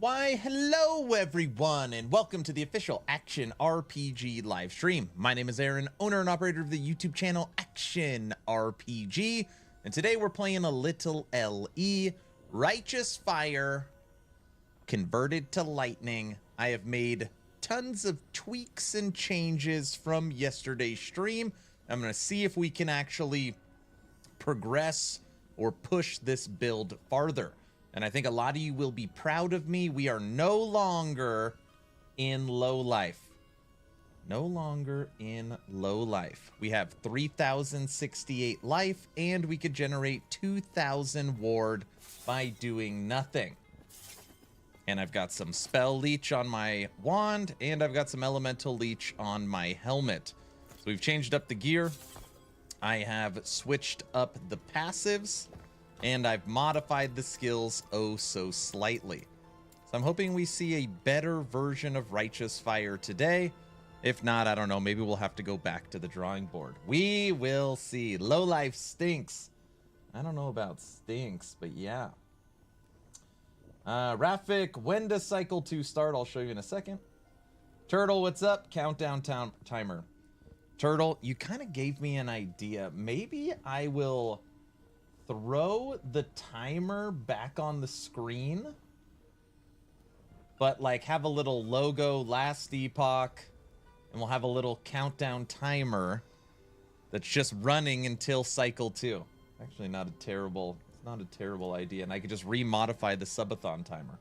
Why, hello everyone, and welcome to the official Action RPG live stream. My name is Aaron, owner and operator of the YouTube channel Action RPG, and today we're playing a little LE, Righteous Fire, converted to lightning. I have made tons of tweaks and changes from yesterday's stream. I'm going to see if we can actually progress or push this build farther. And I think a lot of you will be proud of me. We are no longer in low life. No longer in low life. We have 3,068 life, and we could generate 2,000 ward by doing nothing. And I've got some spell leech on my wand, and I've got some elemental leech on my helmet. So we've changed up the gear. I have switched up the passives, and I've modified the skills oh so slightly. So I'm hoping we see a better version of Righteous Fire today. If not, I don't know, maybe we'll have to go back to the drawing board. We will see. Low life stinks. I don't know about stinks, but yeah. Rafik, when does cycle 2 start? I'll show you in a second. Turtle, what's up? Countdown timer. Turtle, you kind of gave me an idea. Maybe I will throw the timer back on the screen, but like have a little logo, last epoch, and we'll have a little countdown timer that's just running until cycle 2. Actually, not a terrible idea, and I could just remodify the subathon timer.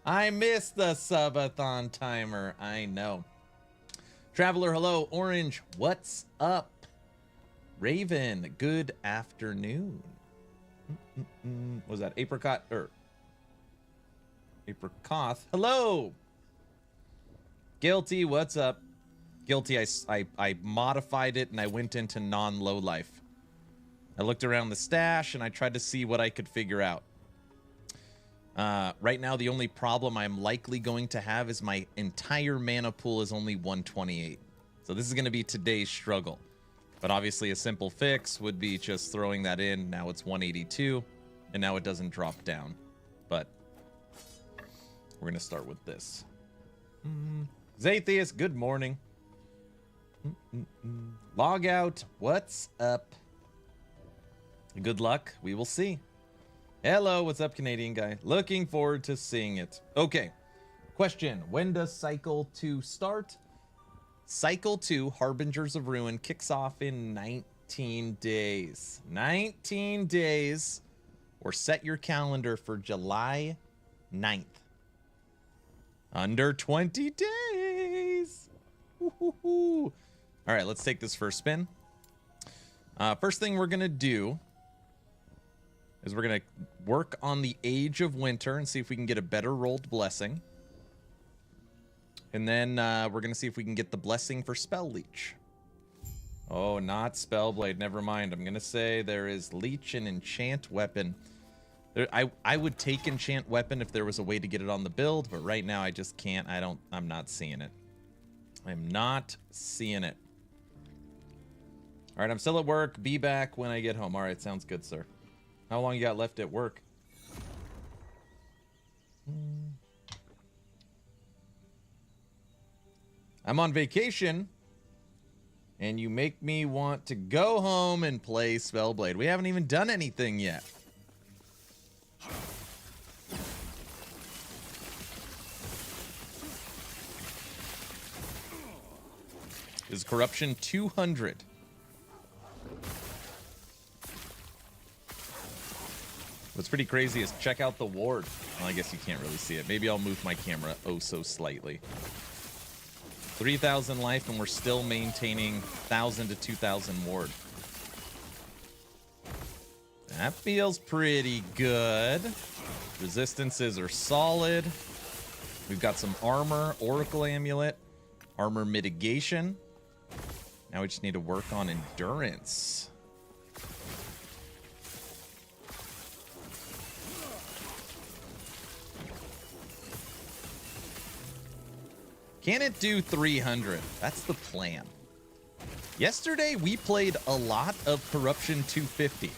I missed the subathon timer. I know. Traveler, hello. Orange, what's up? Raven, good afternoon. What was that? Apricot or Apricot? Hello. Guilty, what's up? Guilty, I modified it and I went into non-low life. I looked around the stash and I tried to see what I could figure out. Right now, the only problem I'm likely going to have is my entire mana pool is only 128. So this is going to be today's struggle. But obviously a simple fix would be just throwing that in. Now it's 182, and now it doesn't drop down. But we're going to start with this. Zatheus, good morning. Log out, what's up? Good luck, we will see. Hello, what's up, Canadian guy? Looking forward to seeing it. Okay, question, when does cycle 2 start? Cycle 2, Harbingers of Ruin, kicks off in 19 days. 19 days, or set your calendar for July 9th. Under 20 days. All right, let's take this first spin. First thing we're going to do is we're going to work on the Age of Winter and see if we can get a better rolled blessing. And then we're going to see if we can get the blessing for Spell Leech. Oh, not Spellblade. Never mind. I'm going to say there is Leech and Enchant Weapon. I would take Enchant Weapon if there was a way to get it on the build, but right now I just can't. I'm not seeing it. I'm not seeing it. All right, I'm still at work. Be back when I get home. All right, sounds good, sir. How long you got left at work? I'm on vacation, and you make me want to go home and play Spellblade. We haven't even done anything yet. This is Corruption 200. What's pretty crazy is check out the ward. Well, I guess you can't really see it. Maybe I'll move my camera oh so slightly. 3,000 life, and we're still maintaining 1,000 to 2,000 ward. That feels pretty good. Resistances are solid. We've got some armor, Oracle Amulet, armor mitigation. Now we just need to work on endurance. Can it do 300? That's the plan. Yesterday, we played a lot of Corruption 250.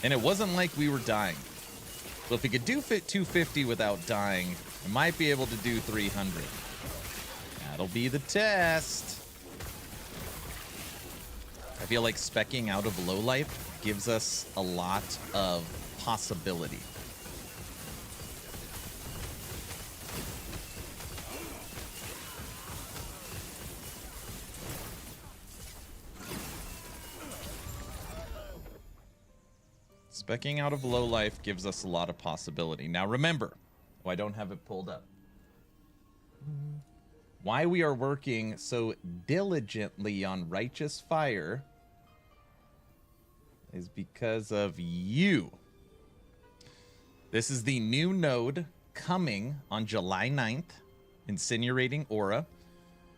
And it wasn't like we were dying. So if we could do 250 without dying, we might be able to do 300. That'll be the test. I feel like speccing out of low life gives us a lot of possibility. Speccing out of low life gives us a lot of possibility. Now remember, I don't have it pulled up. Why we are working so diligently on Righteous Fire is because of you. This is the new node coming on July 9th, Incinerating Aura,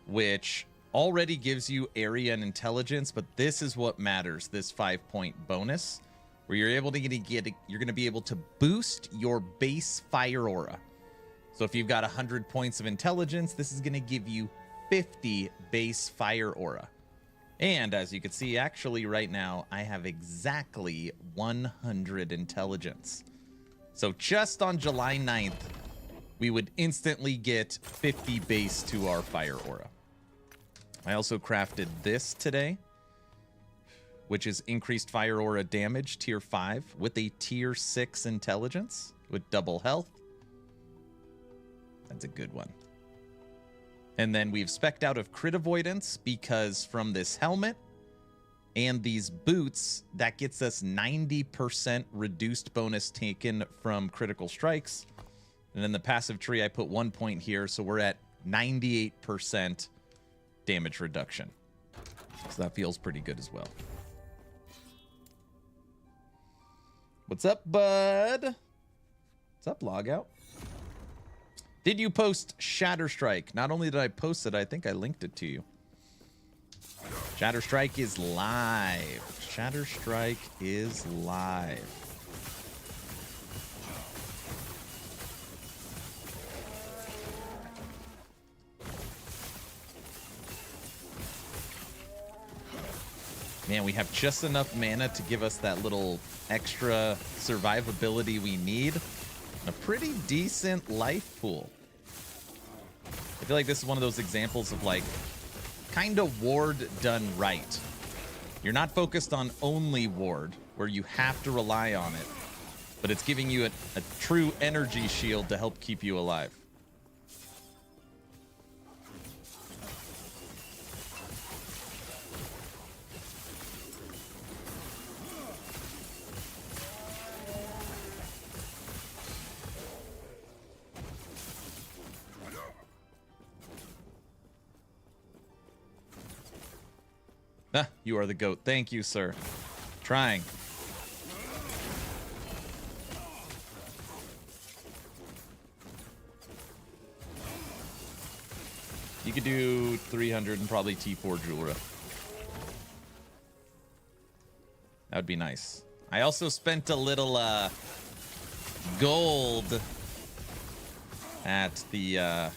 which already gives you area and intelligence, but this is what matters, this 5-point bonus, where you're able to you're going to be able to boost your base fire aura. So if you've got 100 points of intelligence, this is going to give you 50 base fire aura. And as you can see, actually right now, I have exactly 100 intelligence. So just on July 9th, we would instantly get 50 base to our fire aura. I also crafted this today, which is increased fire aura damage, tier 5, with a tier 6 intelligence, with double health. That's a good one. And then we've specced out of crit avoidance because from this helmet and these boots, that gets us 90% reduced bonus taken from critical strikes. And in the passive tree, I put 1 point here, so we're at 98% damage reduction. So that feels pretty good as well. What's up, bud? What's up, Logout? Did you post Shatterstrike? Not only did I post it, I think I linked it to you. Shatterstrike is live. Shatterstrike is live. Man, we have just enough mana to give us that little extra survivability we need. A pretty decent life pool. I feel like this is one of those examples of like kind of ward done right. You're not focused on only ward where you have to rely on it, but it's giving you a true energy shield to help keep you alive. Ah, you are the goat. Thank you, sir. Trying. You could do 300 and probably T4 Jewelra. That would be nice. I also spent a little gold at the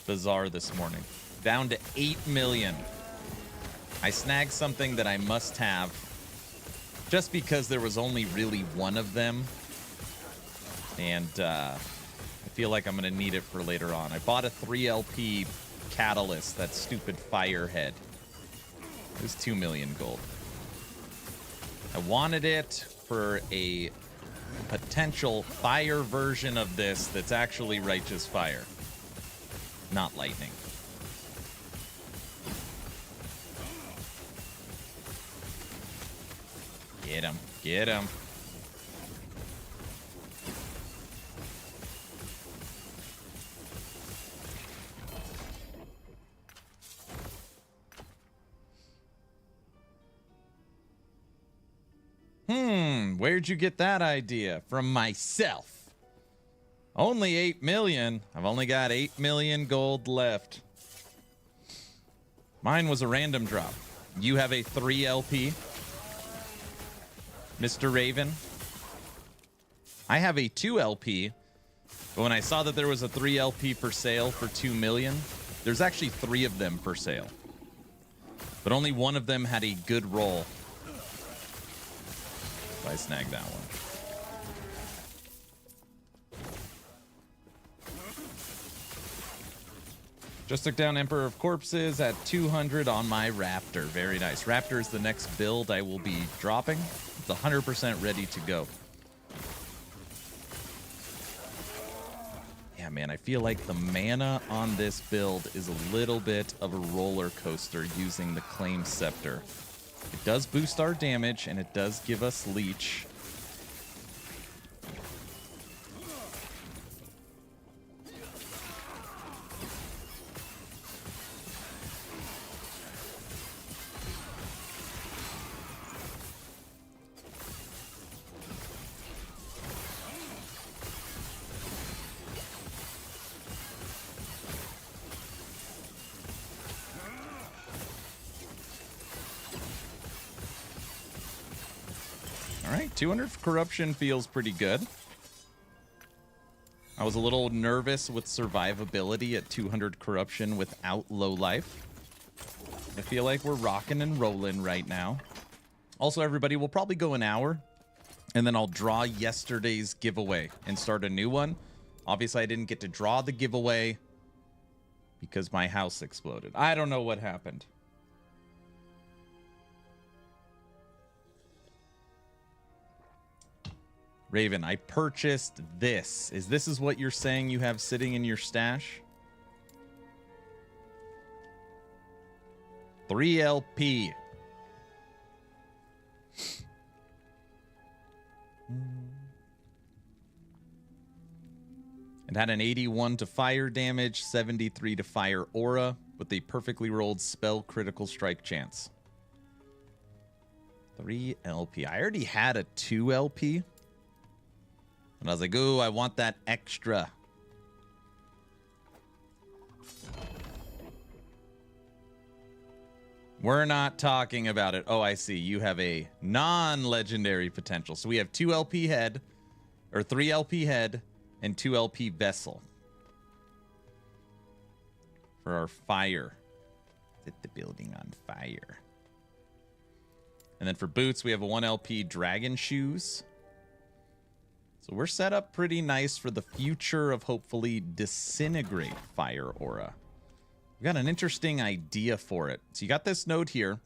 Bazaar this morning. Down to 8 million. I snagged something that I must have just because there was only really one of them. And I feel like I'm going to need it for later on. I bought a 3LP catalyst, that stupid firehead. It was 2 million gold. I wanted it for a potential fire version of this that's actually Righteous Fire, not lightning. Get him. Get him. Where'd you get that idea? From myself. Only 8 million. I've only got 8 million gold left. Mine was a random drop. You have a 3LP. Mr. Raven. I have a 2LP, but when I saw that there was a 3LP for sale for 2 million, there's actually 3 of them for sale. But only one of them had a good roll. So I snagged that one. Just took down Emperor of Corpses at 200 on my Raptor. Very nice. Raptor is the next build I will be dropping. It's 100% ready to go. Yeah, man, I feel like the mana on this build is a little bit of a roller coaster using the Claim Scepter. It does boost our damage, and it does give us Leech. All right, 200 corruption feels pretty good. I was a little nervous with survivability at 200 corruption without low life. I feel like we're rocking and rolling right now. Also, everybody, we'll probably go an hour, and then I'll draw yesterday's giveaway and start a new one. Obviously, I didn't get to draw the giveaway because my house exploded. I don't know what happened. Raven, I purchased this. This is what you're saying you have sitting in your stash? 3 LP. It had an 81 to fire damage, 73 to fire aura, with a perfectly rolled spell critical strike chance. 3 LP. I already had a 2 LP. And I was like, ooh, I want that extra. We're not talking about it. Oh, I see. You have a non-legendary potential. So we have 2 LP head, or 3 LP head, and 2 LP vessel. For our fire. Set the building on fire. And then for boots, we have a 1 LP dragon shoes. So we're set up pretty nice for the future of hopefully Disintegrate fire aura. We got an interesting idea for it. So you got this node here.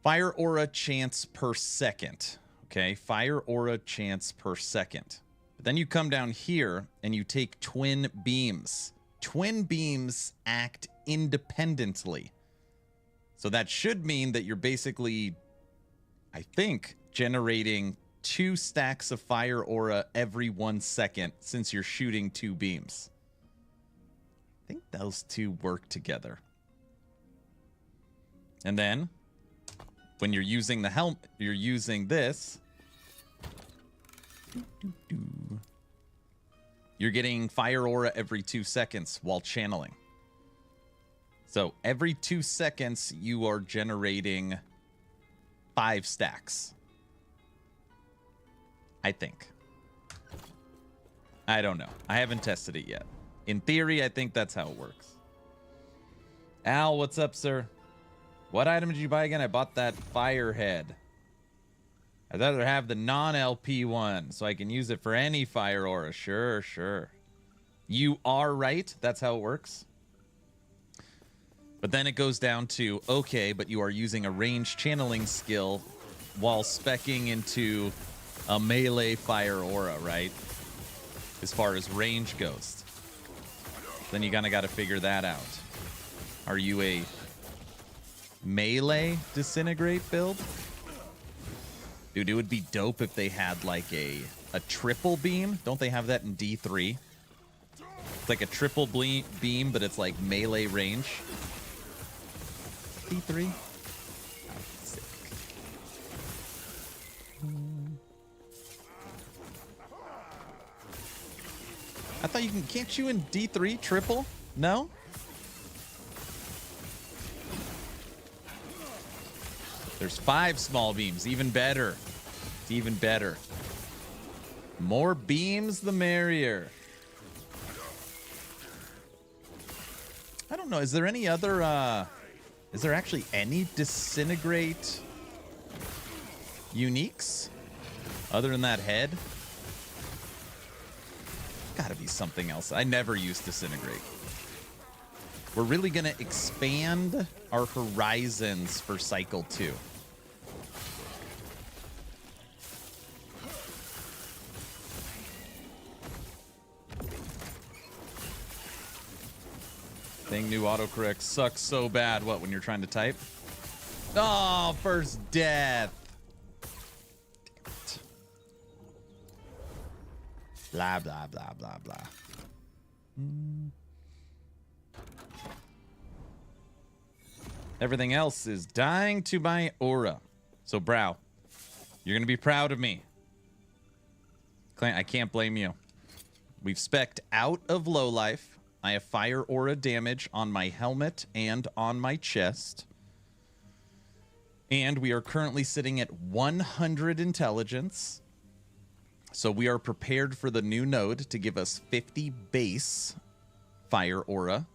Fire aura chance per second. Okay, fire aura chance per second. But then you come down here and you take twin beams. Twin beams act independently. So that should mean that you're basically, I think, generating 2 stacks of fire aura every 1 second since you're shooting 2 beams. I think those two work together. And then when you're using the helm, you're using this. You're getting fire aura every 2 seconds while channeling. So every 2 seconds you are generating 5 stacks. I think. I don't know. I haven't tested it yet. In theory, I think that's how it works. Al, what's up, sir? What item did you buy again? I bought that fire head. I'd rather have the non-LP one so I can use it for any fire aura. Sure, sure. You are right. That's how it works. But then it goes down to, okay, but you are using a range channeling skill while speccing into a melee fire aura, right? As far as range goes. Then you kind of got to figure that out. Are you a melee Disintegrate build? Dude, it would be dope if they had like a triple beam. Don't they have that in D3? It's like a triple beam, but it's like melee range. D3? Sick. I thought you can't you in D3 triple? No? There's 5 small beams, even better. It's even better. More beams, the merrier. I don't know, is there any other, is there actually any Disintegrate uniques? Other than that head? Gotta be something else. I never used Disintegrate. we're really going to expand our horizons for cycle 2. Dang, new autocorrect sucks so bad. What, when you're trying to type? Oh, first death. Damn it. Blah, blah, blah, blah, blah. Everything else is dying to my aura. So, Brow, you're going to be proud of me. I can't blame you. We've spec'd out of low life. I have fire aura damage on my helmet and on my chest. And we are currently sitting at 100 intelligence. So we are prepared for the new node to give us 50 base fire aura.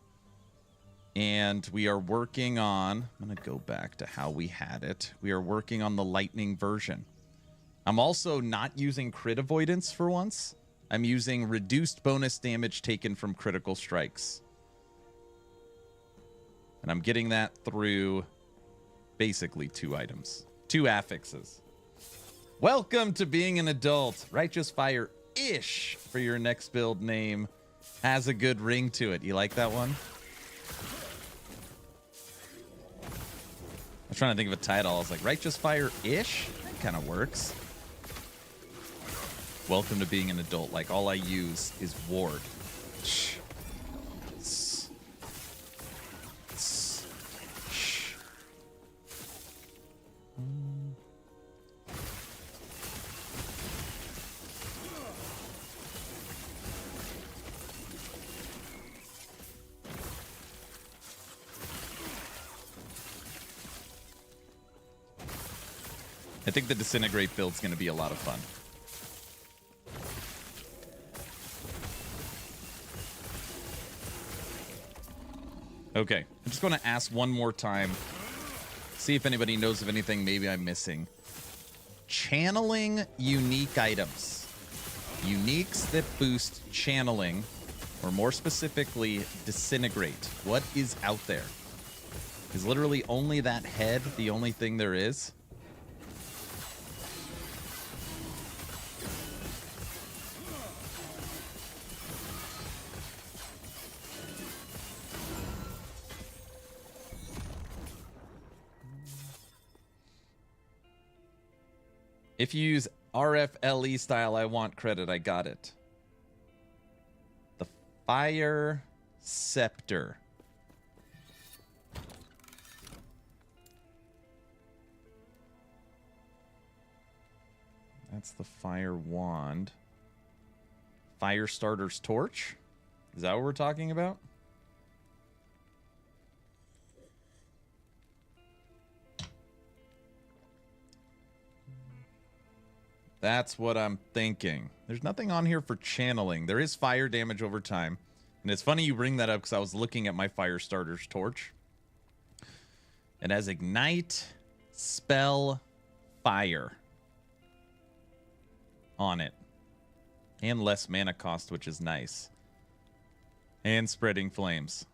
And we are working on... I'm going to go back to how we had it. We are working on the lightning version. I'm also not using crit avoidance for once. I'm using reduced bonus damage taken from critical strikes. And I'm getting that through basically 2 items. 2 affixes. Welcome to being an adult. Righteous Fire-ish for your next build name. Has a good ring to it. You like that one? I was trying to think of a title. I was like, Righteous Fire-ish? That kind of works. Welcome to being an adult. Like, all I use is ward. I think the Disintegrate build's going to be a lot of fun. Okay, I'm just going to ask one more time. See if anybody knows of anything maybe I'm missing. Channeling unique items. Uniques that boost channeling, or more specifically, Disintegrate. What is out there? Is literally only that head the only thing there is? If you use RFLE style, I want credit. I got it. The Fire Scepter. That's the Fire Wand. Firestarter's Torch? Is that what we're talking about? That's what I'm thinking. There's nothing on here for channeling. There is fire damage over time. And it's funny you bring that up because I was looking at my Firestarter's Torch. It has Ignite, Spell, Fire on it. And less mana cost, which is nice. And Spreading Flames.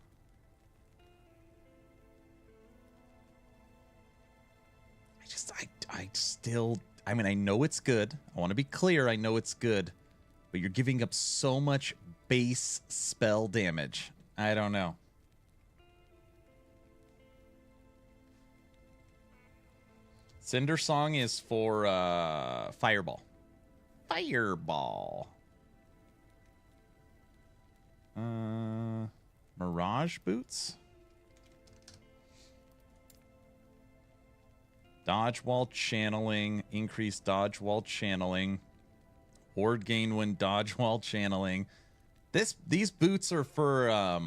I mean, I know it's good. I want to be clear. I know it's good. But you're giving up so much base spell damage. I don't know. Cinder Song is for Fireball. Fireball. Mirage Boots? Dodge while channeling, increased dodge while channeling, ward gain when dodge while channeling. These boots are for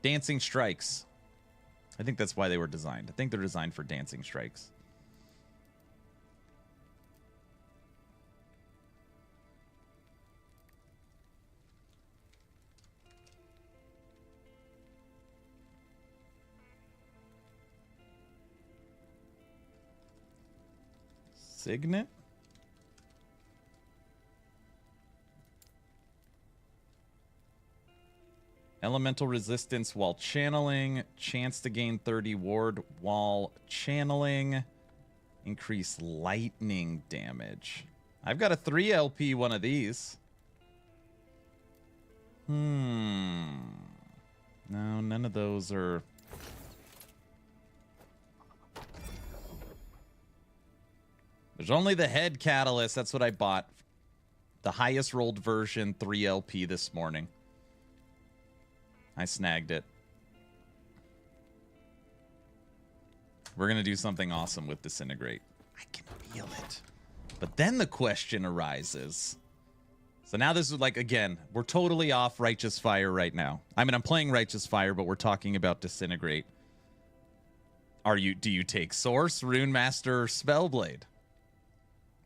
dancing strikes. I think that's why they were designed. I think they're designed for dancing strikes. Signet? Elemental resistance while channeling. Chance to gain 30 ward while channeling. Increase lightning damage. I've got a 3 LP one of these. No, none of those are... There's only the head catalyst. That's what I bought. The highest rolled version 3 LP this morning. I snagged it. We're going to do something awesome with Disintegrate. I can feel it. But then the question arises. So now this is like, again, we're totally off Righteous Fire right now. I mean, I'm playing Righteous Fire, but we're talking about Disintegrate. Do you take Source, Rune Master, or Spellblade?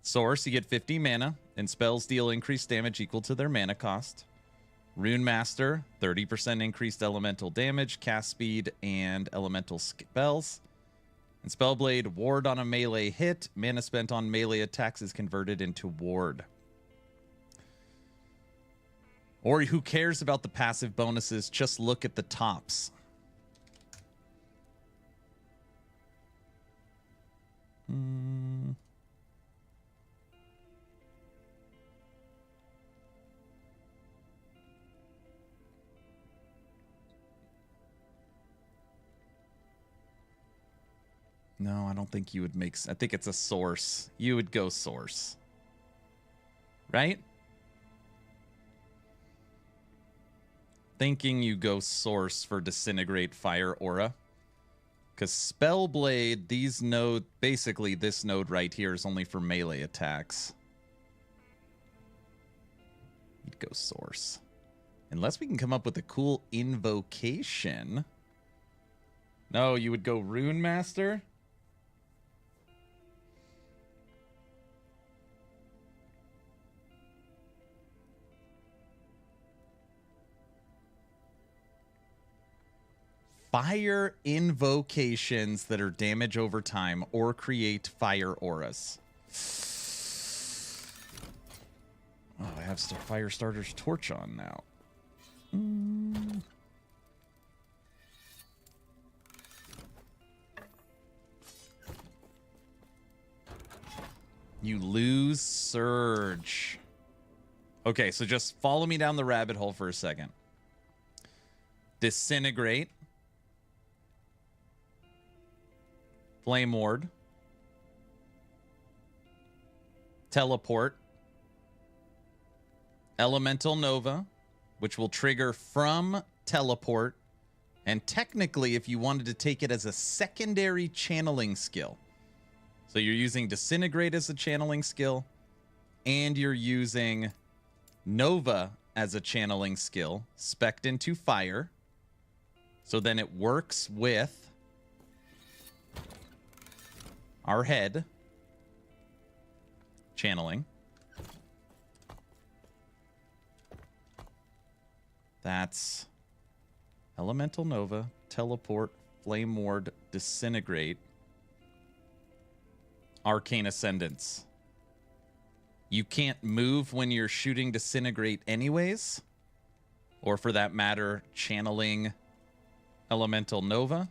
Source, you get 50 mana, and spells deal increased damage equal to their mana cost. Rune Master, 30% increased elemental damage, cast speed, and elemental spells. And Spellblade, ward on a melee hit. Mana spent on melee attacks is converted into ward. Or who cares about the passive bonuses? Just look at the tops. No, I don't think you would make... I think it's a Source. You would go Source. Right? Thinking you go Source for Disintegrate Fire Aura. Because Spellblade, these node... Basically, this node right here is only for melee attacks. You'd go Source. Unless we can come up with a cool invocation. No, you would go Rune Master? Fire invocations that are damage over time or create fire auras. Oh, I have Firestarter's Torch on now. You lose Surge. Okay, so just follow me down the rabbit hole for a second. Disintegrate. Flame Ward. Teleport. Elemental Nova, which will trigger from Teleport. And technically, if you wanted to take it as a secondary channeling skill. So you're using Disintegrate as a channeling skill. And you're using Nova as a channeling skill. Spec'd into Fire. So then it works with our head channeling. That's Elemental Nova, Teleport, Flame Ward, Disintegrate, Arcane Ascendance. You can't move when you're shooting Disintegrate anyways. Or for that matter, channeling Elemental Nova.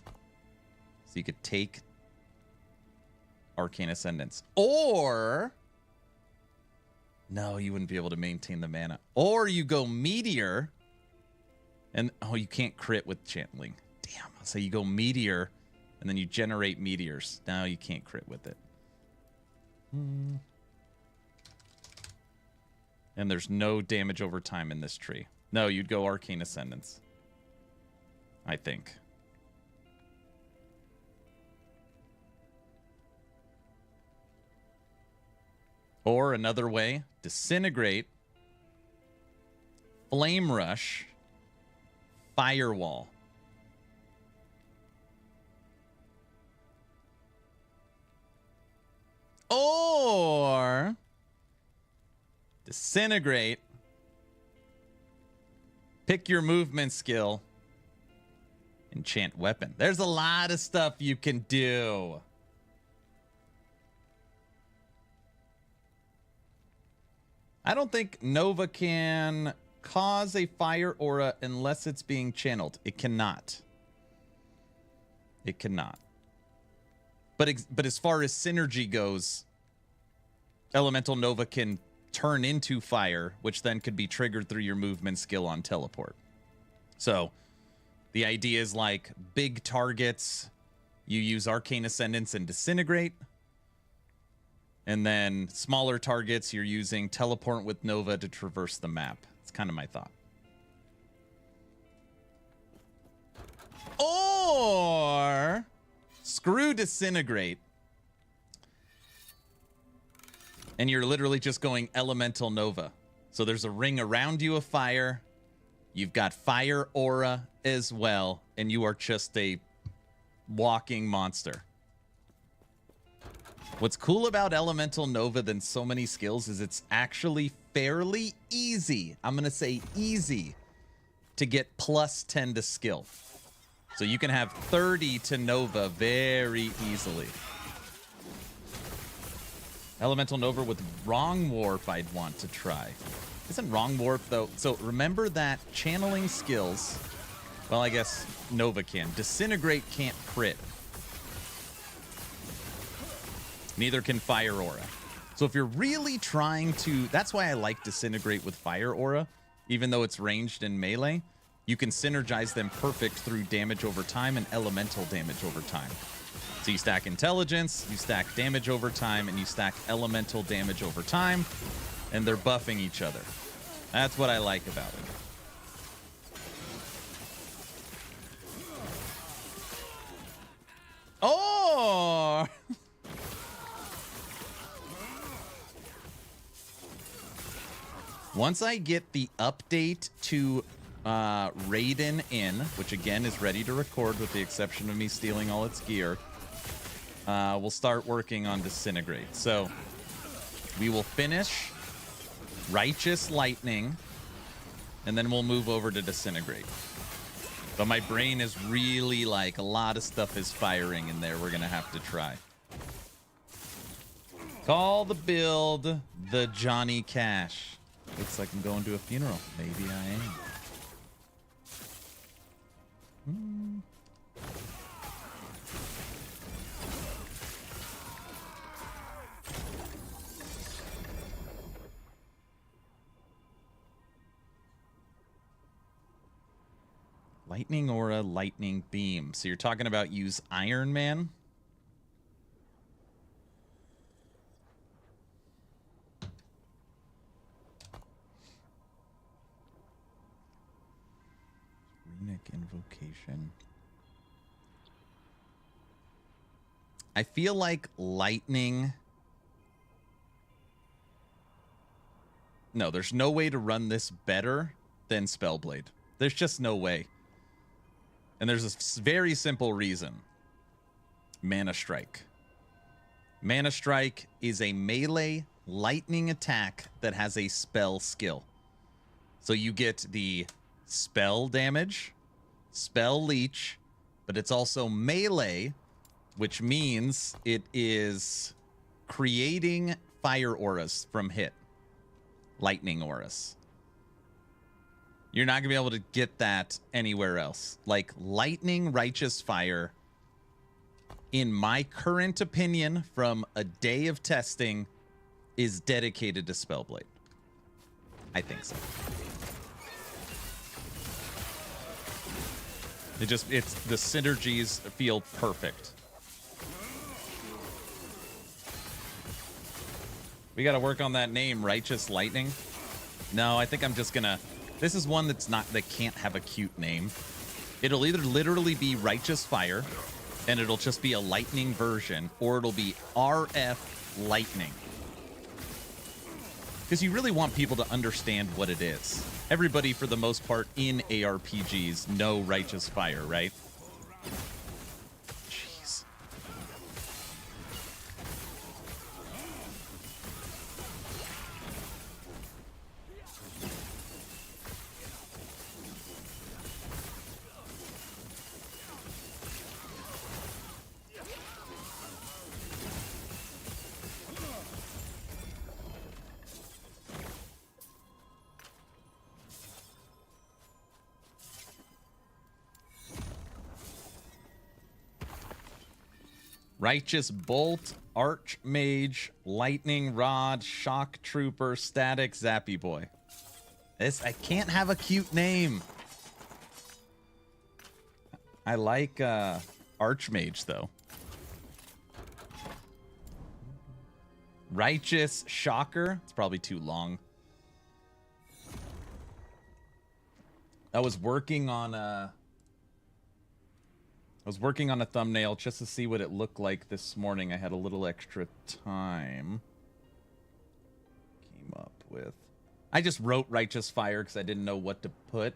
So you could take Arcane Ascendance. Or... no, you wouldn't be able to maintain the mana. Or you go Meteor. And, oh, you can't crit with channeling. Damn. So you go Meteor, and then you generate meteors. Now you can't crit with it. And there's no damage over time in this tree. No, you'd go Arcane Ascendance. I think. Or another way, Disintegrate, Flame Rush, Firewall. Or Disintegrate, pick your movement skill, enchant weapon. There's a lot of stuff you can do. I don't think Nova can cause a fire aura unless it's being channeled. It cannot. It cannot. But as far as synergy goes, Elemental Nova can turn into fire, which then could be triggered through your movement skill on teleport. So the idea is like big targets, you use Arcane Ascendance and Disintegrate. And then smaller targets, you're using Teleport with Nova to traverse the map. It's kind of my thought. Or screw Disintegrate. And you're literally just going Elemental Nova. So there's a ring around you of fire. You've got fire aura as well. And you are just a walking monster. What's cool about Elemental Nova than so many skills is it's actually fairly easy. I'm going to say easy to get plus 10 to skill. So you can have 30 to Nova very easily. Elemental Nova with Wrong Warp I'd want to try. Isn't Wrong Warp though? So remember that channeling skills, well, I guess Nova can. Disintegrate can't crit. Neither can Fire Aura. So if you're really trying to... That's why I like Disintegrate with Fire Aura. Even though it's ranged in melee, you can synergize them perfect through damage over time and elemental damage over time. So you stack intelligence, you stack damage over time, and you stack elemental damage over time, and they're buffing each other. That's what I like about it. Oh! Once I get the update to Raiden in, which again is ready to record with the exception of me stealing all its gear, we'll start working on Disintegrate. So we will finish Righteous Lightning, and then we'll move over to Disintegrate. But my brain is really like, a lot of stuff is firing in there we're going to have to try. Call the build the Johnny Cash. Looks like I'm going to a funeral. Maybe I am. Lightning Aura, Lightning Beam. So you're talking about use Iron Man? Runic Invocation. I feel like Lightning... No, there's no way to run this better than Spellblade. There's just no way. And there's a very simple reason. Mana Strike. Mana Strike is a melee lightning attack that has a spell skill. So you get the spell damage, spell leech, but it's also melee, which means it is creating fire auras from hit. Lightning auras. You're not going to be able to get that anywhere else. Like, Lightning Righteous Fire, in my current opinion, from a day of testing, is dedicated to Spellblade. I think so. It's the synergies feel perfect. We got to work on that name, Righteous Lightning. No, I think I'm just going to... This is one that can't have a cute name. It'll either literally be Righteous Fire, and it'll just be a lightning version, or it'll be RF Lightning. Because you really want people to understand what it is. Everybody, for the most part, in ARPGs know Righteous Fire, right? Jeez. Righteous Bolt, Archmage, Lightning Rod, Shock Trooper, Static, Zappy Boy. I can't have a cute name. I like Archmage though. Righteous Shocker. It's probably too long. I was working on a thumbnail just to see what it looked like this morning. I had a little extra time. Came up with... I just wrote Righteous Fire because I didn't know what to put.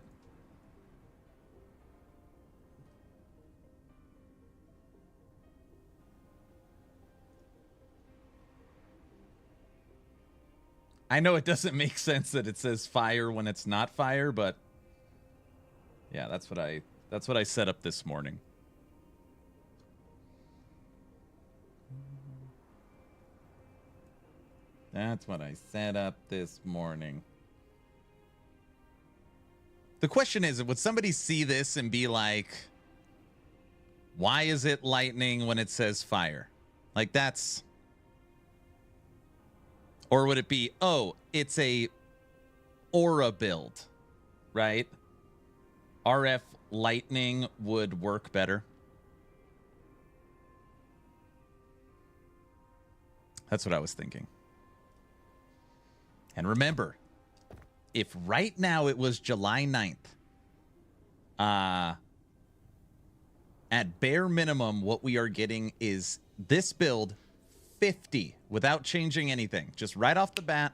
I know it doesn't make sense that it says fire when it's not fire, but yeah, that's what I set up this morning. That's what I set up this morning. The question is, would somebody see this and be like, why is it lightning when it says fire? Like that's... Or would it be, oh, it's a aura build, right? RF lightning would work better. That's what I was thinking. And remember, if right now it was July 9th, at bare minimum, what we are getting is this build 50 without changing anything. Just right off the bat,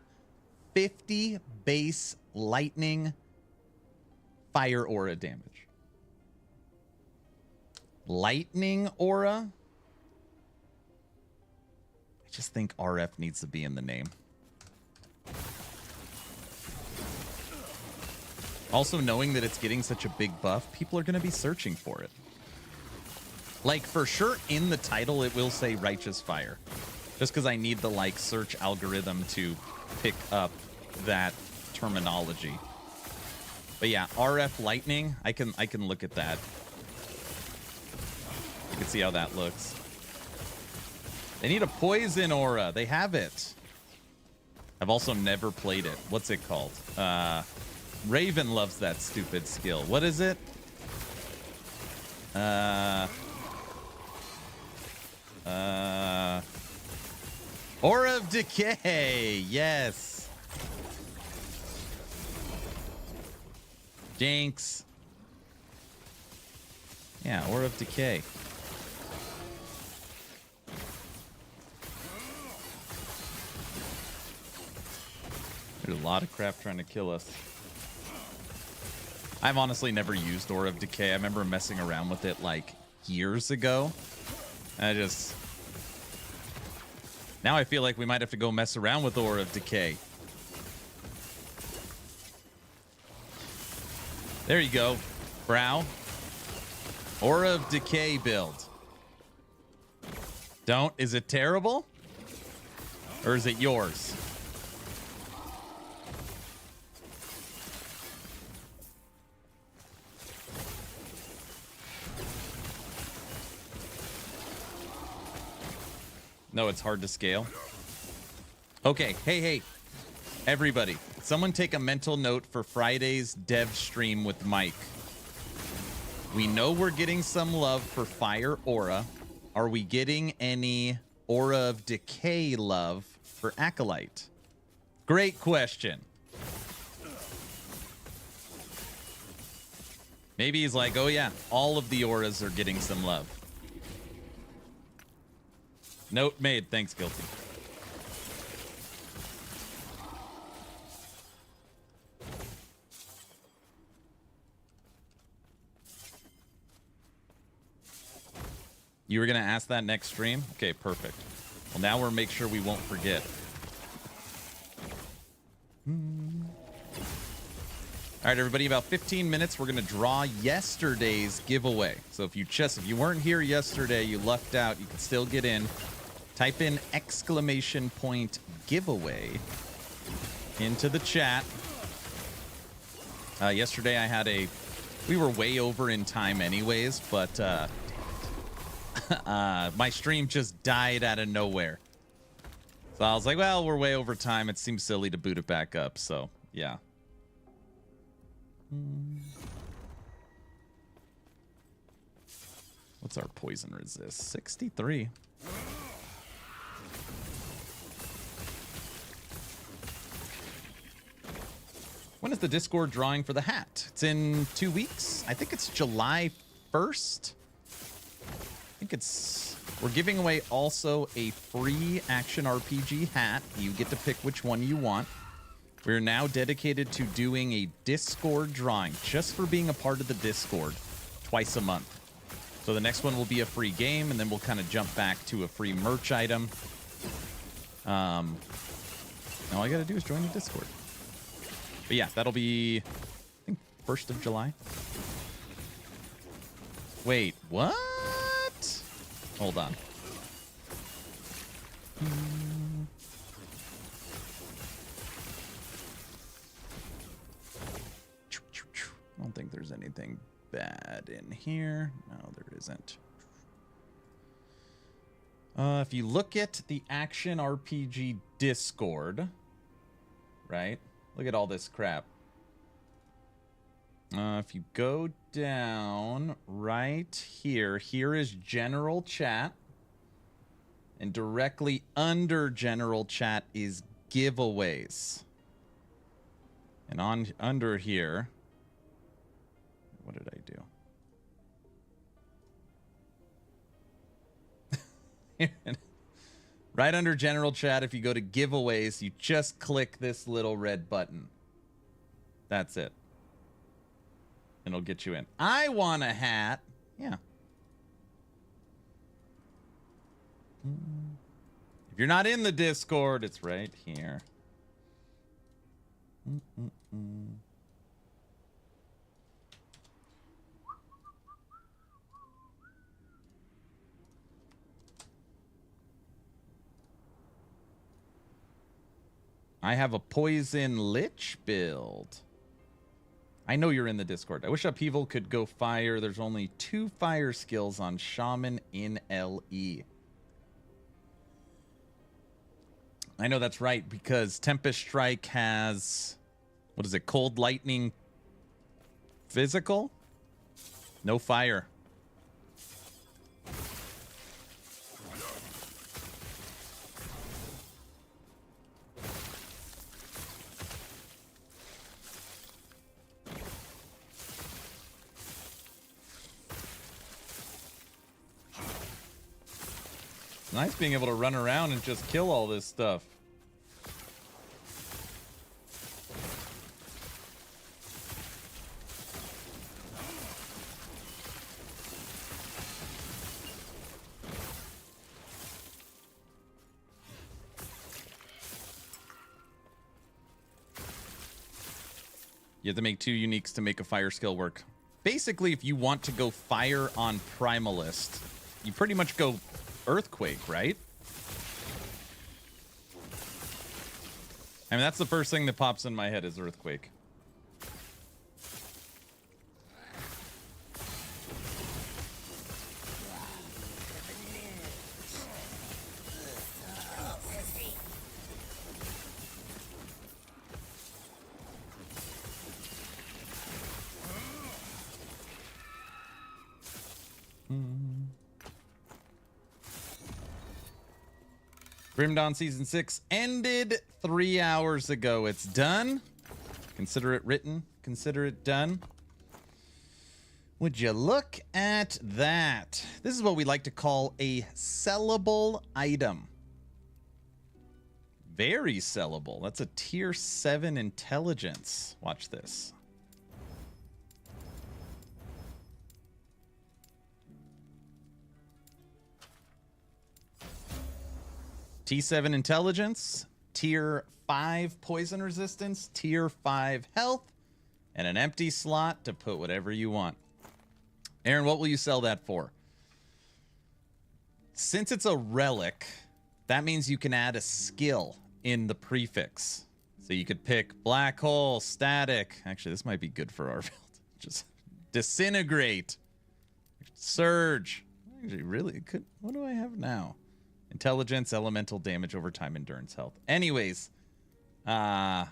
50 base lightning fire aura damage. Lightning aura? I just think RF needs to be in the name. Also, knowing that it's getting such a big buff, people are going to be searching for it. Like, for sure, in the title, it will say Righteous Fire. Just because I need the, like, search algorithm to pick up that terminology. But yeah, RF Lightning, I can look at that. You can see how that looks. They need a Poison Aura. They have it. I've also never played it. What's it called? Raven loves that stupid skill. What is it? Aura of Decay. Yes. Jinx. Yeah, Aura of Decay. There's a lot of crap trying to kill us. I've honestly never used Aura of Decay. I remember messing around with it like years ago. Now I feel like we might have to go mess around with Aura of Decay. There you go, Brow. Aura of Decay build. Is it terrible? Or is it yours? No, it's hard to scale. Okay, hey, everybody. Someone take a mental note for Friday's dev stream with Mike. We know we're getting some love for Fire Aura. Are we getting any Aura of Decay love for Acolyte? Great question. Maybe he's like, oh yeah, all of the auras are getting some love. Note made. Thanks, Guilty. You were going to ask that next stream? Okay, perfect. Well, now we'll make sure we won't forget. All right, everybody, about 15 minutes, we're going to draw yesterday's giveaway. So if you weren't here yesterday, you lucked out, you can still get in. Type in ! giveaway into the chat. Yesterday I had we were way over in time anyways, but My stream just died out of nowhere. So I was like, well, we're way over time. It seems silly to boot it back up. So, yeah. What's our poison resist? 63. When is the Discord drawing for the hat? It's in 2 weeks. I think it's July 1st. I think it's... We're giving away also a free Action RPG hat. You get to pick which one you want. We're now dedicated to doing a Discord drawing just for being a part of the Discord twice a month. So the next one will be a free game, and then we'll kind of jump back to a free merch item. All I got to do is join the Discord. But yeah, that'll be, I think, 1st of July. Wait, what? Hold on. I don't think there's anything bad in here. No, there isn't. If you look at the Action RPG Discord, right? Look at all this crap. If you go down right here, here is general chat. And directly under general chat is giveaways. And under here, what did I do? Right under general chat, if you go to giveaways, you just click this little red button. That's it. And it'll get you in. I want a hat. Yeah. If you're not in the Discord, it's right here. I have a Poison Lich build. I know you're in the Discord. I wish Upheaval could go fire. There's only 2 fire skills on Shaman in LE. I know that's right, because Tempest Strike has... What is it? Cold Lightning Physical? No fire. Nice being able to run around and just kill all this stuff. You have to make 2 uniques to make a fire skill work. Basically, if you want to go fire on Primalist, you pretty much go Earthquake, right? I mean, that's the first thing that pops in my head is Earthquake. Grim Dawn Season 6 ended 3 hours ago. It's done. Consider it written. Consider it done. Would you look at that? This is what we like to call a sellable item. Very sellable. That's a tier 7 intelligence. Watch this. T7 intelligence, tier 5 poison resistance, tier 5 health, and an empty slot to put whatever you want. Aaron, what will you sell that for? Since it's a relic, that means you can add a skill in the prefix. So you could pick black hole, static. Actually, this might be good for our build. Just disintegrate, surge. Actually, really, it could. What do I have now? Intelligence, elemental damage over time, endurance, health. Anyways, huh?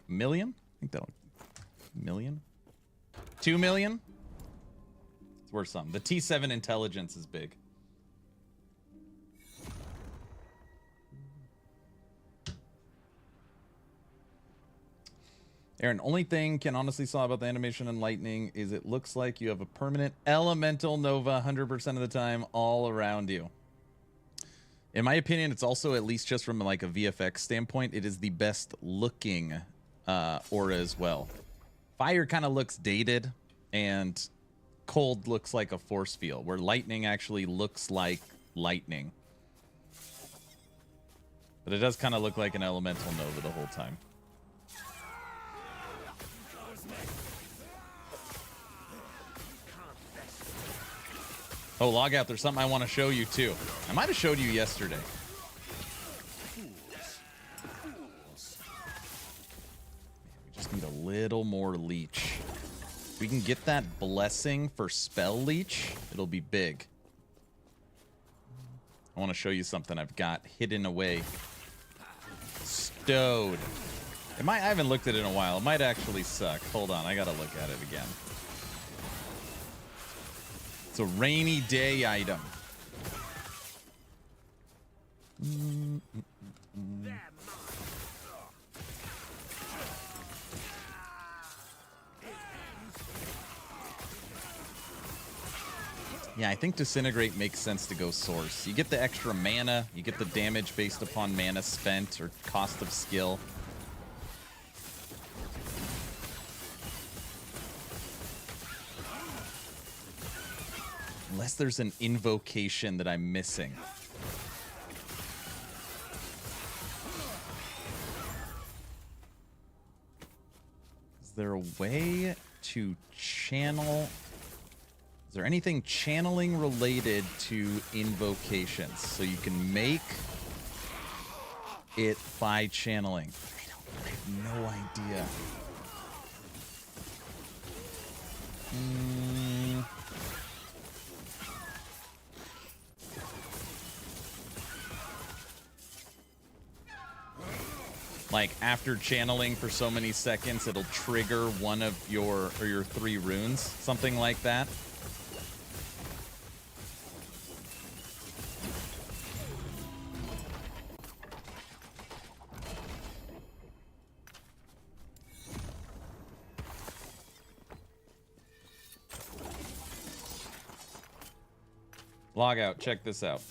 Million? I think that'll. Million? 2 million? It's worth something. The T7 intelligence is big. Aaron, only thing can honestly saw about the animation and lightning is it looks like you have a permanent elemental nova 100% of the time all around you. In my opinion, it's also, at least just from like a VFX standpoint, it is the best looking aura as well. Fire kind of looks dated, and cold looks like a force field, where lightning actually looks like lightning. But it does kind of look like an elemental nova the whole time. Oh, log out. There's something I want to show you, too. I might have showed you yesterday. We just need a little more leech. If we can get that blessing for spell leech, it'll be big. I want to show you something I've got hidden away. Stowed. I haven't looked at it in a while. It might actually suck. Hold on. I got to look at it again. It's a rainy day item. Yeah, I think Disintegrate makes sense to go source. You get the extra mana, you get the damage based upon mana spent or cost of skill. Unless there's an invocation that I'm missing. Is there a way to channel? Is there anything channeling related to invocations? So you can make it by channeling. I have no idea. Like after channeling for so many seconds, it'll trigger one of your 3 runes, something like that. Log out. Check this out.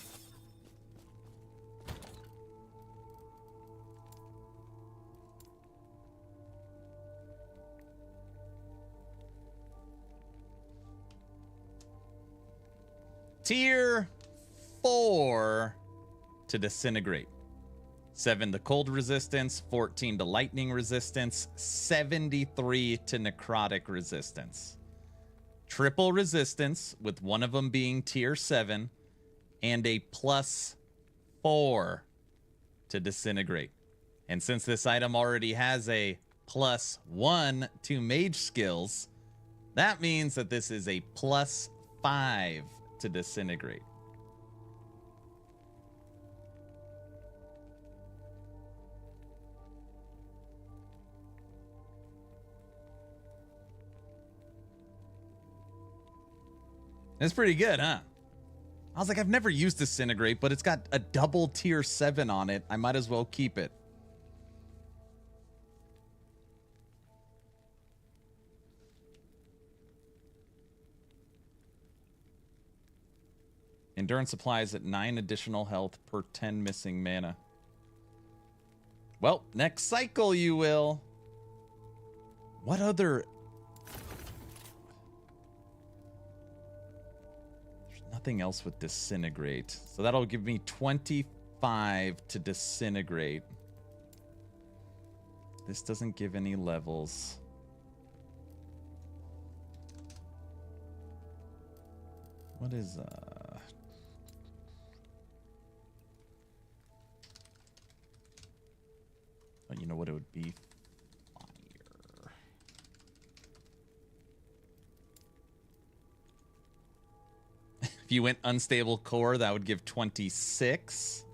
Tier 4 to Disintegrate. 7 to cold resistance, 14 to lightning resistance, 73 to necrotic resistance. Triple resistance, with one of them being tier 7, and a +4 to Disintegrate. And since this item already has a +1 to mage skills, that means that this is a +5 to Disintegrate. It's pretty good, huh? I was like, I've never used Disintegrate, but it's got a double tier 7 on it. I might as well keep it. Endurance applies at 9 additional health per 10 missing mana. Well, next cycle you will. What other... There's nothing else with Disintegrate. So that'll give me 25 to Disintegrate. This doesn't give any levels. What is... You know what it would be? Fire. If you went unstable core, that would give 26.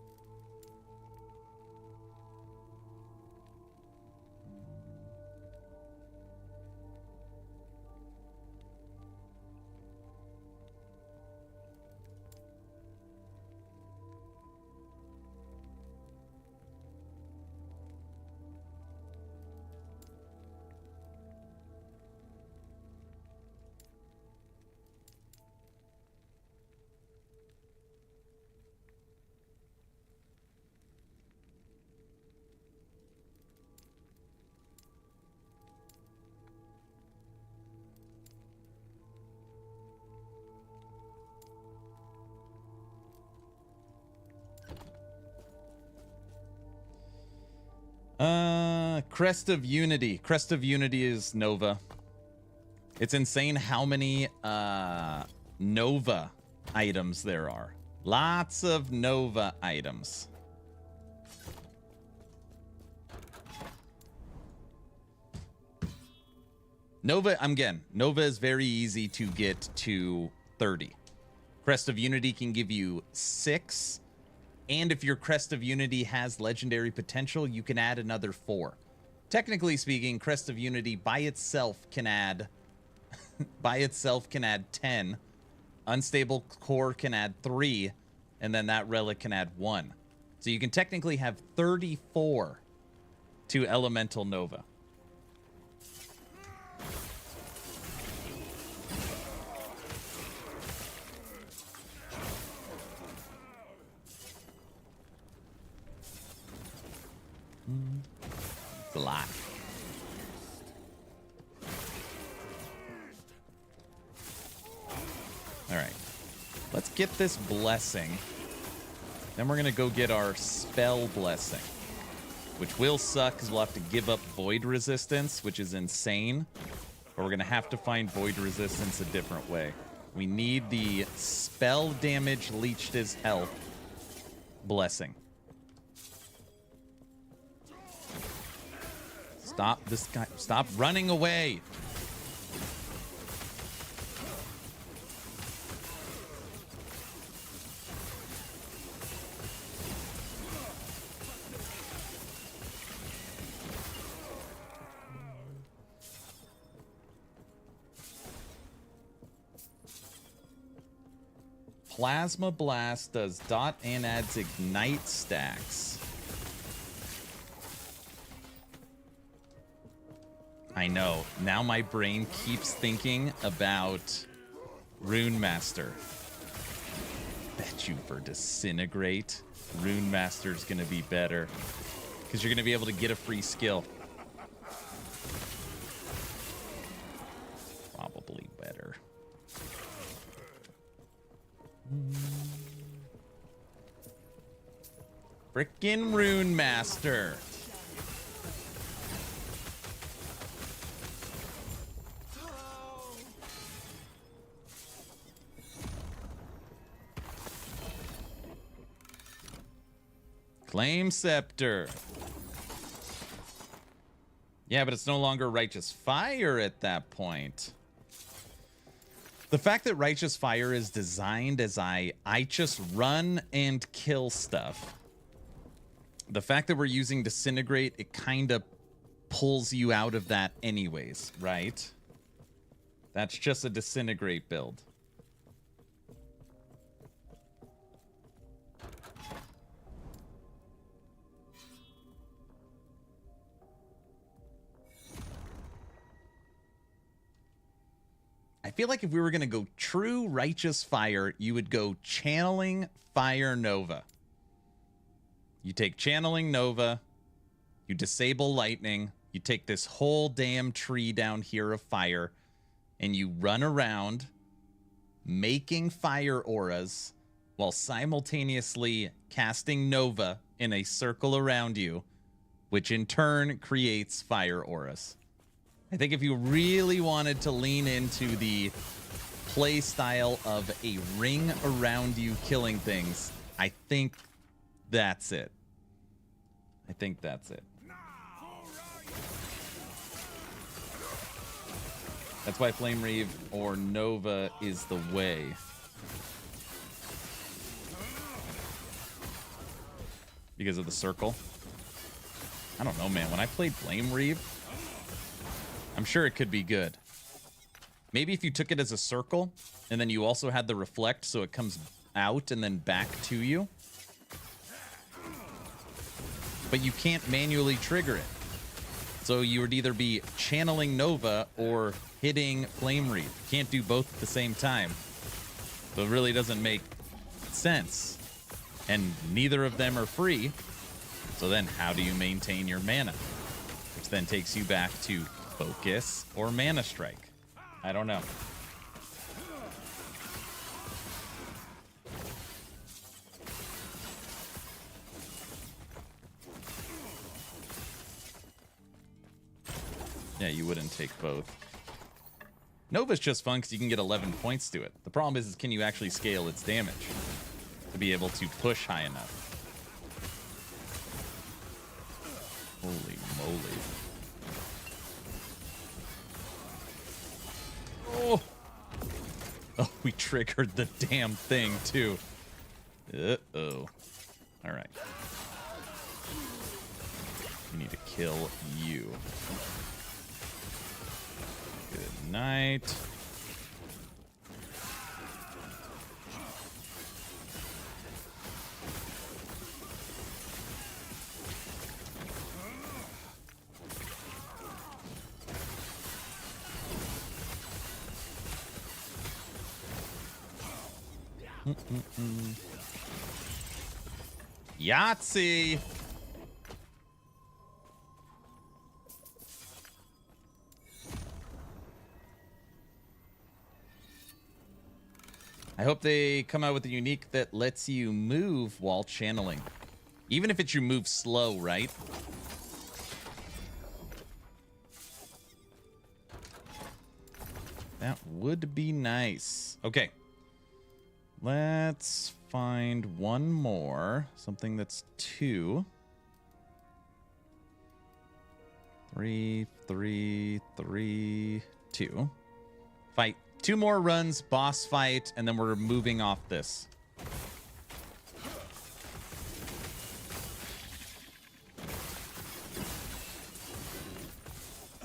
Crest of Unity. Crest of Unity is Nova. It's insane how many Nova items there are. Lots of Nova items. Nova is very easy to get to 30. Crest of Unity can give you 6. And if your Crest of Unity has legendary potential, you can add another 4. Technically speaking, Crest of Unity by itself can add 10. Unstable core can add 3, and then that relic can add 1. So you can technically have 34 to Elemental Nova. It's a lot. All right. Let's get this blessing. Then we're going to go get our spell blessing, which will suck because we'll have to give up void resistance, which is insane. But we're going to have to find void resistance a different way. We need the spell damage leached as health blessing. Stop this guy. Stop running away. Plasma Blast does dot and adds ignite stacks. I know. Now my brain keeps thinking about Rune Master. Bet you for Disintegrate, Rune Master's gonna be better. Because you're gonna be able to get a free skill. Probably better. Frickin' Rune Master. Claim Scepter. Yeah, but it's no longer Righteous Fire at that point. The fact that Righteous Fire is designed as I just run and kill stuff. The fact that we're using Disintegrate, it kind of pulls you out of that anyways, right? That's just a Disintegrate build. I feel like if we were going to go true Righteous Fire, you would go Channeling Fire Nova. You take Channeling Nova, you disable Lightning, you take this whole damn tree down here of fire, and you run around making fire auras while simultaneously casting Nova in a circle around you, which in turn creates fire auras. I think if you really wanted to lean into the play style of a ring around you killing things, I think that's it. I think that's it. That's why Flame Reave or Nova is the way. because of the circle. I don't know, man. When I played Flame Reave, I'm sure it could be good. Maybe if you took it as a circle, and then you also had the reflect, so it comes out and then back to you. But you can't manually trigger it. So you would either be channeling Nova or hitting Flame Reave. You can't do both at the same time. So it really doesn't make sense. And neither of them are free. So then how do you maintain your mana? Which then takes you back to Focus or Mana Strike. I don't know. Yeah, you wouldn't take both. Nova's just fun because you can get 11 points to it. The problem is can you actually scale its damage to be able to push high enough? Holy moly. Oh! Oh, we triggered the damn thing, too. Uh-oh. All right. We need to kill you. Good night. Yahtzee! I hope they come out with a unique that lets you move while channeling. Even if it's your move slow, right? That would be nice. Okay. Let's find one more. Something that's 2. 3, 3, 3, 2. Fight 2 more runs, boss fight, and then we're moving off this.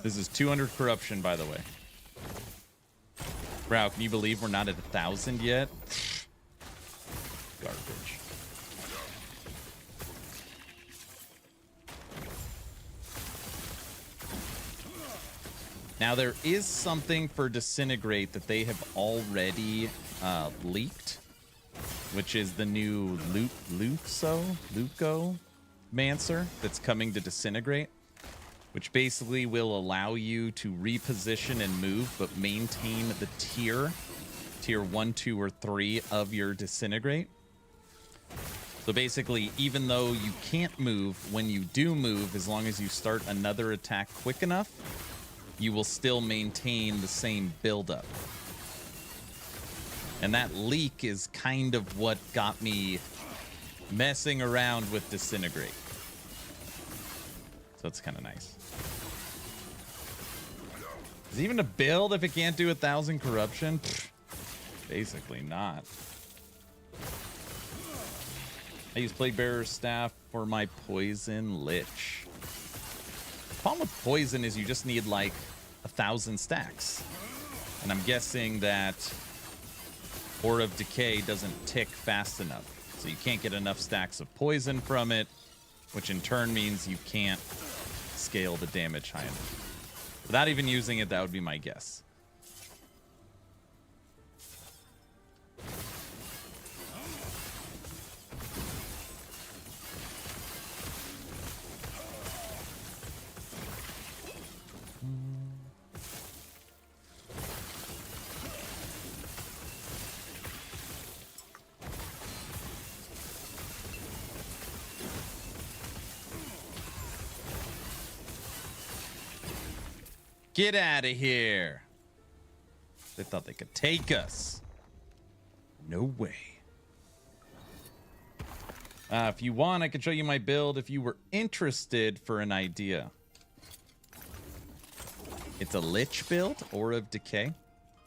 This is 200 corruption, by the way. Bro, can you believe we're not at 1,000 yet? Garbage. Now, there is something for Disintegrate that they have already leaked, which is the new Luco Mancer that's coming to Disintegrate, which basically will allow you to reposition and move, but maintain the tier 1, 2, or 3 of your Disintegrate. So basically, even though you can't move, when you do move, as long as you start another attack quick enough, you will still maintain the same buildup. And that leak is kind of what got me messing around with Disintegrate. So it's kind of nice. Is it even a build if it can't do 1,000 corruption? Pfft, basically not. I use Plague Bearer's Staff for my Poison Lich. The problem with Poison is you just need like 1,000 stacks. And I'm guessing that Aura of Decay doesn't tick fast enough. So you can't get enough stacks of Poison from it, which in turn means you can't scale the damage high enough. Without even using it, that would be my guess. Get out of here. They thought they could take us. No way. If you want, I can show you my build if you were interested for an idea. It's a Lich build, Aura of Decay.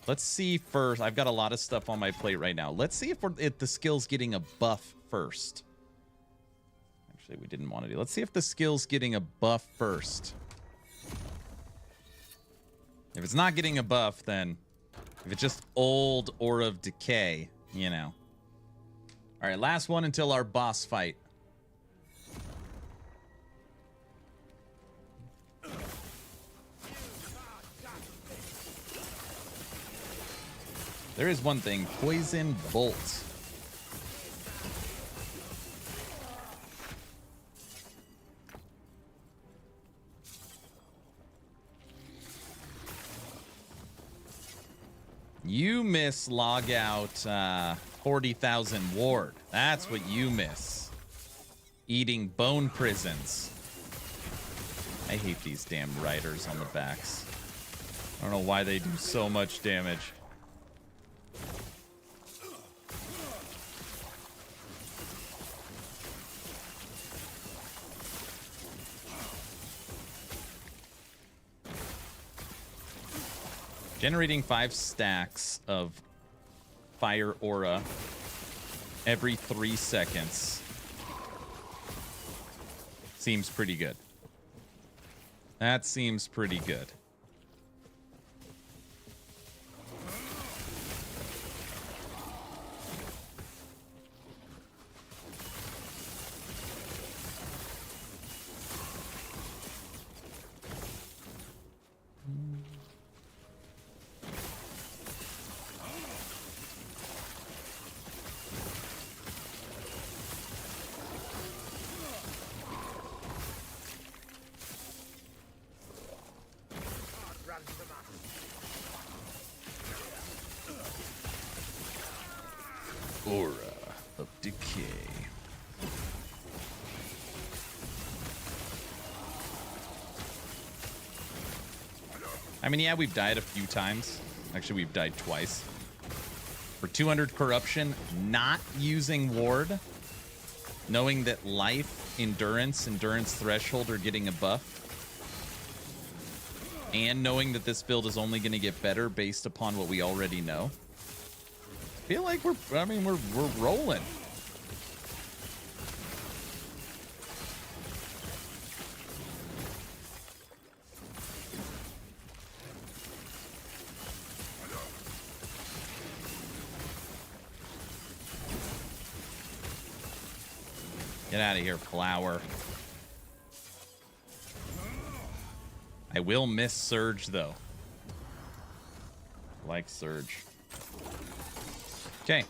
Let's see first. I've got a lot of stuff on my plate right now. Let's see if the skill's getting a buff first. Actually, we didn't want to do. Let's see if the skill's getting a buff first. If it's not getting a buff, then if it's just old Aura of Decay, you know. All right, last one until our boss fight. There is one thing, Poison Bolt. You miss log out 40,000 ward. That's what you miss. Eating bone prisons. I hate these damn riders on the backs. I don't know why they do so much damage. Generating 5 stacks of fire aura every 3 seconds seems pretty good. That seems pretty good. Aura of Decay. I mean, yeah, we've died a few times. Actually, we've died twice. For 200 corruption, not using ward, knowing that life, endurance threshold are getting a buff, and knowing that this build is only going to get better based upon what we already know. I feel like we're rolling. Get out of here, flower. I will miss Surge, though. Like Surge. Okay.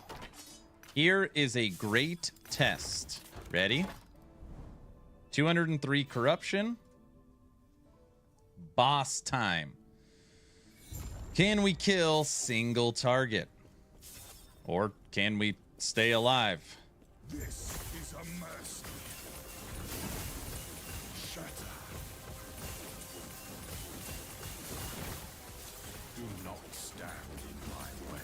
Here is a great test. Ready? 203 corruption. Boss time. Can we kill single target? Or can we stay alive? This is a mercy. Shatter. Do not stand in my way.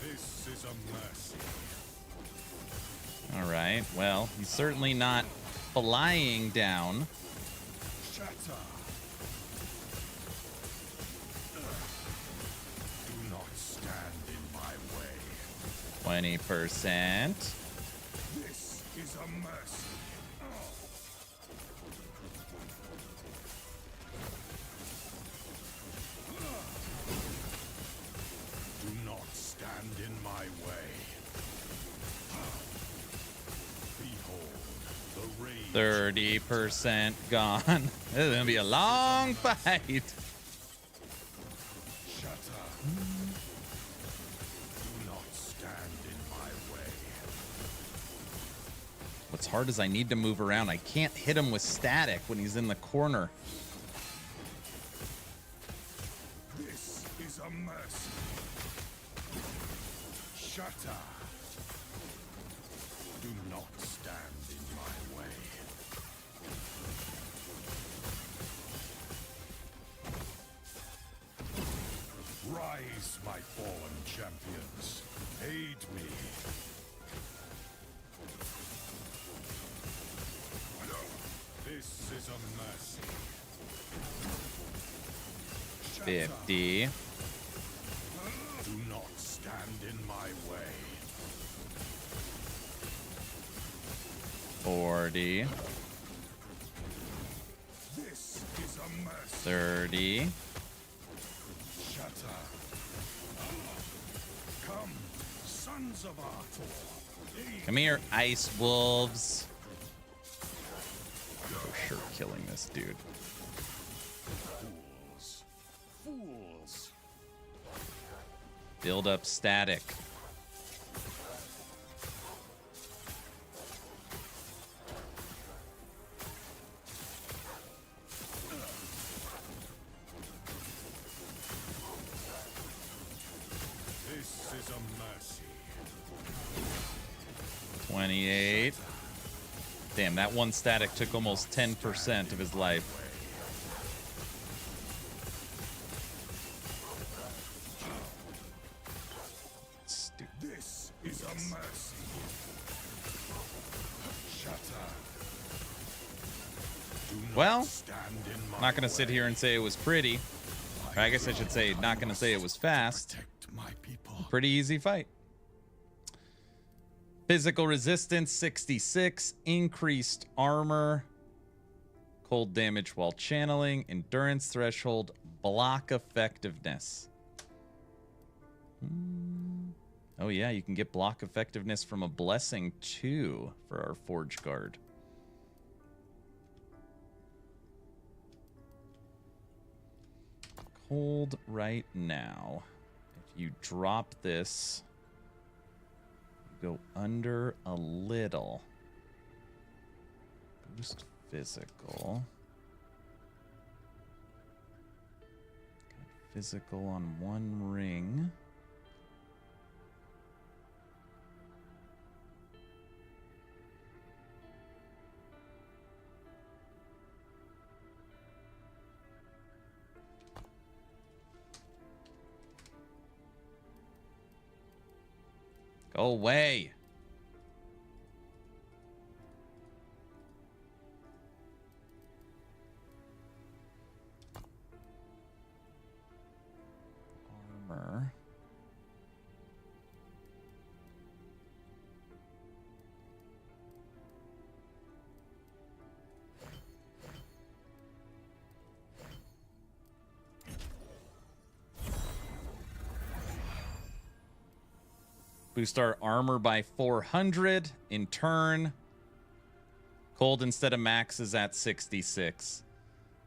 This is a mercy. All right. Well, he's certainly not flying down. Shatter. Do not stand in my way. 20%. This is a mercy. Do not stand in my way. Behold the rage. 30% gone. This is gonna be a long fight. Shatter. Do not stand in my way. What's hard is I need to move around. I can't hit him with static when he's in the corner. This is a mercy. Shatter. Do not stand in my way. Rise, my fallen champions. Aid me. This is a mercy. Shatter. 50. Do not stand in my way. 40. This is a mercy. 30. Shatter. Come, sons of Arthur. Come here, ice wolves. For sure killing this dude. Fools. Fools. Build up static. This is a mercy. 28. Damn, that one static took almost 10% of his life. Stupid. This is a mercy. Shatter. Do not Well, stand in my I'm not going to sit way. here and say it was pretty. Or I guess I should say, not going to say it was fast. Protect my people. Pretty easy fight. Physical resistance 66, increased armor, cold damage while channeling, endurance threshold, block effectiveness. Oh yeah, you can get block effectiveness from a blessing too for our Forge Guard. Cold right now. If you drop this, go under a little. Boost physical. Got physical on one ring. Go away. Armor. Boost our armor by 400. In turn, cold instead of max is at 66.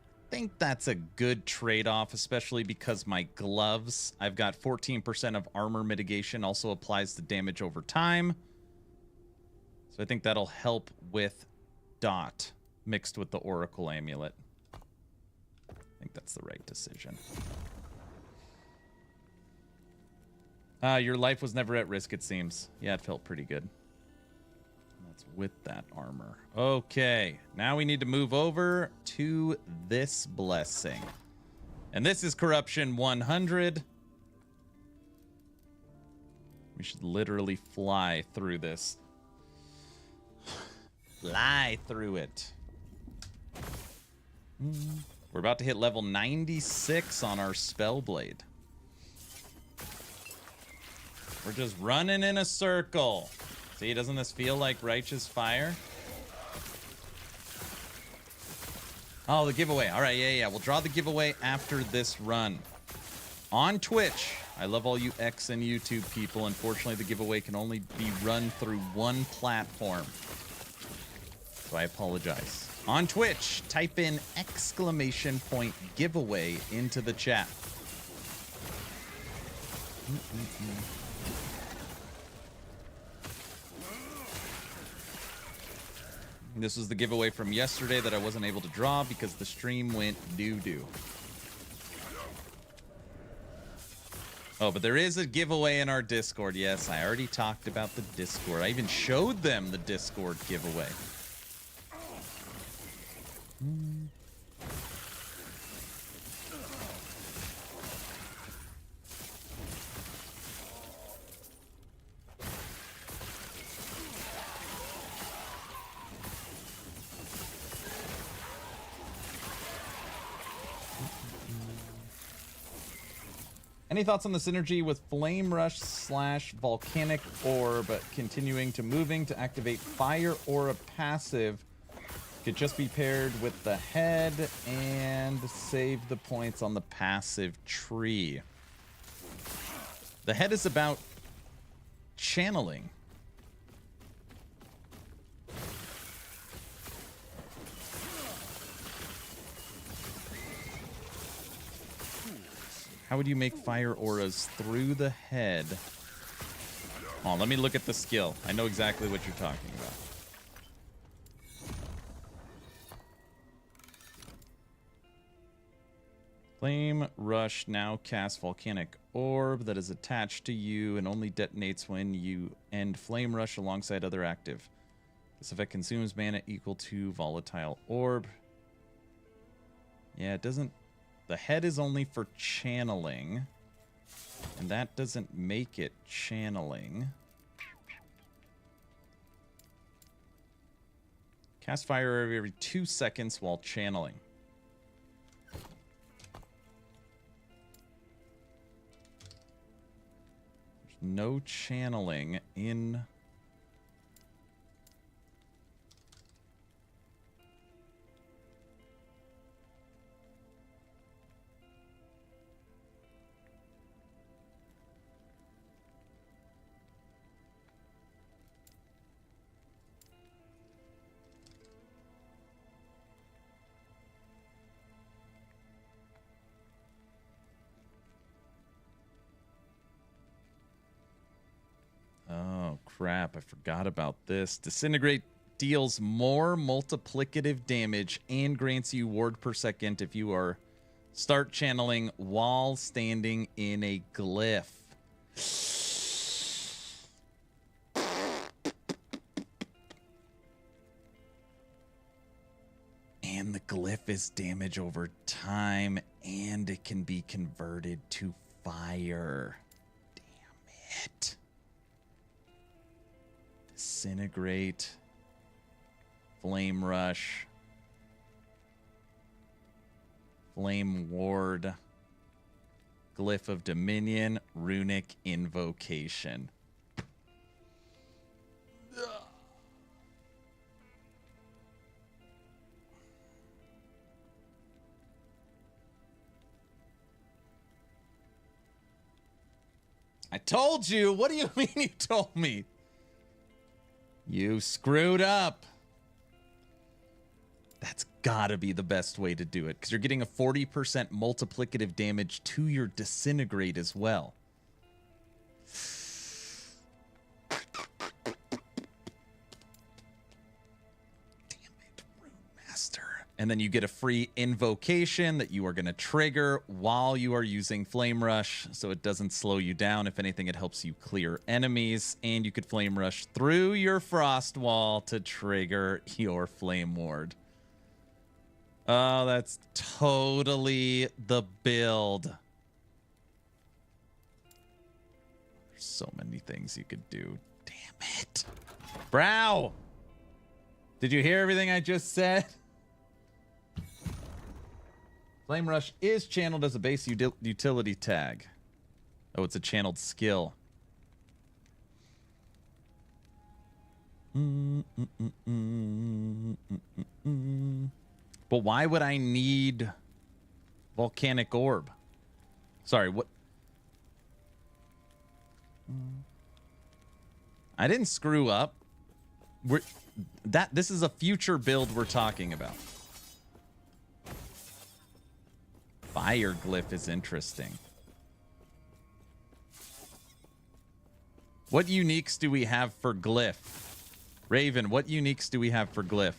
I think that's a good trade-off, especially because my gloves, I've got 14% of armor mitigation, also applies to damage over time. So I think that'll help with Dot mixed with the Oracle Amulet. I think that's the right decision. Your life was never at risk, it seems. Yeah, it felt pretty good. That's with that armor. Okay, now we need to move over to this blessing. And this is Corruption 100. We should literally fly through this. Fly through it. We're about to hit level 96 on our Spellblade. We're just running in a circle. See, doesn't this feel like Righteous Fire? Oh, the giveaway. All right, yeah. We'll draw the giveaway after this run. On Twitch. I love all you X and YouTube people. Unfortunately, the giveaway can only be run through one platform. So I apologize. On Twitch, type in !giveaway into the chat. This was the giveaway from yesterday that I wasn't able to draw because the stream went doo-doo. Oh, but there is a giveaway in our Discord. Yes, I already talked about the Discord. I even showed them the Discord giveaway. Any thoughts on the synergy with Flame Rush / Volcanic Orb continuing to moving to activate Fire Aura passive? Could just be paired with the head and save the points on the passive tree. The head is about channeling. How would you make fire auras through the head? Oh, let me look at the skill. I know exactly what you're talking about. Flame Rush now casts Volcanic Orb that is attached to you and only detonates when you end Flame Rush alongside other active. This effect consumes mana equal to Volatile Orb. Yeah, it doesn't... The head is only for channeling, and that doesn't make it channeling. Cast fire every 2 seconds while channeling. There's no channeling in... Oh, crap. I forgot about this. Disintegrate deals more multiplicative damage and grants you ward per second if you are start channeling while standing in a glyph. And the glyph is damage over time, and it can be converted to fire. Damn it. Disintegrate, Flame Rush, Flame Ward, Glyph of Dominion, Runic Invocation. I told you! What do you mean you told me? You screwed up. That's gotta be the best way to do it, because you're getting a 40% multiplicative damage to your Disintegrate as well. Damn it, Rune Master. And then you get a free invocation that you are going to trigger while you are using Flame Rush, so it doesn't slow you down. If anything, it helps you clear enemies, and you could Flame Rush through your Frost Wall to trigger your Flame Ward. Oh, that's totally the build. There's so many things you could do. Damn it. Brow! Did you hear everything I just said? Flame Rush is channeled as a base utility tag. Oh, it's a channeled skill. But why would I need Volcanic Orb? Sorry, what? I didn't screw up. This is a future build we're talking about. Fire Glyph is interesting. What uniques do we have for Glyph? Raven, what uniques do we have for Glyph?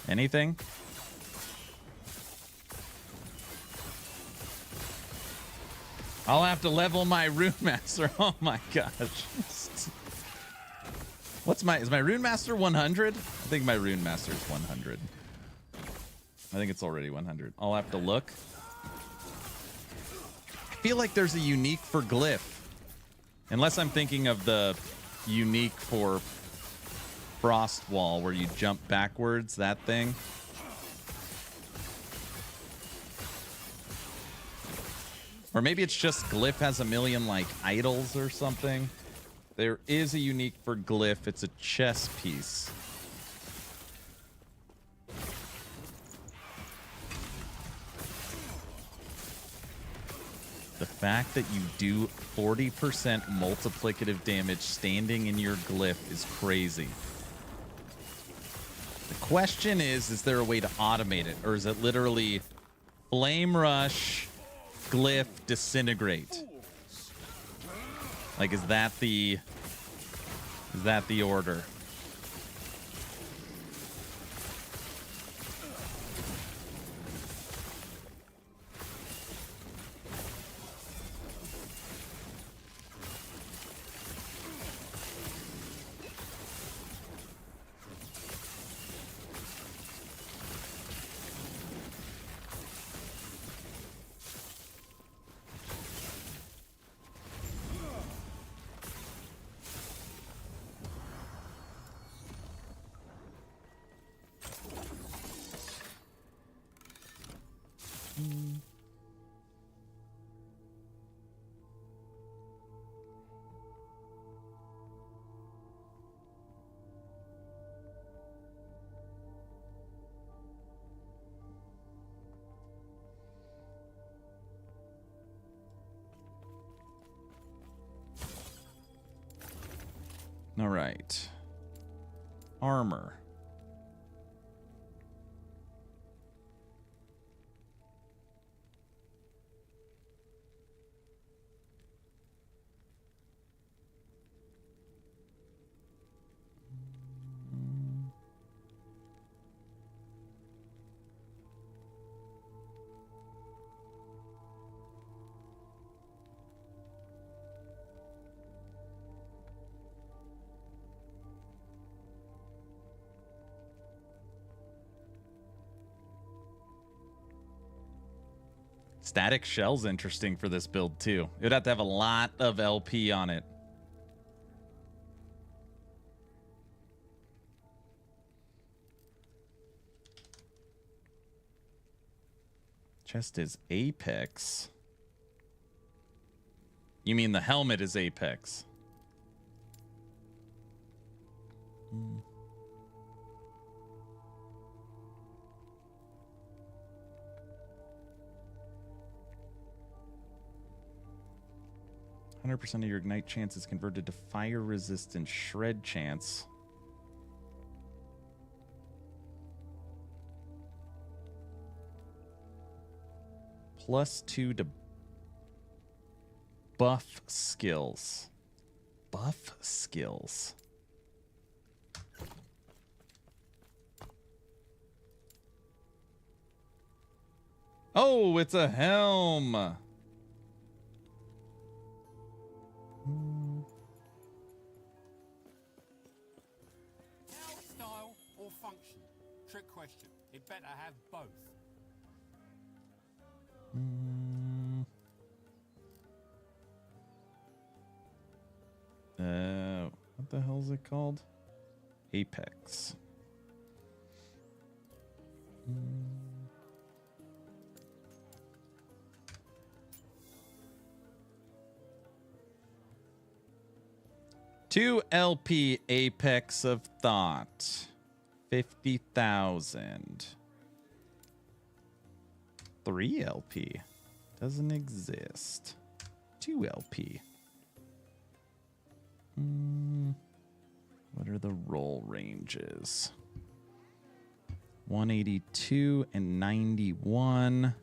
Anything? I'll have to level my Rune Master. Oh my gosh. Is my Rune Master 100? I think my Rune Master is 100. I think it's already 100. I'll have to look. I feel like there's a unique for Glyph. Unless I'm thinking of the unique for Frost Wall where you jump backwards, that thing. Or maybe it's just Glyph has a million, like, idols or something. There is a unique for Glyph. It's a chess piece. The fact that you do 40% multiplicative damage standing in your Glyph is crazy. The question is there a way to automate it? Or is it literally Flame Rush, Glyph, Disintegrate? Like, is that the order? All right. Armor. Static Shell's interesting for this build, too. It would have to have a lot of LP on it. Chest is Apex. You mean the helmet is Apex? 100% of your ignite chance is converted to fire resistant shred chance. +2 to buff skills. Buff skills. Oh, it's a helm. Style or function? Trick question. It better have both. What the hell is it called? Apex. Two LP Apex of Thought. 50,000. 3 LP. Doesn't exist. 2 LP. What are the roll ranges? 182 and 91.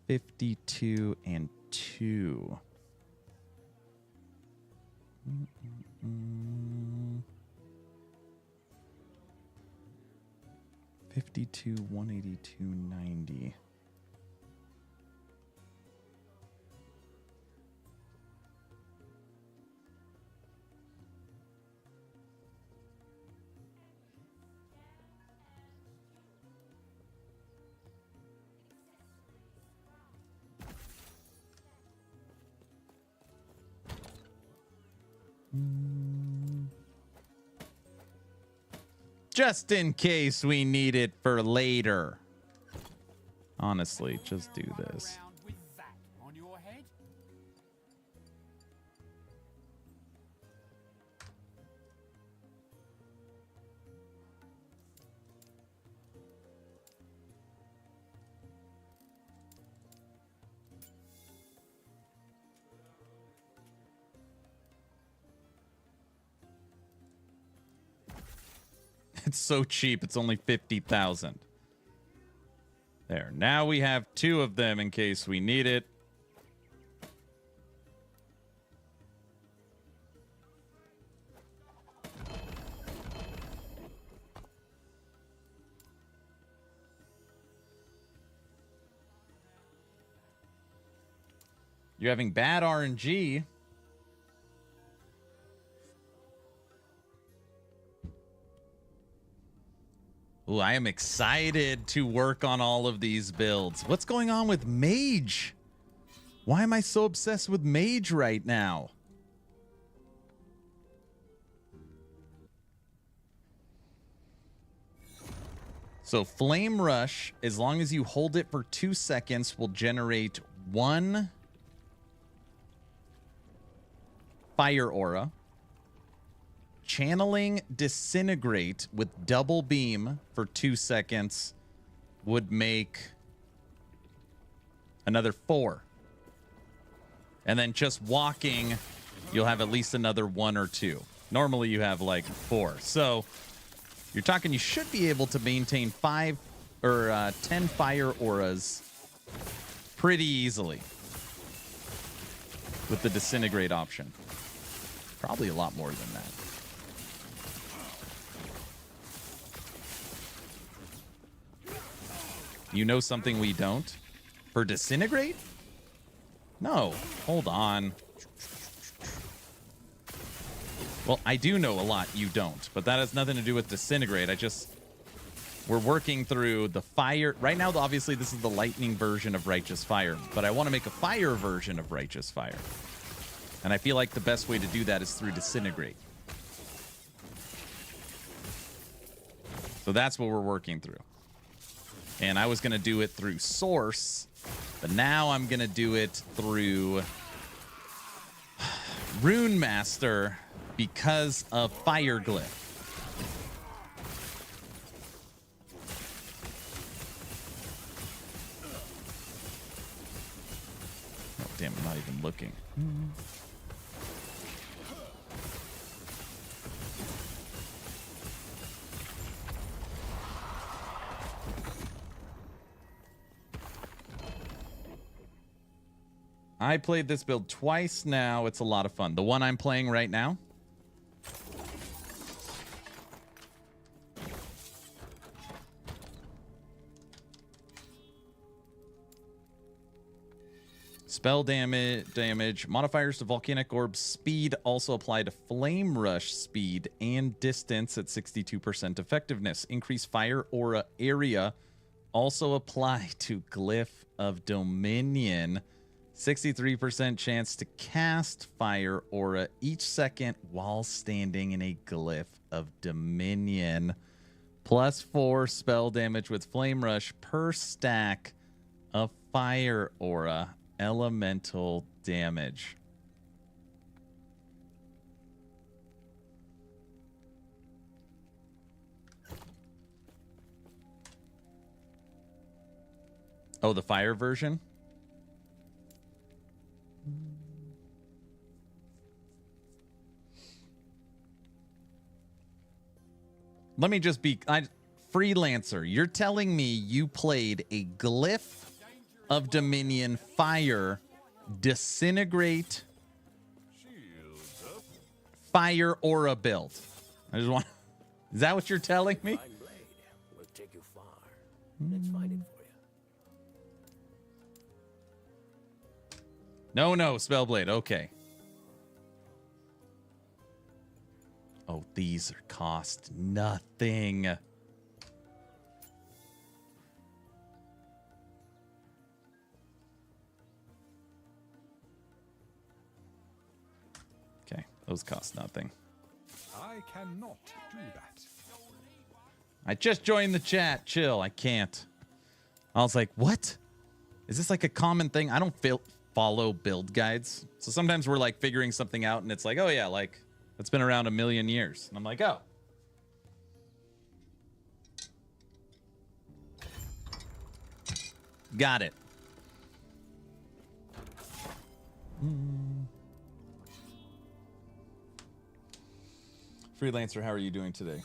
52 and 2. 52, 182, 90. Just in case we need it for later. Honestly, just do this. With that on your It's so cheap. It's only 50,000. There. Now we have 2 of them in case we need it. You're having bad RNG. Ooh, I am excited to work on all of these builds. What's going on with Mage? Why am I so obsessed with Mage right now? So Flame Rush, as long as you hold it for 2 seconds, will generate 1 Fire Aura. Channeling Disintegrate with double beam for 2 seconds would make another 4. And then just walking, you'll have at least another 1 or 2. Normally you have like 4. So you're talking you should be able to maintain 5 or 10 Fire Auras pretty easily with the Disintegrate option. Probably a lot more than that. You know something we don't? For Disintegrate? No. Hold on. Well, I do know a lot you don't, but that has nothing to do with Disintegrate. We're working through the fire. Right now, obviously, this is the lightning version of Righteous Fire, but I want to make a fire version of Righteous Fire. And I feel like the best way to do that is through Disintegrate. So that's what we're working through. And I was going to do it through Source, but now I'm going to do it through Rune Master because of Fire Glyph. Oh, damn, I'm not even looking. I played this build twice now. It's a lot of fun. The one I'm playing right now. Spell damage. Modifiers to Volcanic Orb speed also apply to Flame Rush speed and distance at 62% effectiveness. Increase Fire Aura area also apply to Glyph of Dominion. 63% chance to cast Fire Aura each second while standing in a Glyph of Dominion. +4 spell damage with Flame Rush per stack of Fire Aura elemental damage. Oh, the fire version? Let me just be Freelancer. You're telling me you played a Glyph of Dominion Fire Disintegrate Fire Aura build. I just want. Is that what you're telling me? We'll take you far. Let's find it for you. No, Spellblade. Okay. Oh, these are cost nothing. Okay, those cost nothing. I cannot do that. I just joined the chat. Chill. I can't. I was like, what? Is this like a common thing? I don't follow build guides. So sometimes we're like figuring something out and it's like, oh yeah, like it's been around a million years. And I'm like, oh. Got it. Freelancer, how are you doing today?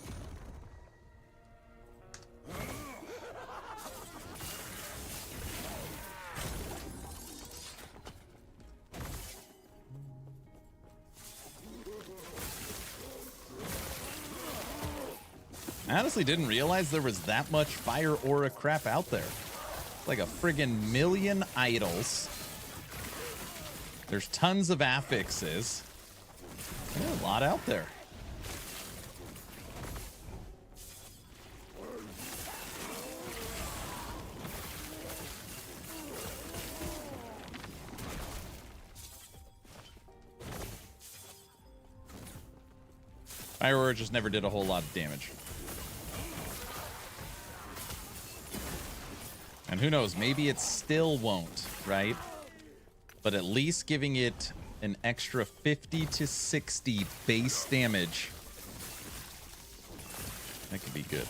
I honestly didn't realize there was that much fire aura crap out there. It's like a friggin' million idols. There's tons of affixes. There's a lot out there. Fire aura just never did a whole lot of damage. And who knows, maybe it still won't, right? But at least giving it an extra 50 to 60 base damage, that could be good.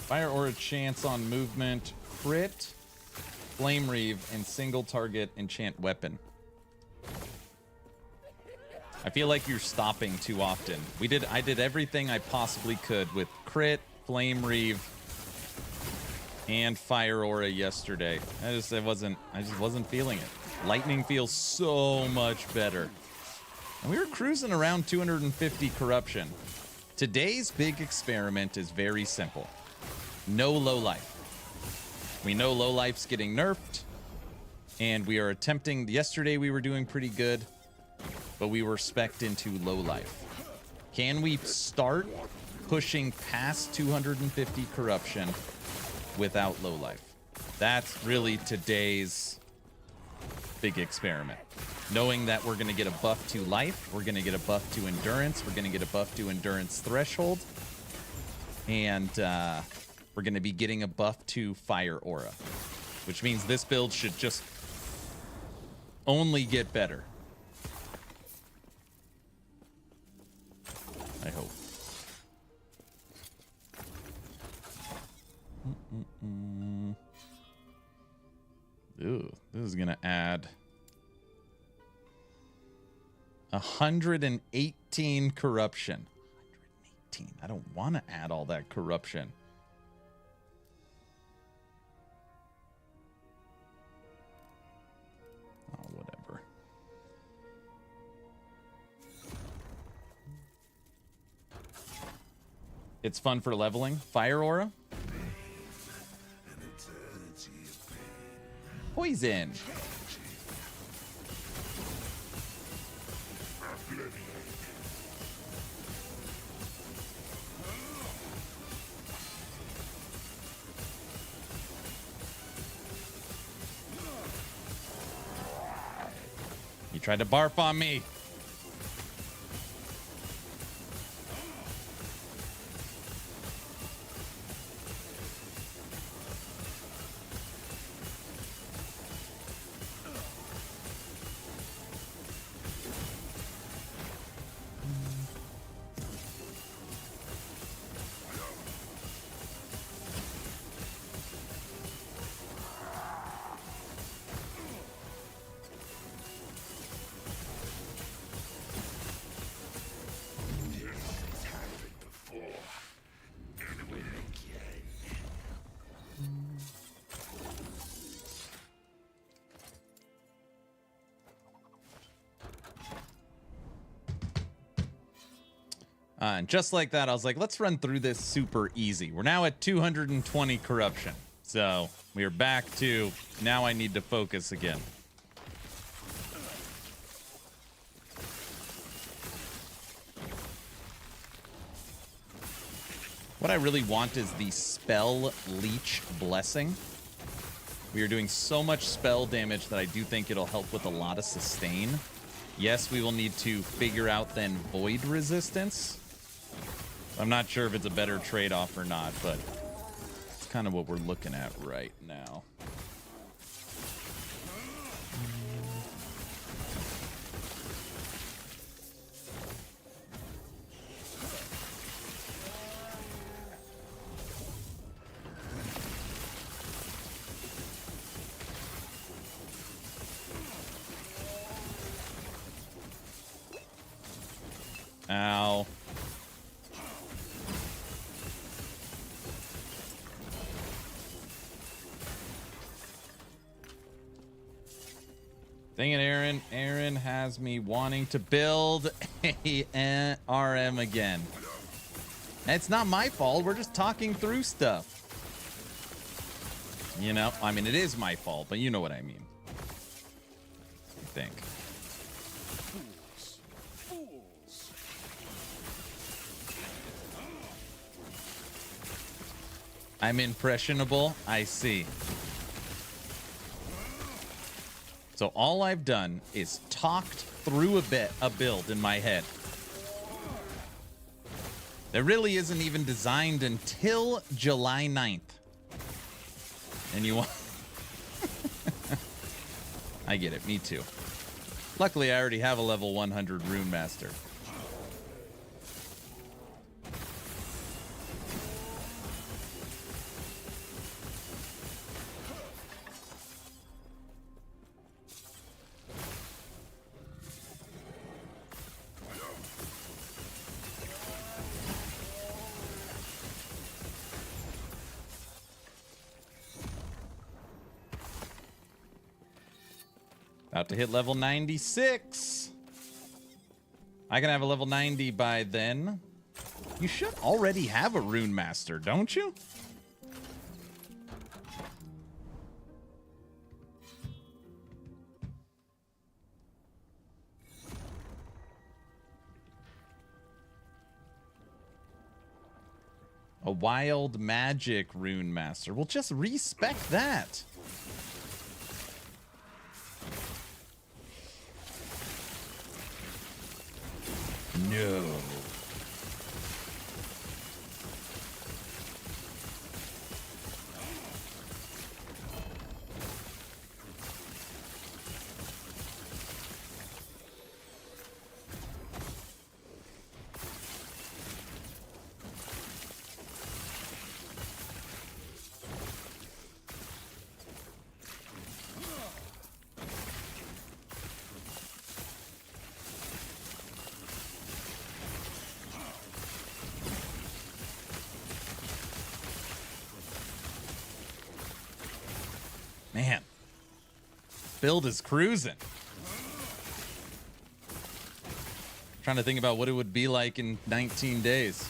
Fire aura chance on movement, crit, flame reave, and single target enchant weapon. I feel like you're stopping too often. I did everything I possibly could with crit, flame reave, and fire aura yesterday. I just wasn't feeling it. Lightning feels so much better. And we were cruising around 250 corruption. Today's big experiment is very simple. No low life. We know low life's getting nerfed, and we are attempting. Yesterday we were doing pretty good, but we were spec'd into low life. Can we start pushing past 250 corruption without low life? That's really today's big experiment. Knowing that we're going to get a buff to life, we're going to get a buff to endurance, we're going to get a buff to endurance threshold, and we're going to be getting a buff to fire aura, which means this build should just only get better. I hope. Ooh, this is going to add 118 corruption. 118. I don't want to add all that corruption. Oh, whatever. It's fun for leveling. Fire aura. Poison. You tried to barf on me. And just like that, I was like, let's run through this super easy. We're now at 220 corruption. So we are back to, now I need to focus again. What I really want is the Spell Leech Blessing. We are doing so much spell damage that I do think it'll help with a lot of sustain. Yes, we will need to figure out then Void Resistance. I'm not sure if it's a better trade-off or not, but it's kind of what we're looking at right now. Ow. Dang it, Aaron. Aaron has me wanting to build a RM again. It's not my fault. We're just talking through stuff. You know, I mean, it is my fault, but you know what I mean. I think. I'm impressionable. I see. So all I've done is talked through a build in my head. That really isn't even designed until July 9th. And you want... I get it. Me too. Luckily, I already have a level 100 Rune Master. About to hit level 96. I can have a level 90 by then. You should already have a Rune Master, don't you? A wild magic Rune Master. Well, just respec that. No. Man, build is cruising. Trying to think about what it would be like in 19 days.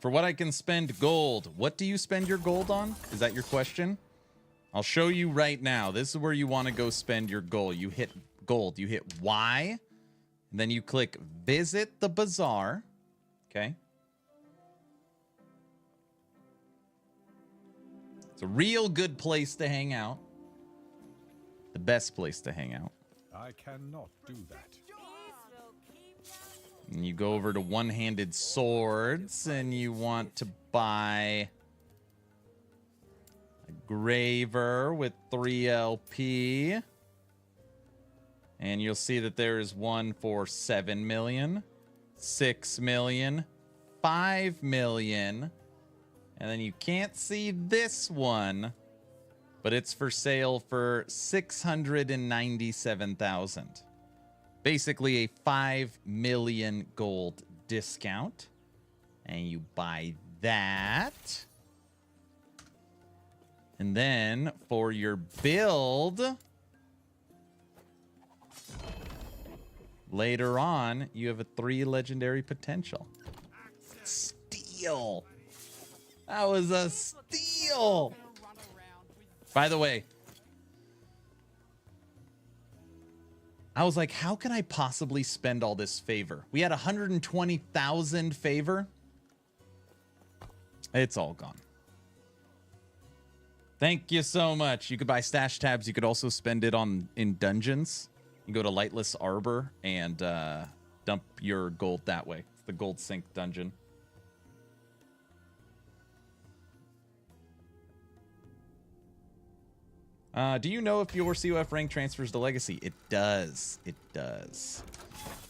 For what I can spend gold. What do you spend your gold on? Is that your question? I'll show you right now. This is where you want to go spend your gold. You hit gold. You hit Y. And then you click visit the Bazaar. Okay. It's a real good place to hang out. The best place to hang out. I cannot do that. And you go over to one-handed swords and you want to buy a Graver with 3 LP. And you'll see that there is one for 7 million, 6 million, 5 million. And then you can't see this one, but it's for sale for 697,000. Basically a 5 million gold discount. And you buy that. And then for your build, later on, you have a 3 legendary potential. Steal. That was a steal. By the way, I was like, how can I possibly spend all this favor? We had 120,000 favor. It's all gone. Thank you so much. You could buy stash tabs. You could also spend it in dungeons. You go to Lightless Arbor and dump your gold that way. It's the gold sink dungeon. Do you know if your COF rank transfers to Legacy? It does. It does.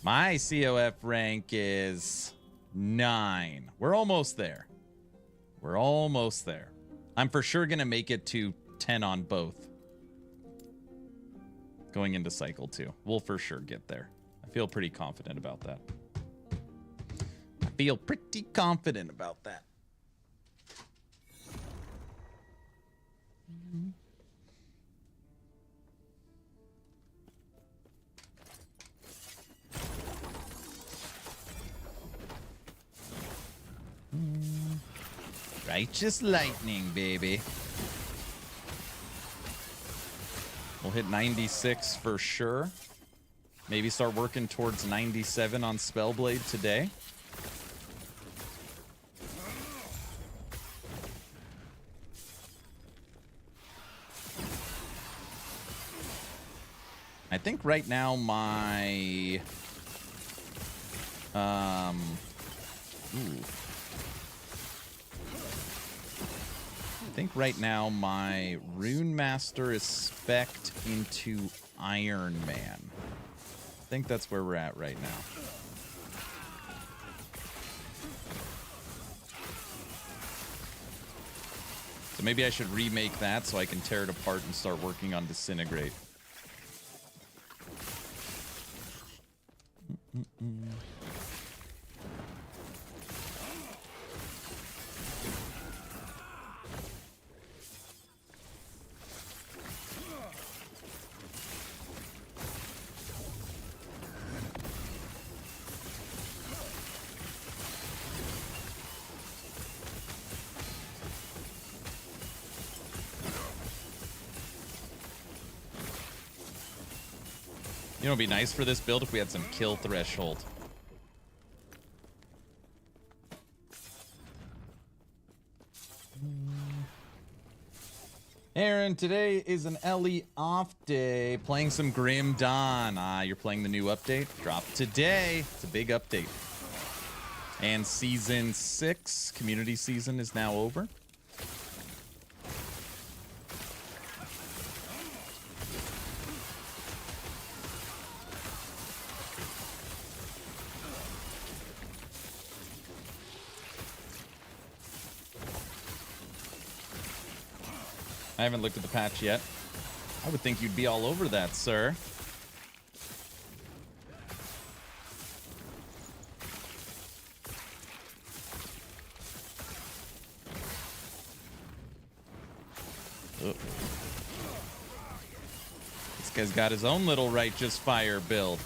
My COF rank is 9. We're almost there. We're almost there. I'm for sure going to make it to 10 on both. Going into cycle 2. We'll for sure get there. I feel pretty confident about that. I feel pretty confident about that. Righteous lightning, baby. We'll hit 96 for sure. Maybe start working towards 97 on Spellblade today. I think right now my I think right now my Rune Master is spec'd into Iron Man. I think that's where we're at right now. So maybe I should remake that so I can tear it apart and start working on Disintegrate. You know, it'd be nice for this build if we had some kill threshold. Aaron, today is an Ellie off day. Playing some Grim Dawn. Ah, you're playing the new update? Drop today. It's a big update. And season 6, community season, is now over. I haven't looked at the patch yet. I would think you'd be all over that, sir. Oh. This guy's got his own little righteous fire build.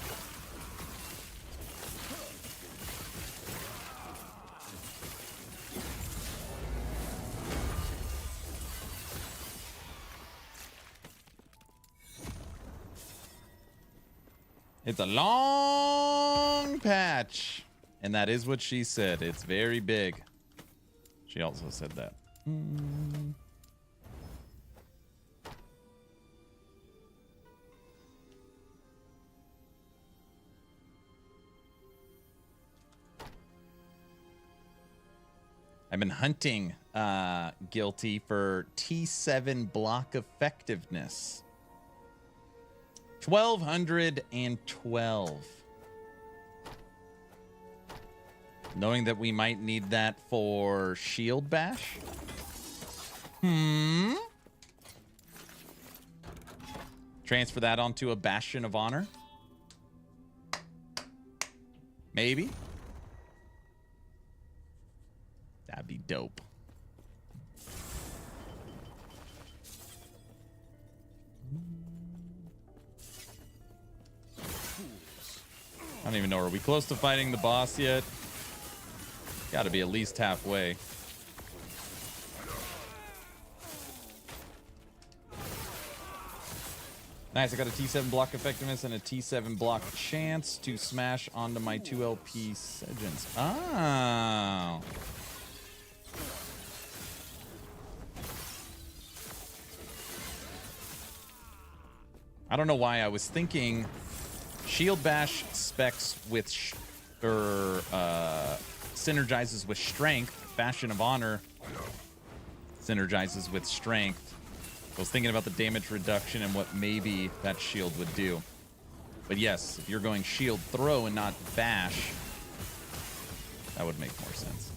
It's a long patch. And that is what she said. It's very big. She also said that. I've been hunting Guilty for T7 block effectiveness. 1212. Knowing that we might need that for Shield Bash. Transfer that onto a Bastion of Honor. Maybe. That'd be dope. I don't even know. Are we close to fighting the boss yet? Gotta be at least halfway. Nice, I got a T7 block effectiveness and a T7 block chance to smash onto my 2LP Sedgens. Oh. I don't know why I was thinking Shield Bash specs with synergizes with Strength. Bastion of Honor synergizes with Strength. I was thinking about the damage reduction and what maybe that shield would do. But yes, if you're going shield throw and not bash, that would make more sense.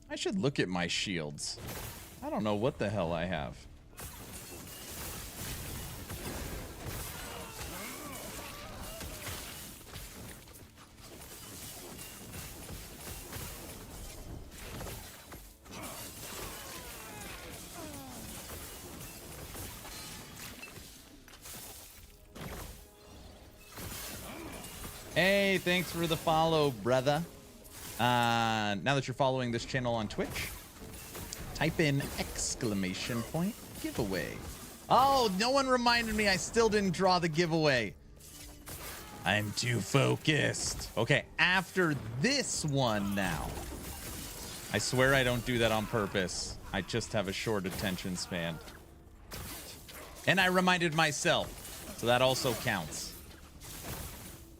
I should look at my shields. I don't know what the hell I have. Hey, thanks for the follow, brother. Now that you're following this channel on Twitch, type in !giveaway. Oh, no one reminded me I still didn't draw the giveaway. I'm too focused. Okay, after this one now. I swear I don't do that on purpose. I just have a short attention span. And I reminded myself, so that also counts.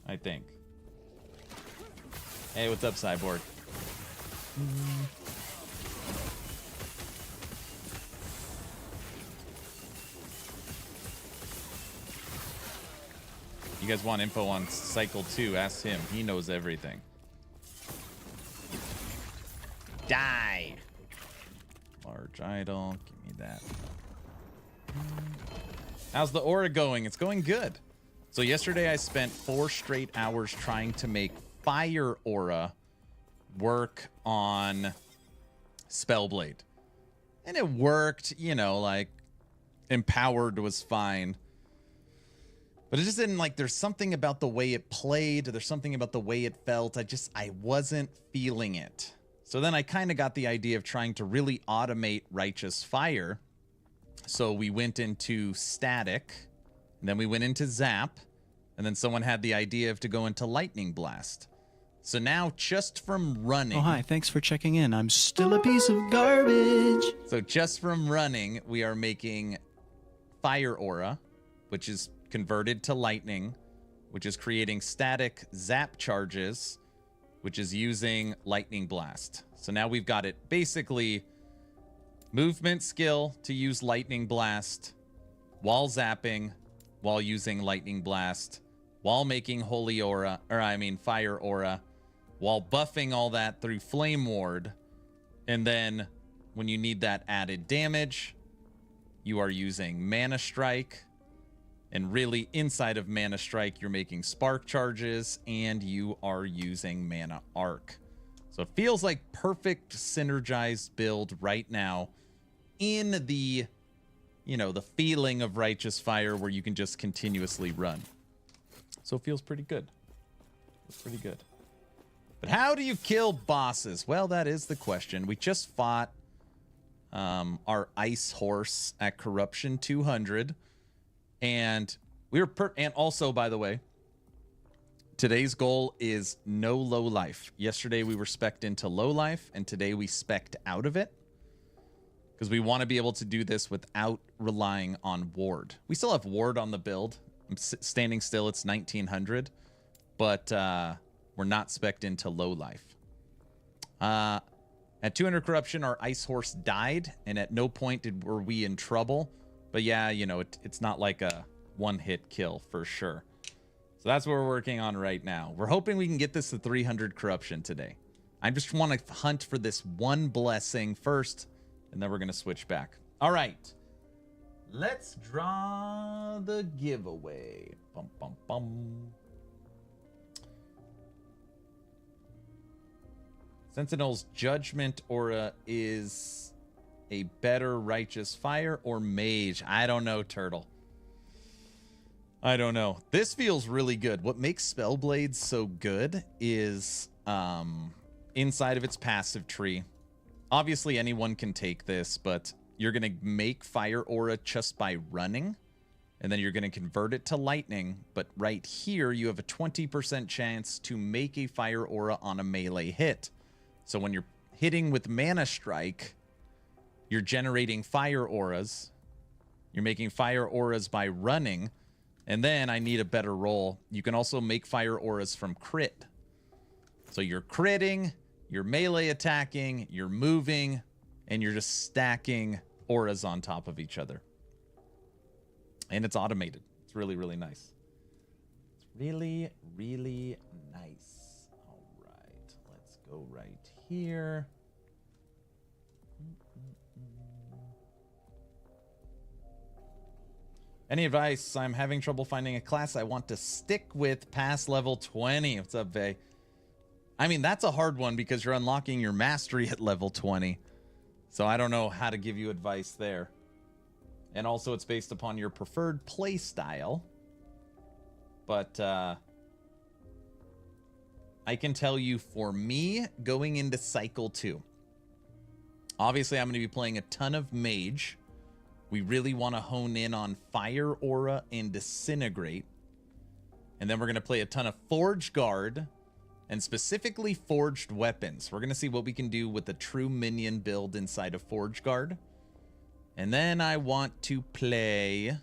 I think. Hey, what's up, Cyborg? You guys want info on Cycle 2? Ask him. He knows everything. Die! Large idol. Give me that. How's the aura going? It's going good. So yesterday I spent 4 straight hours trying to make fire aura work on Spellblade. And it worked, you know, like empowered was fine. But it just didn't, like, there's something about the way it played, there's something about the way it felt. I wasn't feeling it. So then I kind of got the idea of trying to really automate Righteous Fire. So we went into Static, and then we went into Zap, and then someone had the idea of to go into Lightning Blast. So now, just from running... Oh, hi. Thanks for checking in. I'm still a piece of garbage. So just from running, we are making Fire Aura, which is converted to Lightning, which is creating static Zap charges, which is using Lightning Blast. So now we've got it basically movement skill to use Lightning Blast while zapping, while using Lightning Blast, while making Holy Aura, Fire Aura, while buffing all that through Flame Ward. And then when you need that added damage, you are using Mana Strike. And really, inside of Mana Strike, you're making Spark Charges, and you are using Mana Arc. So it feels like perfect synergized build right now in the, you know, the feeling of Righteous Fire where you can just continuously run. So it feels pretty good. It's pretty good. But how do you kill bosses? Well, that is the question. We just fought our Ice Horse at Corruption 200. And we were and also, by the way, today's goal is no low life. Yesterday we were spec'd into low life, and today we spec'd out of it because we want to be able to do this without relying on ward. We still have ward on the build. I'm standing still. It's 1900, but we're not spec'd into low life. At 200 corruption, our Ice Horse died, and at no point were we in trouble. But yeah, you know, it's not like a one-hit kill for sure. So that's what we're working on right now. We're hoping we can get this to 300 corruption today. I just want to hunt for this one blessing first, and then we're going to switch back. All right. Let's draw the giveaway. Bum, bum, bum. Sentinel's Judgment Aura is a better Righteous Fire or Mage? I don't know, Turtle. I don't know. This feels really good. What makes Spellblade so good is inside of its passive tree. Obviously, anyone can take this, but you're going to make fire aura just by running, and then you're going to convert it to lightning. But right here, you have a 20% chance to make a fire aura on a melee hit. So when you're hitting with Mana Strike, you're generating fire auras. You're making fire auras by running. And then I need a better roll. You can also make fire auras from crit. So you're critting, you're melee attacking, you're moving, and you're just stacking auras on top of each other. And it's automated. It's really, really nice. It's really, really nice. All right. Let's go right here. Any advice? I'm having trouble finding a class I want to stick with past level 20. What's up, Vay? I mean, that's a hard one because you're unlocking your mastery at level 20. So I don't know how to give you advice there. And also it's based upon your preferred play style. But I can tell you, for me, going into cycle 2, obviously I'm going to be playing a ton of Mage. We really want to hone in on Fire Aura and Disintegrate. And then we're going to play a ton of Forge Guard and specifically Forged Weapons. We're going to see what we can do with the true minion build inside of Forge Guard. And then I want to play...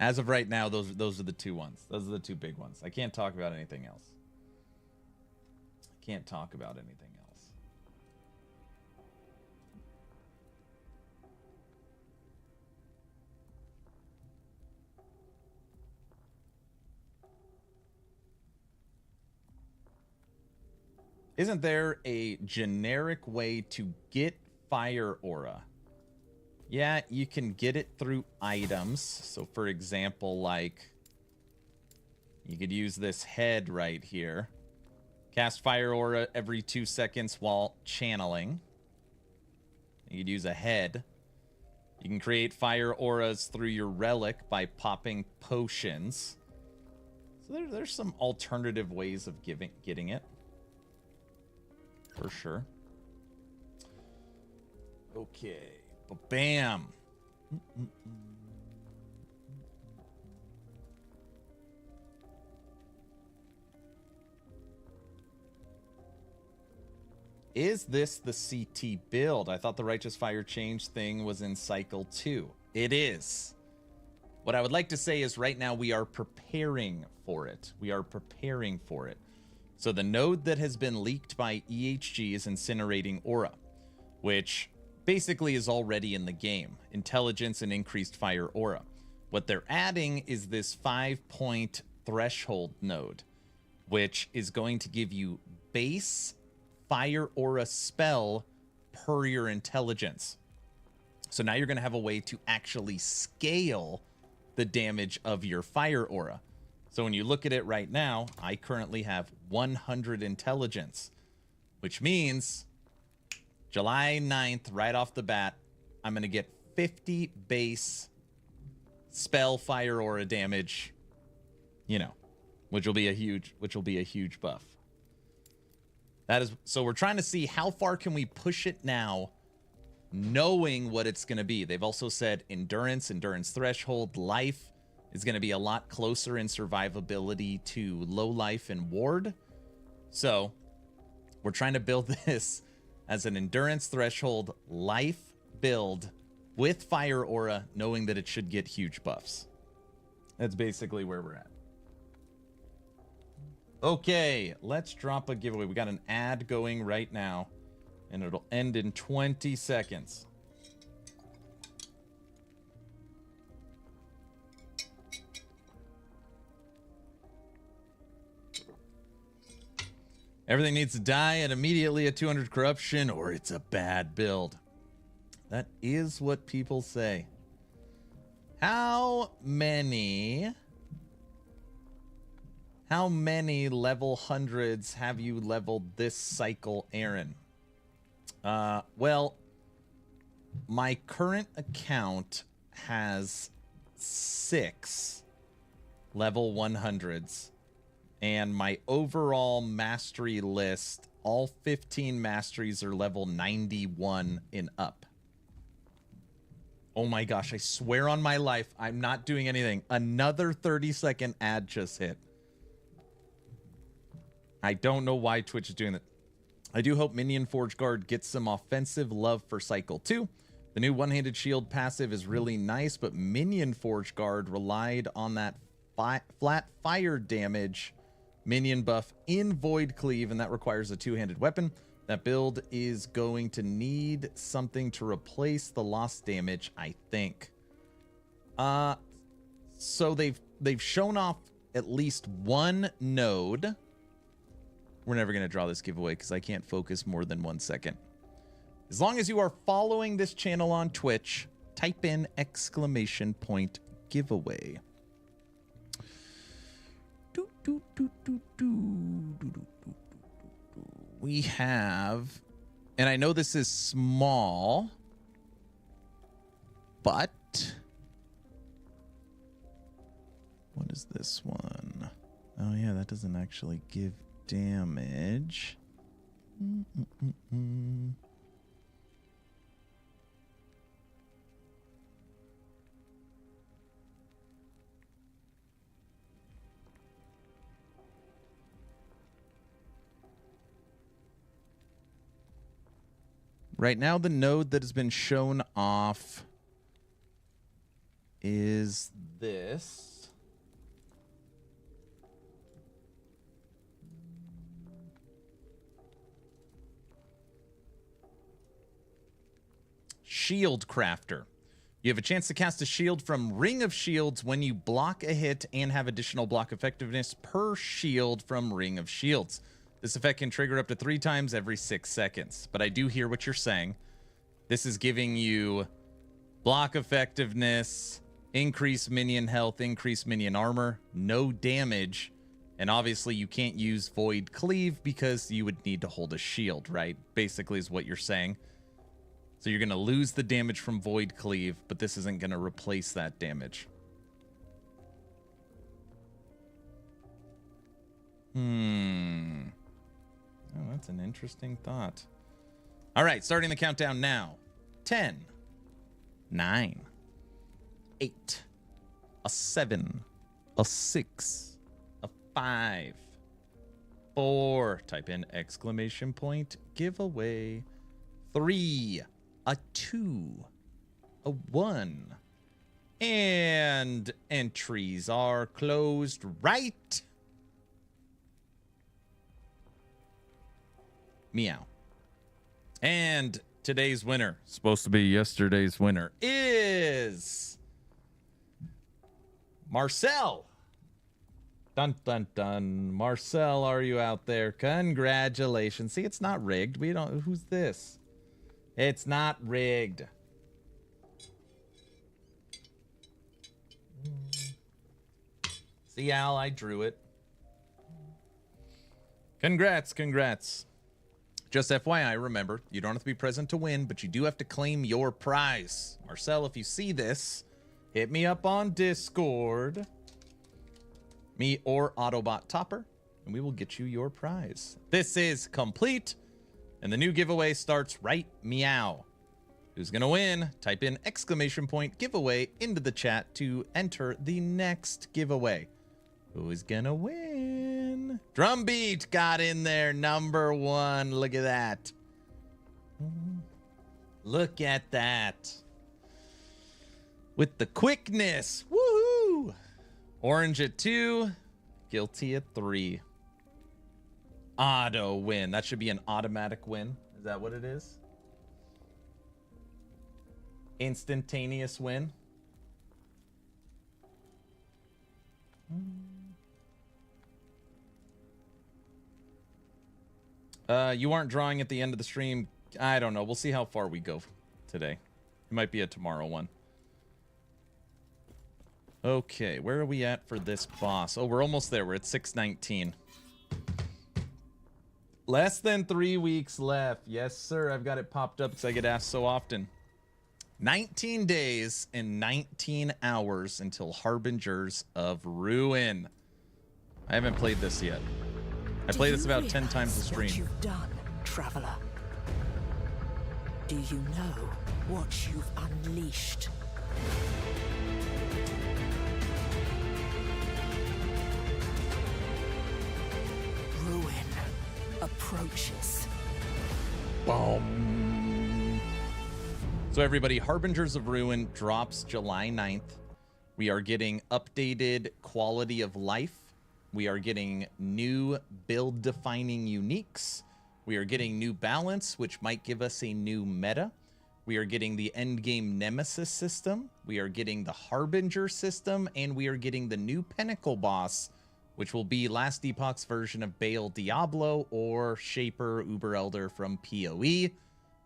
As of right now, those are the two ones. Those are the two big ones. I can't talk about anything else. I can't talk about anything else. Isn't there a generic way to get Fire Aura? Yeah, you can get it through items. So, for example, like, you could use this head right here. Cast Fire Aura every 2 seconds while channeling. You could use a head. You can create Fire Auras through your relic by popping potions. So there's some alternative ways of getting it. For sure. Okay. Bam. Is this the CT build? I thought the Righteous Fire Change thing was in Cycle 2. It is. What I would like to say is right now we are preparing for it. We are preparing for it. So the node that has been leaked by EHG is Incinerating Aura, which basically is already in the game. Intelligence and increased Fire Aura. What they're adding is this 5-point threshold node, which is going to give you base Fire Aura spell per your intelligence. So now you're going to have a way to actually scale the damage of your Fire Aura. So when you look at it right now, I currently have 100 intelligence, which means July 9th, right off the bat, I'm going to get 50 base spell Fire Aura damage, you know, which will be a huge buff. That is, so we're trying to see how far can we push it now, knowing what it's going to be. They've also said endurance threshold, life is going to be a lot closer in survivability to low life and ward. So we're trying to build this as an endurance threshold life build with Fire Aura, knowing that it should get huge buffs. That's basically where we're at. Okay, let's drop a giveaway. We got an ad going right now, and it'll end in 20 seconds. Everything needs to die at immediately at 200 corruption, or it's a bad build. That is what people say. How many level hundreds have you leveled this cycle, Aaron? Well, my current account has 6 level 100s. And my overall mastery list all 15 masteries are level 91 and up. Oh my gosh, I swear on my life, I'm not doing anything. Another 30-second ad just hit. I don't know why Twitch is doing that. I do hope Minion Forge Guard gets some offensive love for Cycle 2. The new one-handed shield passive is really nice, but Minion Forge Guard relied on that flat fire damage minion buff in Void Cleave, and that requires a two-handed weapon. That build is going to need something to replace the lost damage, I think. So they've shown off at least one node. We're never going to draw this giveaway because I can't focus more than 1 second. As long as you are following this channel on Twitch, type in !giveaway. We have, and I know this is small, but what is this one? Oh yeah, that doesn't actually give damage. Right now, the node that has been shown off is this. Shield Crafter. You have a chance to cast a shield from Ring of Shields when you block a hit and have additional block effectiveness per shield from Ring of Shields. This effect can trigger up to 3 times every 6 seconds. But I do hear what you're saying. This is giving you block effectiveness, increased minion health, increased minion armor, no damage. And obviously you can't use Void Cleave because you would need to hold a shield, right? Basically is what you're saying. So you're going to lose the damage from Void Cleave, but this isn't going to replace that damage. Oh, that's an interesting thought. All right, starting the countdown now. 10, 9, 8, a 7, a 6, a 5, 4. Type in !giveaway. 3, a 2, a 1. And entries are closed right. Meow. And today's winner, supposed to be yesterday's winner, is Marcel. Dun, dun, dun. Marcel, are you out there? Congratulations. See, it's not rigged. We don't... Who's this? It's not rigged. See, Al, I drew it. Congrats, congrats. Just FYI, remember, you don't have to be present to win, but you do have to claim your prize. Marcel, if you see this, hit me up on Discord. Me or Autobot Topper, and we will get you your prize. This is complete, and the new giveaway starts right meow. Who's going to win? Type in !giveaway into the chat to enter the next giveaway. Who is going to win? Drumbeat got in there, number 1. Look at that. Look at that. With the quickness. Woohoo! Orange at 2. Guilty at 3. Auto win. That should be an automatic win. Is that what it is? Instantaneous win. You aren't drawing at the end of the stream. I don't know. We'll see how far we go today. It might be a tomorrow one. Okay, where are we at for this boss? Oh, we're almost there. We're at 619. Less than 3 weeks left. Yes, sir. I've got it popped up because I get asked so often. 19 days and 19 hours until Harbingers of Ruin. I haven't played this yet. I play this about 10 times a stream. What you've done, traveler? Do you know what you've unleashed? Ruin approaches. Boom. So everybody, Harbingers of Ruin drops July 9th. We are getting updated quality of life. We are getting new build-defining uniques. We are getting new balance, which might give us a new meta. We are getting the Endgame Nemesis system. We are getting the Harbinger system. And we are getting the new Pinnacle boss, which will be Last Epoch's version of Baal Diablo or Shaper Uber Elder from PoE.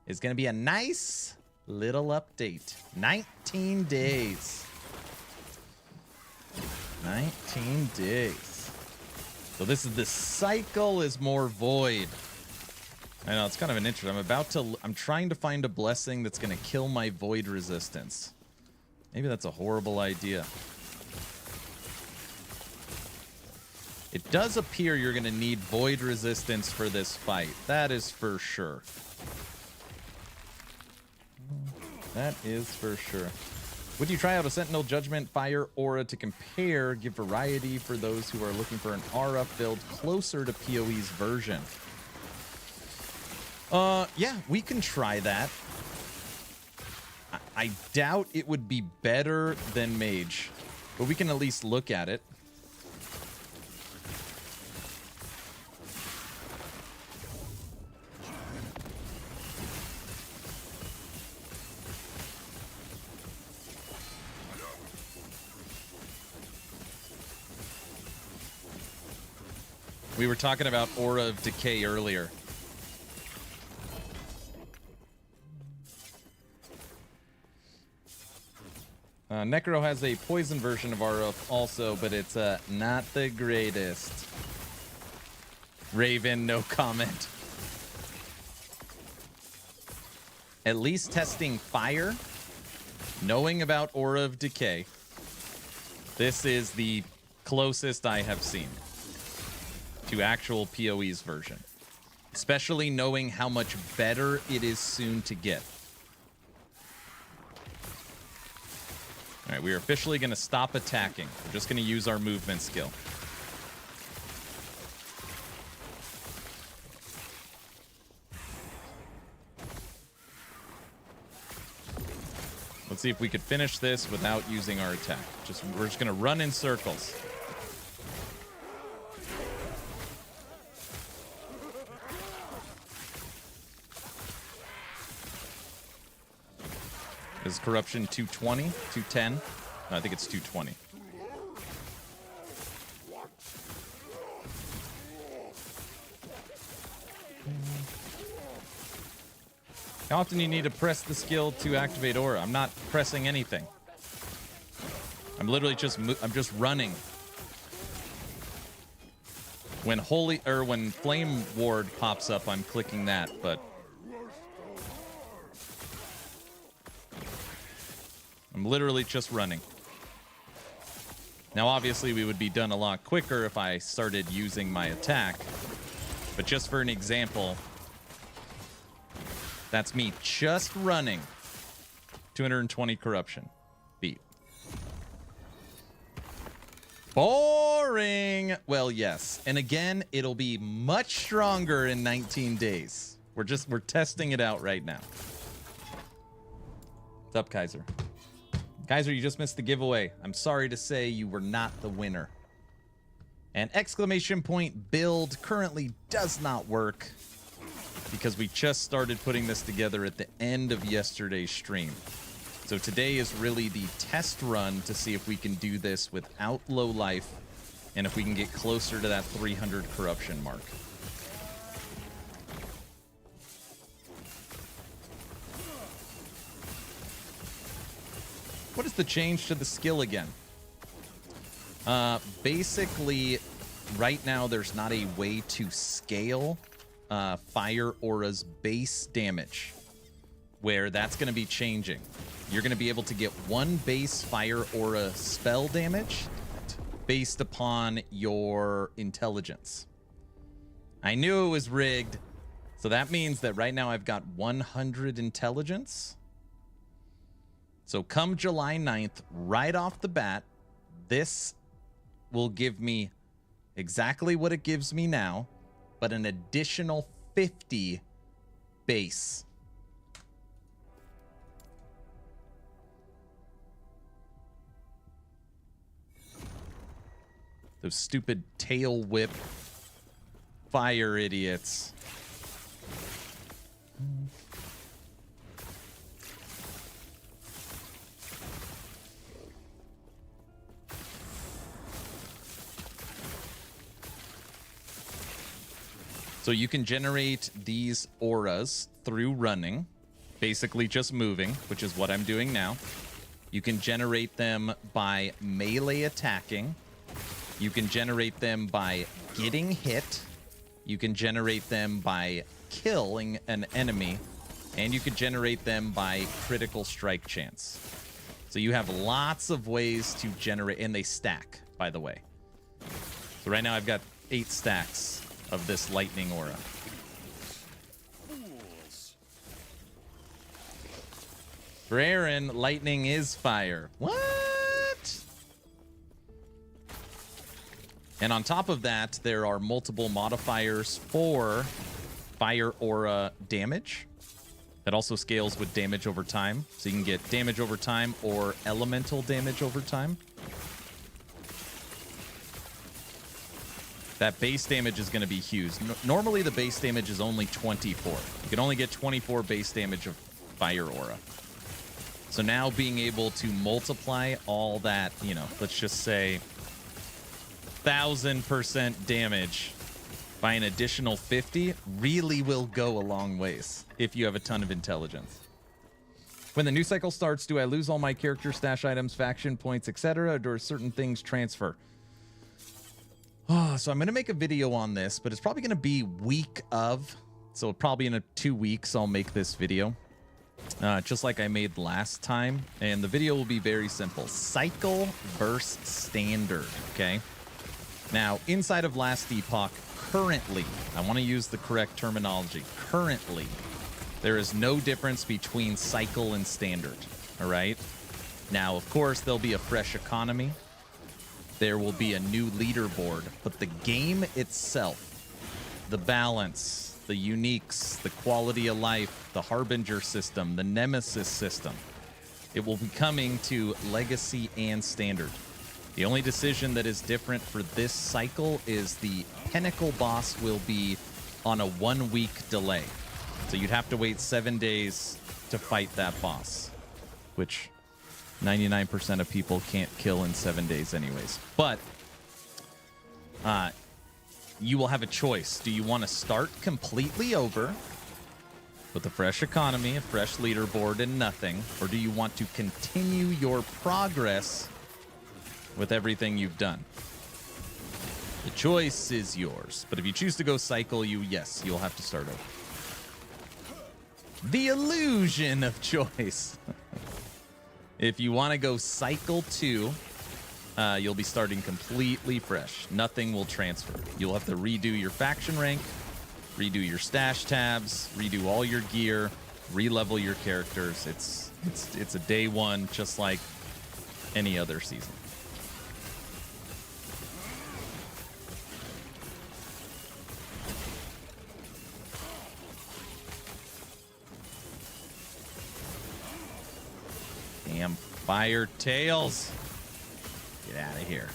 It's going to be a nice little update. 19 days. 19 days. So this is the cycle is more void. I know, it's kind of an interesting. I'm trying to find a blessing that's going to kill my void resistance. Maybe that's a horrible idea. It does appear you're going to need void resistance for this fight. That is for sure. That is for sure. Would you try out a Sentinel Judgment Fire Aura to compare, give variety for those who are looking for an aura build closer to PoE's version? Yeah, we can try that. I doubt it would be better than Mage, but we can at least look at it. We were talking about Aura of Decay earlier. Necro has a poison version of Aura also, but it's not the greatest. Raven, no comment. At least testing fire, knowing about Aura of Decay. This is the closest I have seen to actual PoE's version, especially knowing how much better it is soon to get. All right, we are officially going to stop attacking. We're just going to use our movement skill. Let's see if we could finish this without using our attack. We're just going to run in circles. Is corruption 220? 210? No, I think it's 220. How often do you need to press the skill to activate Aura? I'm not pressing anything. I'm literally just running. When when Flame Ward pops up, I'm clicking that, but I'm literally just running. Now, obviously, we would be done a lot quicker if I started using my attack. But just for an example, that's me just running. 220 corruption. Beat. Boring! Well, yes. And again, it'll be much stronger in 19 days. We're testing it out right now. What's up, Kaiser? Kaiser, you just missed the giveaway. I'm sorry to say you were not the winner. And exclamation point build currently does not work because we just started putting this together at the end of yesterday's stream. So today is really the test run to see if we can do this without low life and if we can get closer to that 300 corruption mark. What is the change to the skill again? Basically, right now there's not a way to scale Fire Aura's base damage, where that's going to be changing. You're going to be able to get one base Fire Aura spell damage based upon your intelligence. I knew it was rigged. So that means that right now I've got 100 intelligence. So come July 9th, right off the bat, this will give me exactly what it gives me now, but an additional 50 base. Those stupid tail whip fire idiots. So you can generate these auras through running, basically just moving, which is what I'm doing now. You can generate them by melee attacking. You can generate them by getting hit. You can generate them by killing an enemy. And you can generate them by critical strike chance. So you have lots of ways to generate, and they stack, by the way. So right now I've got 8 stacks of this lightning aura. For Aaron, lightning is fire. What? And on top of that, there are multiple modifiers for fire aura damage. That also scales with damage over time. So you can get damage over time or elemental damage over time. That base damage is going to be huge. Normally, the base damage is only 24. You can only get 24 base damage of fire aura. So now being able to multiply all that, you know, let's just say 1000% damage by an additional 50 really will go a long ways if you have a ton of intelligence. When the new cycle starts, do I lose all my character stash items, faction points, etc., or do certain things transfer? Oh, so I'm going to make a video on this, but it's probably going to be week of. So probably in 2 weeks, I'll make this video. Just like I made last time. And the video will be very simple. Cycle versus standard, okay? Now, inside of last Epoch, currently, I want to use the correct terminology. Currently, there is no difference between cycle and standard, all right? Now, of course, there'll be a fresh economy. There will be a new leaderboard, but the game itself, the balance, the uniques, the quality of life, the Harbinger system, the Nemesis system, it will be coming to Legacy and Standard. The only decision that is different for this cycle is the Pinnacle boss will be on a 1-week delay. So you'd have to wait 7 days to fight that boss, which 99% of people can't kill in 7 days anyways. But you will have a choice. Do you want to start completely over with a fresh economy, a fresh leaderboard, and nothing? Or do you want to continue your progress with everything you've done? The choice is yours. But if you choose to go cycle, yes, you'll have to start over. The illusion of choice. If you want to go cycle 2, you'll be starting completely fresh. Nothing will transfer. You'll have to redo your faction rank, redo your stash tabs, redo all your gear, re-level your characters. It's a day one, just like any other season. Damn fire tails. Get out of here.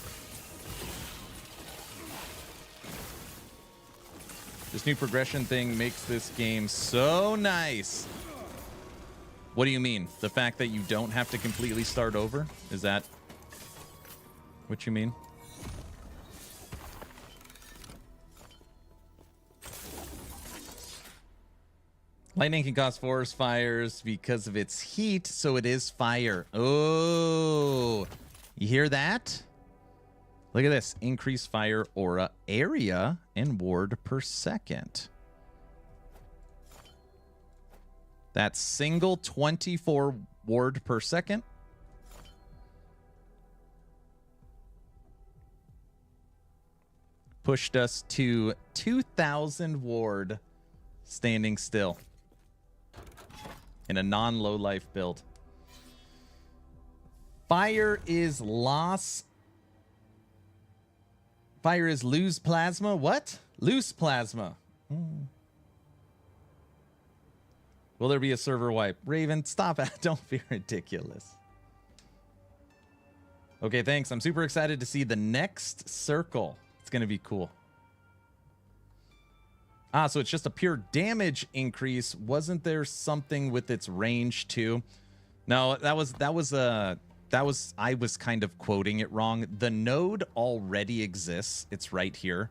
This new progression thing makes this game so nice. What do you mean? The fact that you don't have to completely start over? Is that what you mean? Lightning can cause forest fires because of its heat, so it is fire. Oh, you hear that? Look at this. Increase fire aura area and ward per second. That's single 24 ward per second. pushed us to 2,000 ward standing still in a non-low life build. Fire is loss. Fire is lose plasma. What? Loose plasma. Will there be a server wipe? Raven, stop it. Don't be ridiculous. Okay, thanks. I'm super excited to see the next circle. It's going to be cool. Ah, so it's just a pure damage increase. Wasn't there something with its range too? No, I was kind of quoting it wrong. The node already exists. It's right here.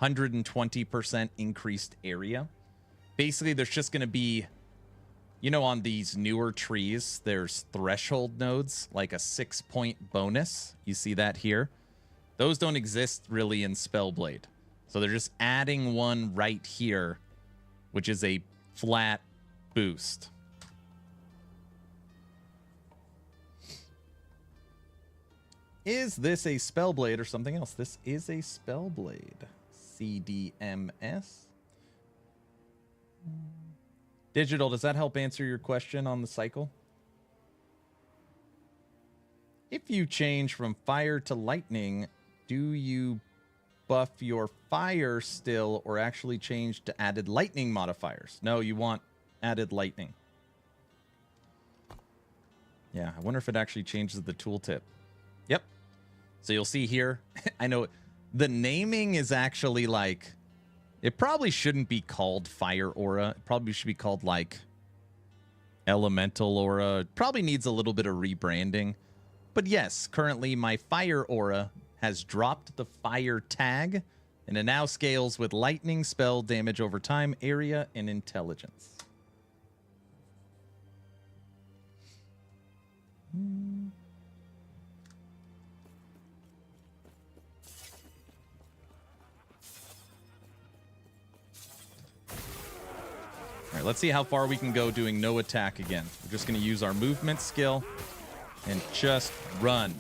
120% increased area. Basically, there's just going to be, you know, on these newer trees, there's threshold nodes, like a 6-point bonus. You see that here? Those don't exist really in Spellblade. So they're just adding one right here, which is a flat boost. Is this a Spellblade or something else? This is a Spellblade. CDMS. Digital, does that help answer your question on the cycle? If you change from fire to lightning, do you buff your fire still or actually change to added lightning modifiers? No, you want added lightning. Yeah, I wonder if it actually changes the tooltip. Yep. So you'll see here, I know the naming is actually like, it probably shouldn't be called Fire Aura. It probably should be called like Elemental Aura. It probably needs a little bit of rebranding. But yes, currently my Fire Aura has dropped the fire tag, and it now scales with lightning, spell, damage over time, area, and intelligence. All right, let's see how far we can go doing no attack again. We're just going to use our movement skill and just run.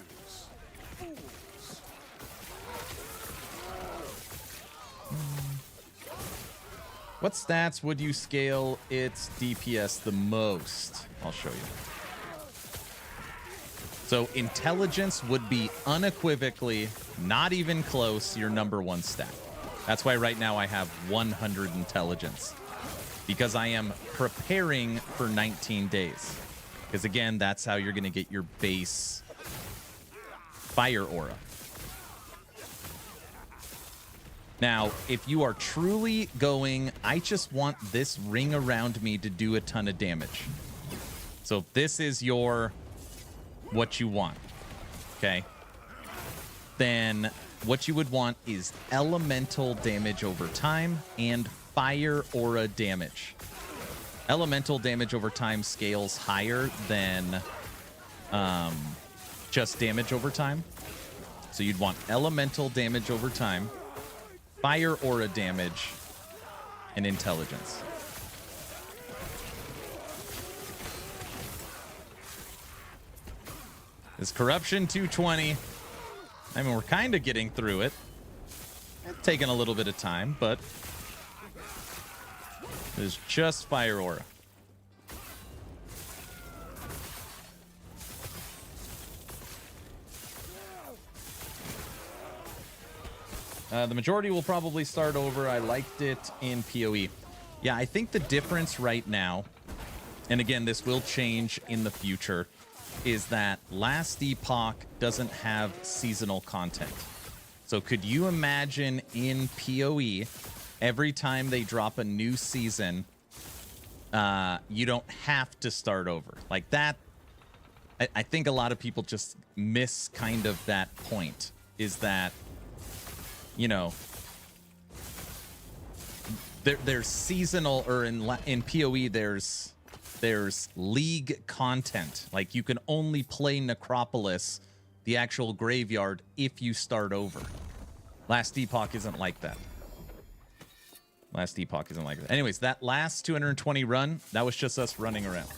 What stats would you scale its DPS the most? I'll show you. So intelligence would be unequivocally, not even close, your #1 stat. That's why right now I have 100 intelligence. Because I am preparing for 19 days. Because again, that's how you're going to get your base Fire Aura. Now, if you are truly going, I just want this ring around me to do a ton of damage. So if this is your, what you want, okay? Then what you would want is elemental damage over time and Fire Aura damage. Elemental damage over time scales higher than just damage over time. So you'd want elemental damage over time, Fire Aura damage, and intelligence. This corruption 220. I mean, we're kind of getting through it. It's taking a little bit of time, but it is just Fire Aura. The majority will probably start over. I liked it in PoE. Yeah, I think the difference right now, and again, this will change in the future, is that Last Epoch doesn't have seasonal content. So could you imagine in PoE, every time they drop a new season, you don't have to start over? Like that, I think a lot of people just miss kind of that point, is that, you know, there's seasonal, or in PoE there's league content. Like you can only play Necropolis, the actual graveyard, if you start over. Last Epoch isn't like that. Last Epoch isn't like that. Anyways, that last 220 run, that was just us running around.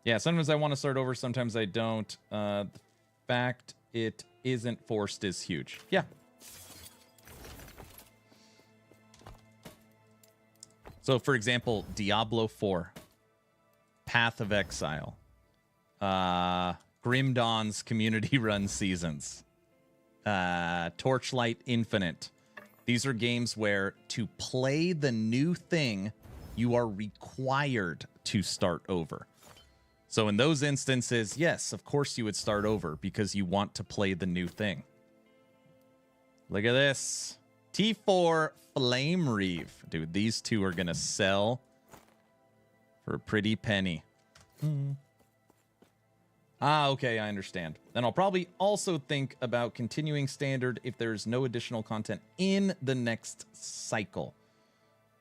Yeah, sometimes I want to start over, sometimes I don't. The fact it isn't forced is huge. Yeah. So, for example, Diablo 4, Path of Exile, Grim Dawn's community-run seasons, Torchlight Infinite. These are games where to play the new thing, you are required to start over. So in those instances, yes, of course you would start over because you want to play the new thing. Look at this. T4 Flame Reeve. Dude, these two are going to sell for a pretty penny. Ah, okay, I understand. Then I'll probably also think about continuing standard if there's no additional content in the next cycle.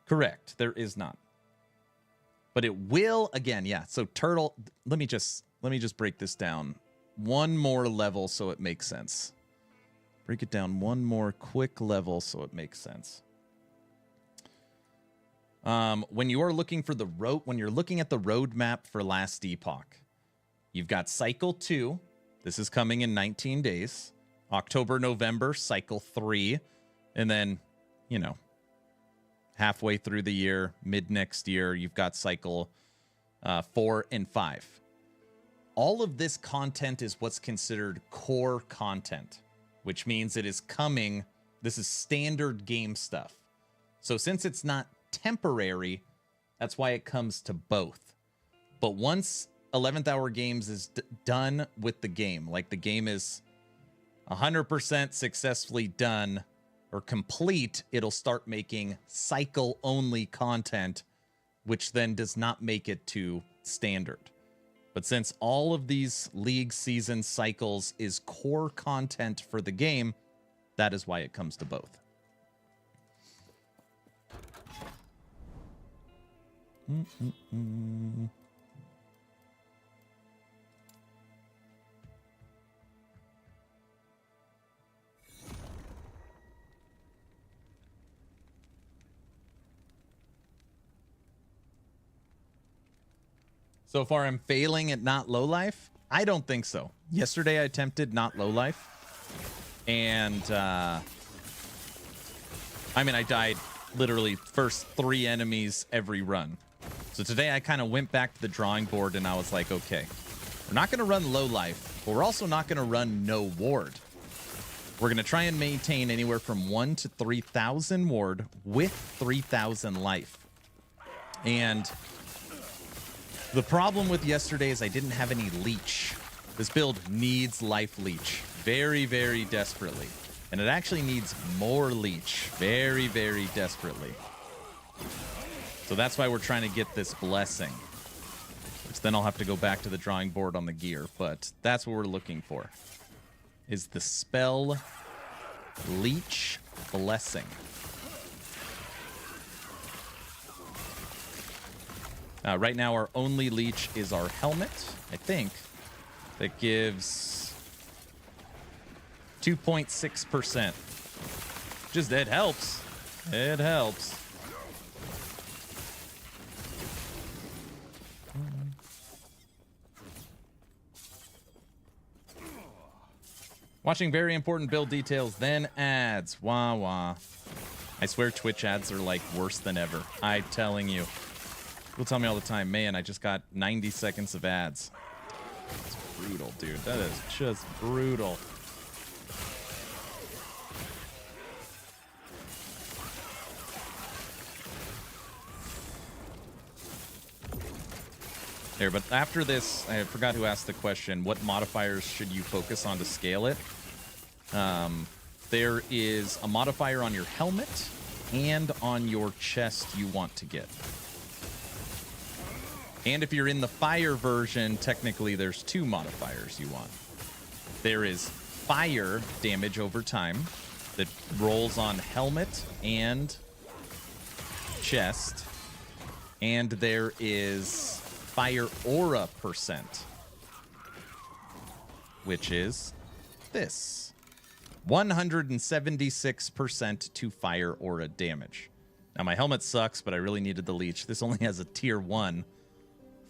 Correct, there is not. But it will, again, yeah. So Turtle, let me just break this down one more level so it makes sense. Break it down one more quick level so it makes sense. When you are looking for when you're looking at the roadmap for Last Epoch, you've got Cycle 2. This is coming in 19 days. October, November, Cycle 3. And then, you know, halfway through the year, mid next year, you've got Cycle 4 and 5. All of this content is what's considered core content, which means it is coming. This is standard game stuff. So since it's not temporary, that's why it comes to both. But once 11th Hour Games is done with the game, like the game is 100% successfully done or complete, it'll start making cycle-only content, which then does not make it to standard. But since all of these league season cycles is core content for the game, that is why it comes to both. So far, I'm failing at not low life? I don't think so. Yesterday, I attempted not low life. And, I mean, I died literally first 3 enemies every run. So today, I kind of went back to the drawing board and I was like, okay, we're not going to run low life, but we're also not going to run no ward. We're going to try and maintain anywhere from 1,000 to 3,000 ward with 3,000 life. And the problem with yesterday is I didn't have any leech. This build needs life leech very, very desperately. And it actually needs more leech very, very desperately. So that's why we're trying to get this blessing. Which then I'll have to go back to the drawing board on the gear. But that's what we're looking for. Is the spell Leech Blessing. Right now, our only leech is our helmet, I think. That gives 2.6%. Just, it helps. It helps. Watching very important build details, then ads. Wah wah. I swear Twitch ads are like worse than ever. I'm telling you. People tell me all the time, man, I just got 90 seconds of ads. It's brutal, dude. That is just brutal. There, but after this, I forgot who asked the question, what modifiers should you focus on to scale it? There is a modifier on your helmet and on your chest you want to get. And if you're in the fire version, technically there's 2 modifiers you want. There is fire damage over time that rolls on helmet and chest. And there is fire aura percent, which is this. 176% to fire aura damage. Now my helmet sucks, but I really needed the leech. This only has a tier 1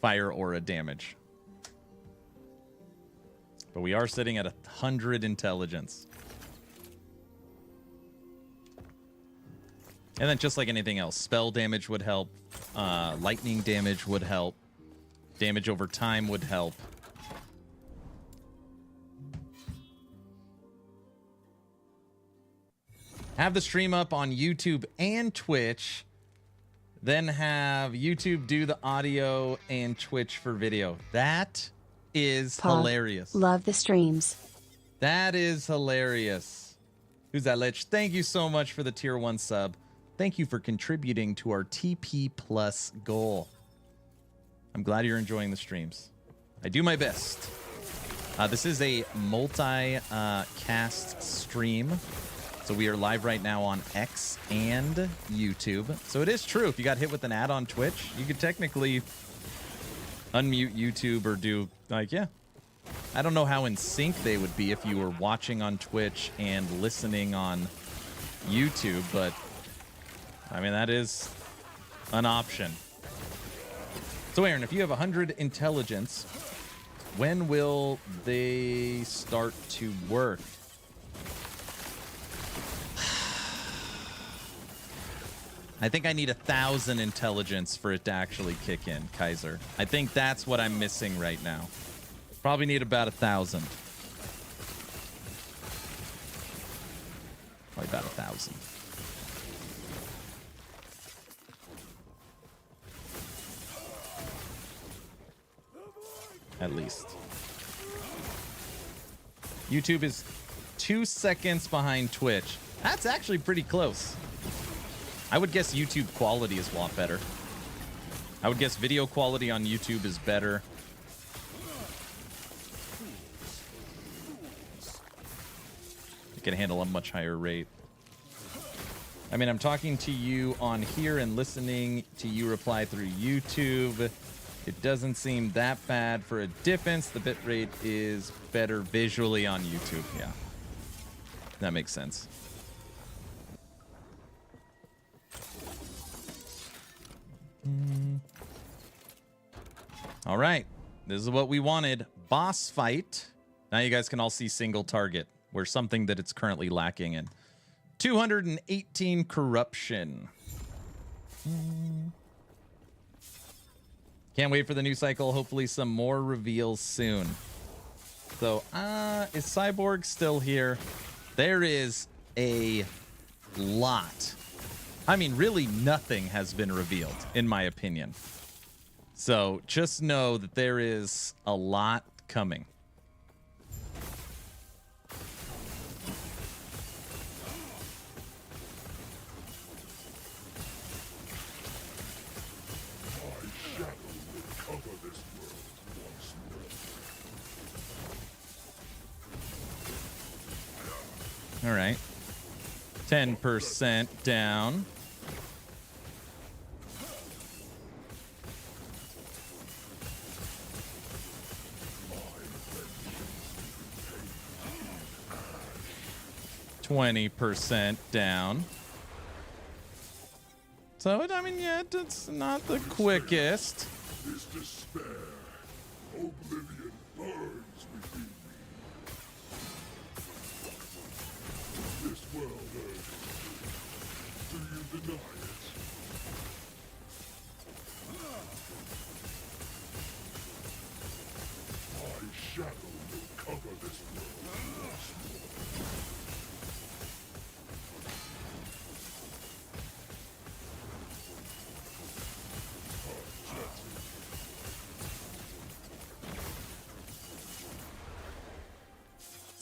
fire aura damage. But we are sitting at 100 intelligence. And then just like anything else, spell damage would help. Lightning damage would help. Damage over time would help. Have the stream up on YouTube and Twitch. Then have YouTube do the audio and Twitch for video. That is hilarious. Love the streams. That is hilarious. Who's that, Lich? Thank you so much for the tier 1 sub. Thank you for contributing to our TP Plus goal. I'm glad you're enjoying the streams. I do my best. This is a multi-cast stream. So we are live right now on X and YouTube. So it is true, if you got hit with an ad on Twitch, you could technically unmute YouTube or do, like, yeah. I don't know how in sync they would be if you were watching on Twitch and listening on YouTube, but I mean, that is an option. So Aaron, if you have 100 intelligence, when will they start to work? I think I need 1,000 intelligence for it to actually kick in, Kaiser. I think that's what I'm missing right now. Probably need about 1,000. Probably about 1,000. At least. YouTube is 2 seconds behind Twitch. That's actually pretty close. I would guess YouTube quality is a lot better. I would guess video quality on YouTube is better. You can handle a much higher rate. I mean, I'm talking to you on here and listening to you reply through YouTube. It doesn't seem that bad for a difference. The bitrate is better visually on YouTube. Yeah, that makes sense. All right, this is what we wanted. Boss fight. Now you guys can all see single target, where something that it's currently lacking in. 218 corruption. Can't wait for the new cycle. Hopefully some more reveals soon. So, is Cyborg still here? There is a lot. I mean, really nothing has been revealed, in my opinion. So just know that there is a lot coming. All right. 10% down. %20 down. So, I mean, yeah, it's not the quickest. This despair, oblivion burns within me. This world urges me. Do you deny it? My shadow will cover this world once more.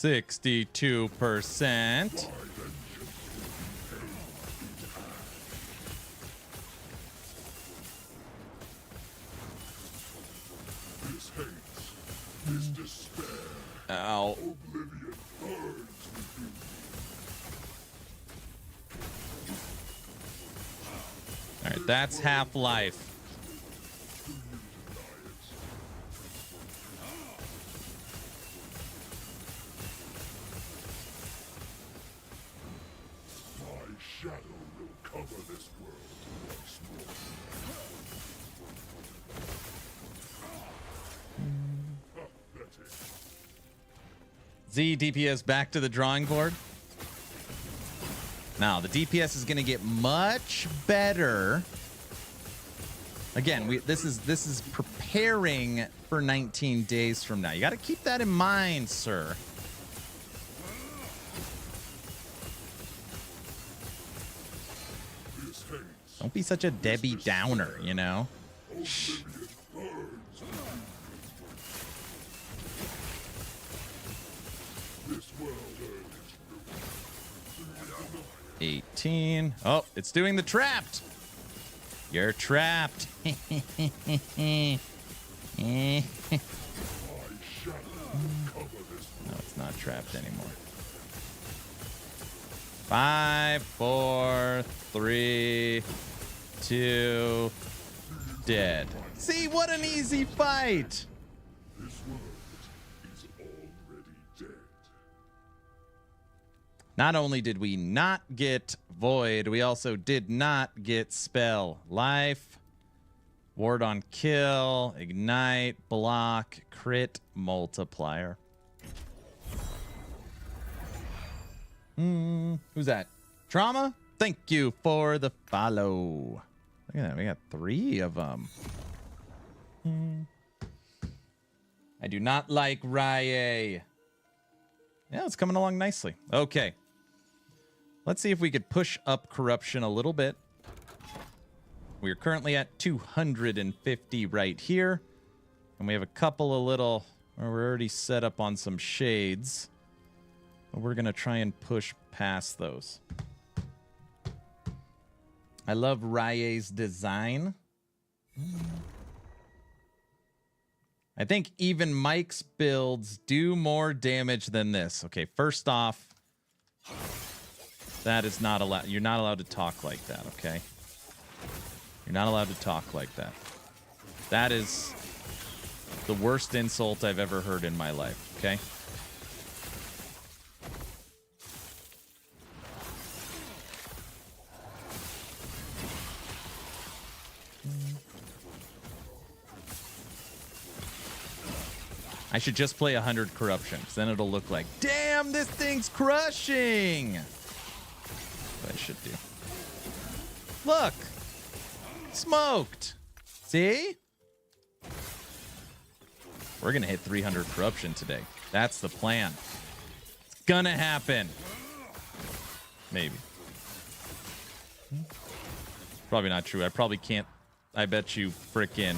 %62%. This hate, this despair, Ow. oblivion burns within me. All right, that's Half-Life. My shadow will cover this world once more. That's it. Z DPS back to the drawing board. Now, the DPS is going to get much better. Again, this is preparing for 19 days from now. You got to keep that in mind, sir. Don't be such a Debbie Downer, you know? This world earns 18. Oh, it's doing the trapped. You're trapped. my shadow cover this No, it's not trapped anymore. 5, 4, 3, 2, dead. See, what an easy fight. This world is already dead. Not only did we not get Void, we also did not get Spell. Life, Ward on Kill, Ignite, Block, Crit, Multiplier. Who's that? Trauma? Thank you for the follow. Look at that. We got 3 of them. I do not like Rye. Yeah, it's coming along nicely. Okay. Let's see if we could push up corruption a little bit. We're currently at 250 right here. And we have a couple of little... We're already set up on some shades. But we're going to try and push past those. I love Rye's design. I think even Mike's builds do more damage than this. Okay, first off, that is not allowed. You're not allowed to talk like that, okay? You're not allowed to talk like that. That is the worst insult I've ever heard in my life, okay? I should just play 100 corruption, because then it'll look like, damn, this thing's crushing. What I should do. Look, smoked. See? We're gonna hit 300 corruption today. That's the plan. It's gonna happen. Maybe. Probably not true. I probably can't. I bet you frickin'.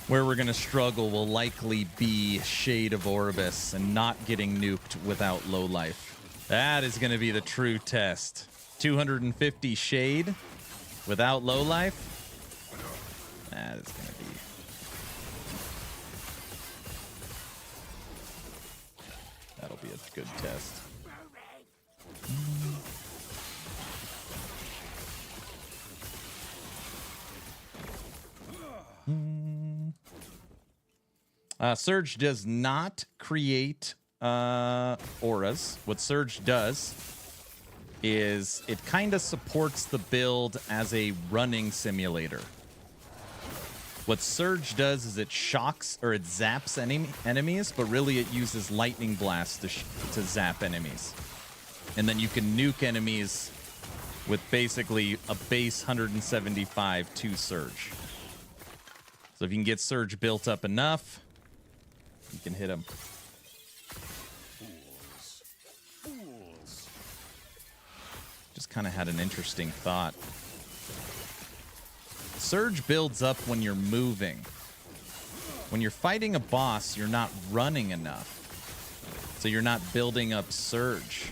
Where we're going to struggle will likely be Shade of Orbis and not getting nuked without low life. That is going to be the true test. 250 Shade without low life? That is going to be... That'll be a good test. Surge does not create auras. What Surge does is it kind of supports the build as a running simulator. What Surge does is it shocks or it zaps enemies, but really it uses lightning blast to zap enemies. And then you can nuke enemies with basically a base 175 to Surge. So if you can get Surge built up enough, you can hit him. Just kind of had an interesting thought. Surge builds up when you're moving. When you're fighting a boss, you're not running enough. So you're not building up Surge.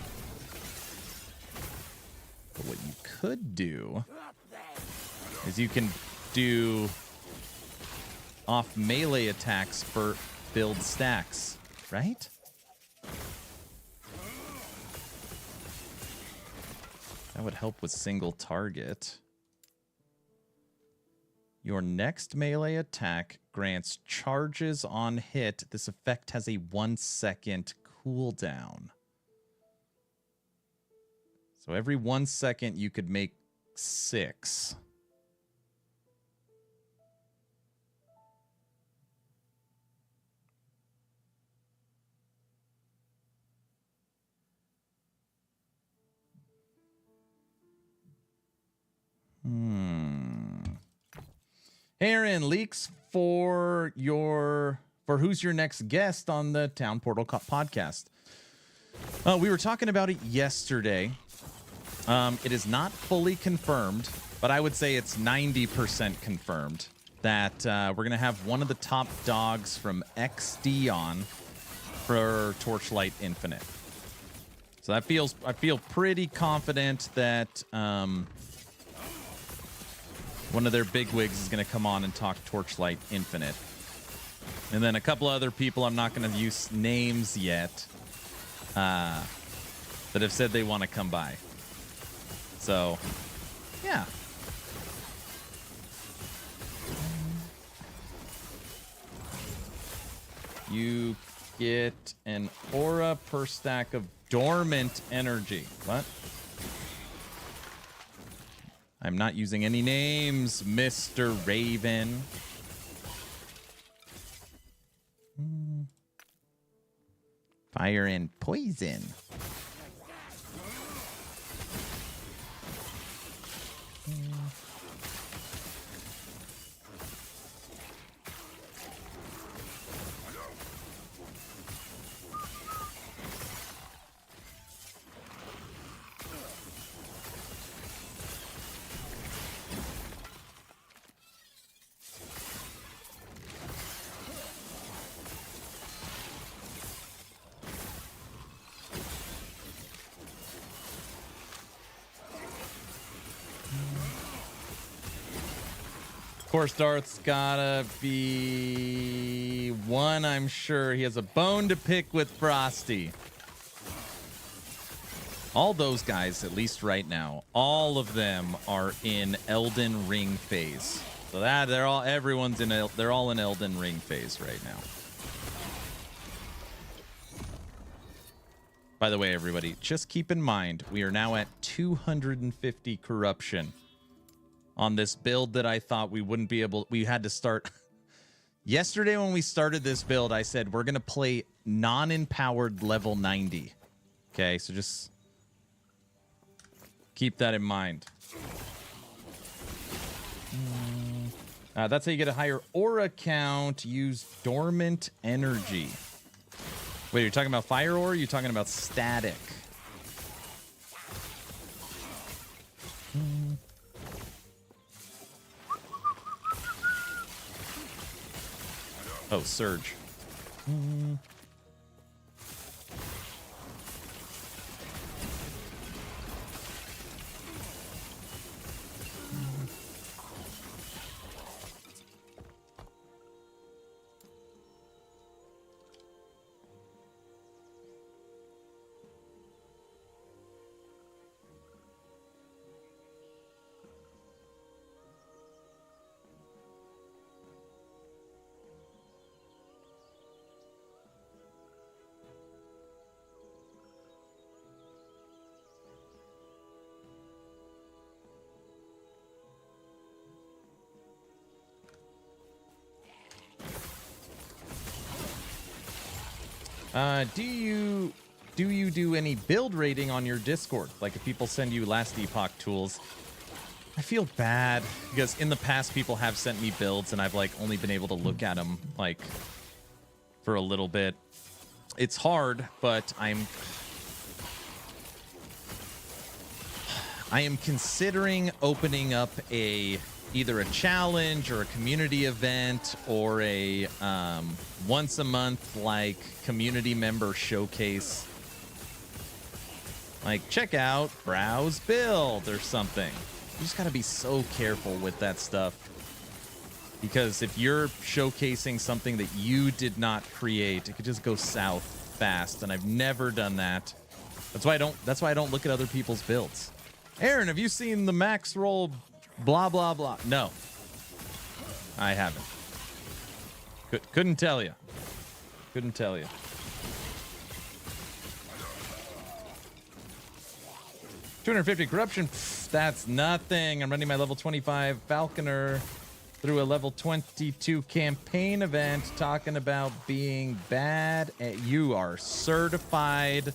But what you could do is you can do off melee attacks for build stacks, right? That would help with single target. Your next melee attack grants charges on hit. This effect has a 1-second cooldown. So every 1 second you could make 6. Aaron, leaks for who's your next guest on the Town Portal podcast. We were talking about it yesterday. It is not fully confirmed, but I would say it's 90% confirmed that we're going to have one of the top dogs from XD on for Torchlight Infinite. So I feel pretty confident that one of their bigwigs is going to come on and talk Torchlight Infinite. And then a couple other people, I'm not going to use names yet, that have said they want to come by. So, yeah. You get an aura per stack of dormant energy. What? I'm not using any names, Mr. Raven. Fire and poison. Of course, Darth's gotta be one. I'm sure he has a bone to pick with Frosty. All those guys, at least right now, all of them are in Elden Ring phase. So that they're all in Elden Ring phase right now. By the way, everybody, just keep in mind we are now at 250 corruption. On this build that I thought we wouldn't be able, we had to start. Yesterday when we started this build, I said we're going to play non-empowered level 90. Okay, so just keep that in mind. That's how you get a higher aura count. Use dormant energy. Wait, you're talking about fire aura? Or you're talking about static? Oh, surge. Do you do any build rating on your Discord? Like if people send you last Epoch tools, I feel bad because in the past people have sent me builds and I've like only been able to look at them like for a little bit. It's hard, but I am considering opening up either a challenge or a community event or a once a month like community member showcase. Like check out browse build or something. You just gotta be so careful with that stuff, because if you're showcasing something that you did not create, it could just go south fast, and I've never done that. That's why I don't look at other people's builds. Aaron, have you seen the max roll blah blah blah? No, I haven't. Couldn't tell you. Couldn't tell you. $250 corruption. Pff, that's nothing. I'm running my level 25 Falconer through a level 22 campaign event, talking about being bad. You are certified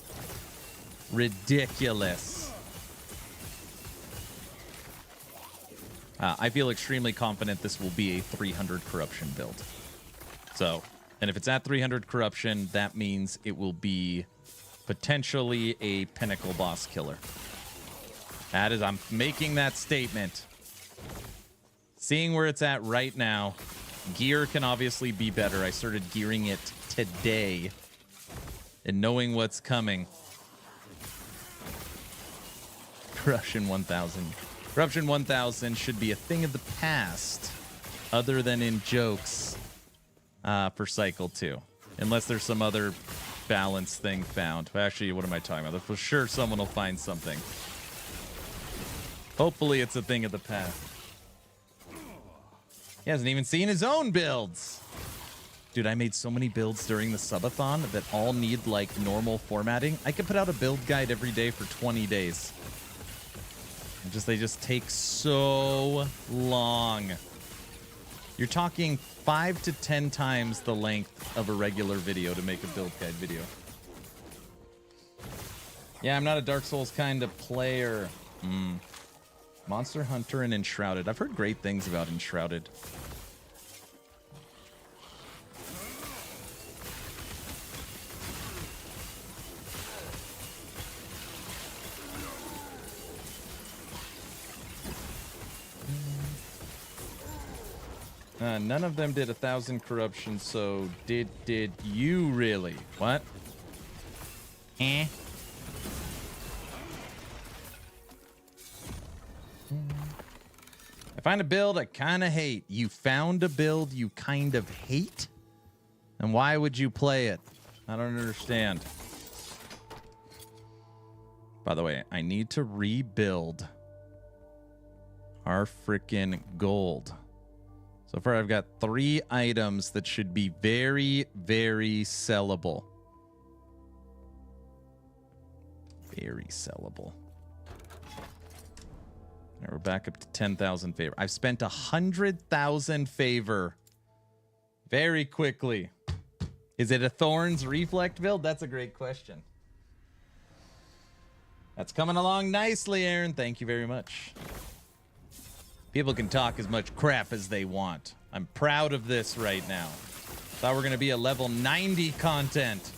ridiculous. I feel extremely confident this will be a 300 corruption build. So, and if it's at 300 corruption, that means it will be potentially a pinnacle boss killer. That is, I'm making that statement. Seeing where it's at right now, gear can obviously be better. I started gearing it today and knowing what's coming. Corruption 1000. Corruption 1000 should be a thing of the past, other than in jokes for Cycle 2. Unless there's some other balance thing found. Actually, what am I talking about? For sure someone will find something. Hopefully it's a thing of the past. He hasn't even seen his own builds. Dude, I made so many builds during the subathon that all need like normal formatting. I could put out a build guide every day for 20 days. They just take so long. You're talking 5 to 10 times the length of a regular video to make a build guide video. Yeah, I'm not a Dark Souls kind of player. Monster Hunter and Enshrouded. I've heard great things about Enshrouded. None of them did 1,000 corruption, so did you really? What? Eh? I find a build I kind of hate. You found a build you kind of hate? And why would you play it? I don't understand. By the way, I need to rebuild our freaking gold. So far, I've got 3 items that should be very, very sellable. Very sellable. Now we're back up to 10,000 favor. I've spent 100,000 favor very quickly. Is it a Thorns Reflect build? That's a great question. That's coming along nicely, Aaron. Thank you very much. People can talk as much crap as they want. I'm proud of this right now. Thought we're going to be a level 90 content.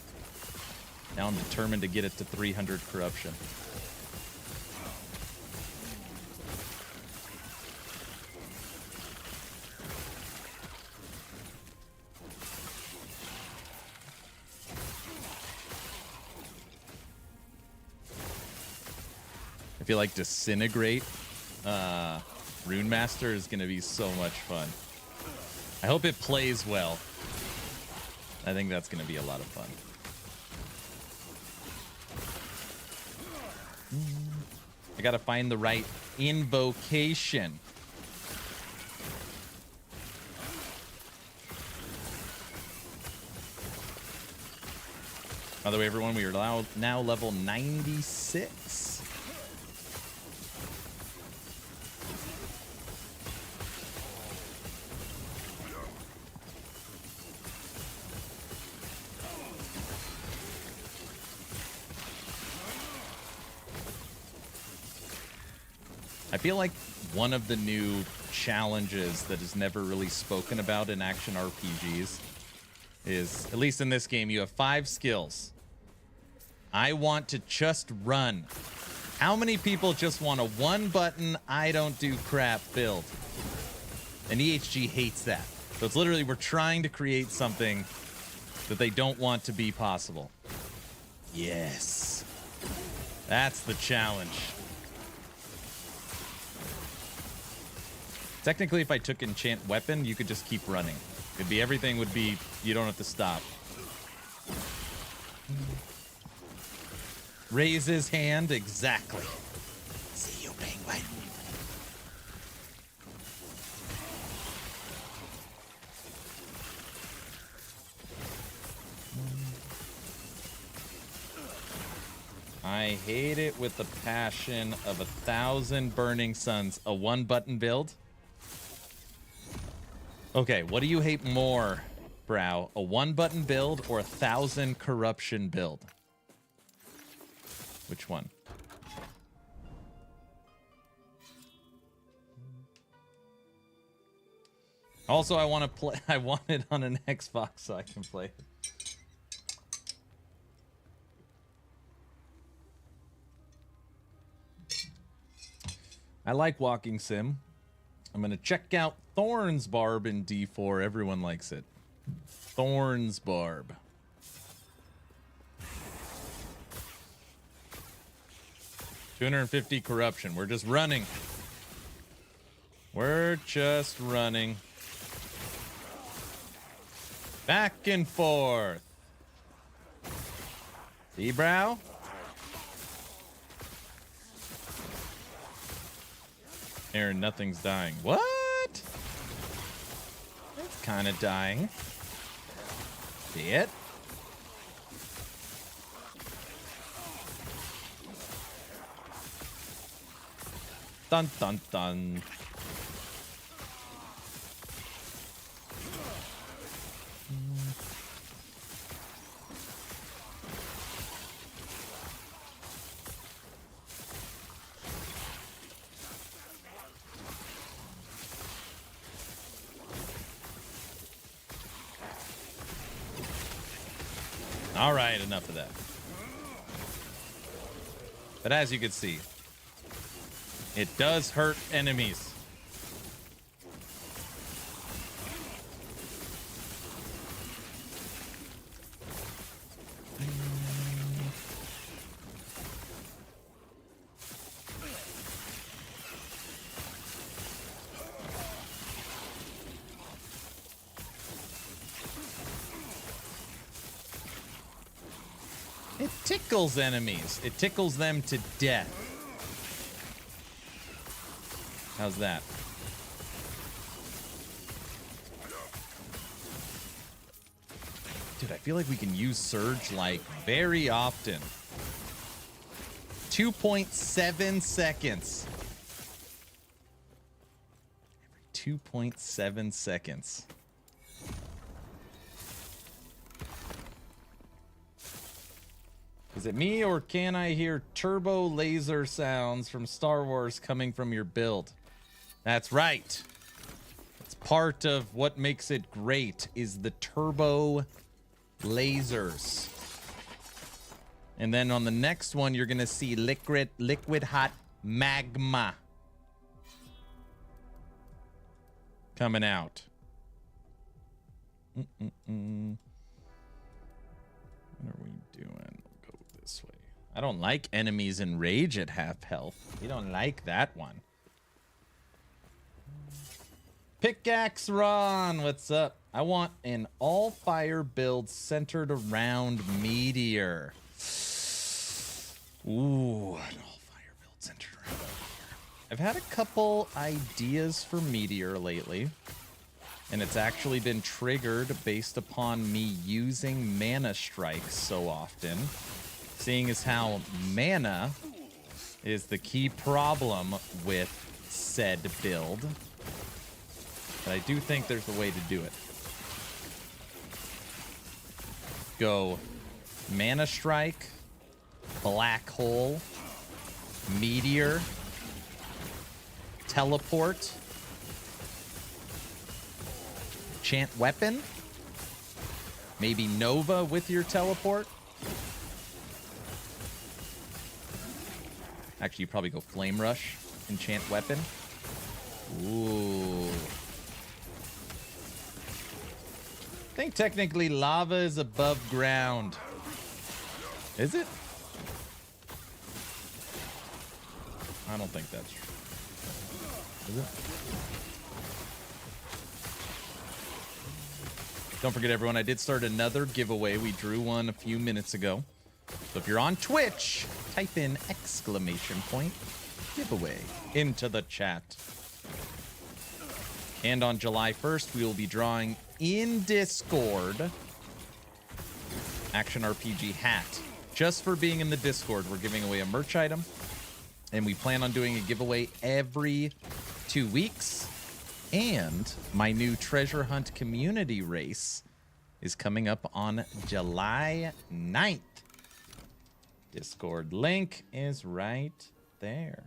Now I'm determined to get it to 300 corruption. I feel like Disintegrate Rune Master is going to be so much fun. I hope it plays well. I think that's going to be a lot of fun. I got to find the right invocation. By the way, everyone, we are now level 96. I feel like one of the new challenges that is never really spoken about in action RPGs is, at least in this game, you have 5 skills. I want to just run. How many people just want a one-button, I don't do crap build? And EHG hates that. So it's literally, we're trying to create something that they don't want to be possible. Yes. That's the challenge. Technically, if I took enchant weapon, you could just keep running. It'd be, everything would be, you don't have to stop. Raise his hand, exactly. See you, penguin. I hate it with the passion of 1,000 burning suns. A one-button build? Okay, what do you hate more, Brow? A one-button build or 1,000 corruption build? Which one? Also, I want to play. I want it on an Xbox so I can play it. I like walking sim. I'm gonna check out Thorn's Barb in D4. Everyone likes it. Thorn's Barb. $250 corruption. We're just running. We're just running. Back and forth. D-brow. Aaron, nothing's dying. What? It's kind of dying. See it? Dun dun dun. All right, enough of that. But as you can see, it does hurt enemies. It tickles enemies. It tickles them to death. How's that? Dude, I feel like we can use Surge, like, very often. 2.7 seconds. Every 2.7 seconds. Is it me, or can I hear turbo laser sounds from Star Wars coming from your build? That's right. It's part of what makes it great, is the turbo lasers. And then on the next one, you're going to see liquid hot magma coming out. What are we doing? This way. I don't like enemies in rage at half health. We don't like that one. Pickaxe Ron, what's up? I want an all fire build centered around Meteor. Ooh, an all fire build centered around Meteor. I've had a couple ideas for Meteor lately, and it's actually been triggered based upon me using mana strikes so often. Seeing as how mana is the key problem with said build. But I do think there's a way to do it. Go mana strike, black hole, meteor, teleport, enchant weapon, maybe Nova with your teleport. Actually, you probably go Flame Rush, enchant weapon. Ooh. I think technically lava is above ground. Is it? I don't think that's true. Is it? Don't forget, everyone, I did start another giveaway. We drew one a few minutes ago. So if you're on Twitch, type in !giveaway into the chat. And on July 1st, we will be drawing in Discord Action RPG hat. Just for being in the Discord, we're giving away a merch item. And we plan on doing a giveaway every 2 weeks. And my new treasure hunt community race is coming up on July 9th. Discord link is right there.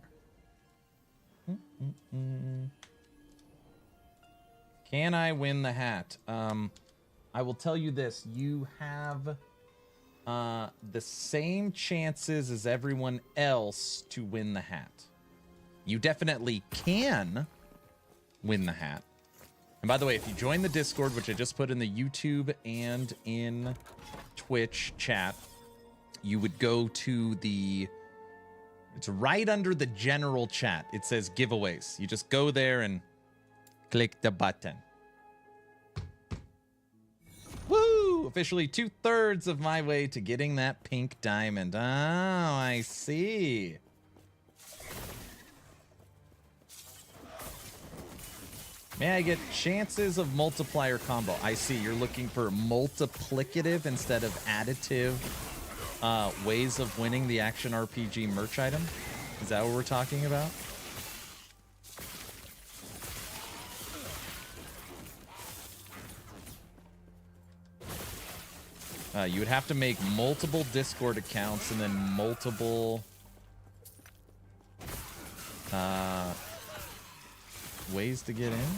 Can I win the hat? I will tell you this. You have the same chances as everyone else to win the hat. You definitely can win the hat. And by the way, if you join the Discord, which I just put in the YouTube and in Twitch chat, you would go to the... It's right under the general chat. It says giveaways. You just go there and click the button. Woo! Officially 2/3 of my way to getting that pink diamond. Oh, I see. May I get chances of multiplier combo? I see. You're looking for multiplicative instead of additive ways of winning the Action RPG merch item. Is that what we're talking about? You would have to make multiple Discord accounts and then multiple ways to get in.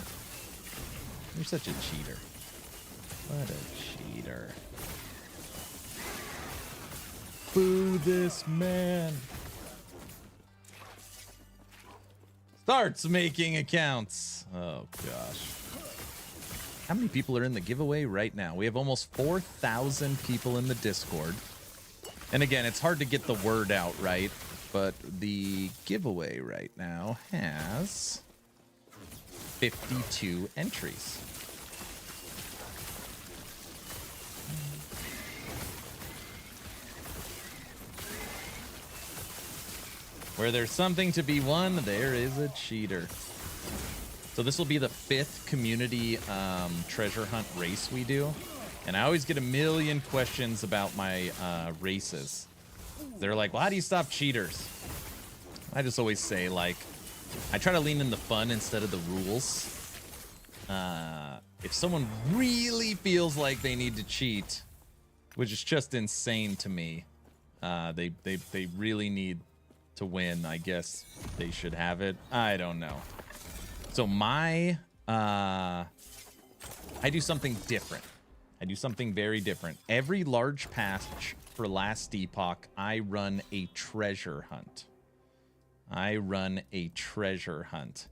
You're such a cheater. What a cheater. Boo this man. Starts making accounts. Oh gosh. How many people are in the giveaway right now? We have almost 4,000 people in the Discord. And again, it's hard to get the word out, right? But the giveaway right now has 52 entries. Where there's something to be won, there is a cheater. So this will be the 5th community treasure hunt race we do. And I always get a million questions about my races. They're like, well, how do you stop cheaters? I just always say, like, I try to lean in the fun instead of the rules. If someone really feels like they need to cheat, which is just insane to me, they really need to win, I guess they should have it. I don't know. So my, I do something different. I do something very different. Every large patch for last Epoch, I run a treasure hunt. I run a treasure hunt.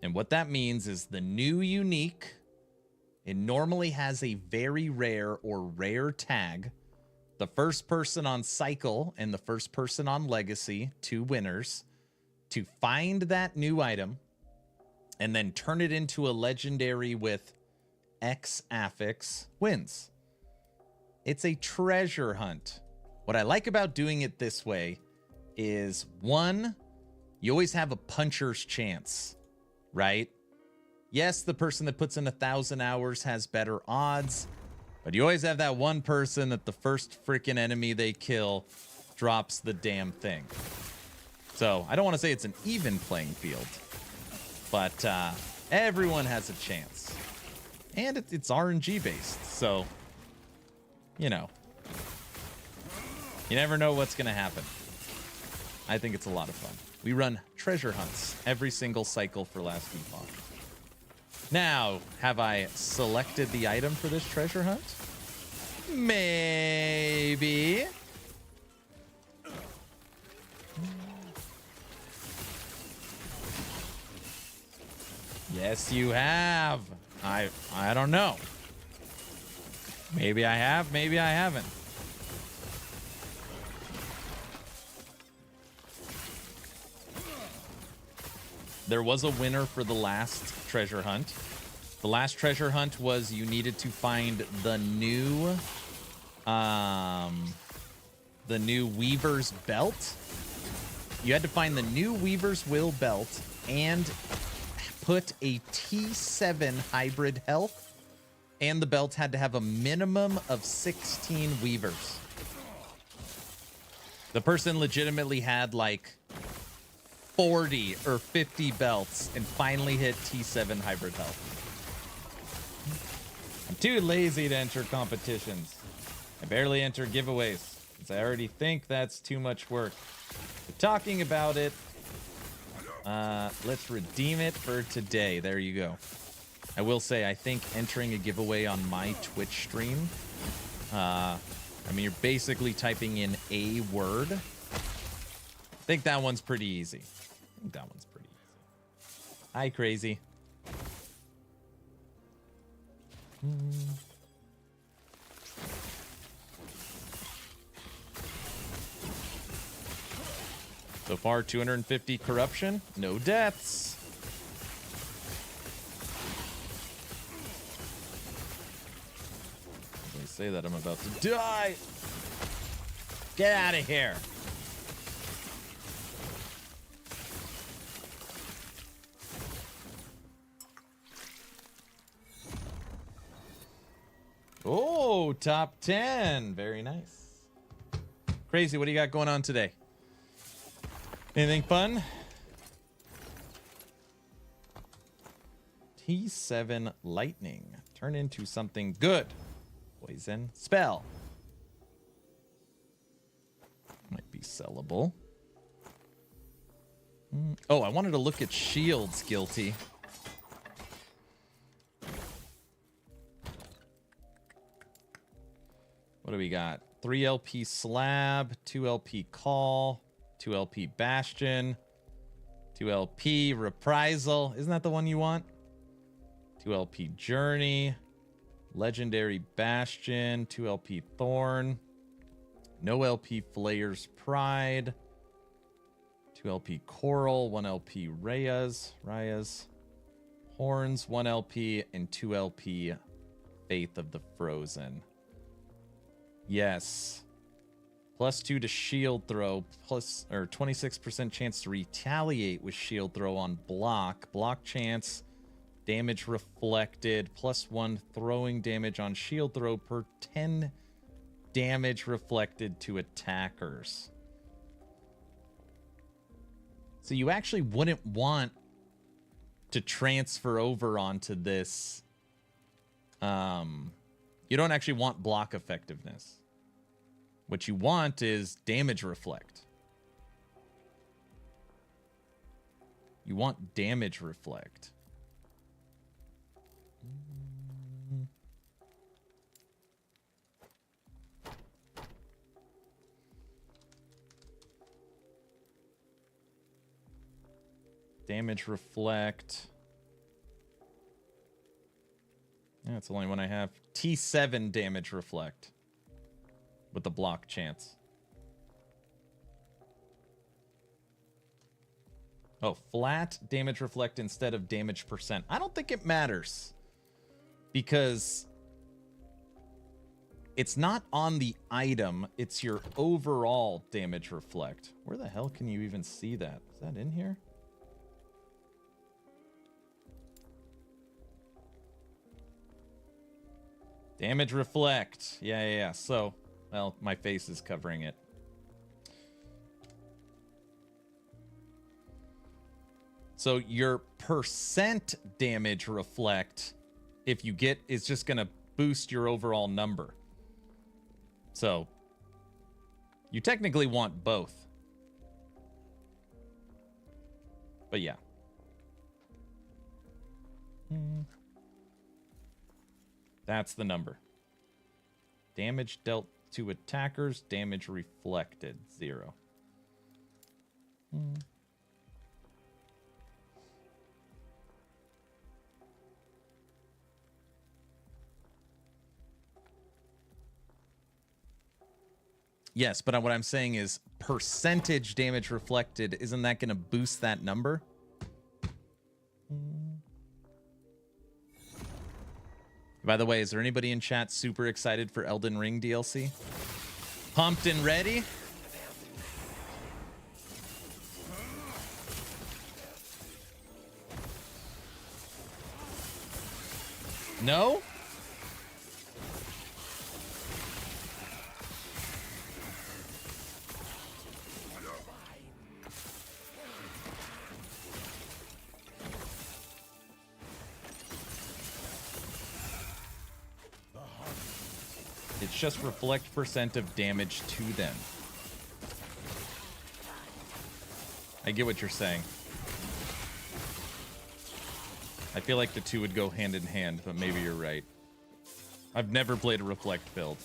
And what that means is the new unique, it normally has a very rare or rare tag. The first person on Cycle and the first person on Legacy, 2 winners, to find that new item and then turn it into a legendary with X affix wins. It's a treasure hunt. What I like about doing it this way is, 1, you always have a puncher's chance, right? Yes, the person that puts in 1,000 hours has better odds, but you always have that one person that the first freaking enemy they kill drops the damn thing. So I don't want to say it's an even playing field, but everyone has a chance. And it's RNG based, so, you know, you never know what's going to happen. I think it's a lot of fun. We run treasure hunts every single cycle for last Epoch. Now, have I selected the item for this treasure hunt? Maybe. Yes, you have. I don't know. Maybe I have, maybe I haven't. There was a winner for the last treasure hunt. The last treasure hunt was you needed to find the new Weaver's belt. You had to find the new Weaver's Will belt and put a T7 hybrid health, and the belt had to have a minimum of 16 Weavers. The person legitimately had like 40 or 50 belts and finally hit T7 hybrid health. I'm too lazy to enter competitions. I barely enter giveaways because I already think that's too much work. But talking about it, let's redeem it for today. There you go. I will say, I think entering a giveaway on my Twitch stream, I mean, you're basically typing in a word. I think that one's pretty easy. Hi, Crazy. So far, 250 corruption, no deaths. As I say that, I'm about to die. Get out of here. Oh, top 10. Very nice. Crazy, what do you got going on today? Anything fun? T7 lightning. Turn into something good. Poison spell. Might be sellable. Oh, I wanted to look at shields, Guilty. What do we got? 3 LP slab, 2 LP call, 2 LP bastion, 2 LP reprisal. Isn't that the one you want? 2 LP journey, legendary bastion, 2 LP thorn, no LP flayer's pride, 2 LP coral, 1 LP rayas, horns, 1 LP, and 2 LP faith of the frozen. Yes. +2 to shield throw, plus or 26% chance to retaliate with shield throw on block. Block chance, damage reflected, +1 throwing damage on shield throw per 10 damage reflected to attackers. So you actually wouldn't want to transfer over onto this. You don't actually want block effectiveness. What you want is damage reflect. You want damage reflect. Damage reflect. Yeah, that's the only one I have. T7 damage reflect. With the block chance. Oh, flat damage reflect instead of damage percent. I don't think it matters. Because it's not on the item. It's your overall damage reflect. Where the hell can you even see that? Is that in here? Damage reflect. Yeah. So, well, my face is covering it. So your percent damage reflect, if you get, is just going to boost your overall number. So you technically want both. But yeah. That's the number. Damage dealt to attackers, damage reflected, 0. Yes, but what I'm saying is percentage damage reflected, isn't that going to boost that number? By the way, is there anybody in chat super excited for Elden Ring DLC? Pumped and ready? No? It's just reflect percent of damage to them. I get what you're saying. I feel like the two would go hand in hand, but maybe you're right. I've never played a Reflect build.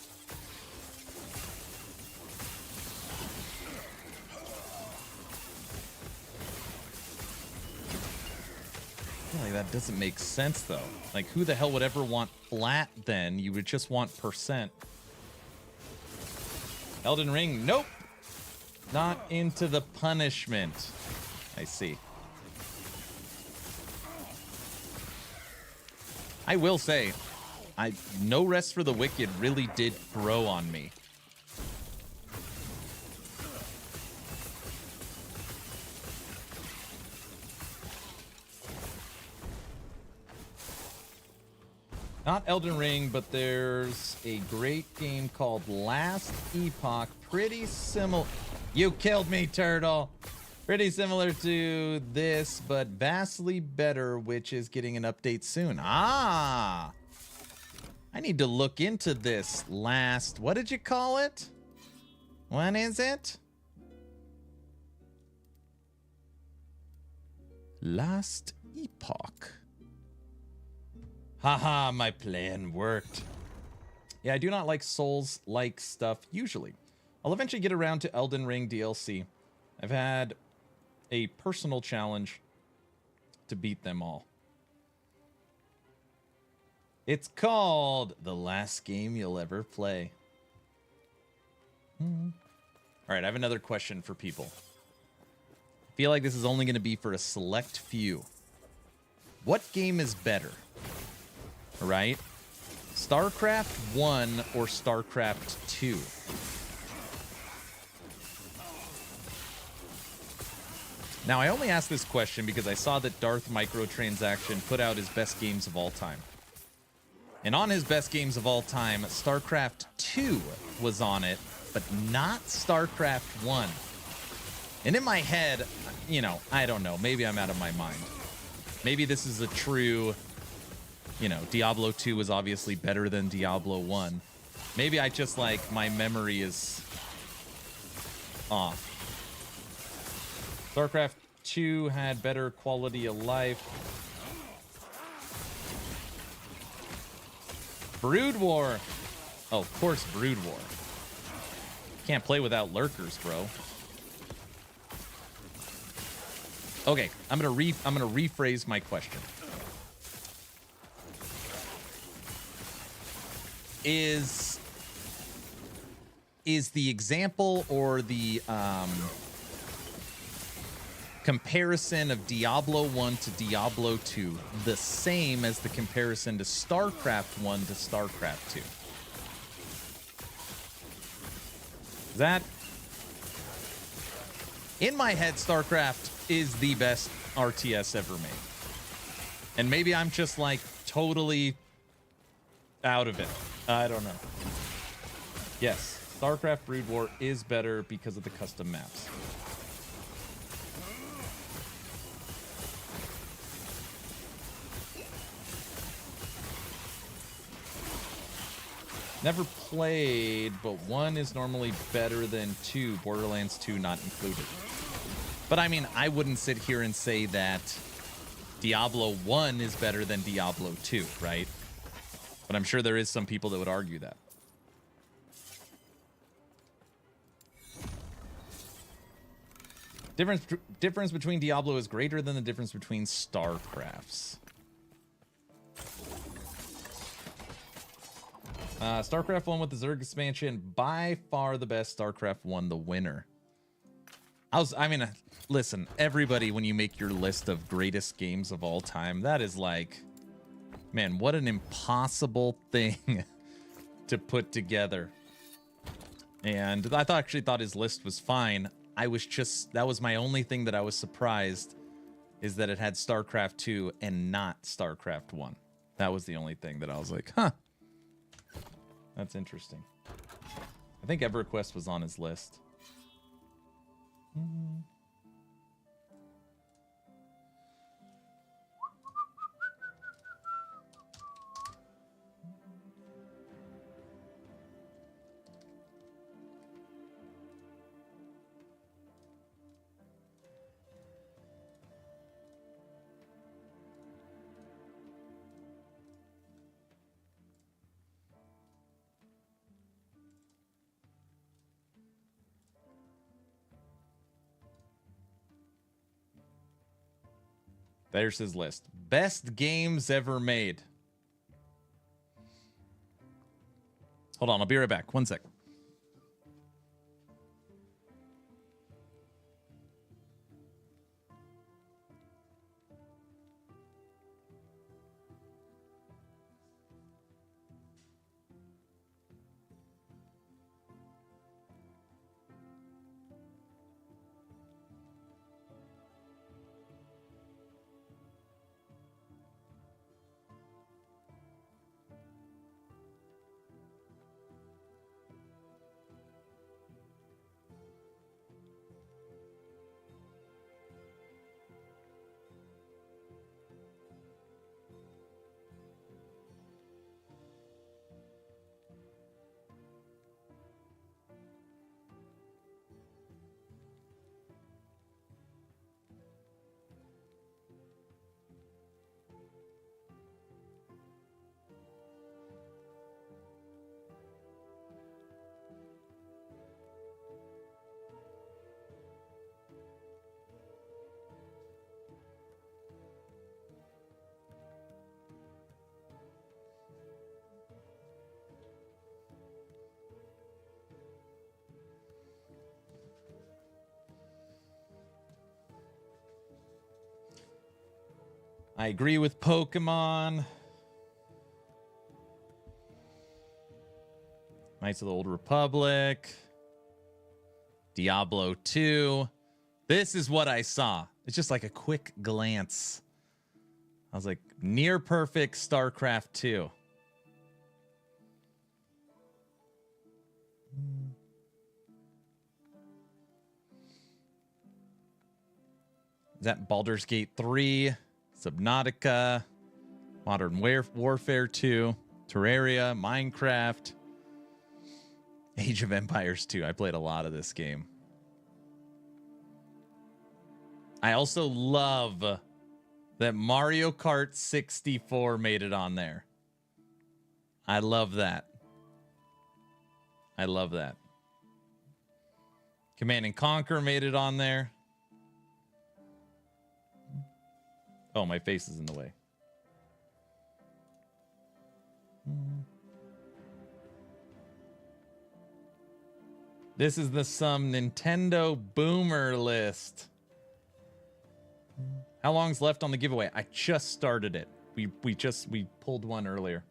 I feel like that doesn't make sense, though. Like, who the hell would ever want flat, then? You would just want percent. Elden Ring, nope. Not into the punishment. I see. I will say, No Rest for the Wicked really did grow on me. Not Elden Ring, but there's a great game called Last Epoch. Pretty similar. You killed me, turtle. Pretty similar to this, but vastly better, which is getting an update soon. Ah! I need to look into this last... What did you call it? What is it? Last Epoch. Haha, my plan worked. Yeah, I do not like Souls-like stuff usually. I'll eventually get around to Elden Ring DLC. I've had a personal challenge to beat them all. It's called The Last Game You'll Ever Play. All right, I have another question for people. I feel like this is only going to be for a select few. What game is better? Right? StarCraft 1 or StarCraft 2? Now, I only asked this question because I saw that Darth Microtransaction put out his best games of all time. And on his best games of all time, StarCraft 2 was on it, but not StarCraft 1. And in my head, you know, I don't know. Maybe I'm out of my mind. Maybe this is a true... You know, Diablo 2 was obviously better than Diablo 1. Maybe I just, like, my memory is off. StarCraft 2 had better quality of life. Brood War. Oh, of course, Brood War. Can't play without lurkers, bro. Okay, I'm gonna rephrase my question. Is the example or the comparison of Diablo 1 to Diablo 2 the same as the comparison to StarCraft 1 to StarCraft 2? That, in my head, StarCraft is the best RTS ever made. And maybe I'm just like totally out of it. I don't know. Yes, StarCraft Brood War is better because of the custom maps. Never played, but 1 is normally better than 2, Borderlands 2 not included. But I mean, I wouldn't sit here and say that Diablo 1 is better than Diablo 2, right? But I'm sure there is some people that would argue that. Difference between Diablo is greater than the difference between StarCrafts. StarCraft 1 with the Zerg expansion, by far the best. StarCraft 1, the winner. I mean, listen, everybody, when you make your list of greatest games of all time, that is like... Man, what an impossible thing to put together. And I actually thought his list was fine. I was just... That was my only thing that I was surprised, is that it had StarCraft 2 and not StarCraft 1. That was the only thing that I was like, huh. That's interesting. I think EverQuest was on his list. There's his list. Best games ever made. Hold on, I'll be right back. One sec. I agree with Pokemon. Knights of the Old Republic. Diablo 2. This is what I saw. It's just like a quick glance. I was like, near perfect StarCraft 2. Is that Baldur's Gate 3? Subnautica, Modern Warfare 2, Terraria, Minecraft, Age of Empires 2. I played a lot of this game. I also love that Mario Kart 64 made it on there. I love that. I love that. Command and Conquer made it on there. Oh, my face is in the way. This is the some Nintendo boomer list. How long's left on the giveaway? I just started it. We pulled one earlier.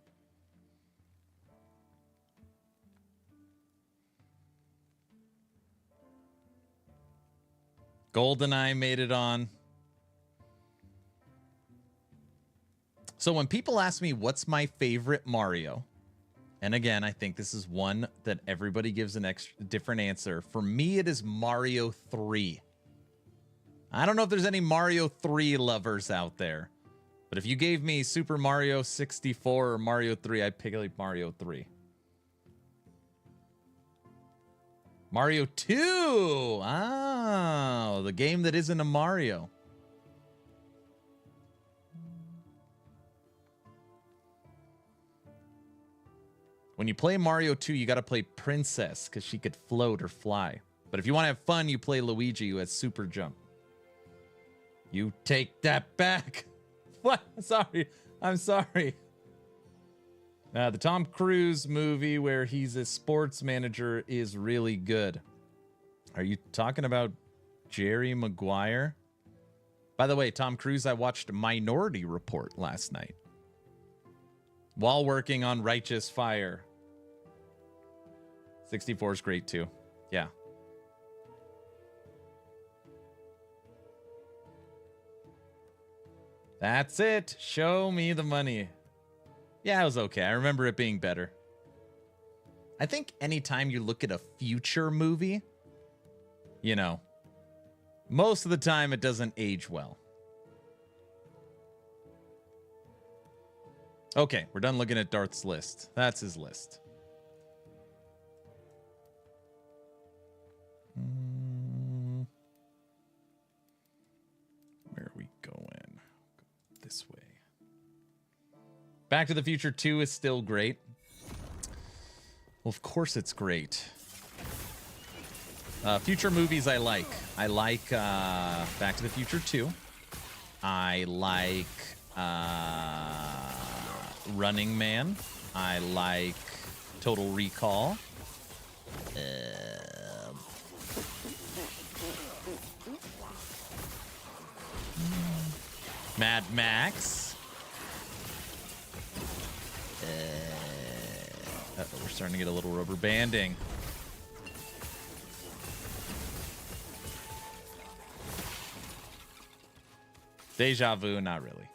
GoldenEye made it on. So when people ask me what's my favorite Mario, and again, I think this is one that everybody gives an different answer. For me, it is Mario 3. I don't know if there's any Mario 3 lovers out there, but if you gave me Super Mario 64 or Mario 3, I'd pick like Mario 3. Mario 2! Oh, the game that isn't a Mario. When you play Mario 2, you got to play Princess because she could float or fly. But if you want to have fun, you play Luigi, who has super jump. You take that back. What? Sorry. I'm sorry. The Tom Cruise movie where he's a sports manager is really good. Are you talking about Jerry Maguire? By the way, Tom Cruise, I watched Minority Report last night while working on Righteous Fire. 64 is great too. Yeah. That's it. Show me the money. Yeah, it was okay. I remember it being better. I think anytime you look at a future movie, you know, most of the time it doesn't age well. Okay, we're done looking at Darth's list. That's his list. Where are we going? Go this way. Back to the Future 2 is still great. Well, of course it's great. Future movies I like. I like Back to the Future 2. I like Running Man. I like Total Recall. Mad Max. We're starting to get a little rubber banding. Deja Vu, not really.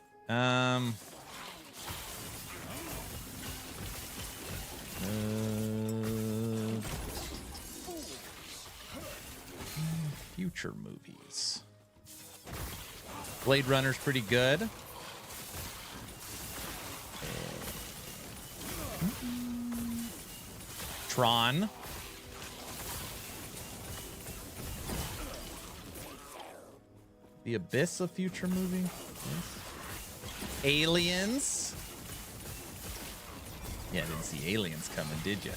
Future movies. Blade Runner's pretty good. Tron. The Abyss, a future movie. Yes. Aliens. Yeah, I didn't see Aliens coming, did you?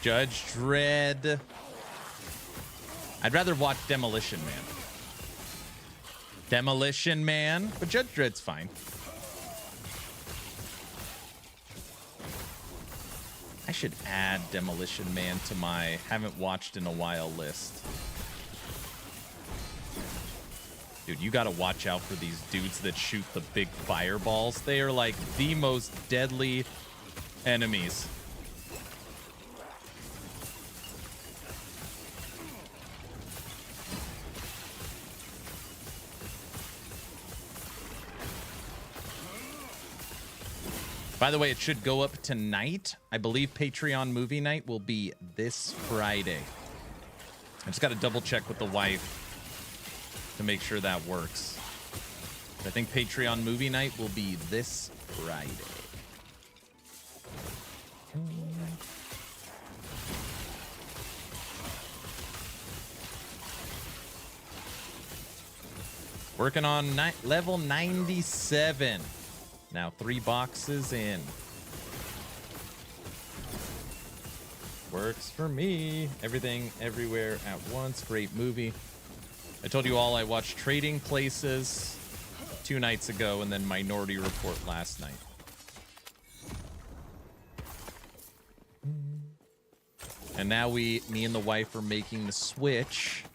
Judge Dredd. I'd rather watch Demolition Man. Demolition Man, but Judge Dredd's fine. I should add Demolition Man to my haven't watched in a while list. Dude, you gotta watch out for these dudes that shoot the big fireballs. They are like the most deadly enemies. By the way, it should go up tonight. I believe Patreon movie night will be this Friday. I just got to double check with the wife to make sure that works. I think Patreon movie night will be this Friday. Working on level 97. Now 3 boxes in. Works for me. Everything, everywhere at once. Great movie. I told you all I watched Trading Places 2 nights ago and then Minority Report last night. And now me and the wife are making the switch.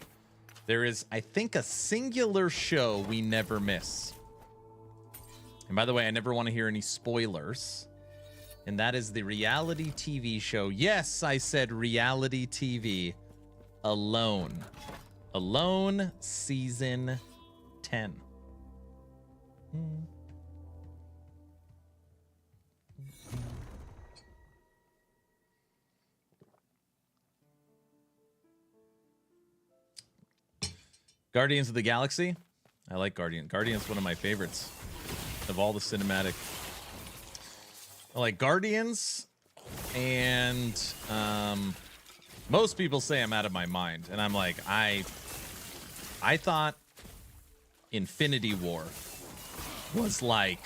There is, I think, a singular show we never miss. And by the way, I never want to hear any spoilers. And that is the reality TV show. Yes, I said reality TV. Alone. Alone, season 10. Guardians of the Galaxy. I like Guardians. Guardians is one of my favorites of all the cinematic. I like Guardians, and most people say I'm out of my mind, and I'm like, I thought Infinity War was like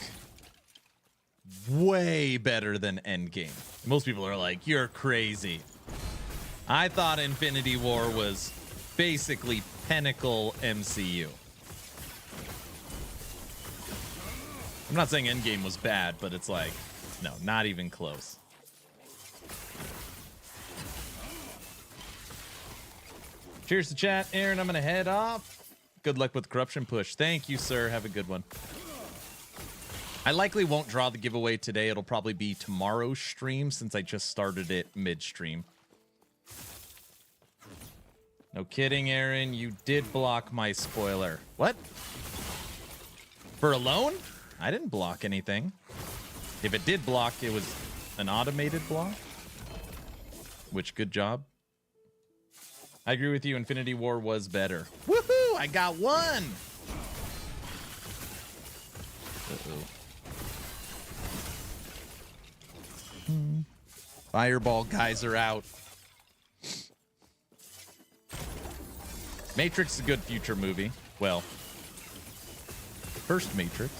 way better than Endgame. Most people are like, you're crazy. I thought Infinity War was basically pinnacle MCU. I'm not saying Endgame was bad, but it's like, no, not even close. Cheers to chat, Aaron. I'm going to head off. Good luck with corruption push. Thank you, sir. Have a good one. I likely won't draw the giveaway today. It'll probably be tomorrow's stream since I just started it midstream. No kidding, Aaron. You did block my spoiler. What? For Alone? I didn't block anything. If it did block, it was an automated block. Which, good job. I agree with you. Infinity War was better. Woohoo! I got one! Uh-oh. Fireball guys are out. Matrix is a good future movie. Well, the first Matrix.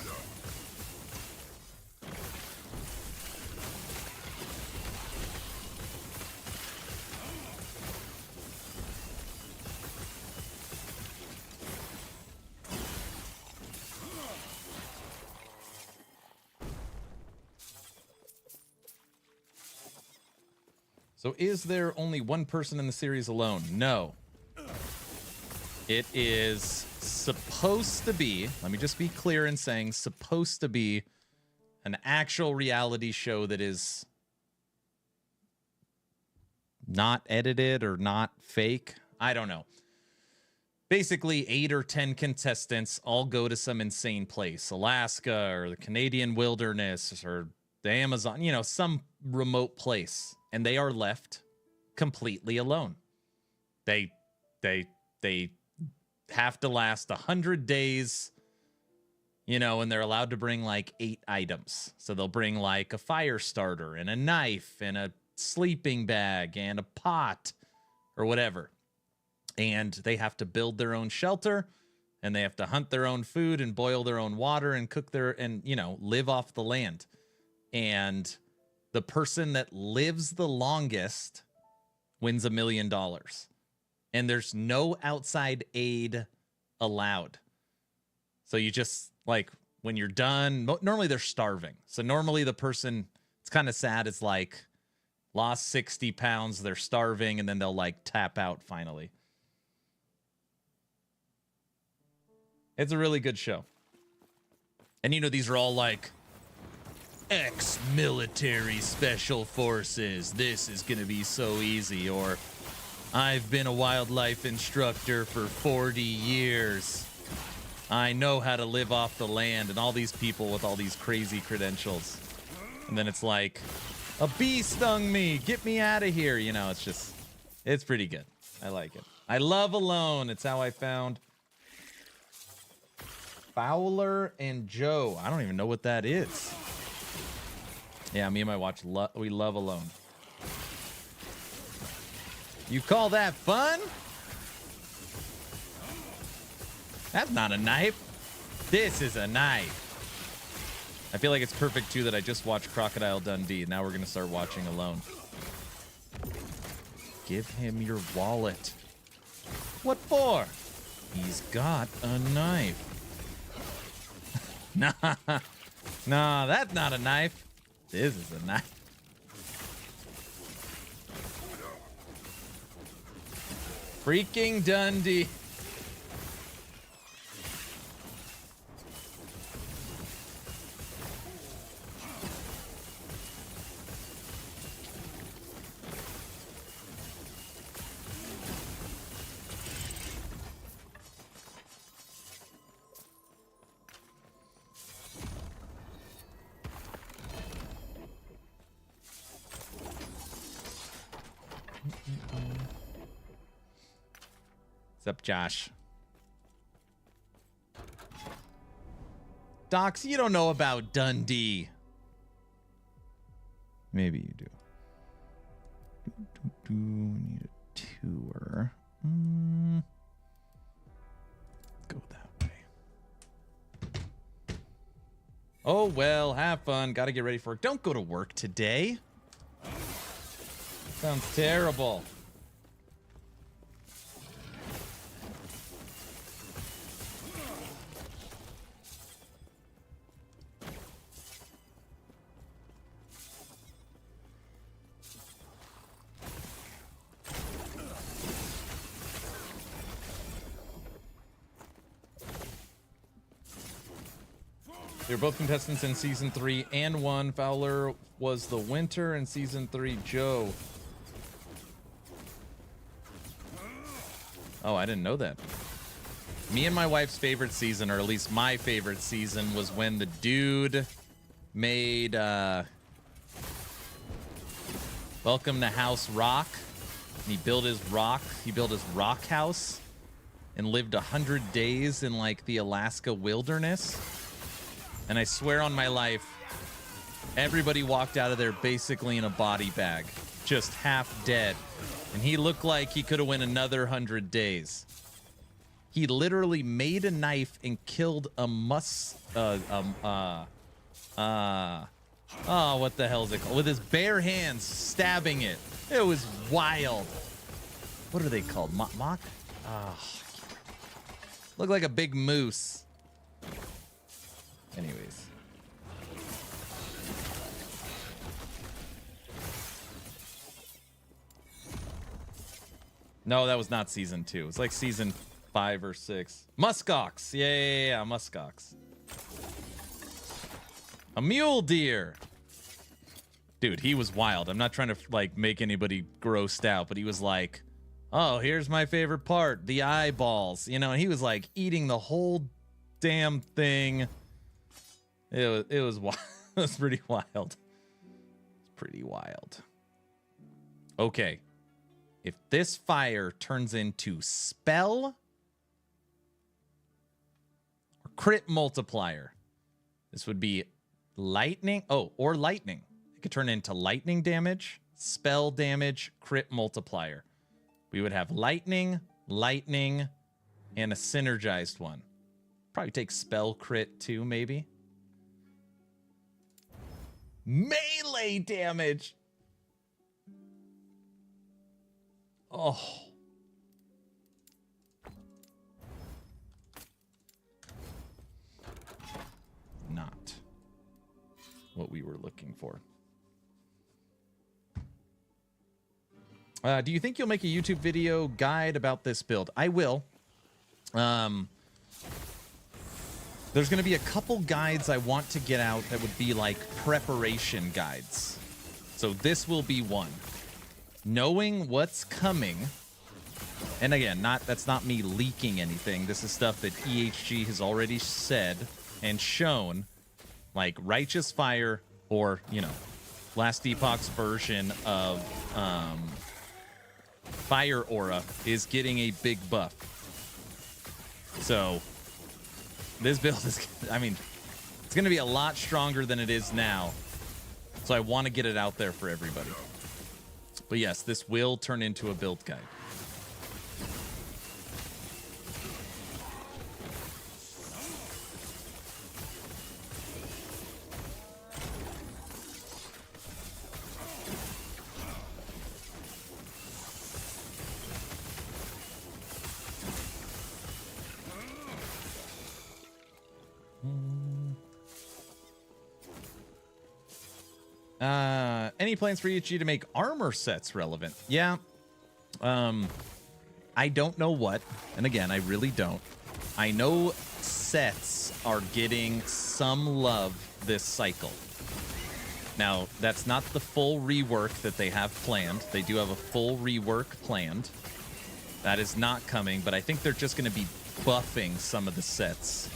So is there only one person in the series alone? No. It is supposed to be, let me just be clear in saying, supposed to be an actual reality show that is not edited or not fake. I don't know. Basically, 8 or 10 contestants all go to some insane place, Alaska or the Canadian wilderness or the Amazon, you know, some remote place, and they are left completely alone. They have to last 100 days, you know, and they're allowed to bring like 8 items. So they'll bring like a fire starter and a knife and a sleeping bag and a pot or whatever. And they have to build their own shelter, and they have to hunt their own food and boil their own water and cook their, and, you know, live off the land. And the person that lives the longest wins $1 million. And there's no outside aid allowed. So you just, like, when you're done, normally they're starving. So normally the person, it's kind of sad, it's like lost 60 pounds, they're starving, and then they'll like tap out finally. It's a really good show. And you know, these are all like ex-military special forces. This is going to be so easy. Or I've been a wildlife instructor for 40 years. I know how to live off the land, and all these people with all these crazy credentials. And then it's like, a bee stung me. Get me out of here. You know, it's just, it's pretty good. I like it. I love Alone. It's how I found Fowler and Joe. I don't even know what that is. Yeah, me and my watch, we love Alone. You call that fun? That's not a knife. This is a knife. I feel like it's perfect, too, that I just watched Crocodile Dundee. Now we're going to start watching Alone. Give him your wallet. What for? He's got a knife. Nah, that's not a knife. This is a knife. Freaking Dundee. What's up, Josh? Docs, you don't know about Dundee. Maybe you do. We need a tour. Go that way. Oh, well, have fun. Got to get ready for it. Don't go to work today. Sounds terrible. They were both contestants in season 3 and 1. Fowler was the winter in season 3. Joe. Oh, I didn't know that. Me and my wife's favorite season, or at least my favorite season, was when the dude made Welcome to House Rock. And he built his rock house and lived 100 days in like the Alaska wilderness. And I swear on my life, everybody walked out of there basically in a body bag, just half dead. And he looked like he could have went another 100 days. He literally made a knife and killed a what the hell is it called? With his bare hands, stabbing it. It was wild. What are they called? Mock? Looked like a big moose. Anyways. No, that was not season 2. It was like season 5 or 6. Muskox. Yeah, muskox. A mule deer. Dude, he was wild. I'm not trying to like make anybody grossed out, but he was like, "Oh, here's my favorite part, the eyeballs." You know, and he was like eating the whole damn thing. It was wild. It was pretty wild. It's pretty wild. Okay. If this fire turns into spell or crit multiplier, this would be lightning. Oh, or lightning. It could turn into lightning damage, spell damage, crit multiplier. We would have lightning, and a synergized one. Probably take spell crit too, maybe. Melee damage. Oh. Not what we were looking for. Do you think you'll make a YouTube video guide about this build? I will. There's going to be a couple guides I want to get out that would be like preparation guides. So this will be one. Knowing what's coming. And again, that's not me leaking anything. This is stuff that EHG has already said and shown. Like Righteous Fire or, you know, Last Epoch's version of Fire Aura is getting a big buff. So this build is, I mean, it's going to be a lot stronger than it is now. So I want to get it out there for everybody. But yes, this will turn into a build guide. Any plans for EHG to make armor sets relevant? Yeah. I don't know what. And again, I really don't. I know sets are getting some love this cycle. Now, that's not the full rework that they have planned. They do have a full rework planned. That is not coming, but I think they're just going to be buffing some of the sets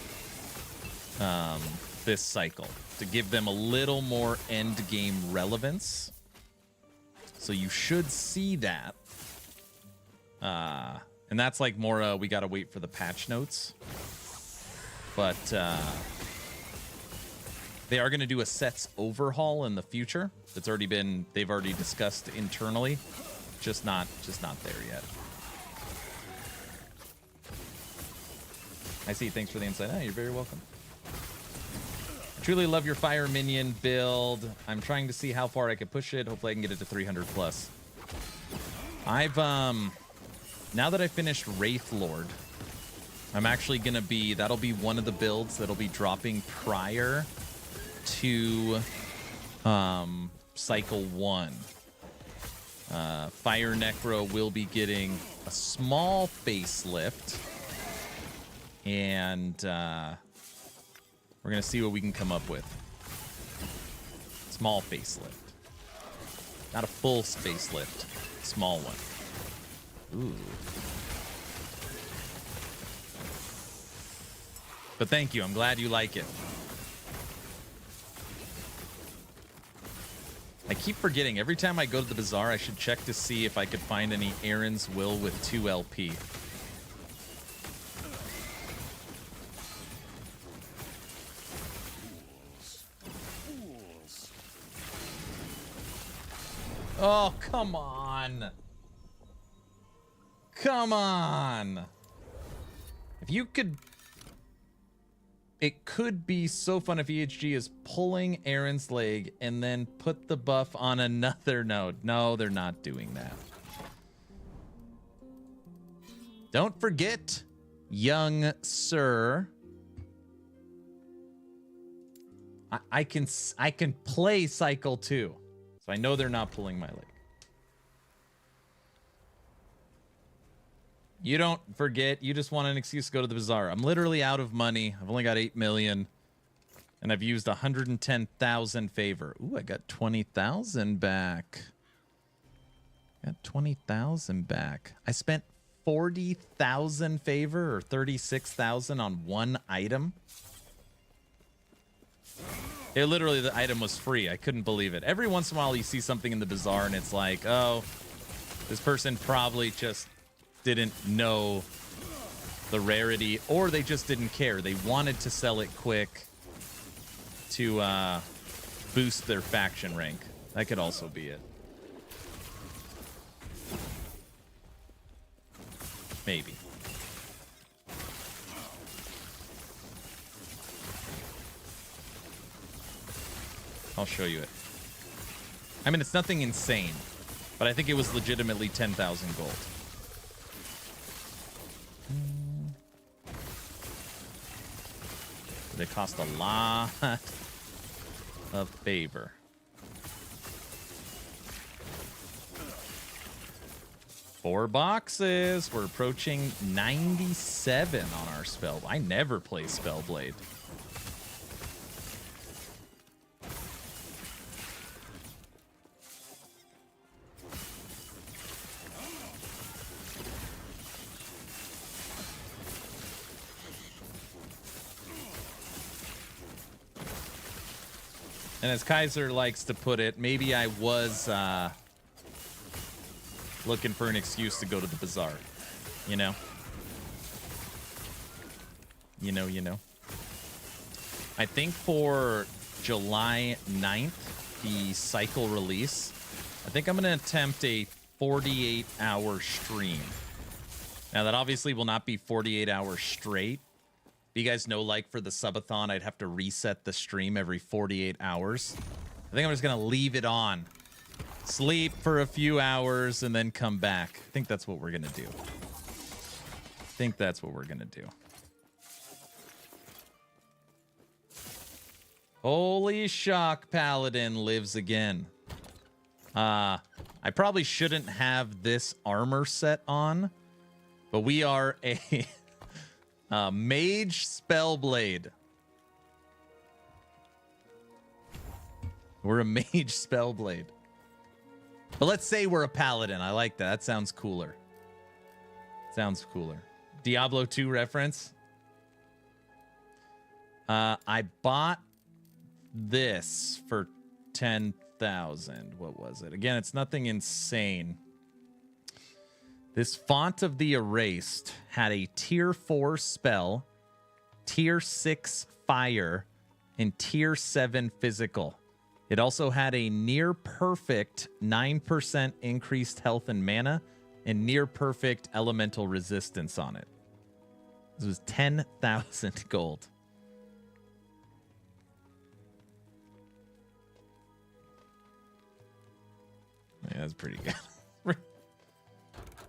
this cycle to give them a little more end game relevance. So you should see that. And that's like more, we got to wait for the patch notes. But they are going to do a sets overhaul in the future. That's already been, they've already discussed internally. Just not there yet. I see. Thanks for the insight. Oh, you're very welcome. Truly love your fire minion build. I'm trying to see how far I can push it. Hopefully I can get it to 300 plus. I've now that I finished Wraith Lord, I'm actually gonna be, that'll be one of the builds that'll be dropping prior to cycle 1. Fire Necro will be getting a small facelift, and we're going to see what we can come up with. Small facelift. Not a full facelift. Small one. Ooh. But thank you. I'm glad you like it. I keep forgetting. Every time I go to the Bazaar, I should check to see if I could find any Aaron's Will with 2 LP. Oh, come on. Come on. If you could... It could be so fun if EHG is pulling Aaron's leg and then put the buff on another node. No, they're not doing that. Don't forget, young sir. I can play cycle 2. So I know they're not pulling my leg. You don't forget. You just want an excuse to go to the bazaar. I'm literally out of money. I've only got 8 million. And I've used 110,000 favor. Ooh, I got 20,000 back. Got 20,000 back. I spent 40,000 favor or 36,000 on one item. It literally, the item was free. I couldn't believe it. Every once in a while you see something in the bazaar and it's like, oh, this person probably just didn't know the rarity, or they just didn't care. They wanted to sell it quick to boost their faction rank. That could also be it. Maybe. I'll show you it. I mean, it's nothing insane, but I think it was legitimately 10,000 gold. They cost a lot of favor. Four boxes. We're approaching 97 on our spell. I never play Spellblade. And as Kaiser likes to put it, maybe I was looking for an excuse to go to the bazaar. You know? You know. I think for July 9th, the cycle release, I think I'm going to attempt a 48-hour stream. Now, that obviously will not be 48 hours straight. You guys know, like, for the subathon, I'd have to reset the stream every 48 hours. I think I'm just going to leave it on. Sleep for a few hours and then come back. I think that's what we're going to do. Holy Shock Paladin lives again. I probably shouldn't have this armor set on, but we are a... Mage Spellblade. We're a Mage Spellblade. But let's say we're a Paladin. I like that. That sounds cooler. Diablo 2 reference. I bought this for 10,000. What was it? Again, it's nothing insane. This Font of the Erased had a tier 4 spell, tier 6 fire, and tier 7 physical. It also had a near perfect 9% increased health and mana and near perfect elemental resistance on it. This was 10,000 gold. Yeah, that's pretty good.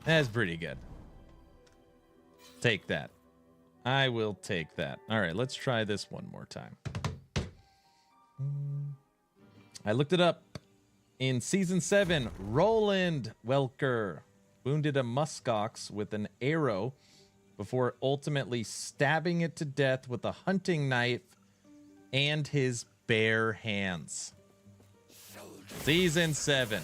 That's pretty good. Take that. I will take that. All right, let's try this one more time. I looked it up. In Season 7, Roland Welker wounded a muskox with an arrow before ultimately stabbing it to death with a hunting knife and his bare hands. Season 7.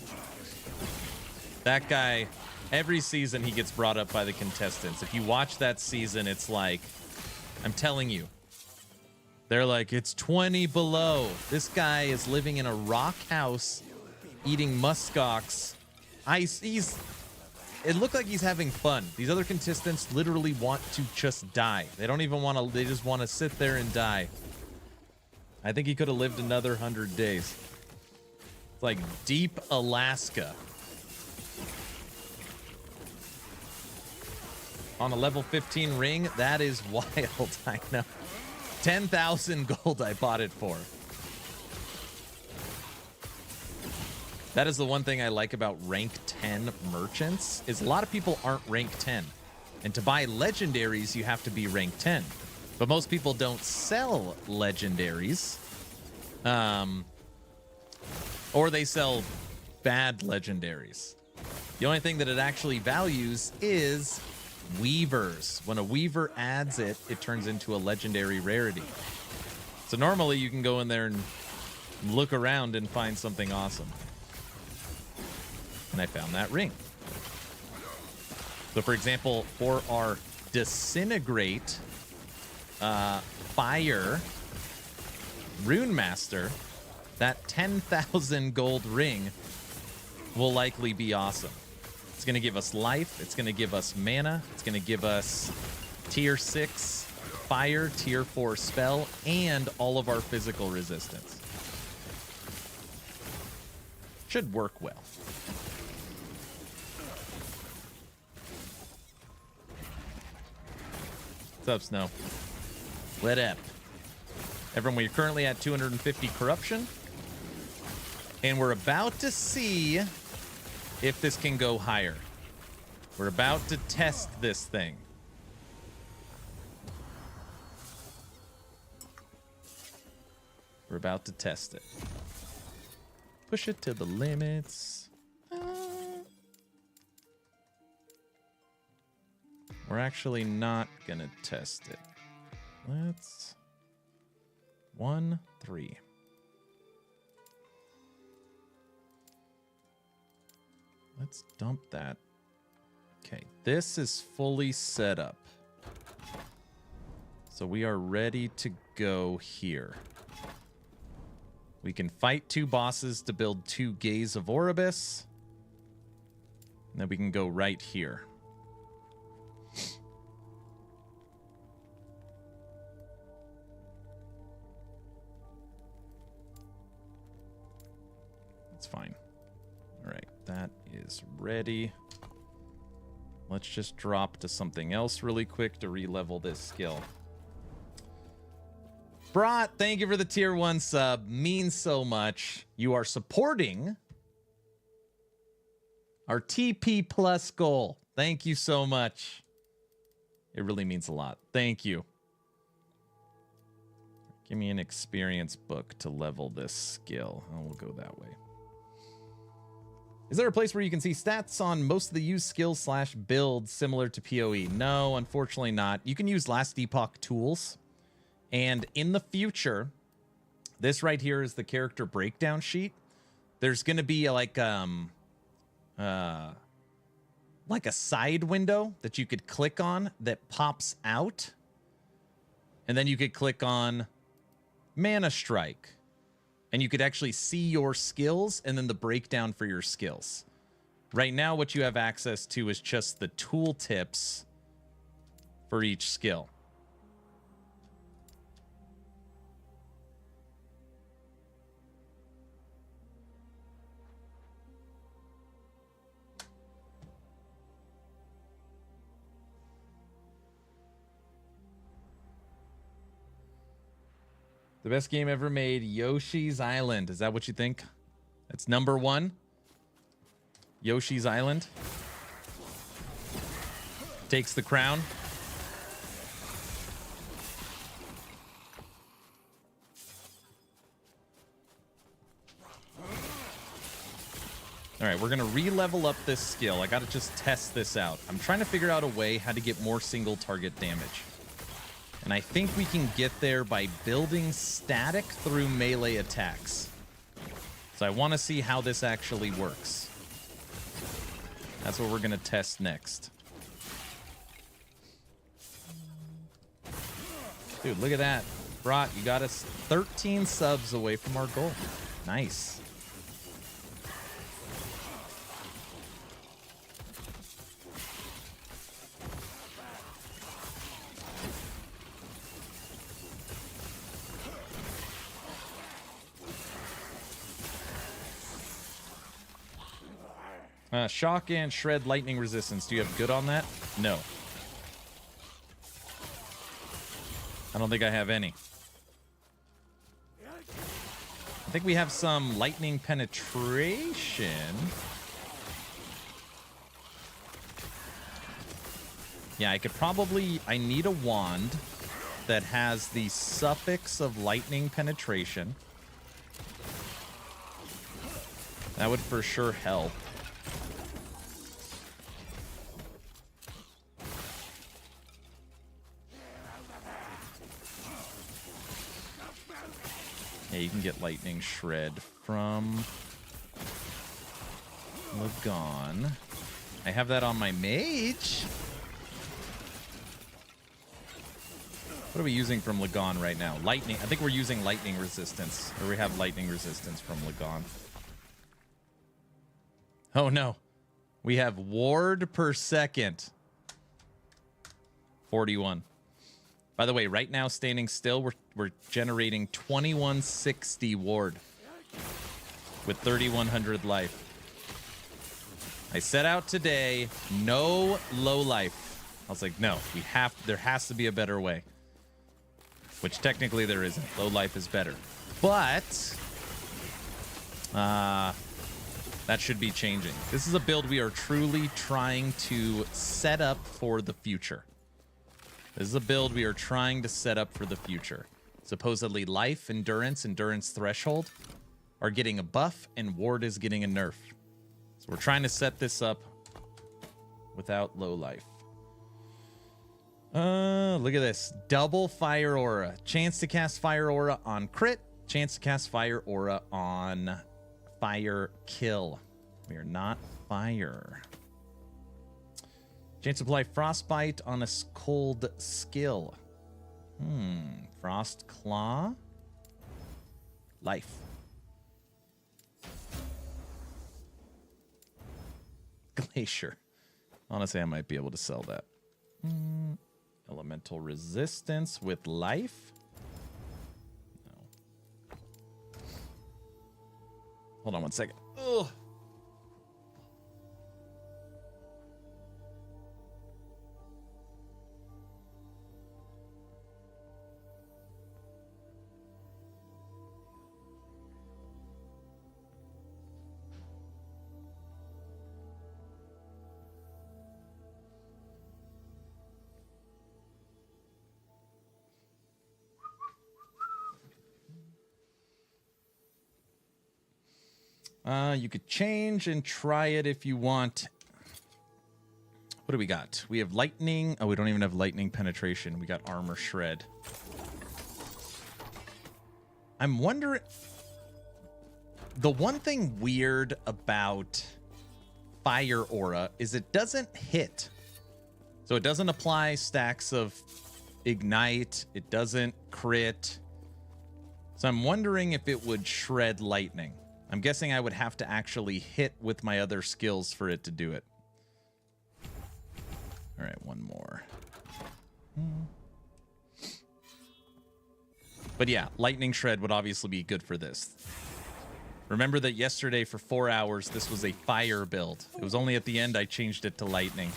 That guy... Every season he gets brought up by the contestants. If you watch that season, it's like, I'm telling you, they're like, it's 20 below. This guy is living in a rock house, eating muskox. It looked like he's having fun. These other contestants literally want to just die. They don't even want to, they just want to sit there and die. I think he could have lived another 100 days. It's like deep Alaska. On a level 15 ring, that is wild, I know. 10,000 gold I bought it for. That is the one thing I like about rank 10 merchants, is a lot of people aren't rank 10. And to buy legendaries, you have to be rank 10. But most people don't sell legendaries. Or they sell bad legendaries. The only thing that it actually values is Weavers. When a Weaver adds it, it turns into a legendary rarity. So normally you can go in there and look around and find something awesome. And I found that ring. So for example, for our Disintegrate Fire Rune Master, that 10,000 gold ring will likely be awesome. It's going to give us life. It's going to give us mana. It's going to give us tier 6 fire, tier 4 spell, and all of our physical resistance. Should work well. What's up, Snow? What up? Everyone, we're currently at 250 corruption. And we're about to see if this can go higher. We're about to test this thing. We're about to test it. Push it to the limits. We're actually not gonna test it. Let's 1, 3. Let's dump that. Okay, this is fully set up. So we are ready to go here. We can fight 2 bosses to build 2 Gaze of Oribus. And then we can go right here. That's fine. All right, that is ready. Let's just drop to something else really quick to re-level this skill. Brat, thank you for the tier 1 sub. Means so much. You are supporting our TP plus goal. Thank you so much. It really means a lot. Thank you. Give me an experience book to level this skill. And we'll go that way. Is there a place where you can see stats on most of the used skills / builds similar to PoE? No, unfortunately not. You can use last Epoch tools. And in the future, this right here is the character breakdown sheet. There's going to be like a side window that you could click on that pops out. And then you could click on Mana Strike. And you could actually see your skills and then the breakdown for your skills. Right now, what you have access to is just the tooltips for each skill. The best game ever made, Yoshi's Island. Is that what you think? That's number 1. Yoshi's Island takes the crown. All right, we're going to re-level up this skill. I got to just test this out. I'm trying to figure out a way how to get more single target damage. And I think we can get there by building static through melee attacks. So I want to see how this actually works. That's what we're going to test next. Dude, look at that. Brat, you got us 13 subs away from our goal. Nice. Shock and shred lightning resistance. Do you have good on that? No. I don't think I have any. I think we have some lightning penetration. Yeah, I could probably... I need a wand that has the suffix of lightning penetration. That would for sure help. Yeah, you can get Lightning Shred from Lagon. I have that on my Mage. What are we using from Lagon right now? Lightning. I think we're using lightning resistance. Or we have lightning resistance from Lagon. Oh no. We have ward per second. 41. By the way, right now, standing still, we're generating 2160 ward with 3100 life. I set out today, no low life. I was like, no, there has to be a better way. Which technically there isn't. Low life is better. But that should be changing. This is a build we are truly trying to set up for the future. This is a build we are trying to set up for the future. Supposedly life, endurance threshold are getting a buff, and ward is getting a nerf. So we're trying to set this up without low life. Look at this. Double Fire Aura. Chance to cast Fire Aura on crit. Chance to cast Fire Aura on fire kill. We are not fire. Chance to apply Frostbite on a cold skill. Frost Claw. Life. Glacier. Honestly, I might be able to sell that. Elemental resistance with life. No. Hold on one second. Ugh. You could change and try it if you want. What do we got? We have lightning. Oh, we don't even have lightning penetration. We got armor shred. I'm wondering. The one thing weird about fire aura is it doesn't hit. So it doesn't apply stacks of ignite. It doesn't crit. So I'm wondering if it would shred lightning. I'm guessing I would have to actually hit with my other skills for it to do it. All right, one more. But yeah, lightning shred would obviously be good for this. Remember that yesterday for 4 hours, this was a fire build. It was only at the end I changed it to lightning.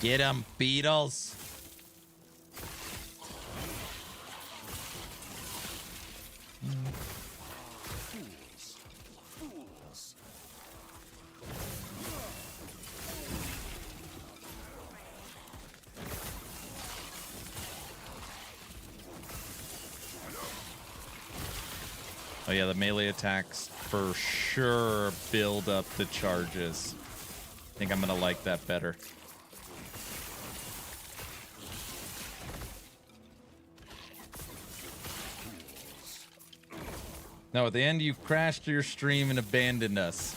Get 'em, Beatles. Oh yeah, the melee attacks for sure build up the charges. I think I'm gonna like that better. No, at the end you crashed your stream and abandoned us.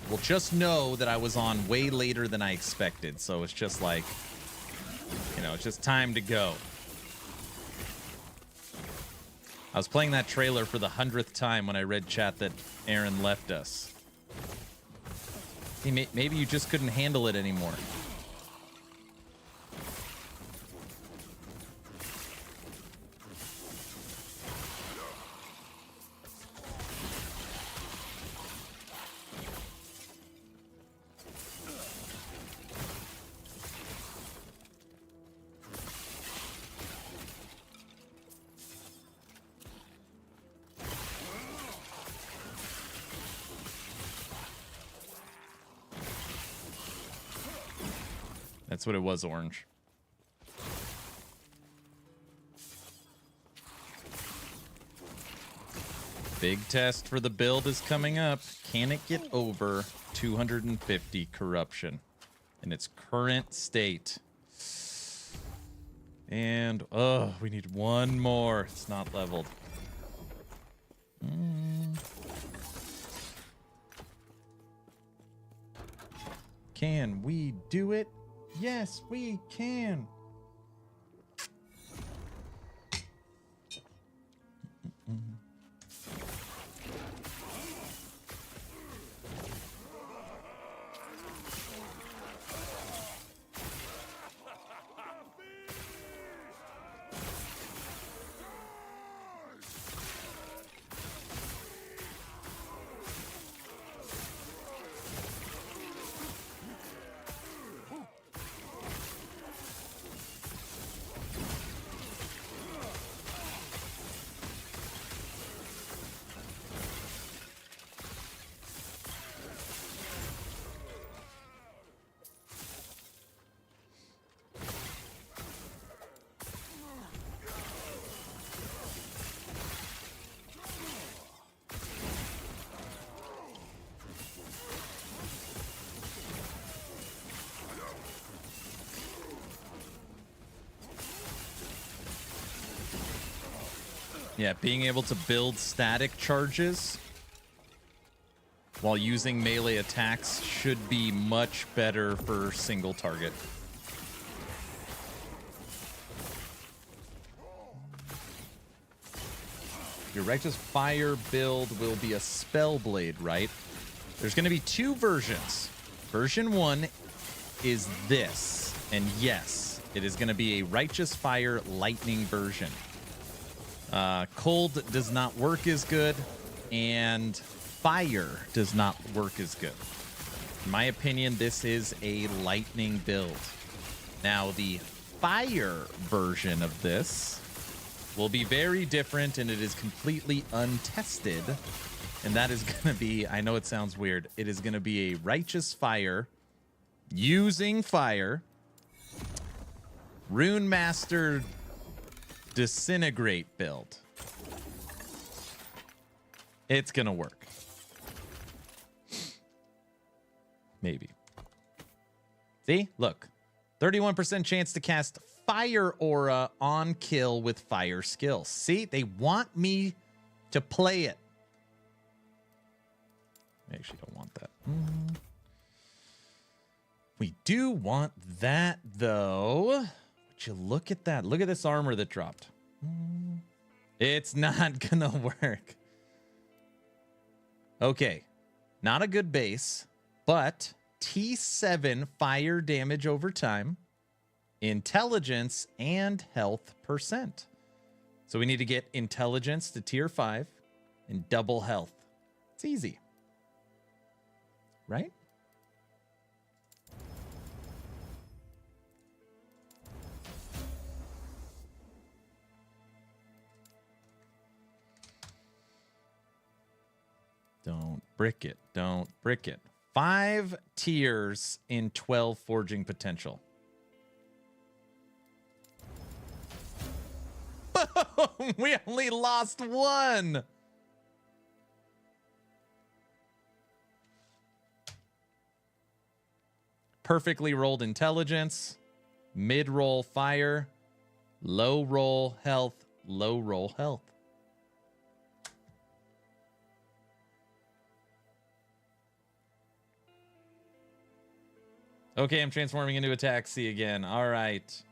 Well, just know that I was on way later than I expected, so it's just like, you know, it's just time to go. I was playing that trailer for the 100th time when I read chat that Aaron left us. See, maybe you just couldn't handle it anymore. That's what it was, Orange. Big test for the build is coming up. Can it get over 250 corruption in its current state? And, oh, we need one more. It's not leveled. Can we do it? Yes, we can. Yeah, being able to build static charges while using melee attacks should be much better for single target. Your Righteous Fire build will be a Spellblade, right? There's going to be two versions. Version 1 is this, and yes, it is going to be a Righteous Fire Lightning version. Cold does not work as good, and fire does not work as good. In my opinion, this is a lightning build. Now, the fire version of this will be very different, and it is completely untested. And that is going to be, I know it sounds weird, it is going to be a Righteous Fire using fire, Rune Master Disintegrate build. It's gonna work. Maybe. See? Look. 31% chance to cast Fire Aura on kill with fire skills. See? They want me to play it. I actually don't want that. We do want that, though. You look at that. Look at this armor that dropped. It's not gonna work. Okay. Not a good base, but T7 fire damage over time, intelligence, and health percent. So we need to get intelligence to tier 5 and double health. It's easy. Right? Don't brick it. Don't brick it. 5 tiers in 12 forging potential. Boom! We only lost 1. Perfectly rolled intelligence, mid-roll fire, low-roll health, low-roll health. Okay, I'm transforming into a taxi again. All right.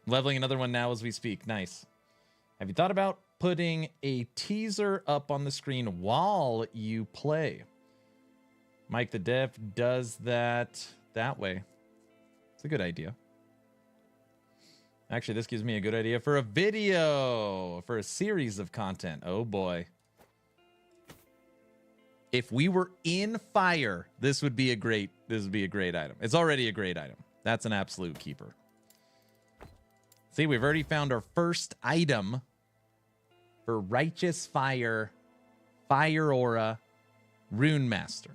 Leveling another one now as we speak. Nice. Have you thought about putting a teaser up on the screen while you play? Mike the Dev does that way. It's a good idea. Actually, this gives me a good idea for a video, for a series of content. Oh boy. If we were in fire, this would be a great item. It's already a great item. That's an absolute keeper. See, we've already found our first item for Righteous Fire, Fire Aura, Rune Master.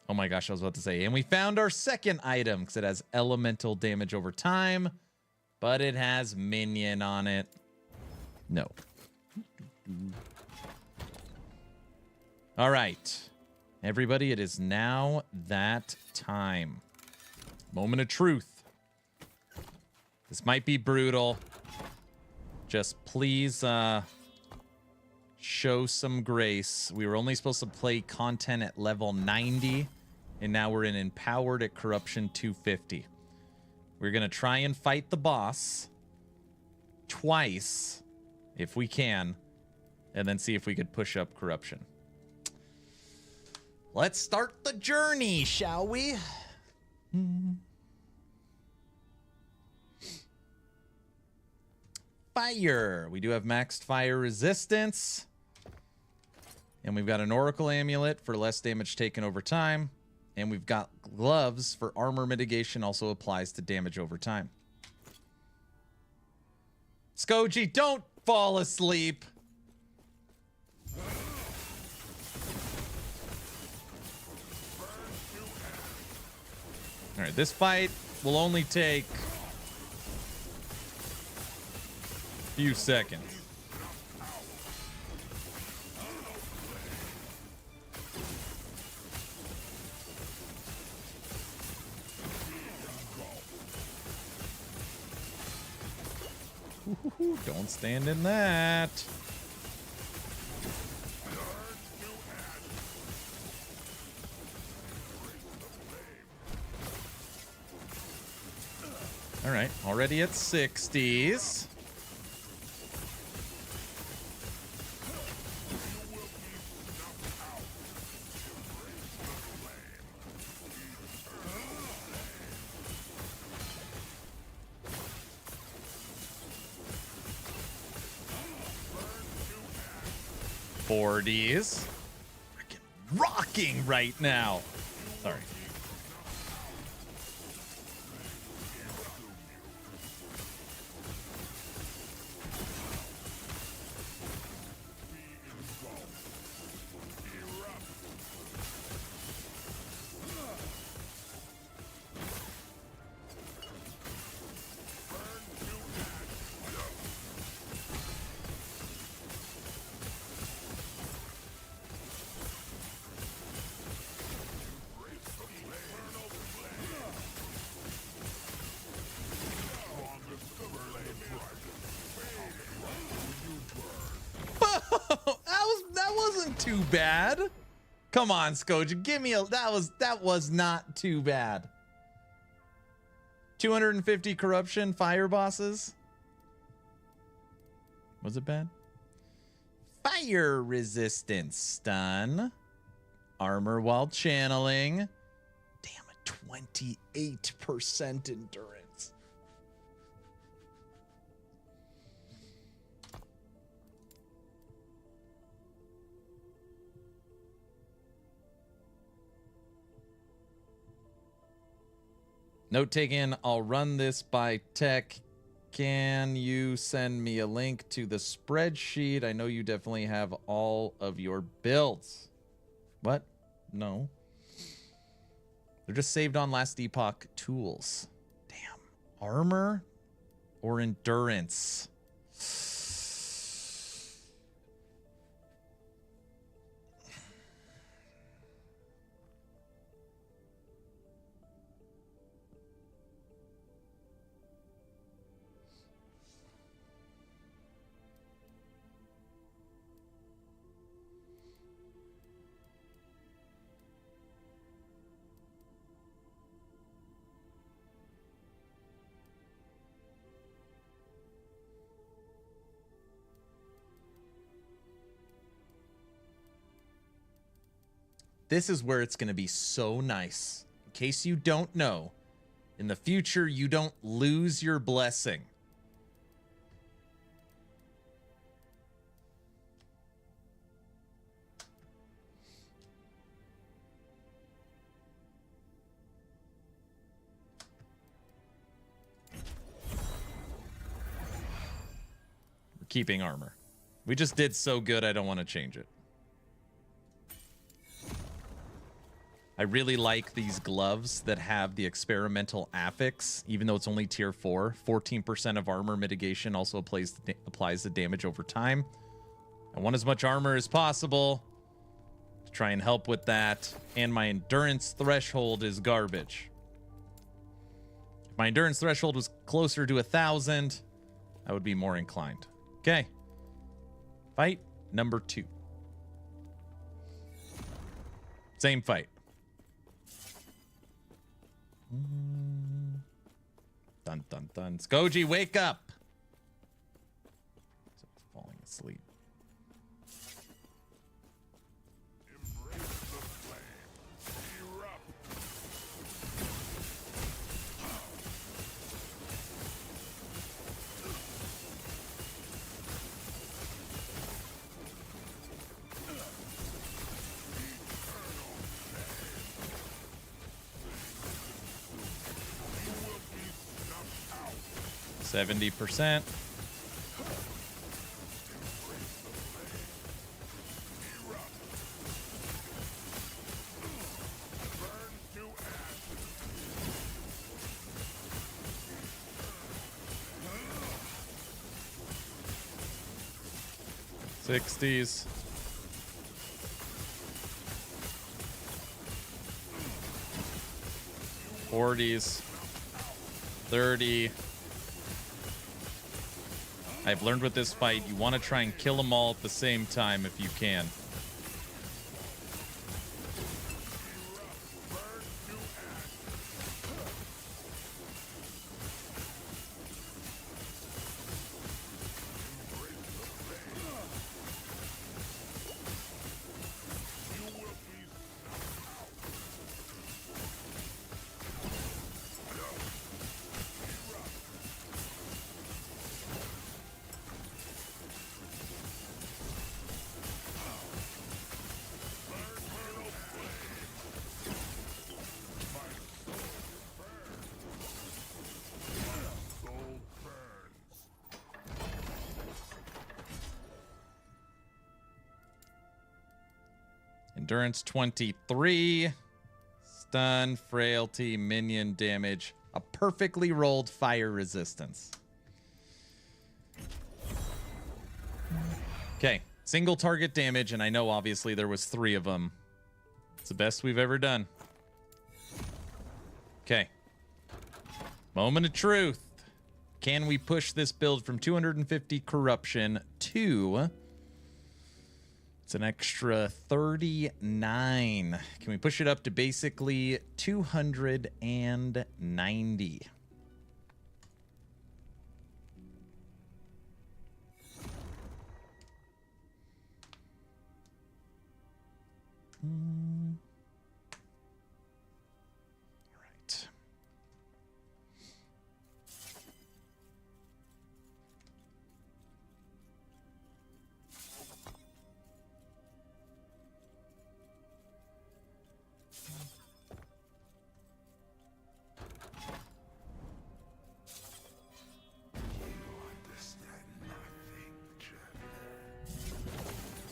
Oh my gosh, I was about to say. And we found our second item because it has elemental damage over time. but it has minion on it. No. All right. Everybody, it is now that time. Moment of truth. This might be brutal. Just please show some grace. We were only supposed to play content at level 90, and now we're in empowered at corruption 250. We're going to try and fight the boss twice, if we can, and then see if we could push up corruption. Let's start the journey, shall we? Fire. We do have maxed fire resistance. And we've got an Oracle Amulet for less damage taken over time. And we've got gloves for armor mitigation, also applies to damage over time. Skoji, don't fall asleep. All right, this fight will only take a few seconds. Ooh, don't stand in that. All right, already at 60s. Freaking rocking right now. Sorry. Too bad. Come on, Skoja, give me a that was not too bad. 250 corruption fire bosses. Was it bad? Fire resistance stun. Armor while channeling. Damn it, 28% endurance. Note taken, I'll run this by tech. Can you send me a link to the spreadsheet? I know you definitely have all of your builds. What? No. They're just saved on last Epoch tools. Damn. Armor or endurance? This is where it's going to be so nice. In case you don't know, in the future, you don't lose your blessing. We're keeping armor. We just did so good, I don't want to change it. I really like these gloves that have the experimental affix, even though it's only tier 4. 14% of armor mitigation also applies the damage over time. I want as much armor as possible to try and help with that. And my endurance threshold is garbage. If my endurance threshold was closer to 1,000, I would be more inclined. Okay. Fight number 2. Same fight. Dun dun dun. Skoji, wake up! Someone's falling asleep. Embrace the flame. Erupt. You will be snuffed out. 70%. Burn to ashes. 60s. 40s. 30. I've learned with this fight, you want to try and kill them all at the same time if you can. Burn to ashes. Embrace the flame. You will be snuffed out. Soul burns. Endurance 23. Stun, frailty, minion damage. A perfectly rolled fire resistance. Okay, single target damage, and I know obviously there was 3 of them. It's the best we've ever done. Okay. Moment of truth. Can we push this build from 250 corruption to... It's an extra 39. Can we push it up to basically 290? All right.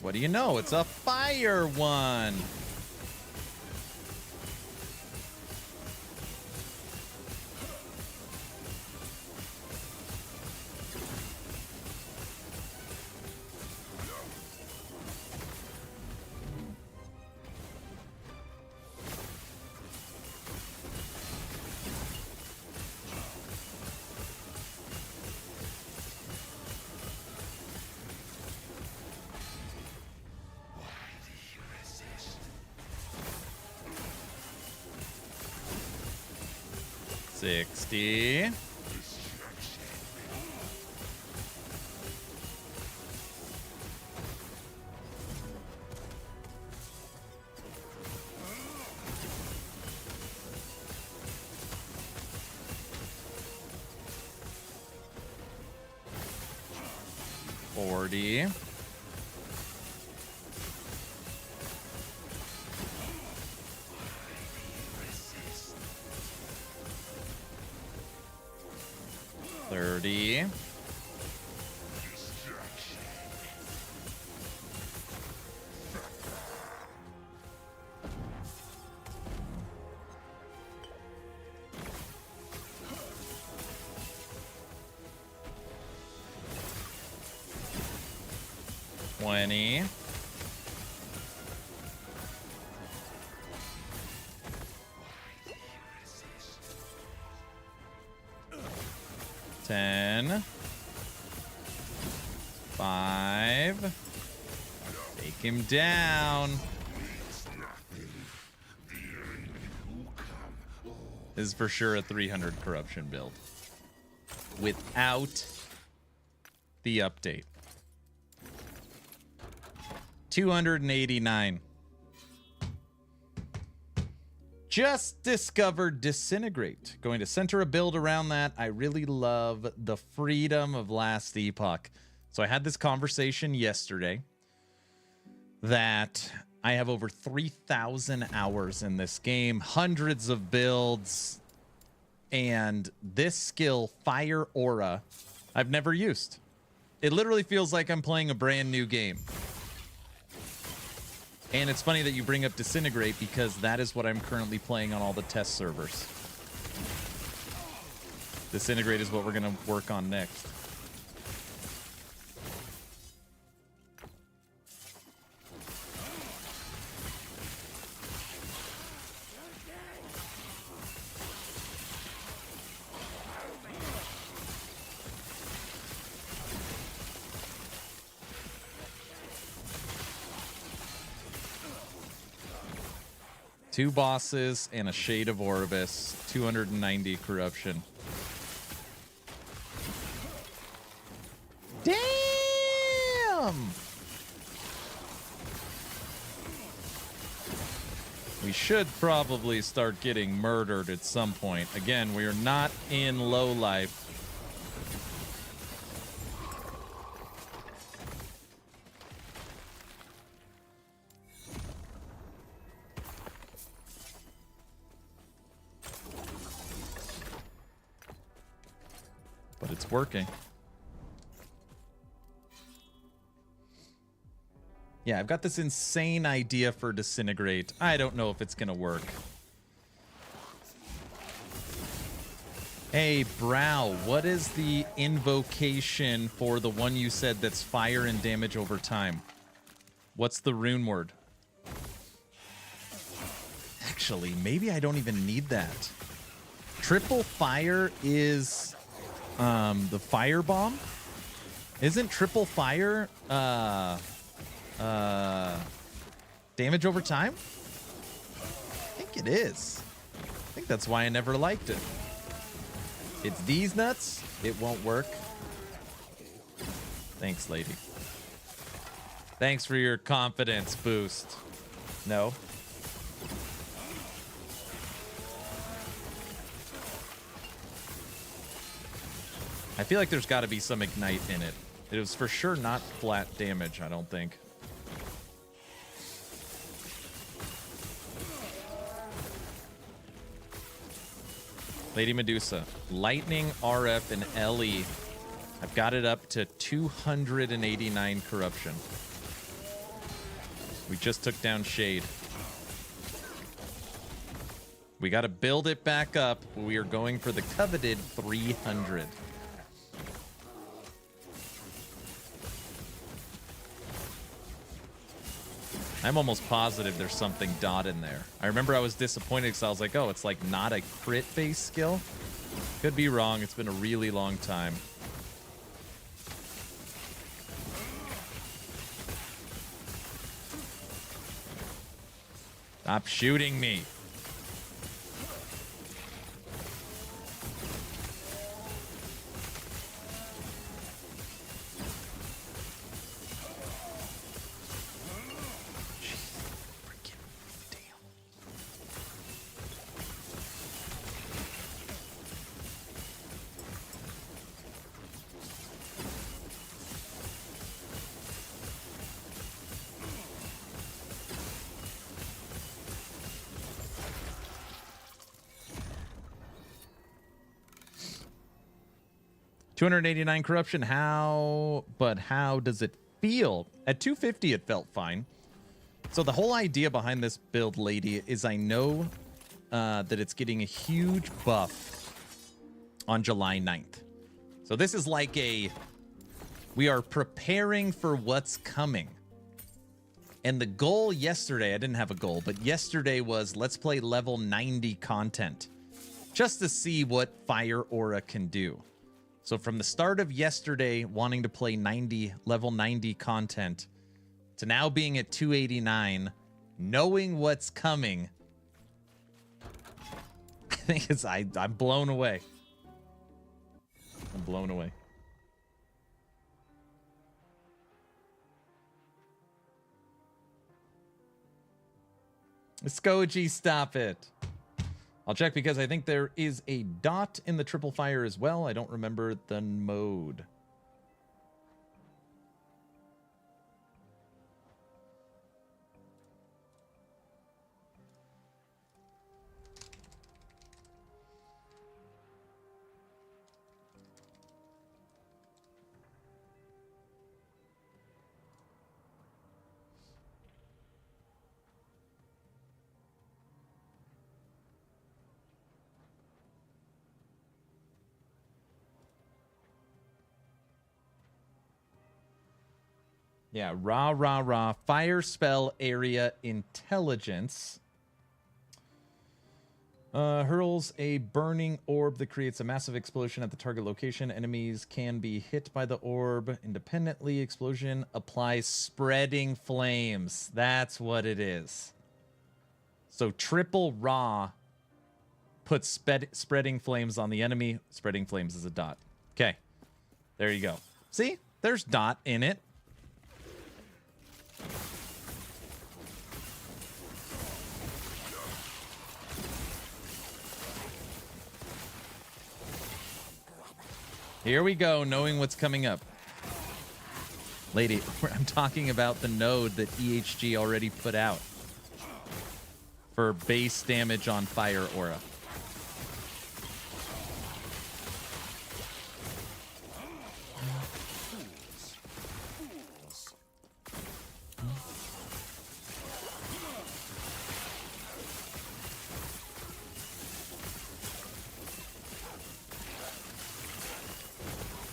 What do you know? It's a fire one. $60. $40. $30. 20. $10. 5. Take him down. This is for sure a 300 corruption build. Without the update. 289. Just discovered Disintegrate. Going to center a build around that. I really love the freedom of last Epoch. So I had this conversation yesterday that I have over 3,000 hours in this game, hundreds of builds, and this skill, Fire Aura, I've never used. It literally feels like I'm playing a brand new game. And it's funny that you bring up Disintegrate because that is what I'm currently playing on all the test servers. Disintegrate is what we're going to work on next. Two bosses and a Shade of Orbis, 290 corruption. Damn! We should probably start getting murdered at some point. Again, we are not in low life. But it's working. Yeah, I've got this insane idea for Disintegrate. I don't know if it's gonna work. Hey, Brow, what is the invocation for the one you said that's fire and damage over time? What's the rune word? Actually, maybe I don't even need that. Triple fire is the fire bomb. Isn't triple fire damage over time? I think it is. I think that's why I never liked it. It's these nuts. It won't work. Thanks, lady. Thanks for your confidence boost. No. I feel like there's got to be some ignite in it. It was for sure not flat damage, I don't think. Lady Medusa. Lightning, RF, and LE. I've got it up to 289 corruption. We just took down Shade. We got to build it back up. We are going for the coveted 300. I'm almost positive there's something dot in there. I remember I was disappointed because I was like, oh, it's like not a crit-based skill. Could be wrong. It's been a really long time. Stop shooting me. $289 corruption. How does it feel? At 250, it felt fine. So the whole idea behind this build, lady, is I know that it's getting a huge buff on July 9th. So this is like we are preparing for what's coming. And the goal yesterday, I didn't have a goal, but yesterday was let's play level 90 content just to see what Fire Aura can do. So from the start of yesterday wanting to play level 90 content to now being at 289, knowing what's coming, I think I'm blown away. I'm blown away. Skoji, stop it. I'll check because I think there is a dot in the triple fire as well. I don't remember the mode. Yeah, rah. Fire spell area intelligence. Hurls a burning orb that creates a massive explosion at the target location. Enemies can be hit by the orb independently. Explosion applies spreading flames. That's what it is. So triple raw puts spreading flames on the enemy. Spreading flames is a dot. Okay, there you go. See, there's dot in it. Here we go, knowing what's coming up. Lady, I'm talking about the node that EHG already put out for base damage on Fire Aura.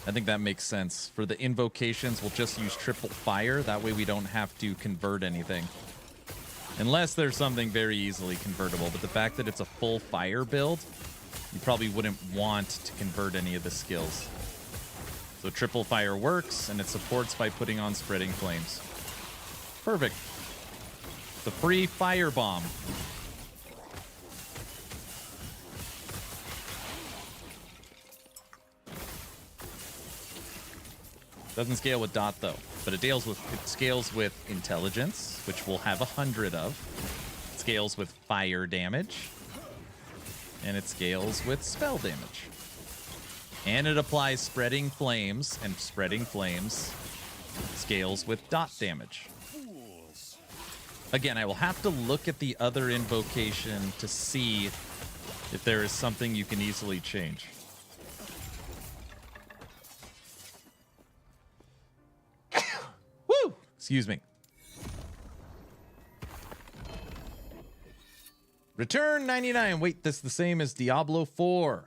I think that makes sense. For the invocations, we'll just use triple fire. That way we don't have to convert anything. Unless there's something very easily convertible. But the fact that it's a full fire build, you probably wouldn't want to convert any of the skills. So triple fire works, and it supports by putting on spreading flames. Perfect. The free fire bomb. Doesn't scale with dot though, but it scales with intelligence, which we'll have 100 of. It scales with fire damage, and it scales with spell damage. And it applies spreading flames, and spreading flames scales with dot damage. Again, I will have to look at the other invocation to see if there is something you can easily change. Woo! Excuse me. Return 99. Wait, that's the same as Diablo 4.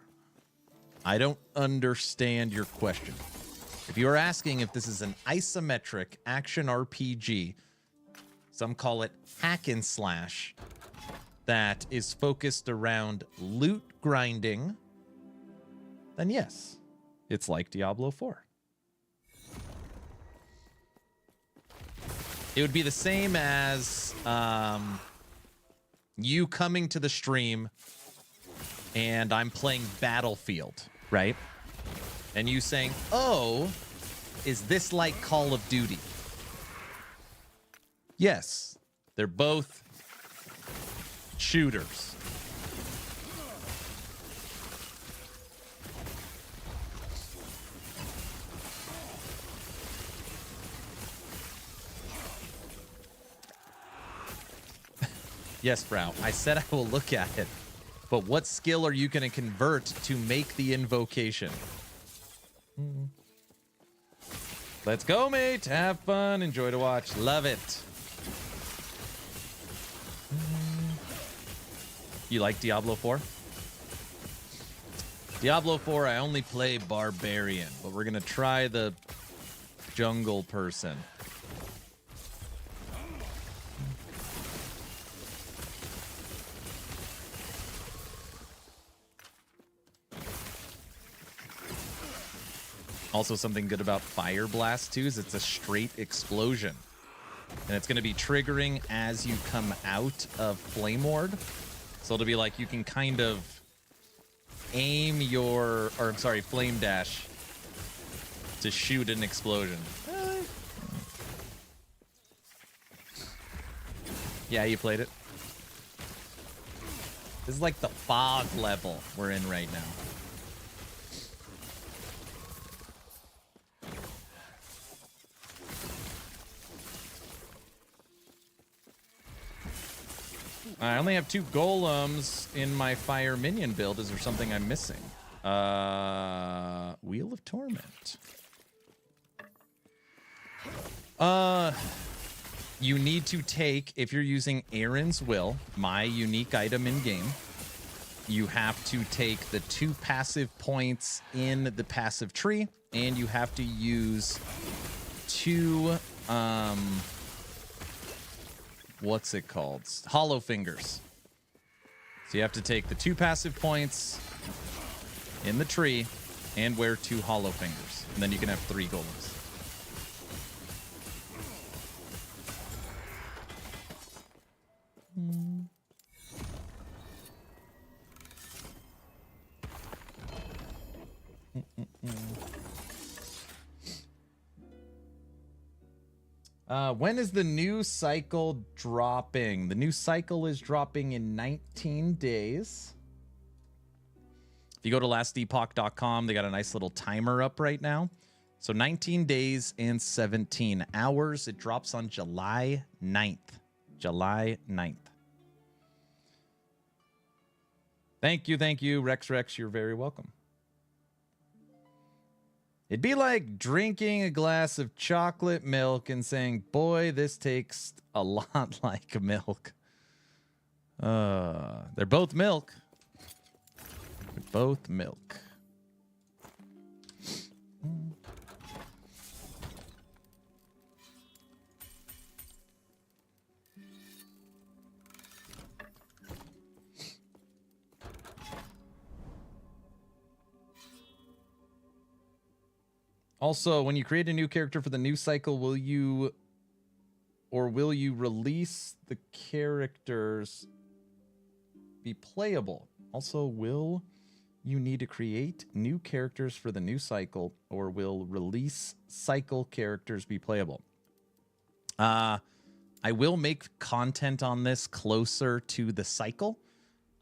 I don't understand your question. If you are asking if this is an isometric action RPG, some call it hack and slash, that is focused around loot grinding, then yes, it's like Diablo 4. It would be the same as you coming to the stream and I'm playing Battlefield, right? And you saying, oh, is this like Call of Duty? Yes, they're both shooters. Yes, Brow, I said I will look at it. But what skill are you going to convert to make the invocation? Let's go, mate. Have fun. Enjoy to watch. Love it. You like Diablo 4? Diablo 4, I only play Barbarian, but we're going to try the jungle person. Also, something good about Fire Blast too is it's a straight explosion. And it's going to be triggering as you come out of Flame Ward. So it'll be like you can kind of aim your, or I'm sorry, Flame Dash to shoot an explosion. Yeah, you played it. This is like the fog level we're in right now. I only have 2 golems in my fire minion build. Is there something I'm missing? Wheel of Torment. You need to take, if you're using Aaron's Will, my unique item in game, you have to take the 2 passive points in the passive tree, and you have to use 2, what's it called? Hollow Fingers. So you have to take the 2 passive points in the tree and wear 2 Hollow Fingers. And then you can have 3 golems. When is the new cycle dropping? The new cycle is dropping in 19 days. If you go to lastepoch.com, they got a nice little timer up right now. So 19 days and 17 hours. It drops on July 9th. July 9th. Thank you, Rex. You're very welcome. It'd be like drinking a glass of chocolate milk and saying, boy, this tastes a lot like milk. They're both milk. They're both milk. Also, when you create a new character for the new cycle, will you release the characters be playable? Also, will you need to create new characters for the new cycle, or will release cycle characters be playable? I will make content on this closer to the cycle.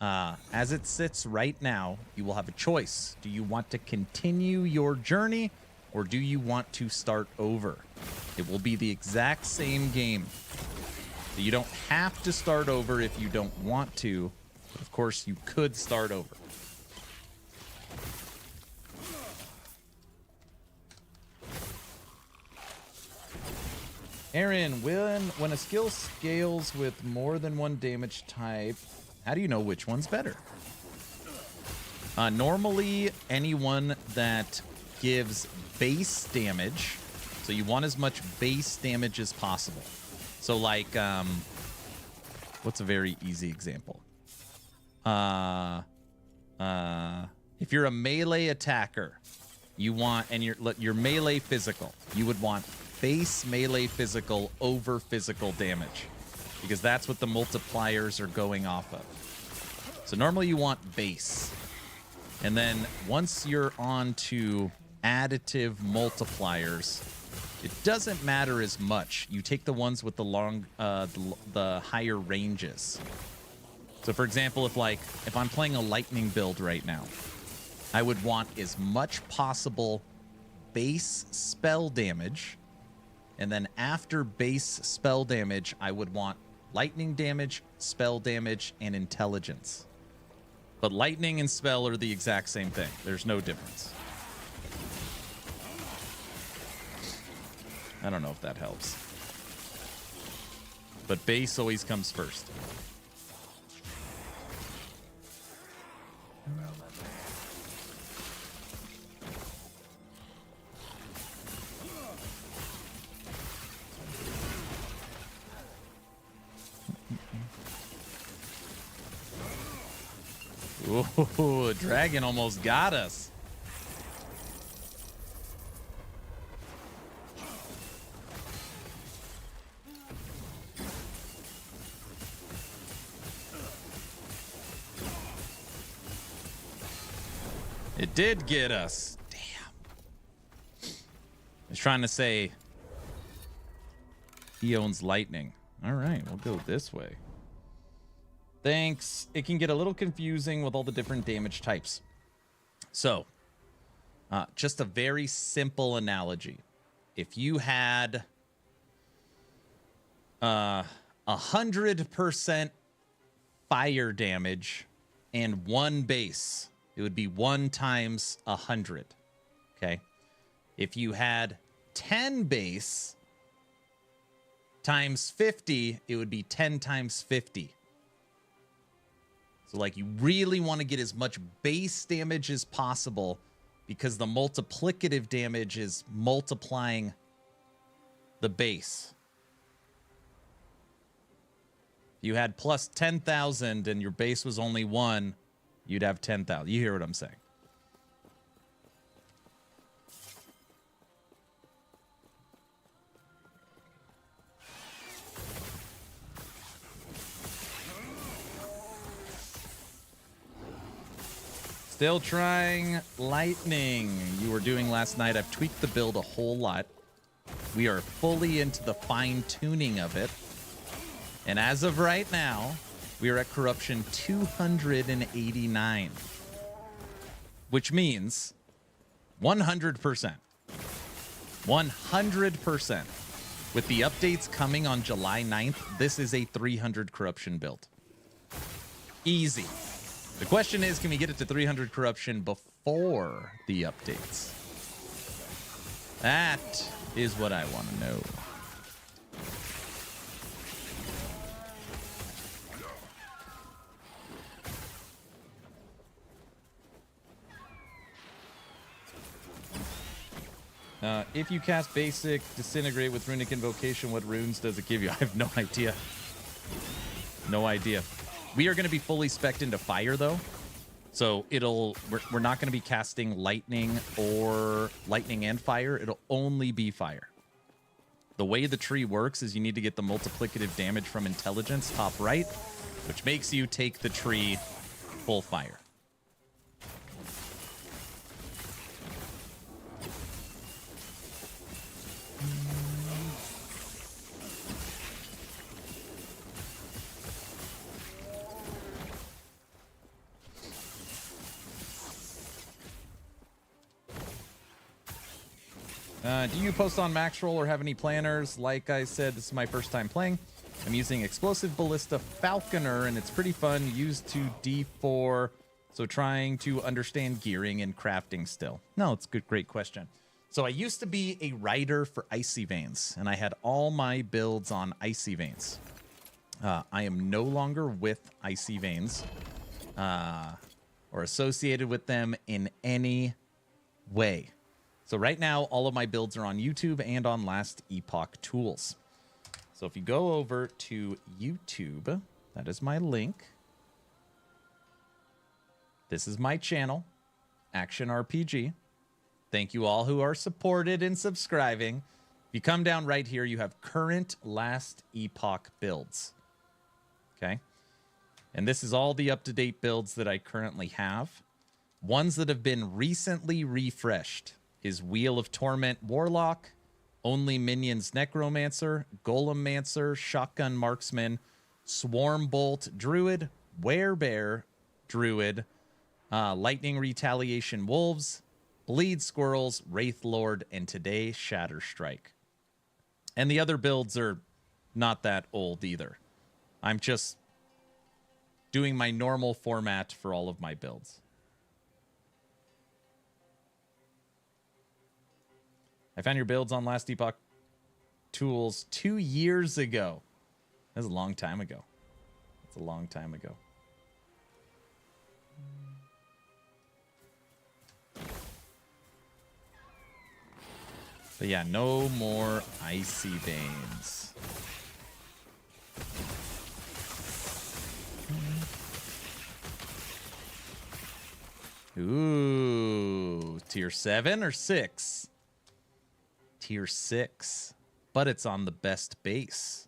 As it sits right now, you will have a choice. Do you want to continue your journey, or do you want to start over? It will be the exact same game. You don't have to start over if you don't want to, but of course you could start over. Aaron, when a skill scales with more than 1 damage type, how do you know which one's better? Normally, anyone that gives base damage, so you want as much base damage as possible. So like, what's a very easy example? If you're a melee attacker, you want, and you're melee physical, you would want base melee physical over physical damage, because that's what the multipliers are going off of. So normally you want base, and then once you're on to additive multipliers, it doesn't matter as much. You take the ones with the the higher ranges. So for example, if I'm playing a lightning build right now, I would want as much possible base spell damage, and then after base spell damage, I would want lightning damage, spell damage, and intelligence. But lightning and spell are the exact same thing. There's no difference. I don't know if that helps. But base always comes first. Ooh, dragon almost got us. It did get us. Damn. I was trying to say he owns lightning. All right, we'll go this way. Thanks. It can get a little confusing with all the different damage types. So, just a very simple analogy. If you had 100% fire damage and 1 base, it would be 1 times 100. Okay. If you had 10 base times 50, it would be 10 times 50. So, like, you really want to get as much base damage as possible because the multiplicative damage is multiplying the base. If you had plus 10,000 and your base was only 1, you'd have 10,000. You hear what I'm saying? Still trying lightning. You were doing last night. I've tweaked the build a whole lot. We are fully into the fine-tuning of it. And as of right now, we are at corruption 289. Which means 100%. 100%. With the updates coming on July 9th, this is a 300 corruption build. Easy. The question is, can we get it to 300 corruption before the updates? That is what I want to know. If you cast basic Disintegrate with Runic Invocation, what runes does it give you? I have no idea. No idea. We are going to be fully spec'd into fire, though. So we're not going to be casting lightning or lightning and fire. It'll only be fire. The way the tree works is you need to get the multiplicative damage from intelligence, top right, which makes you take the tree full fire. Do you post on Max Roll or have any planners? Like I said, this is my first time playing. I'm using Explosive Ballista Falconer, and it's pretty fun. Used to D4, so trying to understand gearing and crafting still. No, it's a good, great question. So I used to be a writer for Icy Veins, and I had all my builds on Icy Veins. I am no longer with Icy Veins or associated with them in any way. So right now, all of my builds are on YouTube and on Last Epoch Tools. So if you go over to YouTube, that is my link. This is my channel, Action RPG. Thank you all who are supported and subscribing. If you come down right here, you have current Last Epoch builds. Okay? And this is all the up-to-date builds that I currently have. Ones that have been recently refreshed is Wheel of Torment Warlock, Only Minions Necromancer, Golemmancer, Shotgun Marksman, Swarm Bolt Druid, Werebear Druid, Lightning Retaliation Wolves, Bleed Squirrels, Wraith Lord, and today Shatter Strike. And the other builds are not that old either. I'm just doing my normal format for all of my builds. I found your builds on Last Epoch Tools 2 years ago. That's a long time ago. That's a long time ago. But yeah, no more Icy Veins. Ooh, tier 7 or 6? Tier 6, but it's on the best base.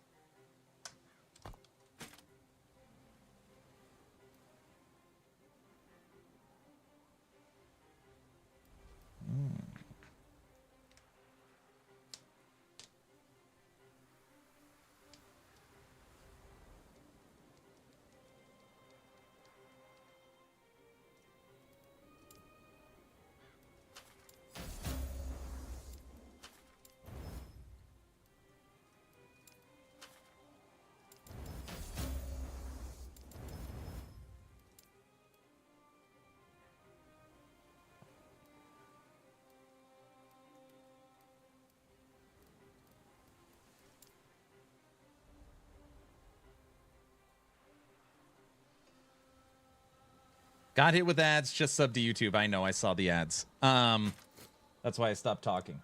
Got hit with ads, just sub to YouTube. I know, I saw the ads. That's why I stopped talking.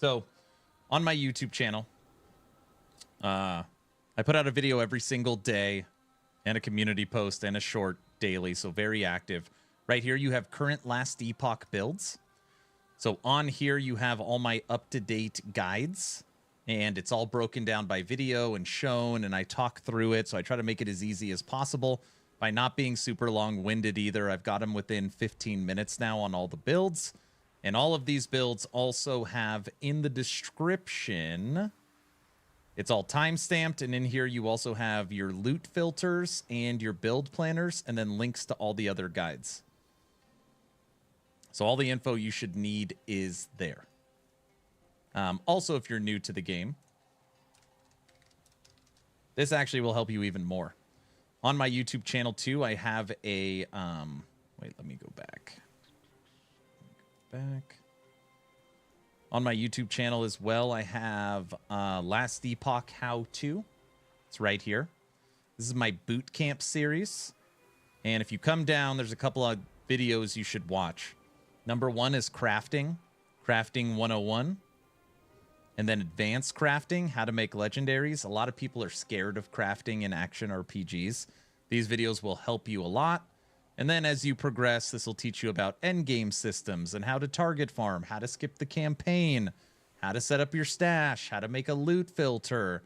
So, on my YouTube channel, I put out a video every single day and a community post and a short daily, so very active. Right here, you have current last Epoch builds. So on here, you have all my up-to-date guides, and it's all broken down by video and shown, and I talk through it, so I try to make it as easy as possible by not being super long-winded either. I've got them within 15 minutes now on all the builds, and all of these builds also have in the description, it's all time-stamped, and in here you also have your loot filters and your build planners, and then links to all the other guides. So all the info you should need is there. Also, if you're new to the game, this actually will help you even more. On my YouTube channel, too, I have a... wait, let me go back. On my YouTube channel as well, I have Last Epoch How-To. It's right here. This is my boot camp series. And if you come down, there's a couple of videos you should watch. Number 1 is crafting, Crafting 101. And then advanced crafting, how to make legendaries. A lot of people are scared of crafting in action RPGs. These videos will help you a lot. And then as you progress, this will teach you about endgame systems and how to target farm, how to skip the campaign, how to set up your stash, how to make a loot filter.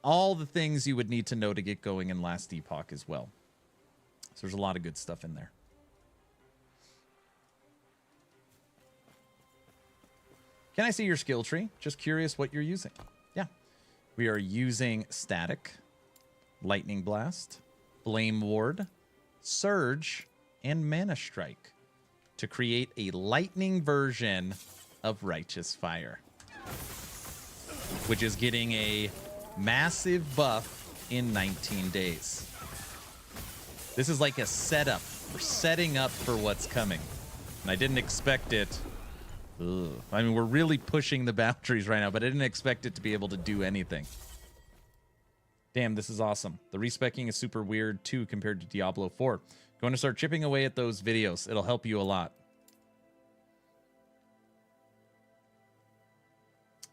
All the things you would need to know to get going in Last Epoch as well. So there's a lot of good stuff in there. Can I see your skill tree? Just curious what you're using. Yeah. We are using Static, Lightning Blast, Blame Ward, Surge, and Mana Strike to create a lightning version of Righteous Fire, which is getting a massive buff in 19 days. This is like a setup. We're setting up for what's coming. And I didn't expect it. Ugh. I mean, we're really pushing the boundaries right now, but I didn't expect it to be able to do anything. Damn, this is awesome. The respecking is super weird, too, compared to Diablo 4. Going to start chipping away at those videos. It'll help you a lot.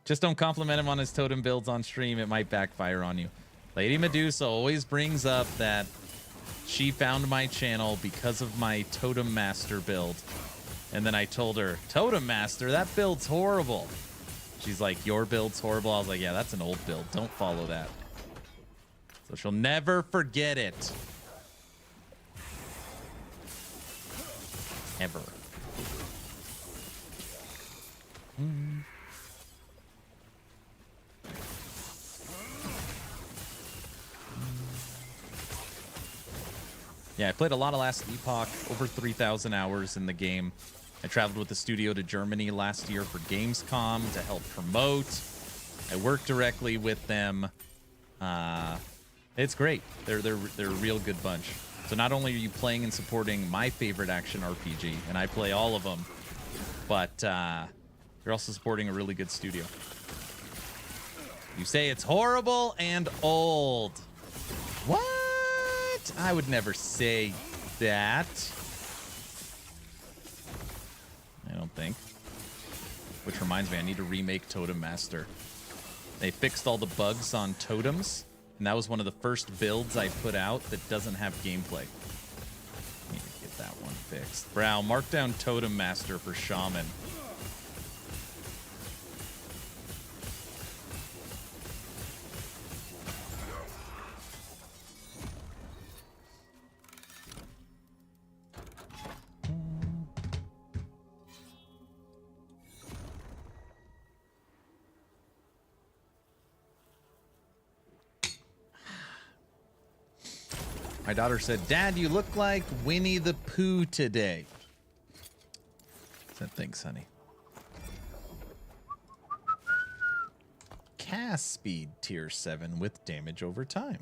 Just don't compliment him on his totem builds on stream. It might backfire on you. Lady Medusa always brings up that she found my channel because of my Totem Master build. And then I told her, Totem Master, that build's horrible. She's like, your build's horrible? I was like, yeah, that's an old build. Don't follow that. So she'll never forget it. Ever. Yeah, I played a lot of Last Epoch, over 3,000 hours in the game. I traveled with the studio to Germany last year for Gamescom to help promote. I worked directly with them. It's great. They're a real good bunch. So not only are you playing and supporting my favorite action RPG, and I play all of them, but you're also supporting a really good studio. You say it's horrible and old. What? I would never say that. I don't think. Which reminds me, I need to remake Totem Master. They fixed all the bugs on totems, and that was one of the first builds I put out that doesn't have gameplay. Need to get that one fixed. Brow, mark down Totem Master for Shaman. My daughter said, Dad, you look like Winnie the Pooh today. I said, thanks, honey. Cast speed tier 7 with damage over time.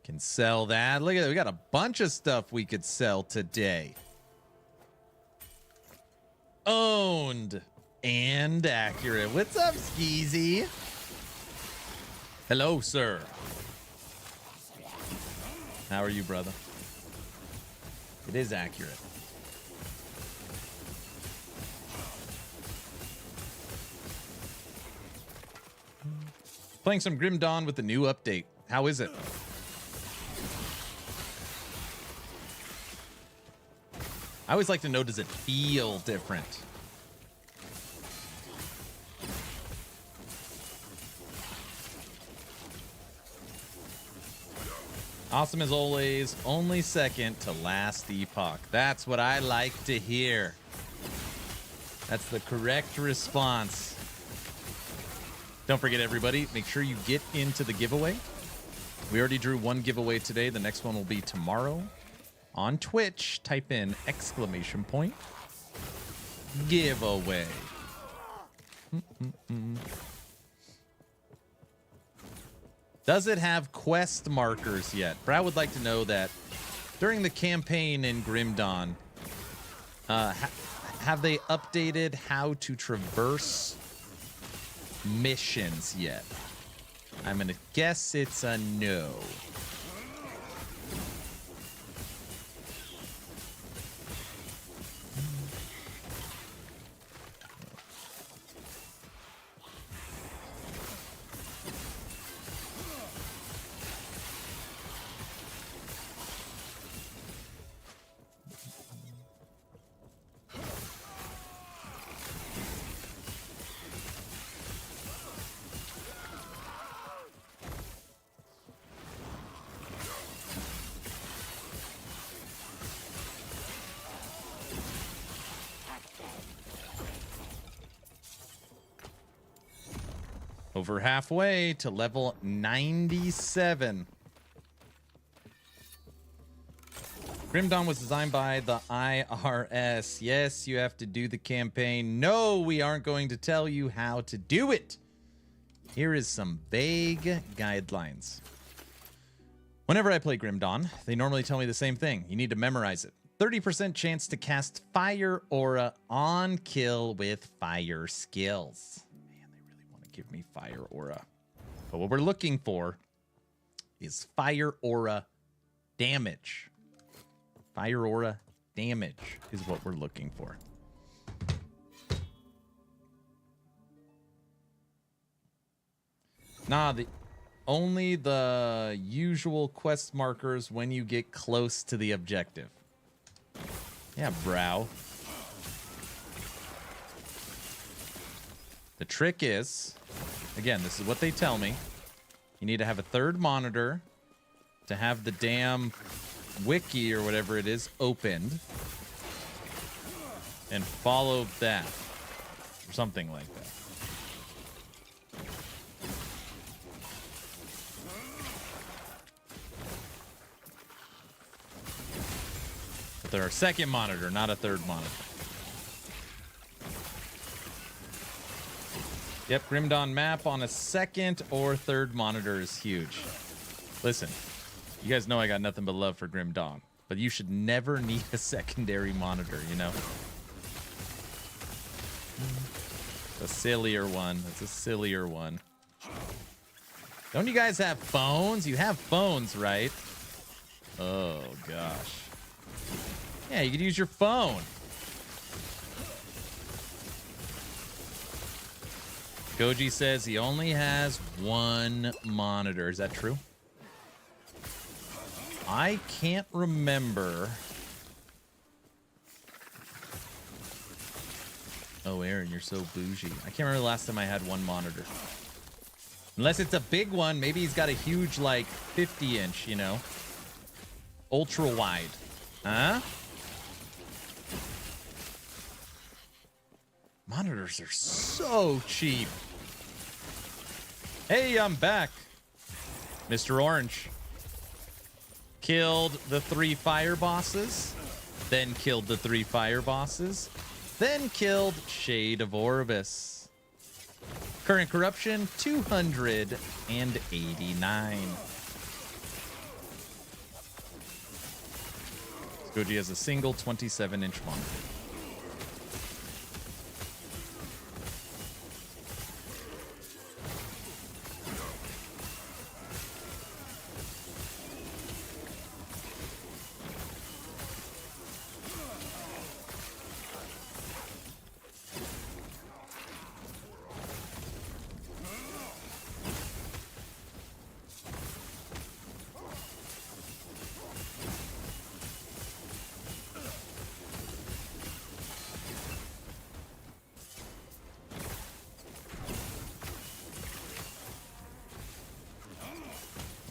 Can sell that. Look at that. We got a bunch of stuff we could sell today. Owned and accurate. What's up, Skeezy? Hello, sir. How are you, brother? It is accurate. Playing some Grim Dawn with the new update. How is it? I always like to know, does it feel different? Awesome as always, only second to last Epoch. That's what I like to hear. That's the correct response. Don't forget, everybody, make sure you get into the giveaway. We already drew one giveaway today. The next one will be tomorrow. On Twitch, type in ! giveaway. Does it have quest markers yet? Brad would like to know that during the campaign in Grim Dawn, have they updated how to traverse missions yet? I'm going to guess it's a no. Over halfway to level 97. Grim Dawn was designed by the IRS. Yes, you have to do the campaign. No, we aren't going to tell you how to do it. Here is some vague guidelines. Whenever I play Grim Dawn, they normally tell me the same thing. You need to memorize it. 30% chance to cast Fire Aura on kill with fire skills. Give me Fire Aura. But what we're looking for is Fire Aura damage. Fire Aura damage is what we're looking for. Nah, only the usual quest markers when you get close to the objective. Yeah, brow. The trick is, again, this is what they tell me. You need to have a third monitor to have the damn wiki or whatever it is opened and follow that or something like that. But they're a second monitor, not a third monitor. Yep, Grim Dawn map on a second or third monitor is huge. Listen, you guys know I got nothing but love for Grim Dawn, but you should never need a secondary monitor, you know? A sillier one. That's a sillier one. Don't you guys have phones? You have phones, right? Oh, gosh. Yeah, you could use your phone. Goji says he only has one monitor. Is that true? I can't remember. Oh, Aaron, you're so bougie. I can't remember the last time I had one monitor. Unless it's a big one. Maybe he's got a huge, like, 50-inch, you know? Ultra wide. Huh? Monitors are so cheap. Hey, I'm back. Mr. Orange. Killed the 3 fire bosses. Then killed the 3 fire bosses. Then killed Shade of Orbis. Current corruption, 289. Goji has a single 27-inch monitor.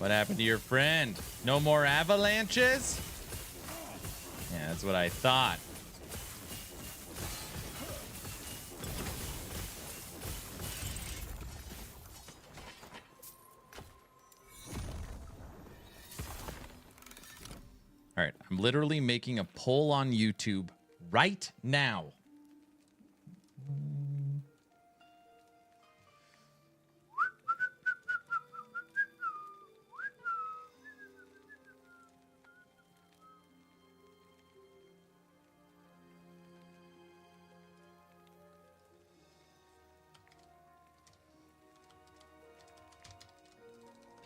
What happened to your friend? No more avalanches? Yeah, that's what I thought. All right, I'm literally making a poll on YouTube right now.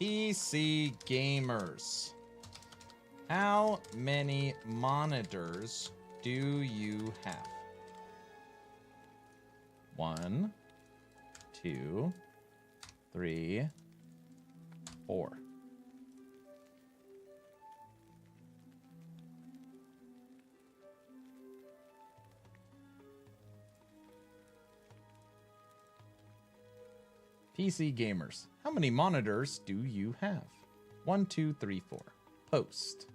PC gamers. How many monitors do you have? 1, 2, 3, 4. PC gamers, how many monitors do you have? 1, 2, 3, 4. Post.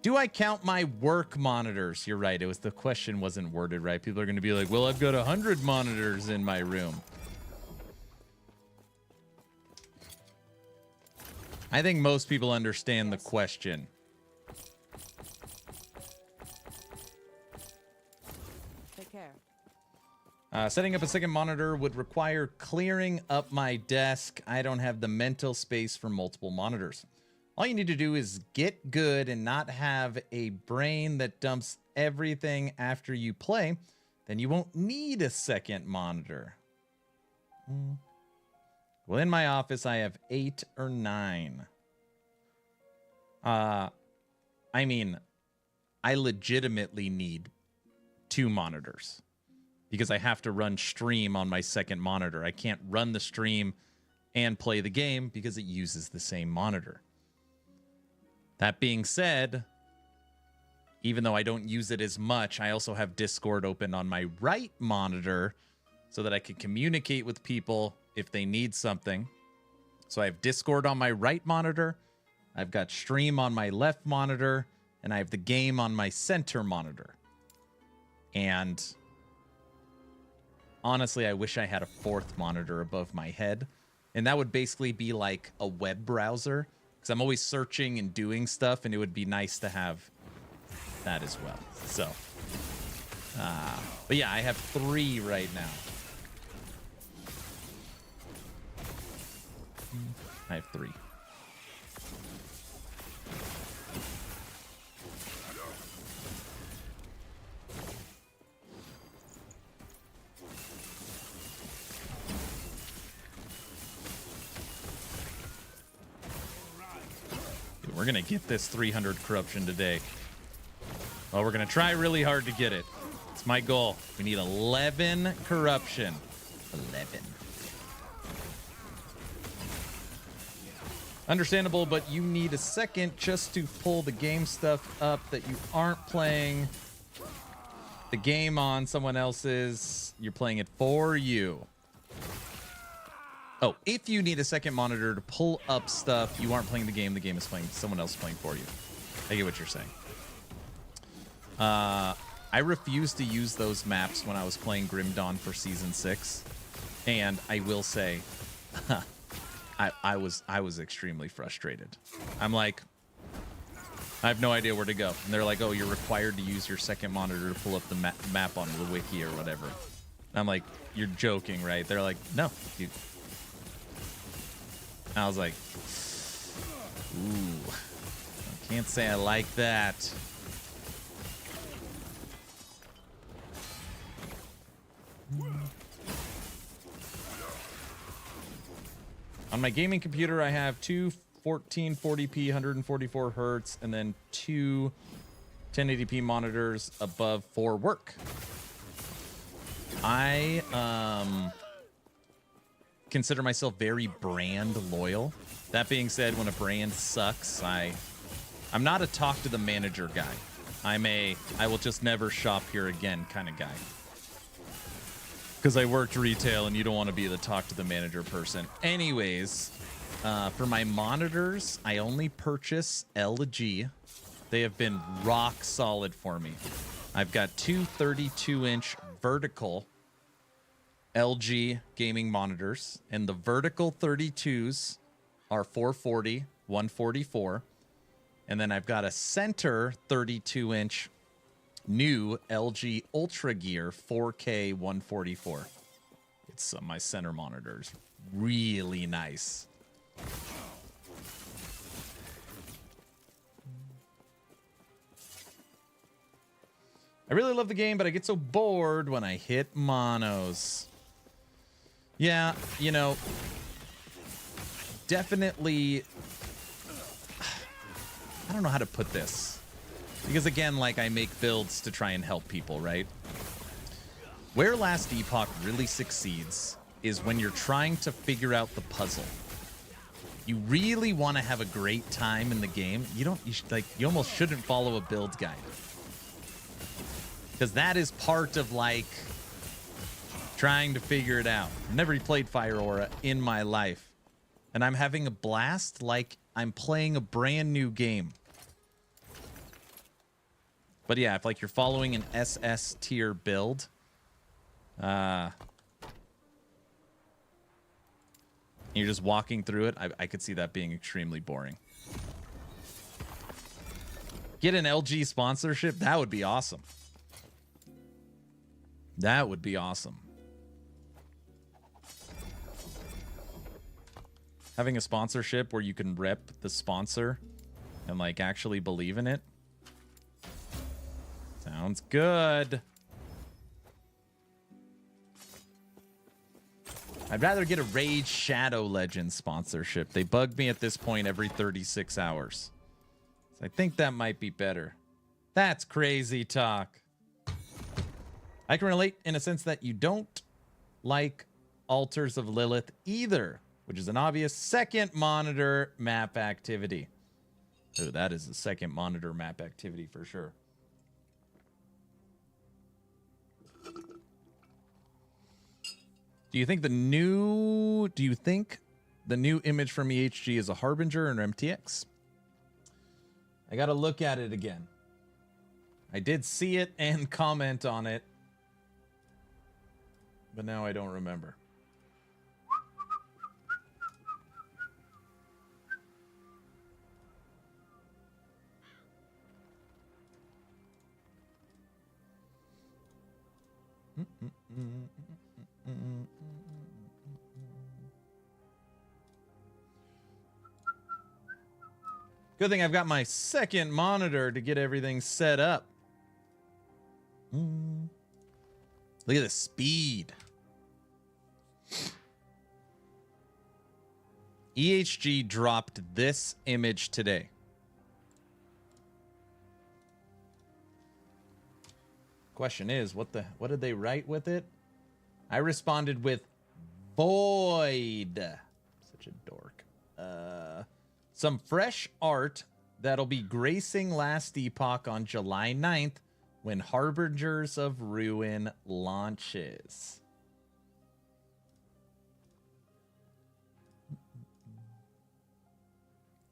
Do I count my work monitors? You're right. The question wasn't worded right. People are going to be like, well, I've got 100 monitors in my room. I think most people understand the question. Take care. Setting up a second monitor would require clearing up my desk. I don't have the mental space for multiple monitors. All you need to do is get good and not have a brain that dumps everything after you play. Then you won't need a second monitor. Well, in my office, I have 8 or 9. I mean, I legitimately need 2 monitors because I have to run stream on my second monitor. I can't run the stream and play the game because it uses the same monitor. That being said, even though I don't use it as much, I also have Discord open on my right monitor so that I can communicate with people if they need something. So I have Discord on my right monitor, I've got stream on my left monitor, and I have the game on my center monitor. And honestly, I wish I had a 4th monitor above my head. And that would basically be like a web browser. Because I'm always searching and doing stuff, and it would be nice to have that as well. So, but yeah, I have 3 right now. I have 3. We're going to get this 300 corruption today. Well, we're going to try really hard to get it. It's my goal. We need 11 corruption. 11. Understandable, but you need a second just to pull the game stuff up that you aren't playing the game on someone else's. You're playing it for you. Oh, if you need a second monitor to pull up stuff, you aren't playing the game is playing, someone else is playing for you. I get what you're saying. I refused to use those maps when I was playing Grim Dawn for Season 6. And I will say, I was extremely frustrated. I'm like, I have no idea where to go. And they're like, oh, you're required to use your second monitor to pull up the map on the wiki or whatever. And I'm like, you're joking, right? They're like, no, you... I was like, ooh, I can't say I like that. On my gaming computer, I have 2 1440p 144 hertz and then 2 1080p monitors above for work. I consider myself very brand loyal. That being said, when a brand sucks, I'm not a talk to the manager guy. I will just never shop here again kind of guy. because I worked retail and you don't want to be the talk to the manager person. Anyways, for my monitors, I only purchase LG. They have been rock solid for me. I've got two 32-inch vertical LG gaming monitors, and the vertical 32s are 440, 144. And then I've got a center 32-inch new LG Ultra Gear 4K 144. It's my center monitors. Really nice. I really love the game, but I get so bored when I hit monos. Yeah, you know, definitely, I don't know how to put this. Because again, like, I make builds to try and help people, right? Where Last Epoch really succeeds is when you're trying to figure out the puzzle. You really want to have a great time in the game. You almost shouldn't follow a build guide. Because that is part of, like, trying to figure it out. I've never played Fire Aura in my life. And I'm having a blast like I'm playing a brand new game. But yeah, if, like, you're following an SS tier build, you're just walking through it, I could see that being extremely boring. Get an LG sponsorship? That would be awesome. That would be awesome. Having a sponsorship where you can rep the sponsor and, like, actually believe in it. Sounds good. I'd rather get a Raid Shadow Legends sponsorship. They bug me at this point every 36 hours. So I think that might be better. That's crazy talk. I can relate in a sense that you don't like Altars of Lilith either, which is an obvious second monitor map activity. Oh, that is the second monitor map activity for sure. Do you think the new image from EHG is a harbinger or an MTX? I got to look at it again. I did see it and comment on it, but now I don't remember. Good thing I've got my second monitor to get everything set up. Look at the speed. EHG dropped this image today. Question is, what did they write with it? I responded with void. Such a dork. Some fresh art that'll be gracing Last Epoch on July 9th when Harbingers of Ruin launches.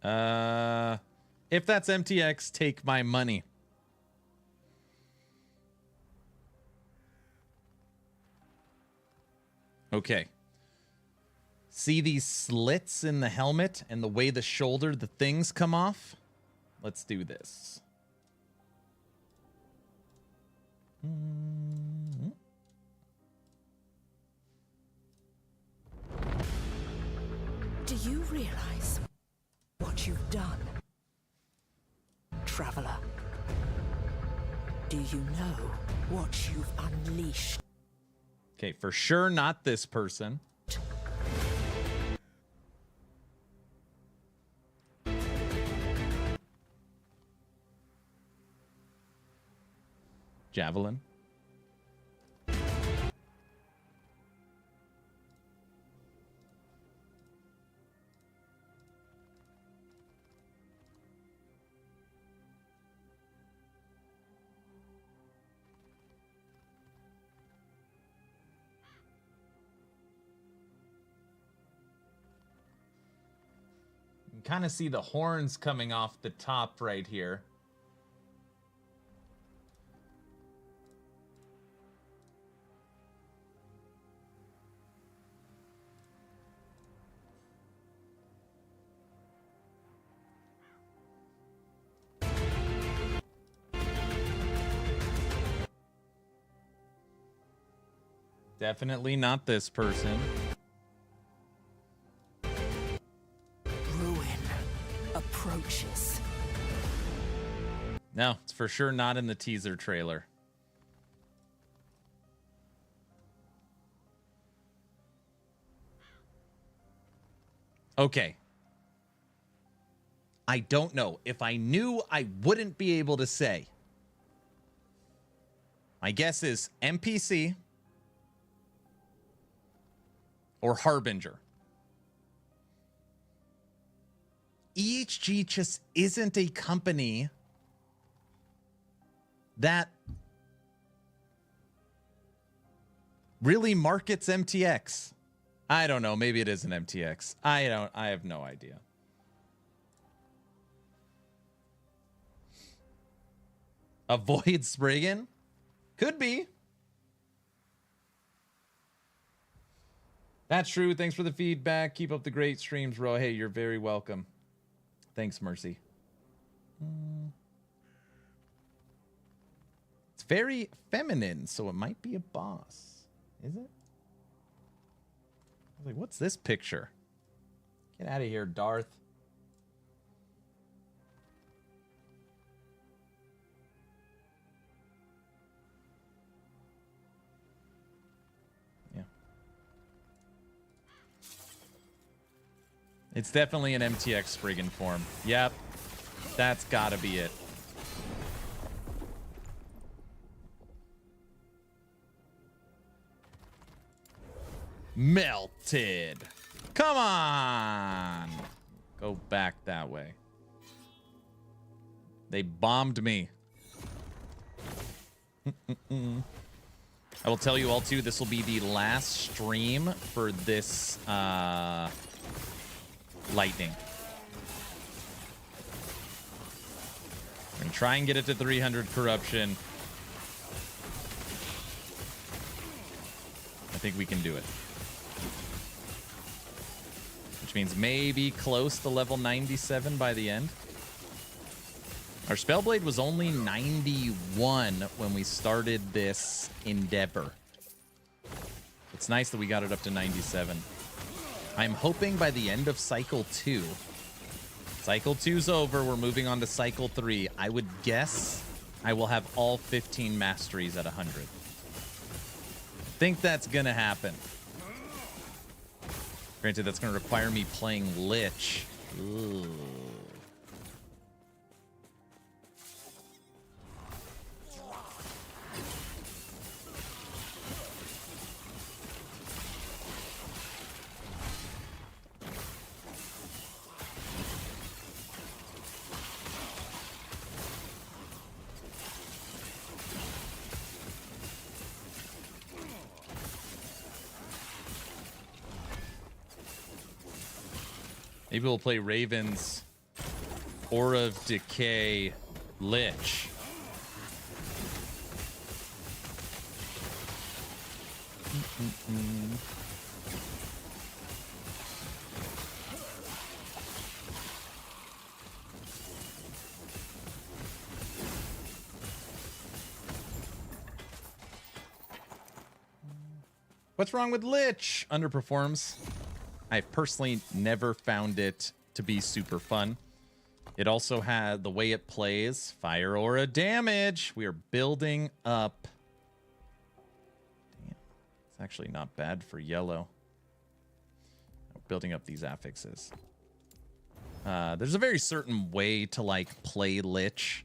If that's MTX, take my money. Okay. See these slits in the helmet and the way the things come off? Let's do this. Do you realize what you've done, Traveler? Do you know what you've unleashed? Okay, for sure not this person. Javelin. kind of see the horns coming off the top right here. Definitely not this person. Ruin approaches. No, it's for sure not in the teaser trailer. Okay. I don't know. If I knew, I wouldn't be able to say. My guess is NPC or Harbinger. EHG just isn't a company that really markets MTX. I don't know. Maybe it is an MTX. I have no idea. Avoid Spriggan? Could be. That's true. Thanks for the feedback. Keep up the great streams, bro. Hey, you're very welcome. Thanks, Mercy. It's very feminine, so it might be a boss. Is it? I was like, what's this picture? Get out of here, Darth. It's definitely an MTX Spriggan form. Yep. That's gotta be it. Melted. Come on. Go back that way. They bombed me. I will tell you all too, this will be the last stream for this lightning. I'm gonna try and get it to 300 corruption. I think we can do it. Which means maybe close to level 97 by the end. Our Spellblade was only 91 when we started this endeavor. It's nice that we got it up to 97. I'm hoping by the end of Cycle 2. Cycle 2's over. We're moving on to Cycle 3. I would guess I will have all 15 masteries at 100. Think that's going to happen. Granted, that's going to require me playing Lich. Ooh. Maybe we'll play Raven's Aura of Decay Lich. What's wrong with Lich? Underperforms. I've personally never found it to be super fun. It also had the way it plays, fire aura damage. We are building up. Damn, it's actually not bad for yellow. Building up these affixes. There's a very certain way to like play Lich.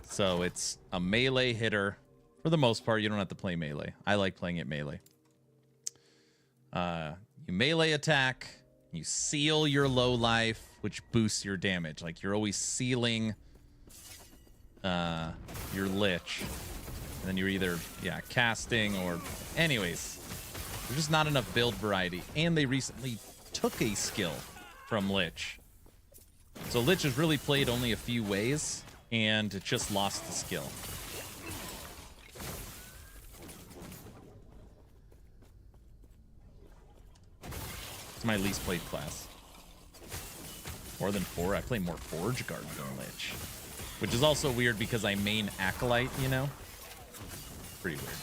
So it's a melee hitter. For the most part, you don't have to play melee. I like playing it melee. You melee attack, you seal your low life, which boosts your damage. Like you're always sealing your Lich. And then you're either, casting or... Anyways, there's just not enough build variety. And they recently took a skill from Lich. So Lich has really played only a few ways, and it just lost the skill. It's my least played class. More than 4. I play more Forge Guard than Lich. Which is also weird because I main Acolyte, you know? Pretty weird.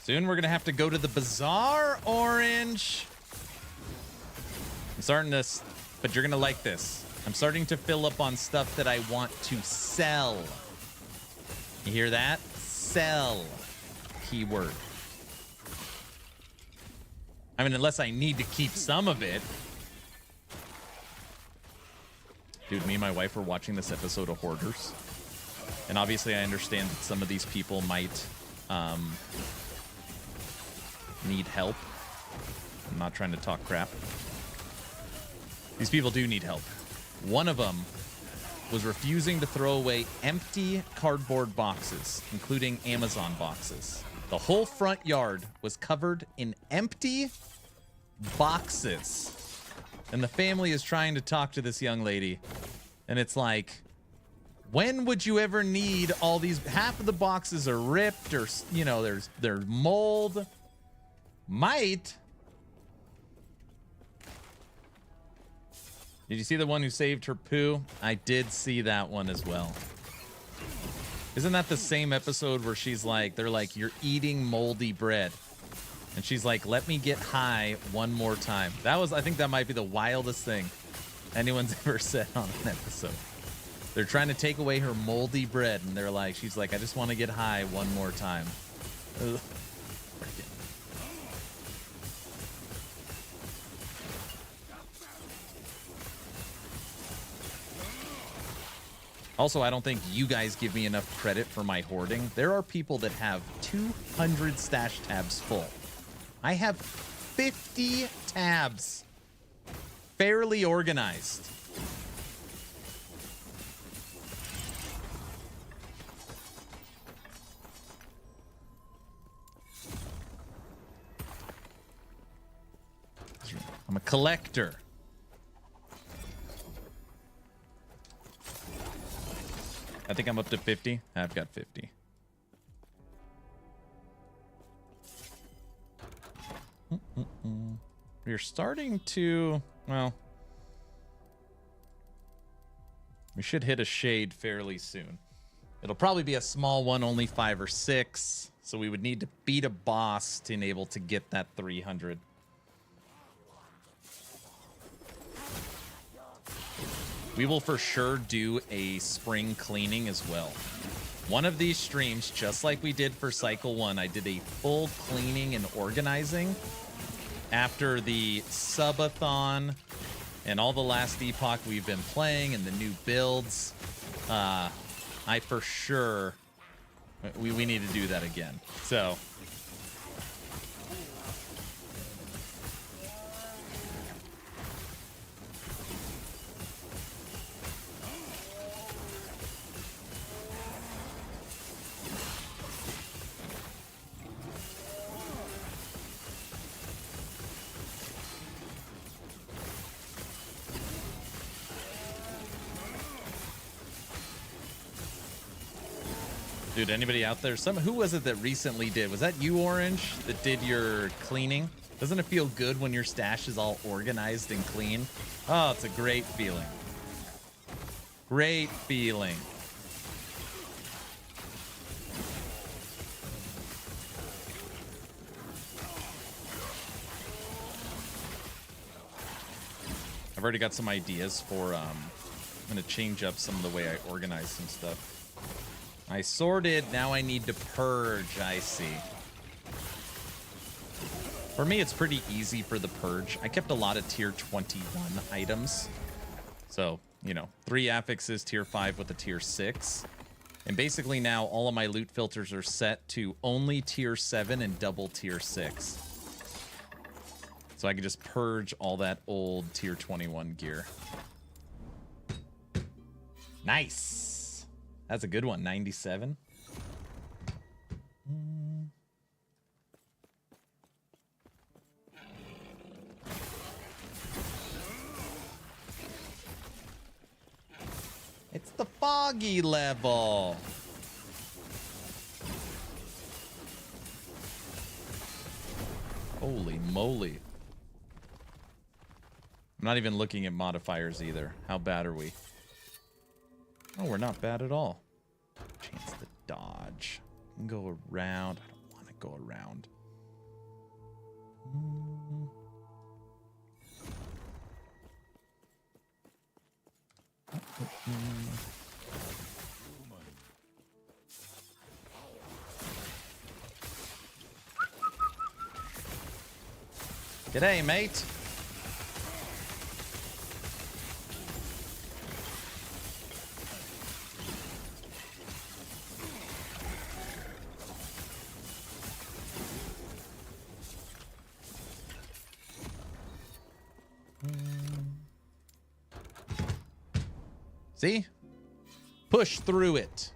Soon we're gonna have to go to the Bazaar, Orange. I'm starting this, but you're gonna like this. I'm starting to fill up on stuff that I want to sell. You hear that? Sell. Keyword. I mean, unless I need to keep some of it. Dude, me and my wife were watching this episode of Hoarders. And obviously I understand that some of these people might need help. I'm not trying to talk crap. These people do need help. One of them was refusing to throw away empty cardboard boxes, including Amazon boxes. The whole front yard was covered in empty boxes. And the family is trying to talk to this young lady. And it's like, when would you ever need all these? Half of the boxes are ripped, or, you know, there's mold. Might. Did you see the one who saved her poo? I did see that one as well. Isn't that the same episode where she's like, they're like, you're eating moldy bread. And she's like, let me get high one more time. That was, I think that might be the wildest thing anyone's ever said on an episode. They're trying to take away her moldy bread, and they're like, she's like, I just want to get high one more time. Ugh. Also, I don't think you guys give me enough credit for my hoarding. There are people that have 200 stash tabs full. I have 50 tabs. Fairly organized. I'm a collector. I think I'm up to 50. I've got 50. We're starting to, well, we should hit a shade fairly soon. It'll probably be a small one, only 5 or 6. So we would need to beat a boss to enable to get that 300. We will for sure do a spring cleaning as well. One of these streams, just like we did for Cycle 1, I did a full cleaning and organizing after the subathon and all the last Epoch we've been playing and the new builds. I for sure, we need to do that again. So dude, anybody out there? Who was it that recently did? Was that you, Orange, that did your cleaning? Doesn't it feel good when your stash is all organized and clean? Oh, it's a great feeling. Great feeling. I've already got some ideas for, I'm going to change up some of the way I organize some stuff. I sorted, now I need to purge, I see. For me, it's pretty easy for the purge. I kept a lot of tier 21 items. So, you know, 3 affixes, tier 5 with a tier 6. And basically now all of my loot filters are set to only tier 7 and double tier 6. So I can just purge all that old tier 21 gear. Nice. That's a good one. 97. It's the foggy level. Holy moly. I'm not even looking at modifiers either. How bad are we? Oh, we're not bad at all. Chance to dodge. Go around. I don't want to go around. G'day, mate. See? Push through it.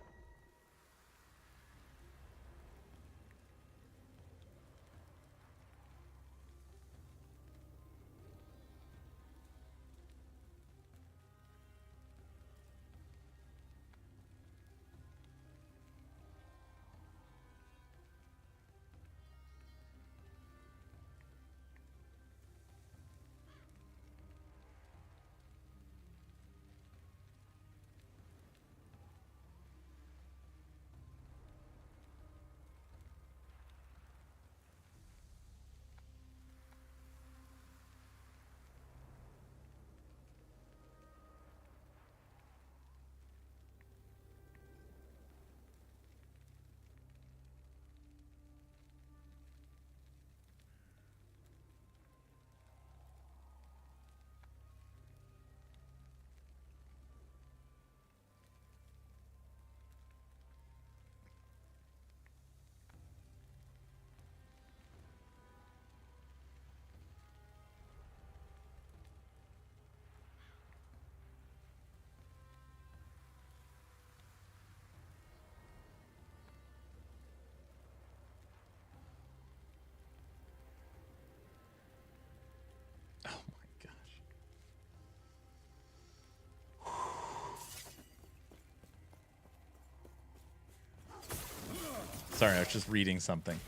Sorry, I was just reading something.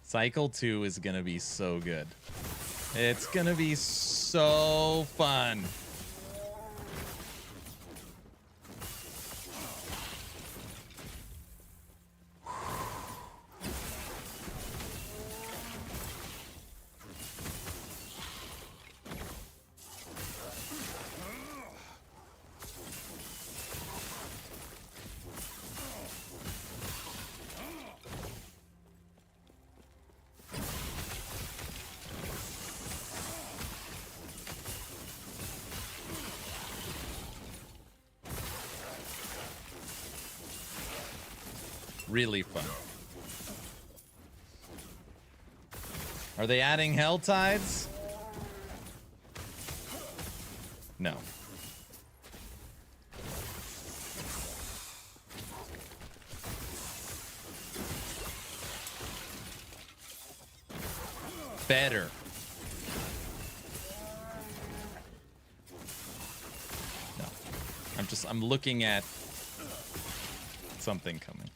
Cycle 2 is going to be so good. It's going to be so fun. Really fun. Are they adding Hell Tides? No. Better. No. I'm looking at something coming.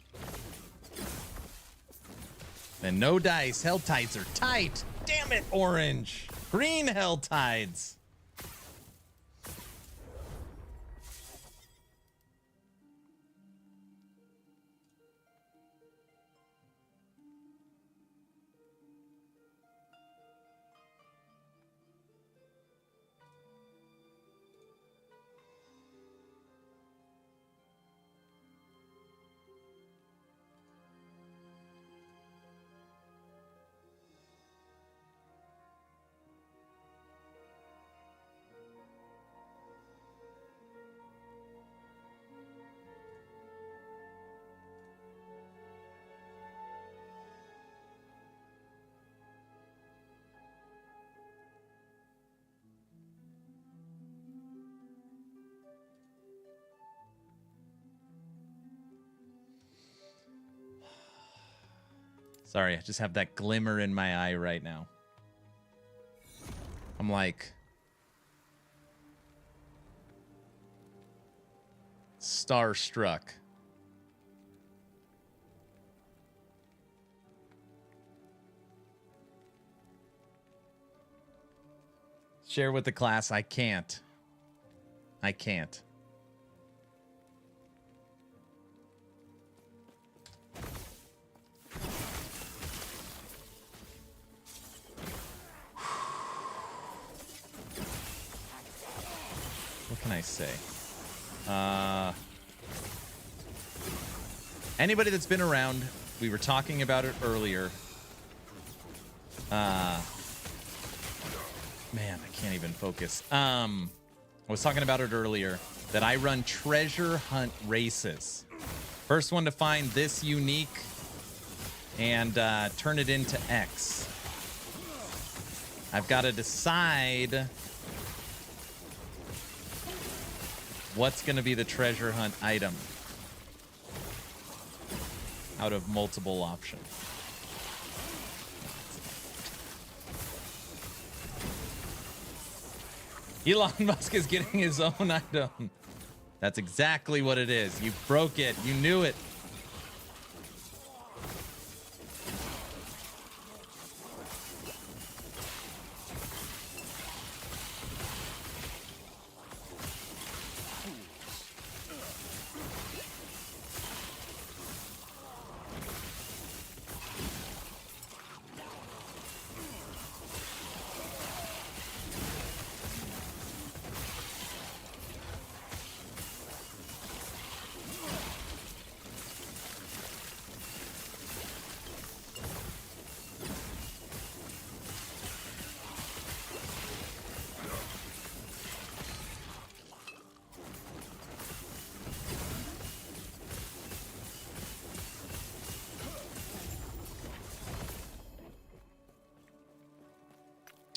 And no dice. Hell Tides are tight. Damn it, orange. Green Hell Tides. Sorry, I just have that glimmer in my eye right now. I'm like starstruck. Share with the class. I can't. I can't. What can I say? Anybody that's been around, we were talking about it earlier. Man, I can't even focus. I was talking about it earlier that I run treasure hunt races. First one to find this unique and turn it into X. I've got to decide what's going to be the treasure hunt item out of multiple options. Elon Musk is getting his own item. That's exactly what it is. You broke it. You knew it.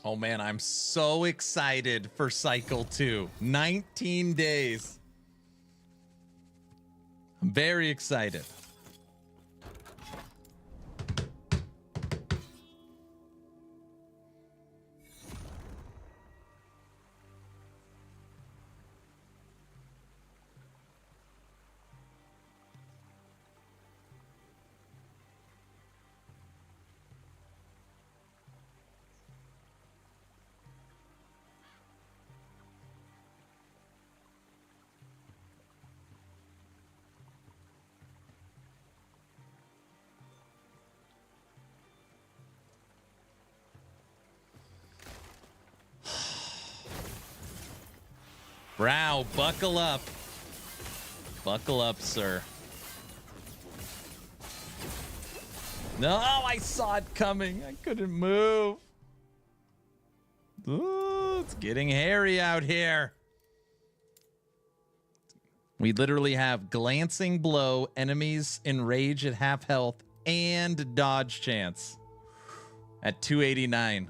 Oh man, I'm so excited for Cycle 2. 19 days. I'm very excited. Brow, buckle up. Buckle up, sir. No, I saw it coming. I couldn't move. Ooh, it's getting hairy out here. We literally have glancing blow, enemies enrage at half health, and dodge chance at 289.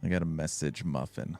I got a message, Muffin.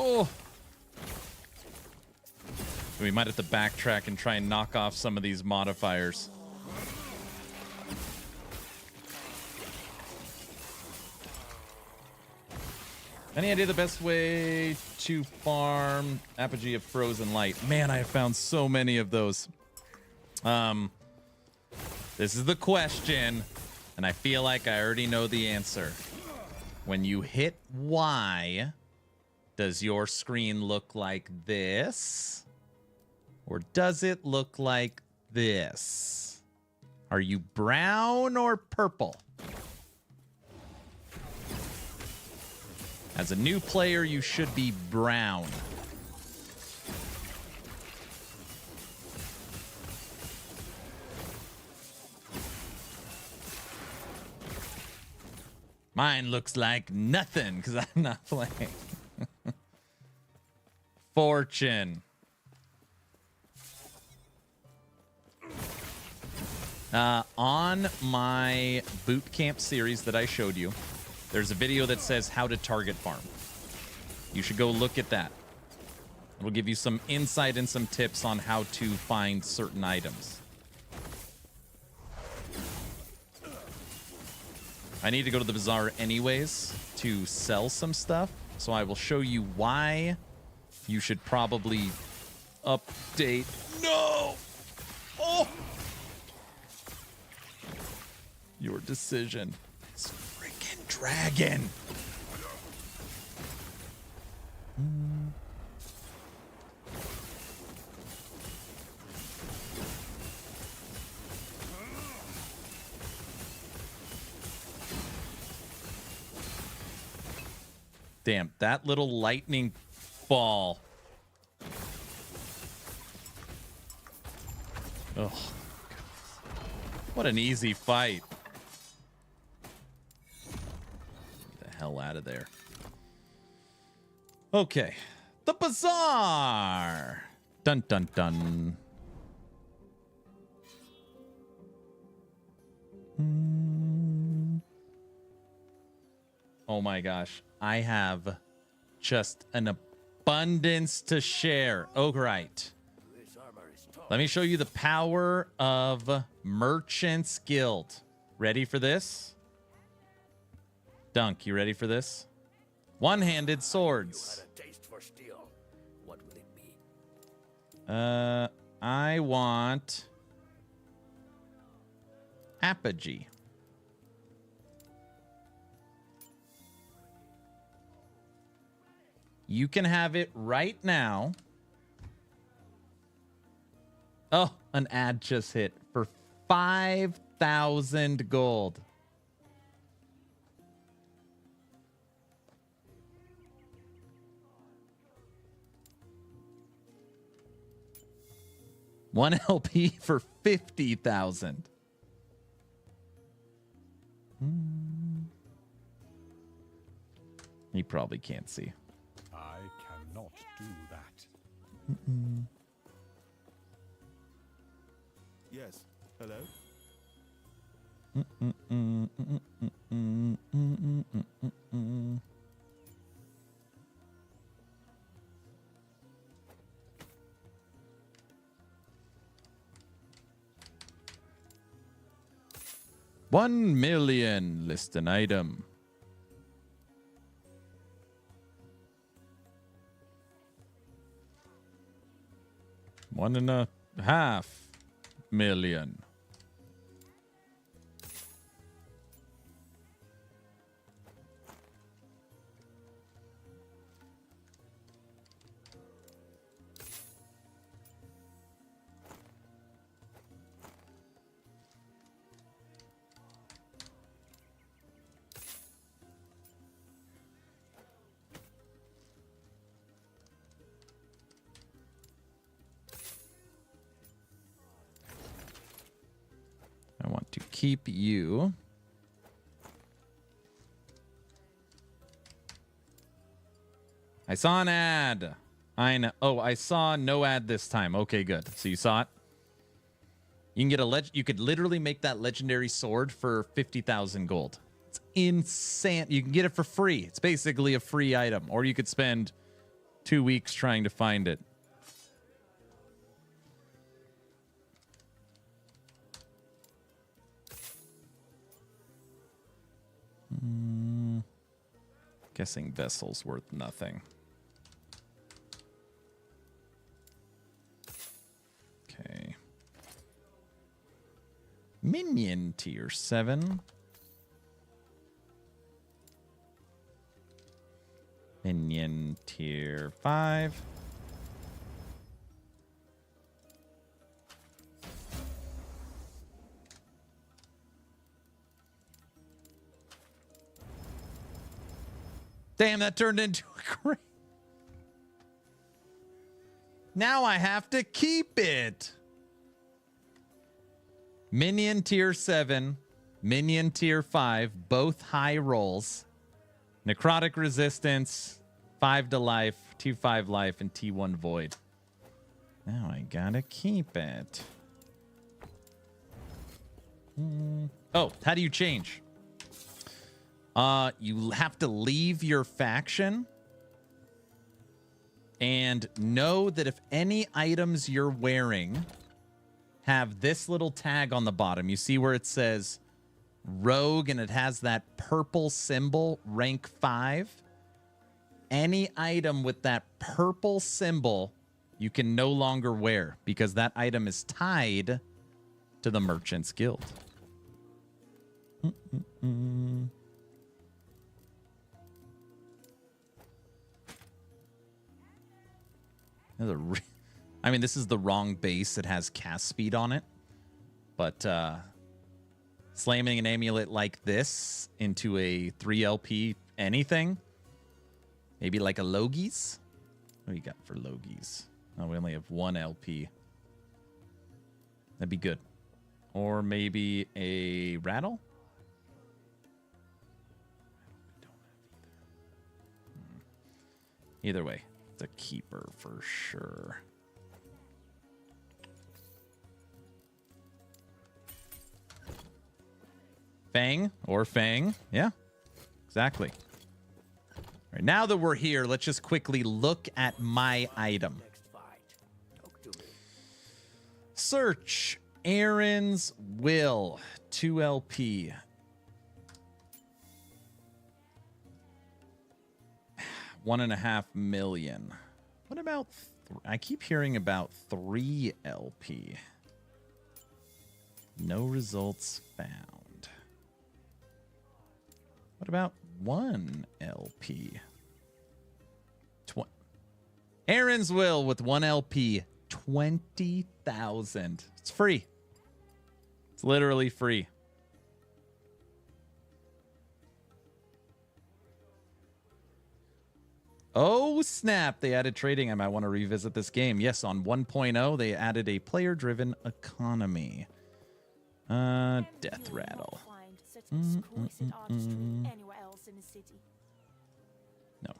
Oh. We might have to backtrack and try and knock off some of these modifiers. Any idea the best way to farm Apogee of Frozen Light? Man, I have found so many of those. This is the question, and I feel like I already know the answer. When you hit Y, does your screen look like this? Or does it look like this? Are you brown or purple? As a new player, you should be brown. Mine looks like nothing because I'm not playing. Fortune. On my boot camp series that I showed you, there's a video that says how to target farm. You should go look at that. It'll give you some insight and some tips on how to find certain items. I need to go to the Bazaar anyways to sell some stuff, so I will show you why you should probably update. No! Oh! Your decision. It's freaking dragon. Damn, that little lightning ball. Ugh. What an easy fight. Get the hell out of there. Okay. The Bazaar. Dun dun dun. Oh my gosh. I have just an abundance to share. Oh, right. Let me show you the power of Merchant's Guild. Ready for this? Dunk, you ready for this? One-handed swords. What will it be? I want Apogee. You can have it right now. Oh, an ad just hit for 5,000 gold. One LP for 50,000. He probably can't see. I cannot do that. Yes. Hello? $1 million. List an item. $1.5 million. I want to keep you. I saw an ad. I know. Oh, I saw no ad this time. Okay, good. So you saw it. You can get you could literally make that legendary sword for 50,000 gold. It's insane. You can get it for free. It's basically a free item, or you could spend 2 weeks trying to find it. Guessing vessel's worth nothing. Okay. Minion tier 7. Minion tier 5. Damn, that turned into a crate. Now I have to keep it. Minion tier 7, minion tier 5, both high rolls. Necrotic resistance, 5 to life, 2/5 life, and T1 void. Now I gotta keep it. Oh, how do you change? You have to leave your faction and know that if any items you're wearing have this little tag on the bottom, you see where it says rogue and it has that purple symbol, rank 5. Any item with that purple symbol you can no longer wear because that item is tied to the Merchant's Guild. I mean, this is the wrong base. It has cast speed on it. But slamming an amulet like this into a 3 LP anything, maybe like a Logies. What do you got for Logies? Oh, we only have 1 LP. That'd be good. Or maybe a Rattle? Either way, it's a keeper for sure. Fang or Fang. Yeah, exactly. All right, now that we're here, let's just quickly look at my item. Search Aaron's Will, 2 LP. $1.5 million. What about? I keep hearing about 3 LP. No results found. What about 1 LP? Aaron's Will with 1 LP, 20,000. It's free. It's literally free. Oh, snap. They added trading. I might want to revisit this game. Yes, on 1.0, they added a player-driven economy. Death Rattle. No.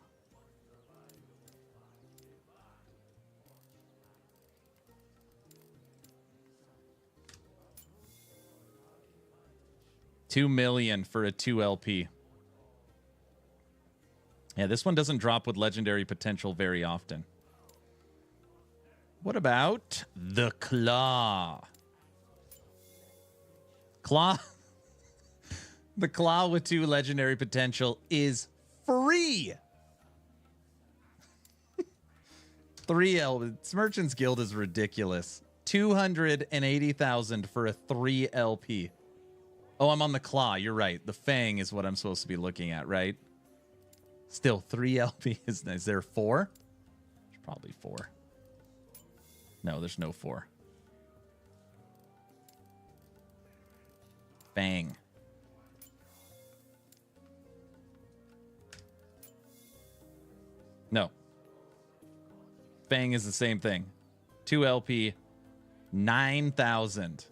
$2 million for a 2 LP. Yeah, this one doesn't drop with legendary potential very often. What about the Claw? Claw. The Claw with 2 legendary potential is free. 3L. Merchant's Guild is ridiculous. 280,000 for a 3 LP. Oh, I'm on the Claw. You're right. The Fang is what I'm supposed to be looking at, right? Still, 3 LP. Is there 4? There's probably 4. No, there's no 4. Bang. No. Fang is the same thing. 2 LP, 9,000.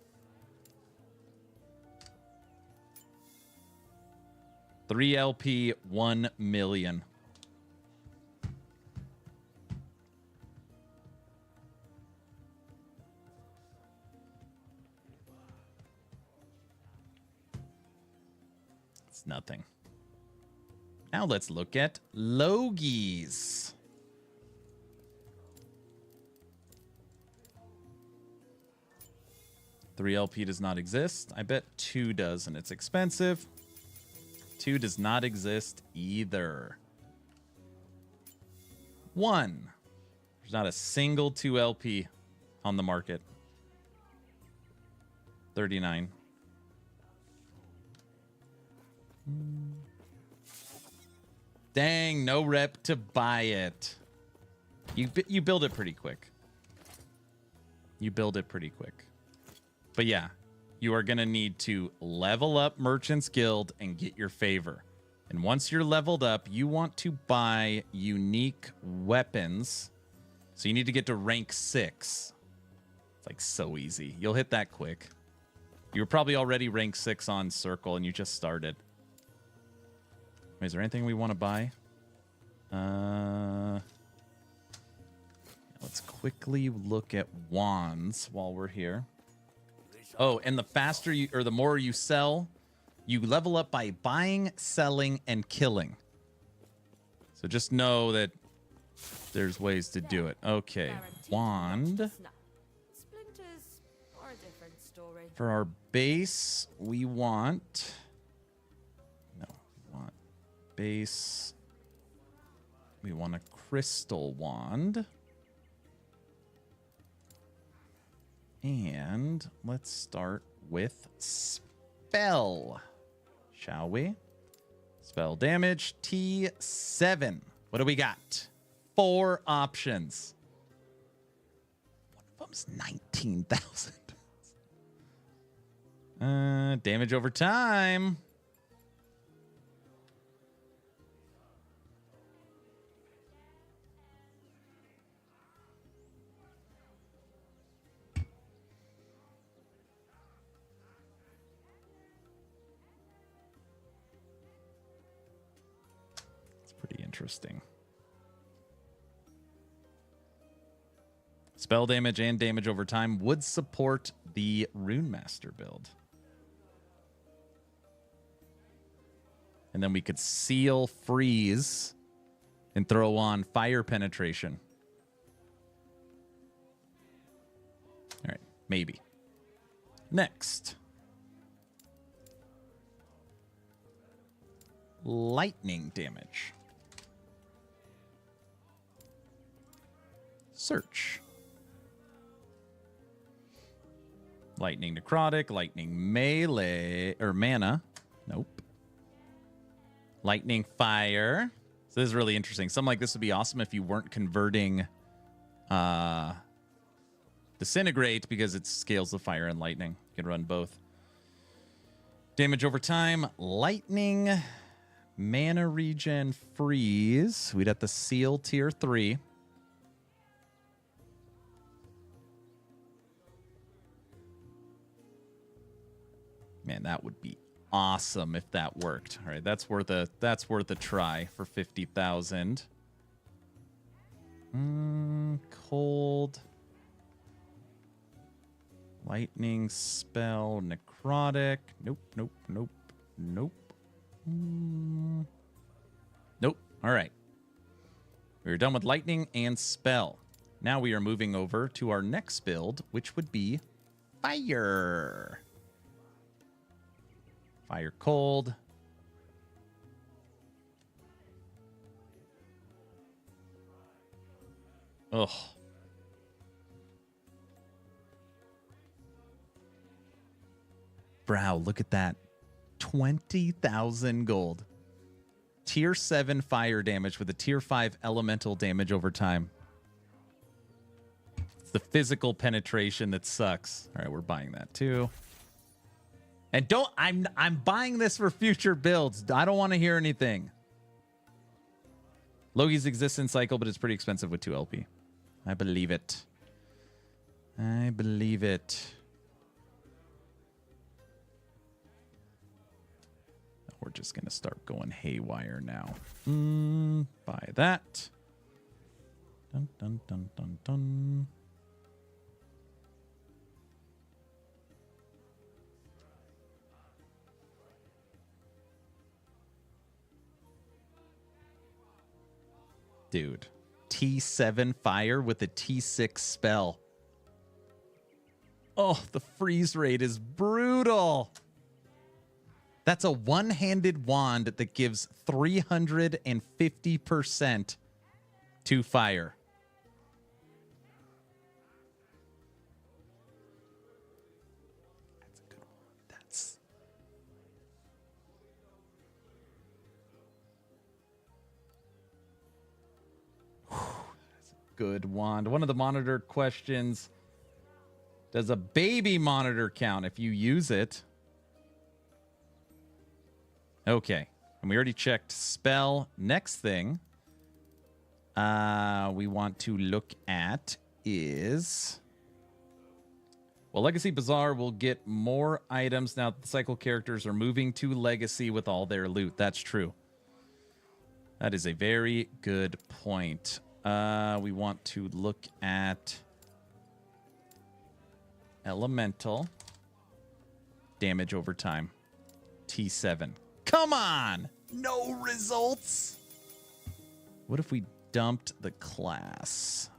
3 LP, 1 million. It's nothing. Now let's look at Logies. Three LP does not exist. I bet 2 does, and it's expensive. 2 does not exist either. 1. There's not a single 2 LP on the market. 39. Dang, no rep to buy it. You build it pretty quick. You build it pretty quick. But yeah, you are going to need to level up Merchant's Guild and get your favor. And once you're leveled up, you want to buy unique weapons. So you need to get to rank 6. It's like so easy. You'll hit that quick. You were probably already rank 6 on Circle and you just started. Is there anything we want to buy? Let's quickly look at wands while we're here. Oh, and the faster you, or the more you sell, you level up by buying, selling, and killing. So just know that there's ways to do it. Okay, wand. Splinters are a different story. For our base, we want... No, we want base. We want a crystal wand. And let's start with spell, shall we? Spell damage, T7. What do we got? 4 options. One of them's 19,000. Damage over time. Pretty interesting. Spell damage and damage over time would support the Rune Master build. And then we could seal freeze and throw on fire penetration. All right, maybe. Next. Lightning damage. Search. Lightning necrotic, lightning melee, or mana. Nope. Lightning fire. So this is really interesting. Something like this would be awesome if you weren't converting Disintegrate, because it scales the fire and lightning. You can run both. Damage over time, lightning, mana regen, freeze. We'd have to seal tier 3. Man, that would be awesome if that worked. All right, that's worth a try for 50,000. Cold. Lightning spell, necrotic. Nope, nope, nope, nope. Nope. All right. We're done with lightning and spell. Now we are moving over to our next build, which would be fire. Fire cold. Ugh. Brow, look at that. 20,000 gold. Tier 7 fire damage with a tier 5 elemental damage over time. It's the physical penetration that sucks. All right, we're buying that too. And I'm buying this for future builds. I don't want to hear anything. Logi's existence cycle, but it's pretty expensive with 2 LP. I believe it. I believe it. We're just going to start going haywire now. Buy that. Dun, dun, dun, dun, dun. Dude, T7 fire with a T6 spell. Oh, the freeze rate is brutal. That's a one-handed wand that gives 350% to fire. That's a good one. That's a good wand. One of the monitor questions: does a baby monitor count if you use it? Okay. And we already checked spell. Next thing we want to look at is... Well, Legacy Bazaar will get more items now that the cycle characters are moving to Legacy with all their loot. That's true. That is a very good point. We want to look at Elemental damage over time. T7. Come on! No results! What if we dumped the class?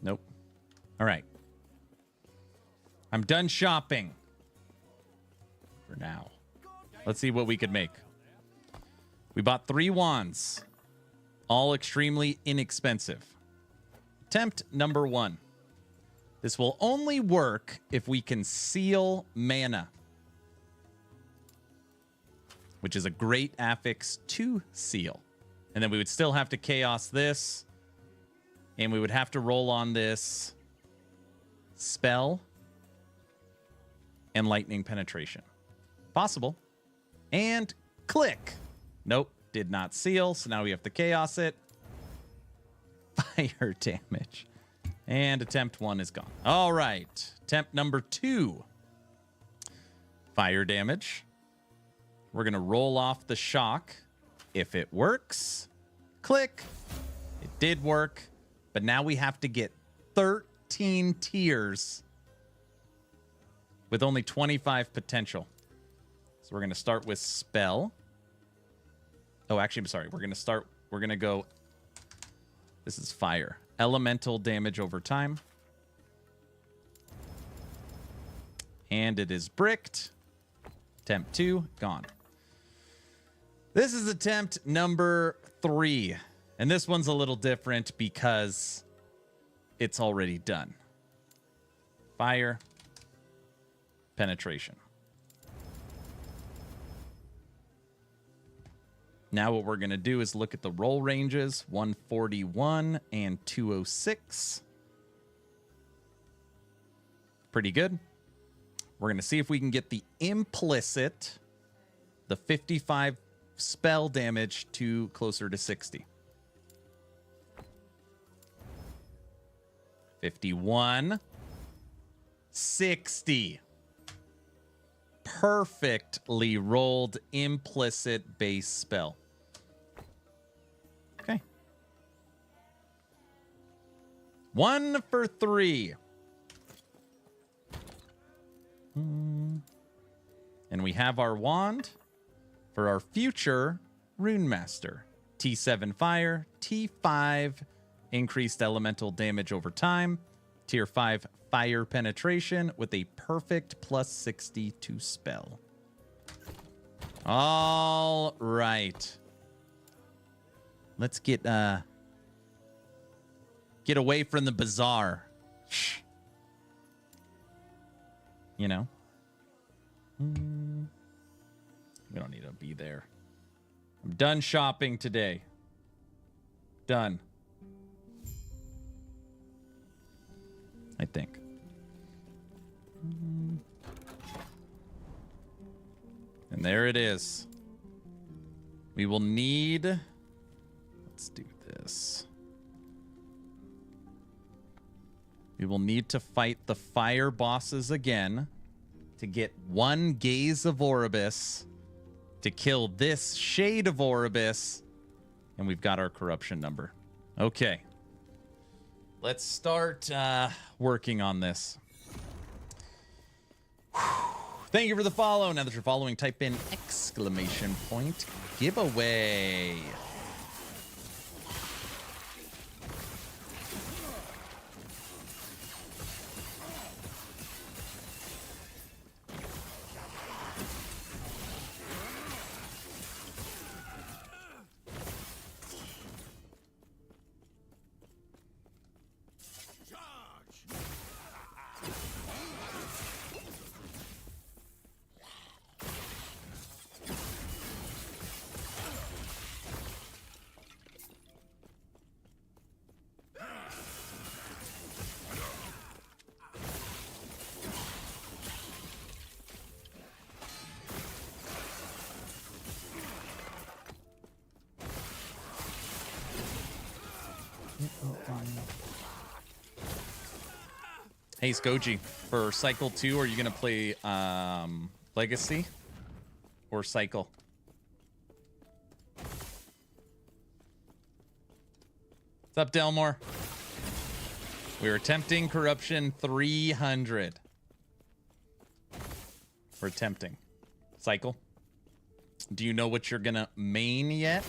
Nope. All right. I'm done shopping. For now. Let's see what we could make. We bought 3 wands. All extremely inexpensive. Attempt number 1. This will only work if we can seal mana, which is a great affix to seal. And then we would still have to chaos this. And we would have to roll on this spell and lightning penetration. Possible. And click. Nope, did not seal. So now we have to chaos it. Fire damage. And attempt 1 is gone. All right. Attempt number 2. Fire damage. We're going to roll off the shock. If it works, click. It did work. But now we have to get 13 tiers with only 25 potential. So we're going to start with spell. Oh, actually, I'm sorry. We're going to go. This is fire. Elemental damage over time. And it is bricked. Attempt 2, gone. This is attempt number 3. And this one's a little different because it's already done. Fire. Penetration. Now what we're going to do is look at the roll ranges. 141 and 206. Pretty good. We're going to see if we can get the implicit, the 55 spell damage to closer to 60. 51. 60. Perfectly rolled implicit base spell. Okay. 1 for 3. And we have our wand for our future Rune Master. T7 fire, T5 increased elemental damage over time, tier 5 fire penetration with a perfect plus 60 to spell. All right. Let's get away from the bazaar. You know? We don't need to be there. I'm done shopping today. Done. I think. And there it is. We will need... Let's do this. We will need to fight the fire bosses again to get 1 Gaze of Oribus to kill this Shade of Oribus, and we've got our corruption number. Okay. Let's start working on this. Thank you for the follow. Now that you're following, type in !! Giveaway. Hey, Skoji, for Cycle 2, are you going to play Legacy or Cycle? What's up, Delmore? We're attempting Corruption 300. We're attempting. Cycle. Do you know what you're going to main yet?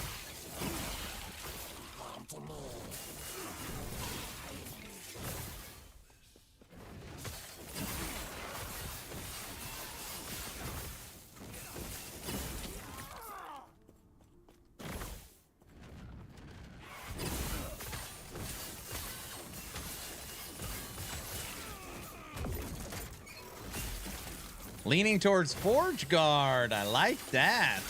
Leaning towards Forge Guard. I like that.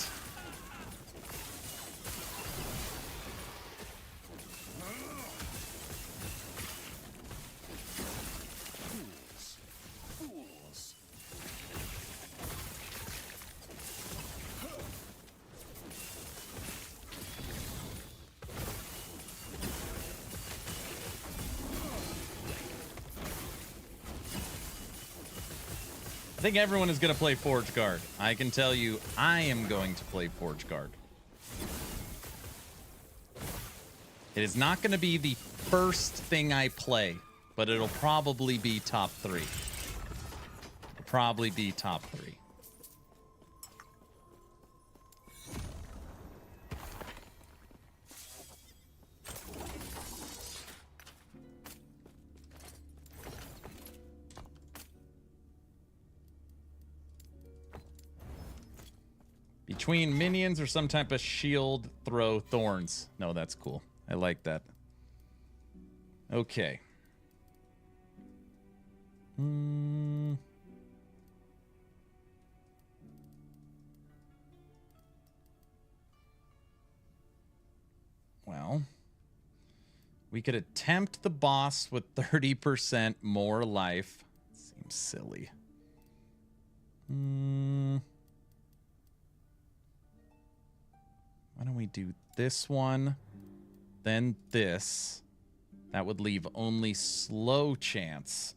I think everyone is going to play Forge Guard. I can tell you, I am going to play Forge Guard. It is not going to be the first thing I play, but it'll probably be top 3. It'll probably be top 3. Between minions or some type of shield, throw thorns. No, that's cool. I like that. Okay. Well, we could attempt the boss with 30% more life. Seems silly. Why don't we do this one, then this? That would leave only slow chance.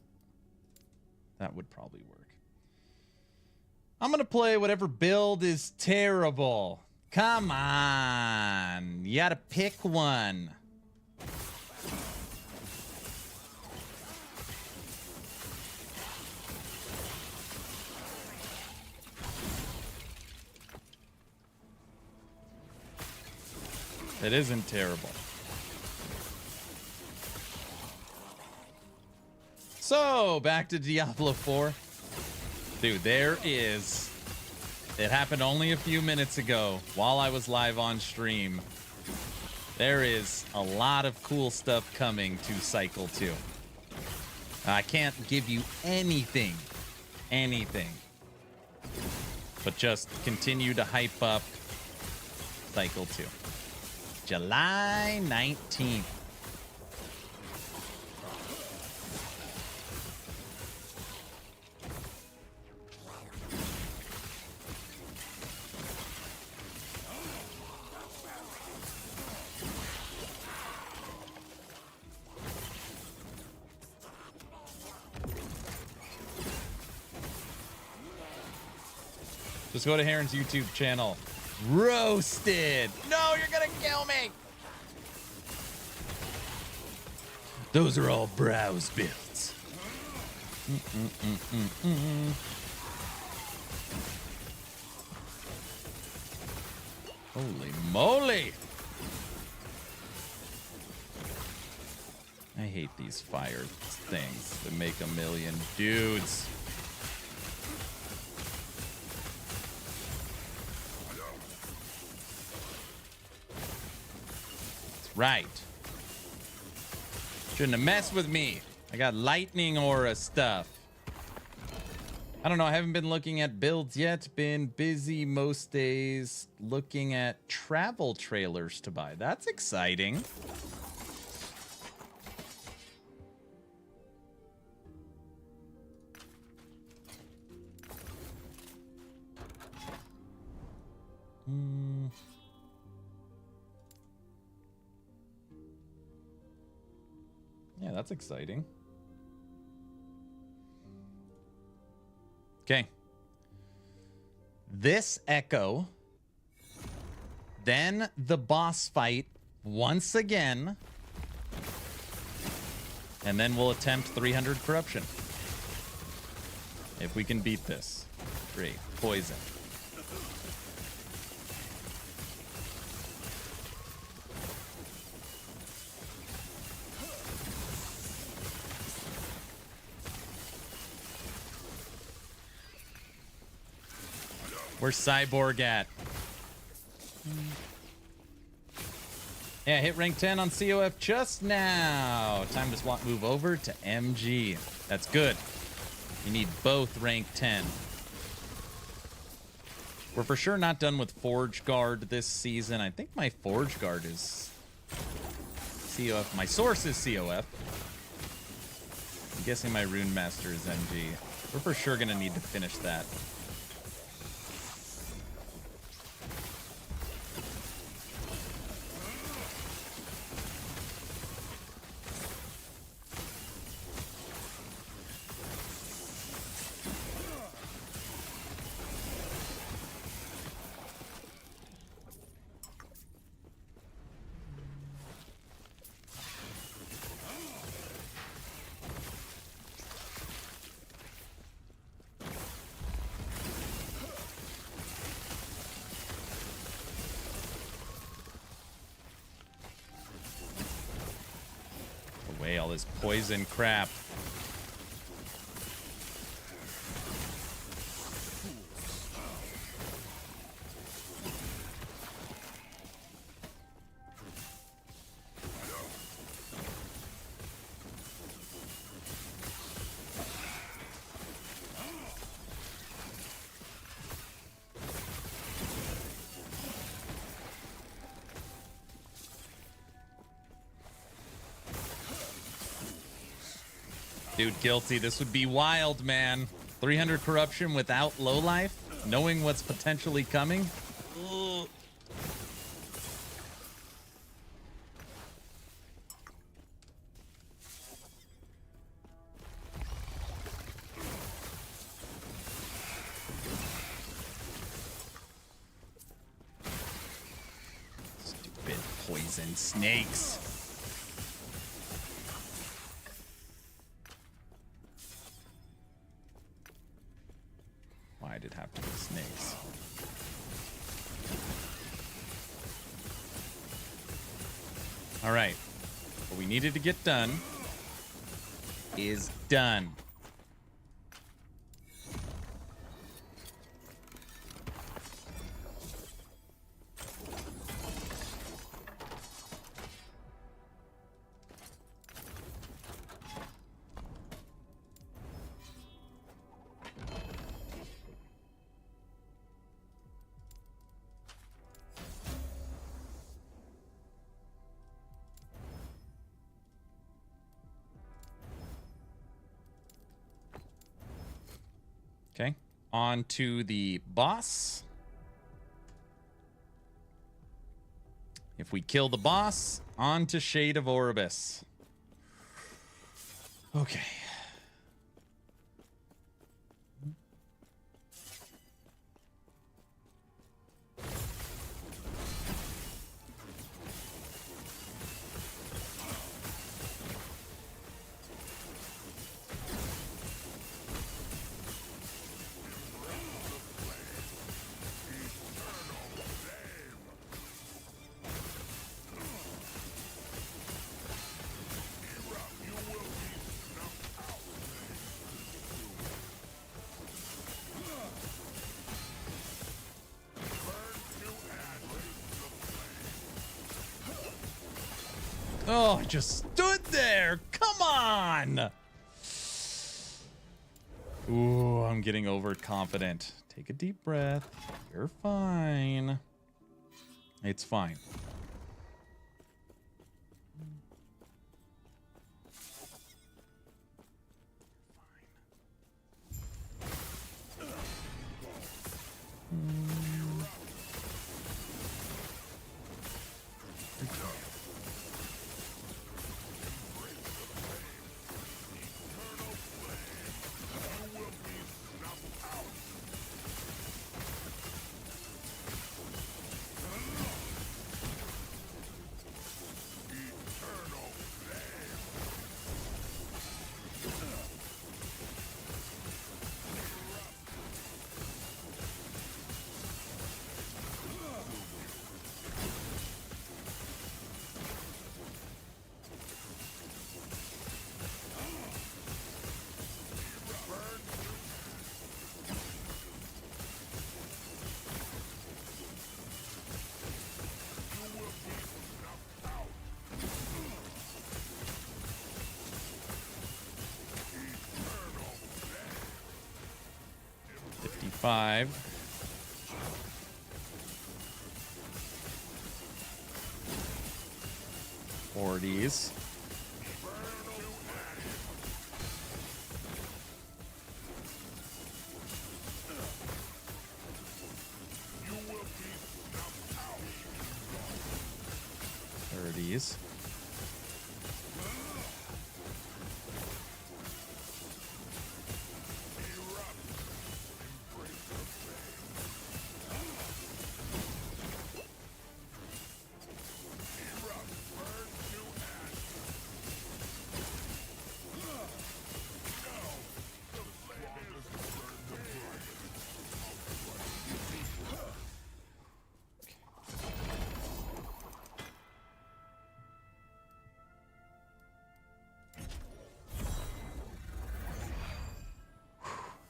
That would probably work. I'm going to play whatever build is terrible. Come on. You got to pick one. It isn't terrible. So, back to Diablo 4. Dude, there is... It happened only a few minutes ago while I was live on stream. There is a lot of cool stuff coming to Cycle 2. I can't give you anything. But just continue to hype up Cycle 2. July 19th. Just go to Heron's YouTube channel. Roasted. No, you're gonna kill me. Those are all browse builds. Holy moly. I hate these fire things that make a million dudes. Right. Shouldn't have messed with me. I got lightning aura stuff. I don't know. I haven't been looking at builds yet. Been busy most days looking at travel trailers to buy. That's exciting. Yeah, that's exciting. Okay. This Echo. Then the boss fight once again. And then we'll attempt 300 corruption. If we can beat this. Great. Poison. Where's Cyborg at? Yeah, hit rank 10 on COF just now. Time to swap move over to MG. That's good. You need both rank 10. We're for sure not done with Forge Guard this season. I think my Forge Guard is COF. My source is COF. I'm guessing my Rune Master is MG. We're for sure going to need to finish that. All this poison crap. Dude, guilty. This would be wild, man. 300 corruption without low life, knowing what's potentially coming. Ugh. Stupid poison snakes. Why did it have to be snakes? All right. What we needed to get done is done. Okay, on to the boss. If we kill the boss, on to Shade of Orbis. Okay. Oh, I just stood there. Come on. Ooh, I'm getting overconfident. Take a deep breath. You're fine. It's fine. 35. Forties. Thirties.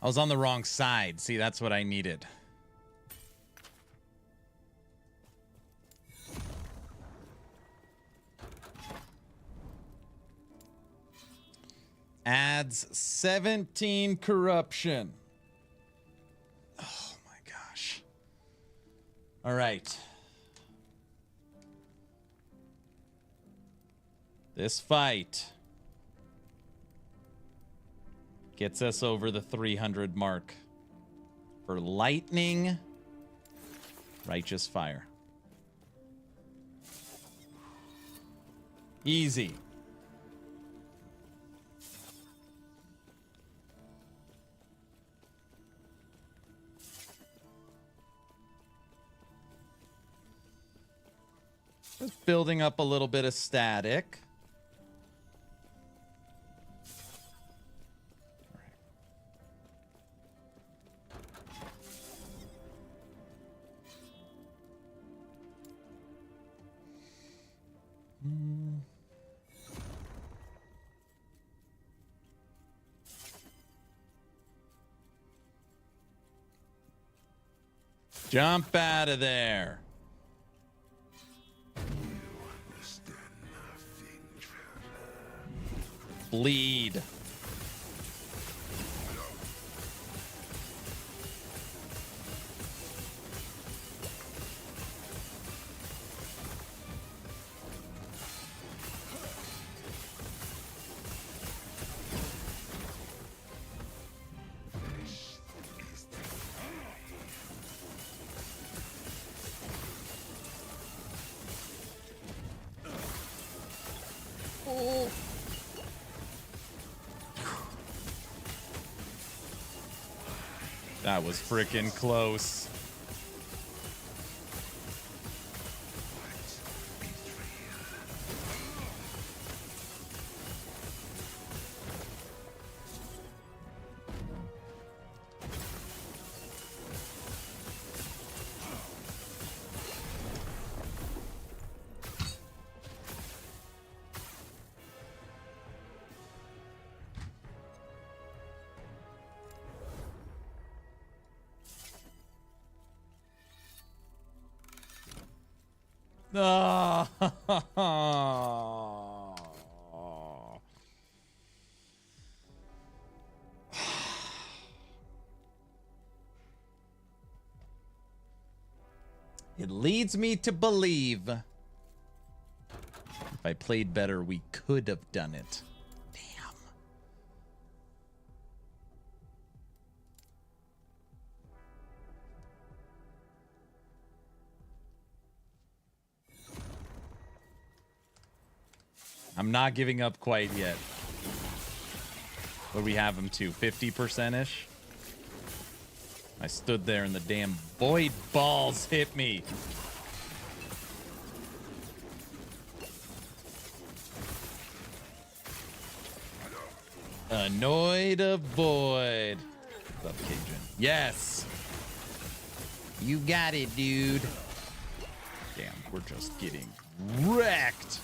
I was on the wrong side. See, that's what I needed. Adds 17 corruption. Oh my gosh. All right. This fight gets us over the 300 mark for lightning, righteous fire. Easy. Just building up a little bit of static. Jump out of there. Bleed. That was freaking close. It leads me to believe if I played better, we could have done it. Damn. I'm not giving up quite yet. What do we have him to? 50%-ish? I stood there and the damn void balls hit me. Annoyed of void. What's up, Cajun? Yes. You got it, dude. Damn, we're just getting wrecked.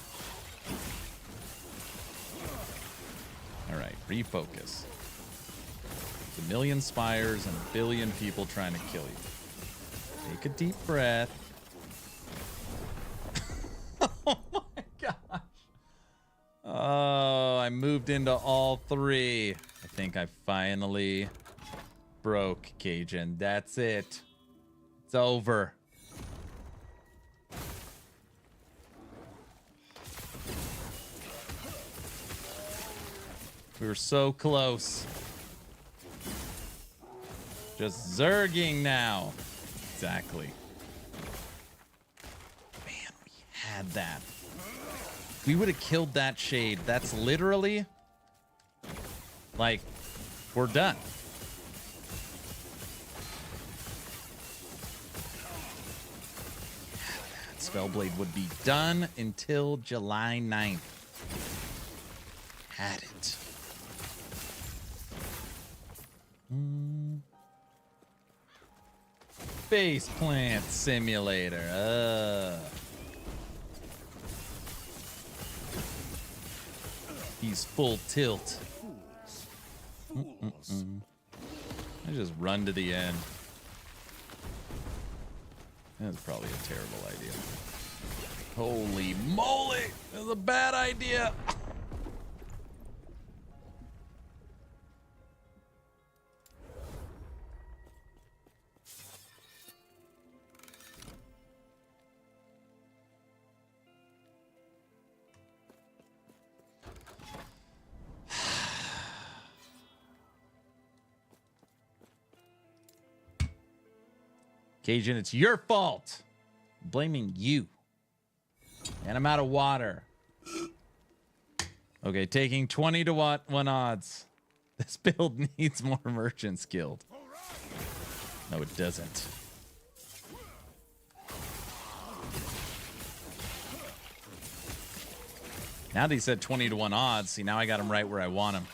All right, refocus. A million spires and a billion people trying to kill you. Take a deep breath. Oh my gosh. Oh, I moved into all three. I think I finally broke, Cajun. That's it. It's over. We were so close. Just zerging now. Exactly. Man, we had that. We would have killed that shade. That's literally like we're done. That Spellblade would be done until July 9th. Had it. Face plant simulator. He's full tilt. I just run to the end. That's probably a terrible idea. Holy moly! That's a bad idea. Cajun, it's your fault. I'm blaming you. And I'm out of water. Okay, taking 20 to 1 odds. This build needs more merchants guild. No, it doesn't. Now that he said 20 to 1 odds, see, now I got him right where I want him.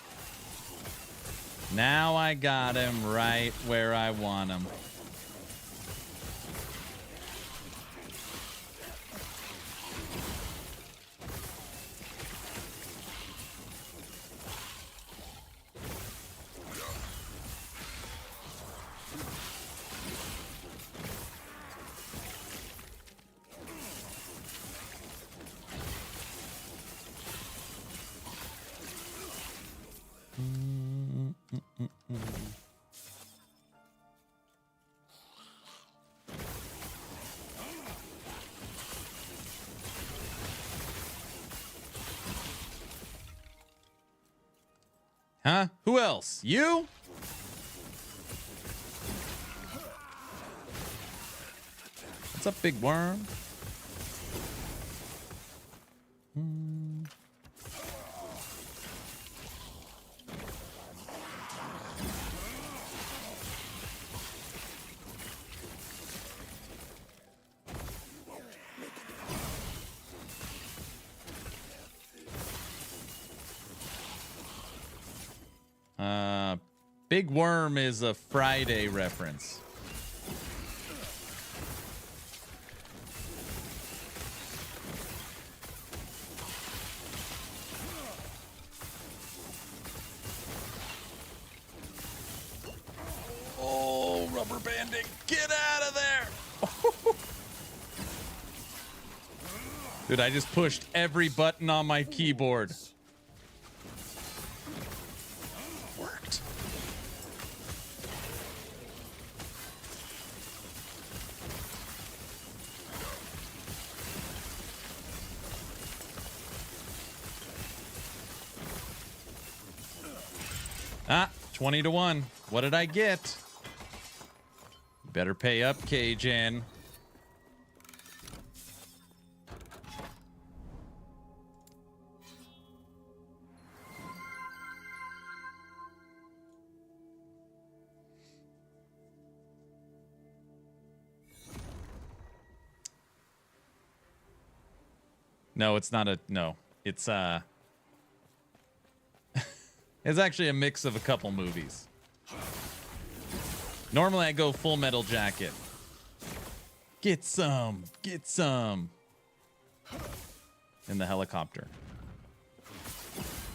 Now I got him right where I want him. Huh? Who else? You? What's up, big worm? Big Worm is a Friday reference. Oh, rubber banding. Get out of there. Dude, I just pushed every button on my keyboard. Ah, 20 to 1. What did I get? You better pay up, Cajun. No, it's not a no. It's it's actually a mix of a couple movies. Normally I go Full Metal Jacket. Get some. Get some. In the helicopter.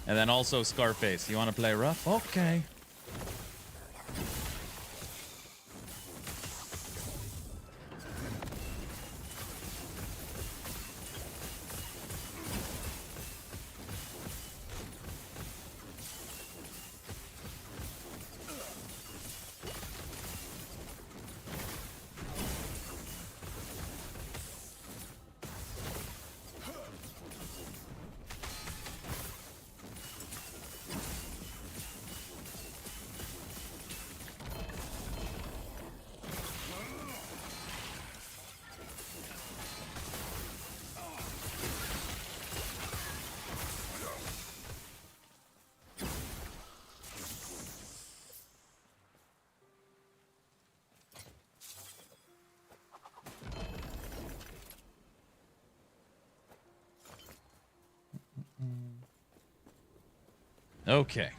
And then also Scarface. You want to play rough? Okay. Okay.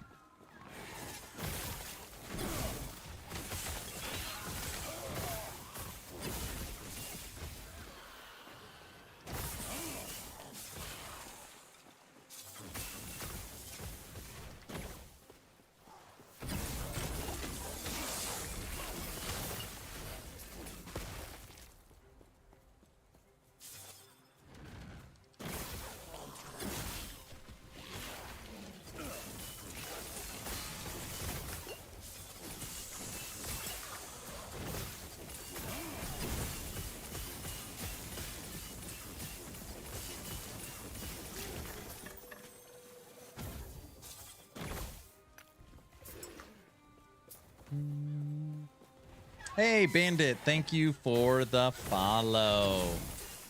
Hey, Bandit, thank you for the follow.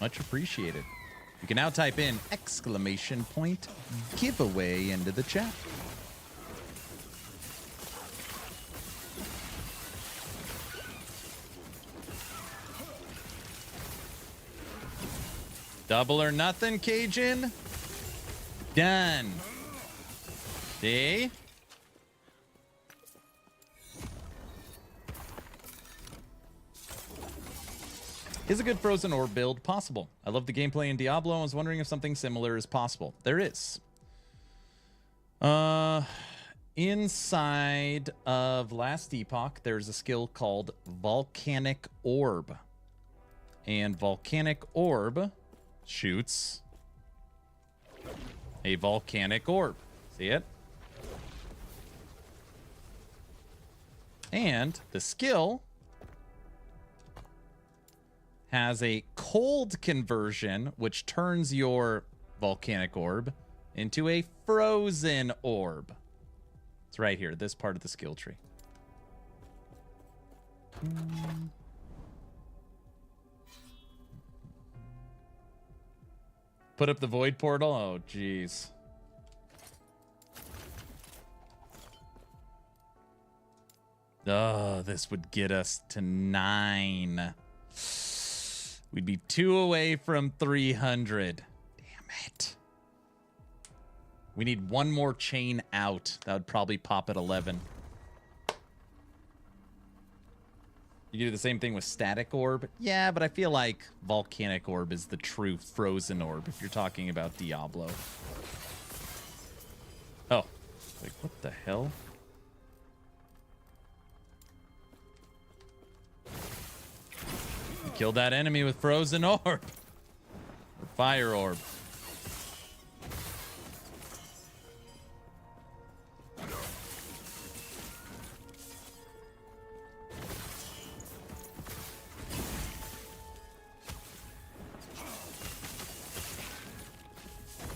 Much appreciated. You can now type in exclamation point giveaway into the chat. Double or nothing, Cajun? Done. See? Is a good frozen orb build possible? I love the gameplay in Diablo and was wondering if something similar is possible. There is. Inside of Last Epoch, there's a skill called Volcanic Orb. And Volcanic Orb shoots a volcanic orb. See it? And the skill has a cold conversion, which turns your volcanic orb into a frozen orb. It's right here, this part of the skill tree. Put up the void portal. Oh, jeez. Oh, this would get us to 9. We'd be 2 away from 300. Damn it. We need one more chain out. That would probably pop at 11. You do the same thing with static orb? Yeah, but I feel like volcanic orb is the true frozen orb if you're talking about Diablo. Oh. Like, what the hell? Killed that enemy with frozen orb. Or fire orb.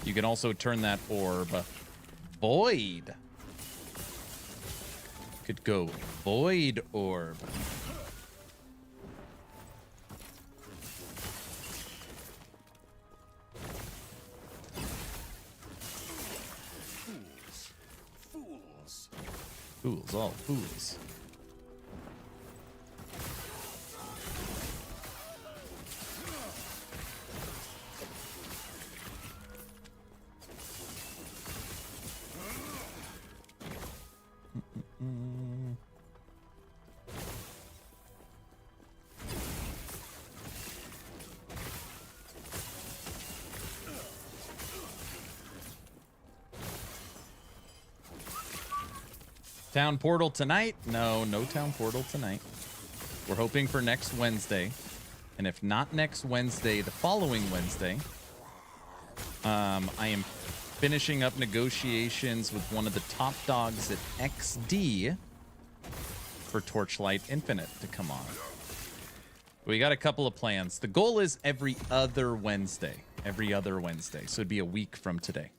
You can also turn that orb void. Could go void orb. Fools, all fools. Town portal tonight? No, no town portal tonight. We're hoping for next Wednesday. And if not next Wednesday, the following Wednesday, I am finishing up negotiations with one of the top dogs at XD for Torchlight Infinite to come on. We got a couple of plans. The goal is every other Wednesday. Every other Wednesday. So it'd be a week from today.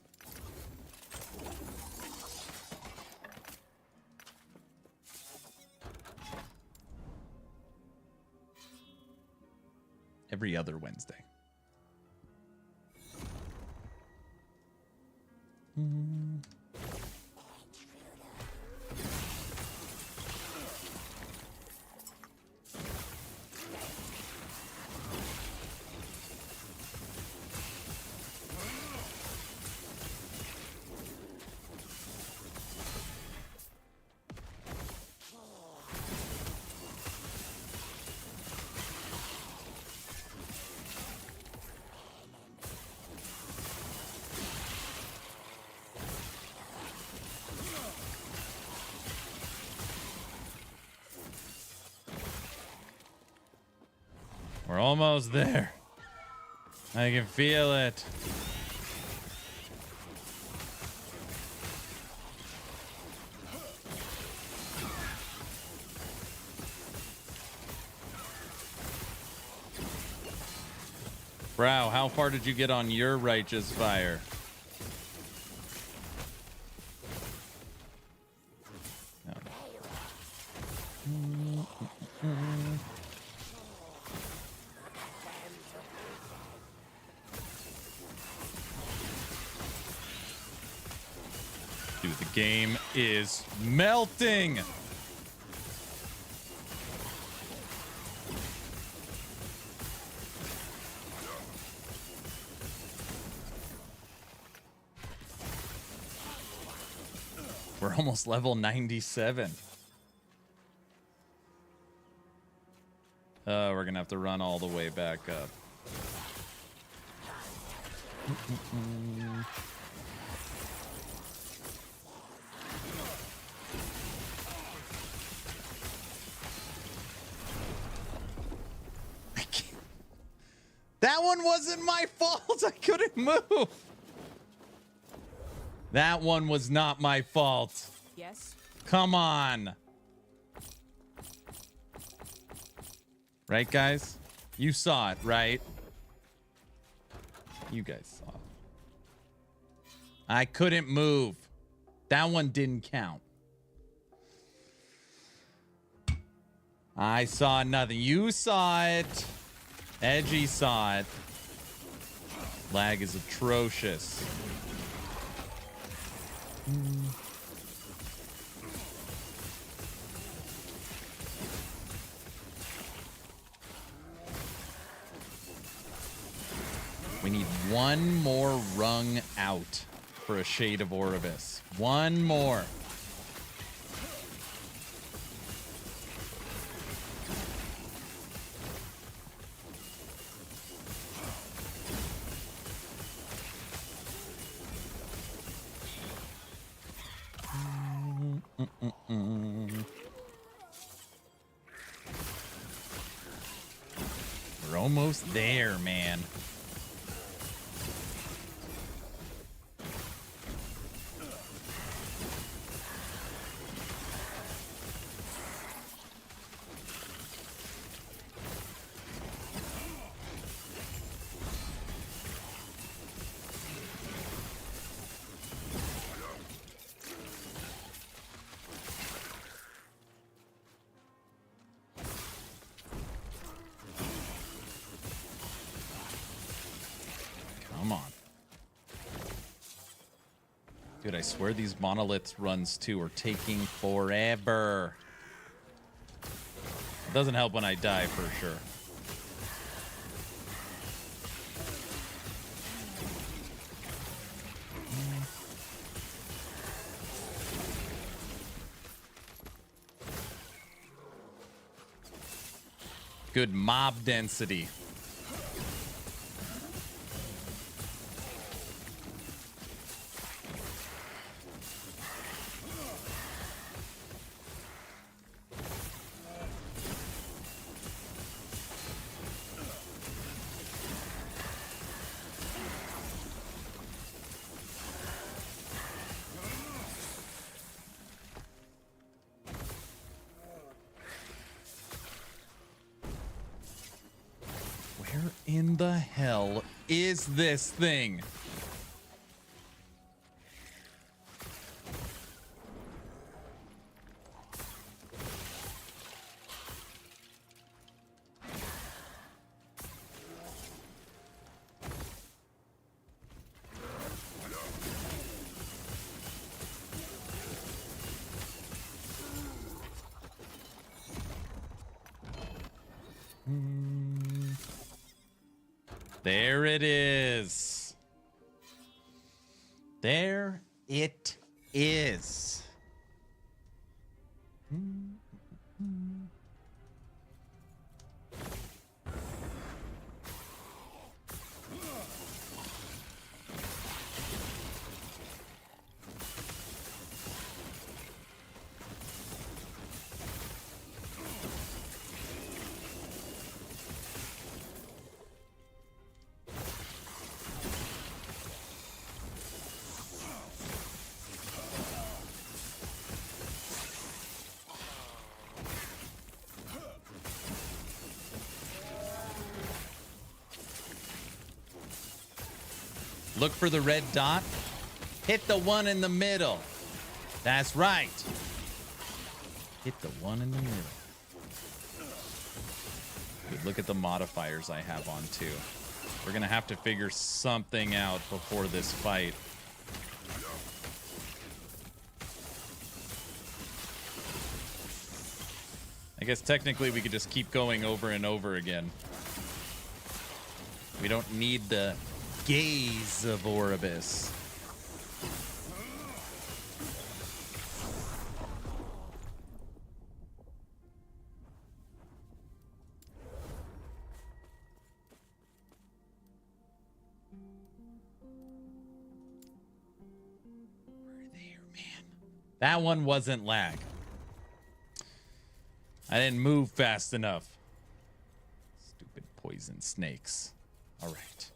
Every other Wednesday. We're almost there. I can feel it. Brow, how far did you get on your righteous fire? No. Dude, the game is melting. We're almost level 97. We're gonna have to run all the way back up. That one wasn't my fault. I couldn't move. That one was not my fault. Yes? Come on. Right, guys? You saw it, right? You guys saw it. I couldn't move. That one didn't count. I saw nothing. You saw it. Edgy saw it. Lag is atrocious. We need one more rung out for a Shade of Oribus. One more. We're almost there, man. Come on. Dude, I swear these monoliths runs too are taking forever. It doesn't help when I die for sure. Good mob density. Where in the hell is this thing? There it is. There it is. Look for the red dot. Hit the one in the middle. That's right. Hit the one in the middle. Dude, look at the modifiers I have on too. We're gonna have to figure something out before this fight. I guess technically we could just keep going over and over again. We don't need the gaze of Oribus. That one wasn't lag. I didn't move fast enough. Stupid poison snakes. All right.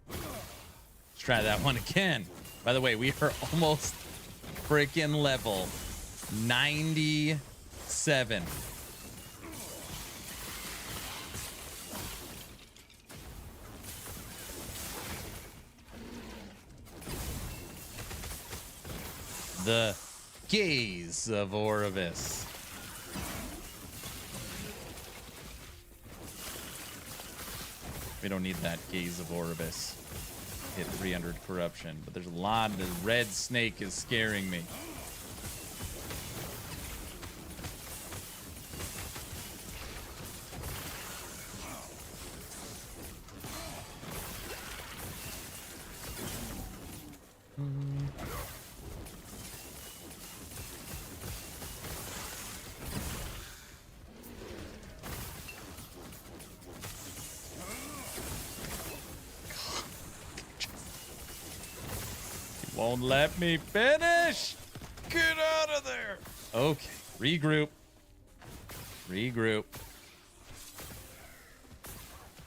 Let's try that one again. By the way, we are almost freaking level 97. The gaze of Oribus. We don't need that gaze of Oribus. Hit 300 corruption, but there's a lot. The red snake is scaring me. Won't let me finish. Get out of there. Okay, regroup. Regroup.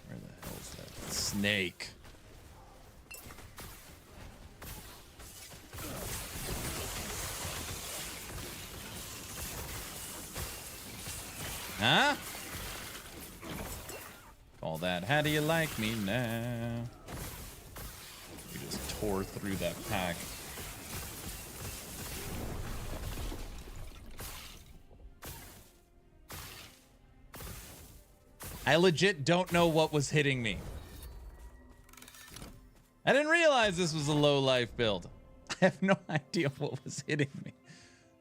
Where the hell's that snake? Huh? Call that. How do you like me now? We just tore through that pack. I legit don't know what was hitting me. I didn't realize this was a low life build. I have no idea what was hitting me.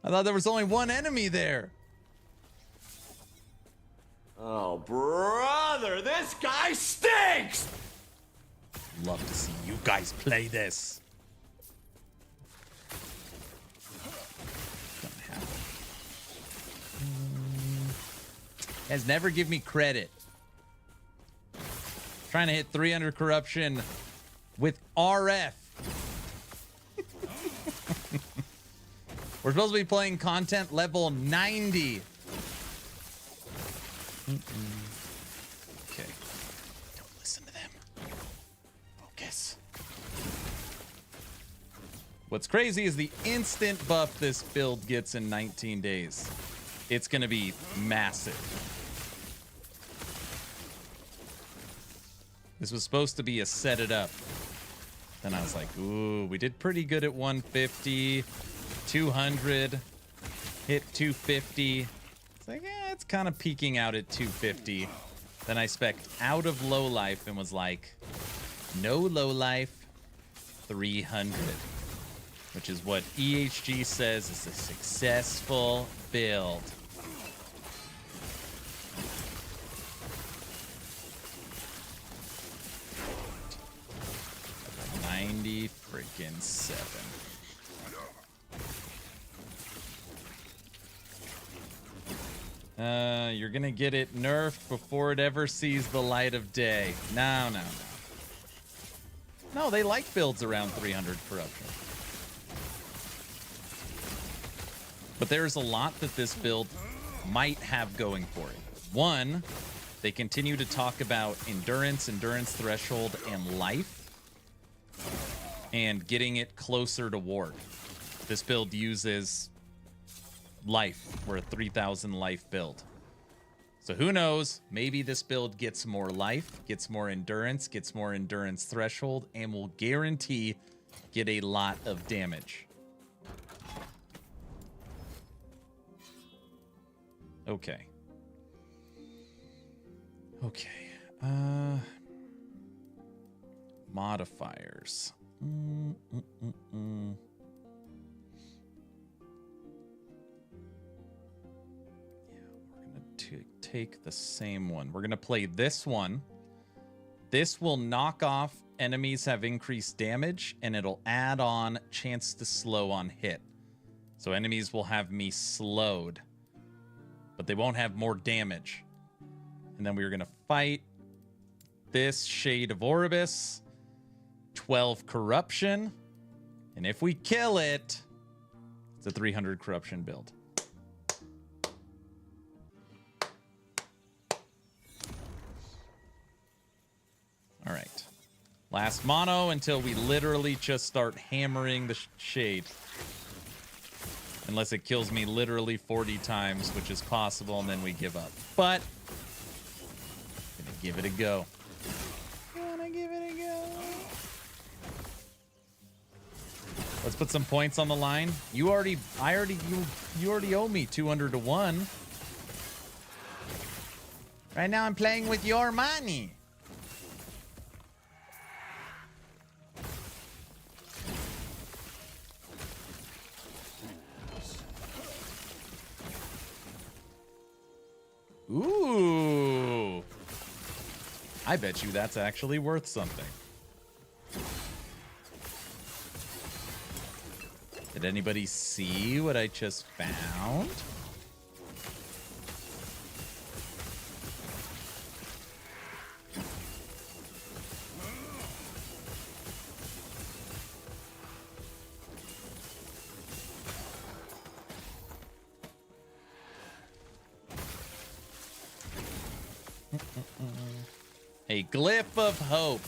I thought there was only one enemy there. Oh, brother, this guy stinks! Love to see you guys play this. Don't happen. Guys, never give me credit. Trying to hit 300 corruption with RF. We're supposed to be playing content level 90. Okay. Don't listen to them. Focus. What's crazy is the instant buff this build gets in 19 days. It's going to be massive. This was supposed to be a set it up. Then I was like, ooh, we did pretty good at 150, 200, hit 250. It's like, yeah, it's kind of peaking out at 250. Then I spec'd out of low life and was like, no low life, 300. Which is what EHG says is a successful build. Freaking 7. You're gonna get it nerfed before it ever sees the light of day. No. No, they like builds around 300 corruption. But there's a lot that this build might have going for it. One, they continue to talk about endurance threshold, and life. And getting it closer to ward. This build uses life. We're a 3,000 life build. So who knows? Maybe this build gets more life, gets more endurance threshold, and will guarantee get a lot of damage. Okay. Okay. Modifiers. Take the same one. We're going to play this one. This will knock off enemies have increased damage, and it'll add on chance to slow on hit. So enemies will have me slowed, but they won't have more damage. And then we're going to fight this Shade of Orbis, 12 corruption, and if we kill it, it's a 300 corruption build. All right. Last mono until we literally just start hammering the shade. Unless it kills me literally 40 times, which is possible, and then we give up. But gonna give it a go. Let's put some points on the line. You already owe me 200 to 1. Right now I'm playing with your money. Ooh. I bet you that's actually worth something. Did anybody see what I just found? A glyph of hope.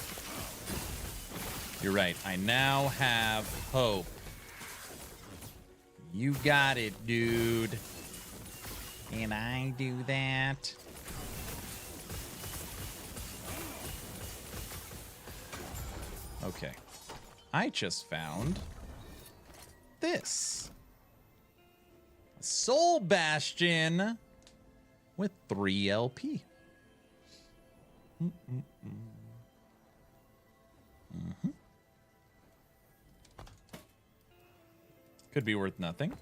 You're right. I now have hope. You got it, dude. Can I do that? Okay. I just found this. Soul Bastion with 3 LP. Could be worth nothing.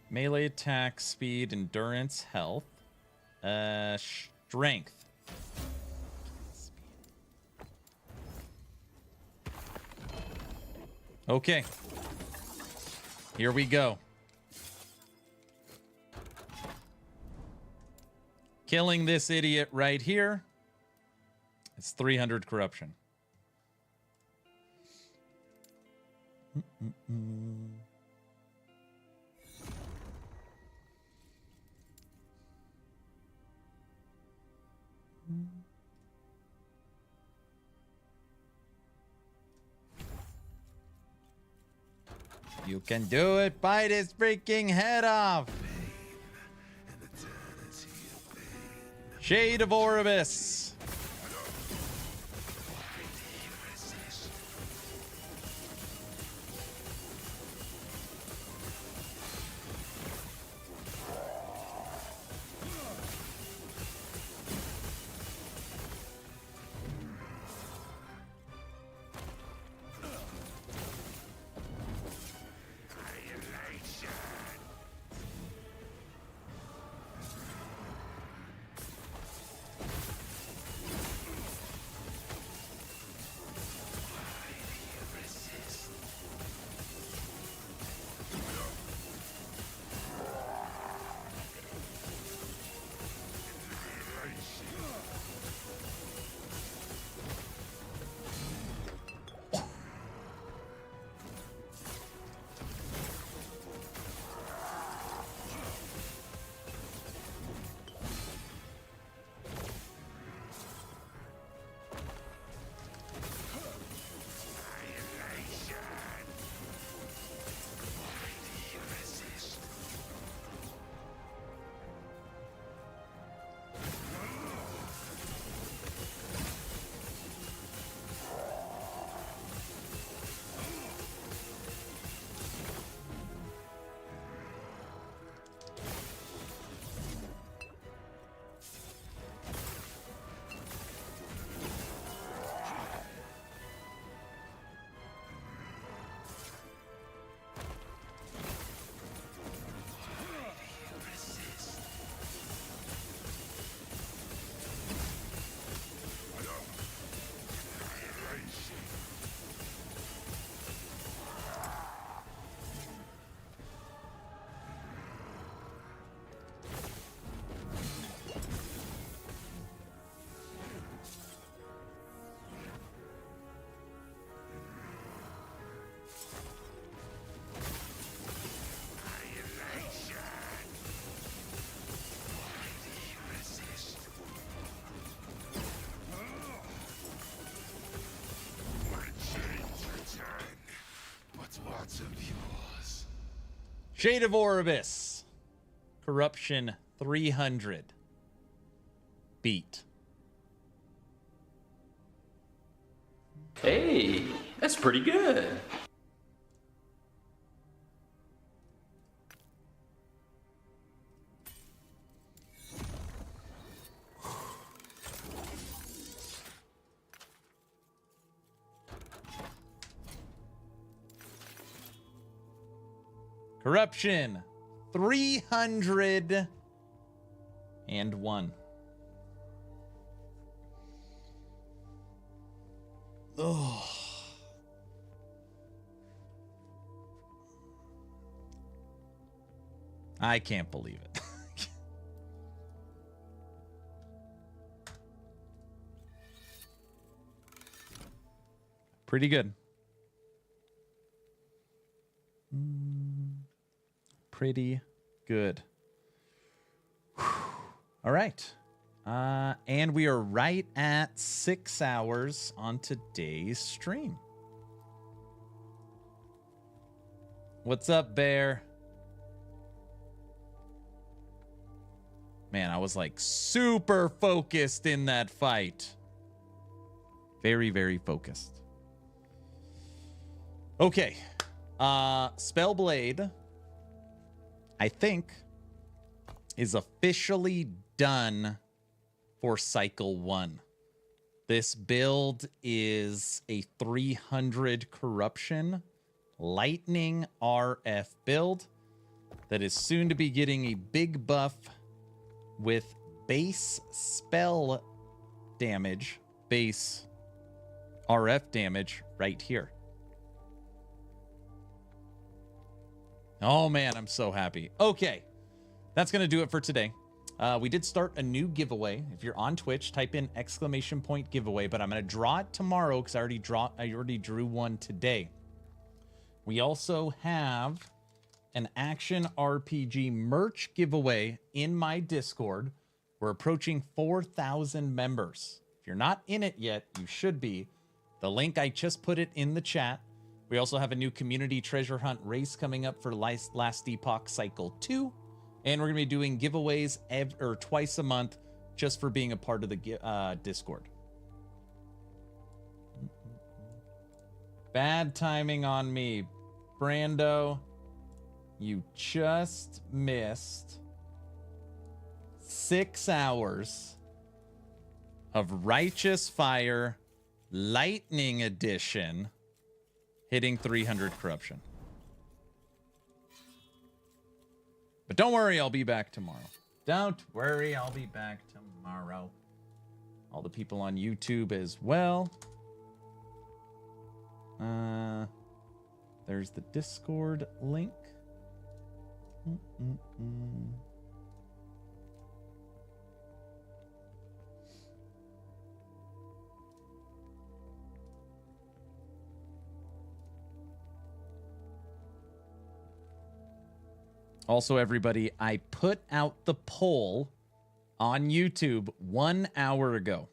Melee attack, speed, endurance, health, strength. Okay. Here we go. Killing this idiot right here. It's 300 corruption. You can do it. Bite his freaking head off. Shade of Orbis. Shade of Orbis. Corruption 300. Beat. Hey, that's pretty good. Corruption 301. Oh. I can't believe it. Pretty good. Pretty good. All right. And we are right at 6 hours on today's stream. What's up, Bear? Man, I was like super focused in that fight. Very, very focused. Okay. Spellblade, I think, is officially done for cycle 1. This build is a 300 corruption lightning RF build that is soon to be getting a big buff with base spell damage, base RF damage right here. Oh man, I'm so happy. Okay, that's going to do it for today. We did start a new giveaway. If you're on Twitch, type in !giveaway, but I'm going to draw it tomorrow because I already drew one today. We also have an Action RPG merch giveaway in my Discord. We're approaching 4,000 members. If you're not in it yet, you should be. The link, I just put it in the chat. We also have a new community treasure hunt race coming up for Last Epoch Cycle 2. And we're going to be doing giveaways twice a month just for being a part of the Discord. Bad timing on me. Brando, you just missed 6 hours of Righteous Fire Lightning Edition hitting 300 corruption. But don't worry, I'll be back tomorrow. Don't worry, I'll be back tomorrow. All the people on YouTube as well. There's the Discord link. Also, everybody, I put out the poll on YouTube 1 hour ago.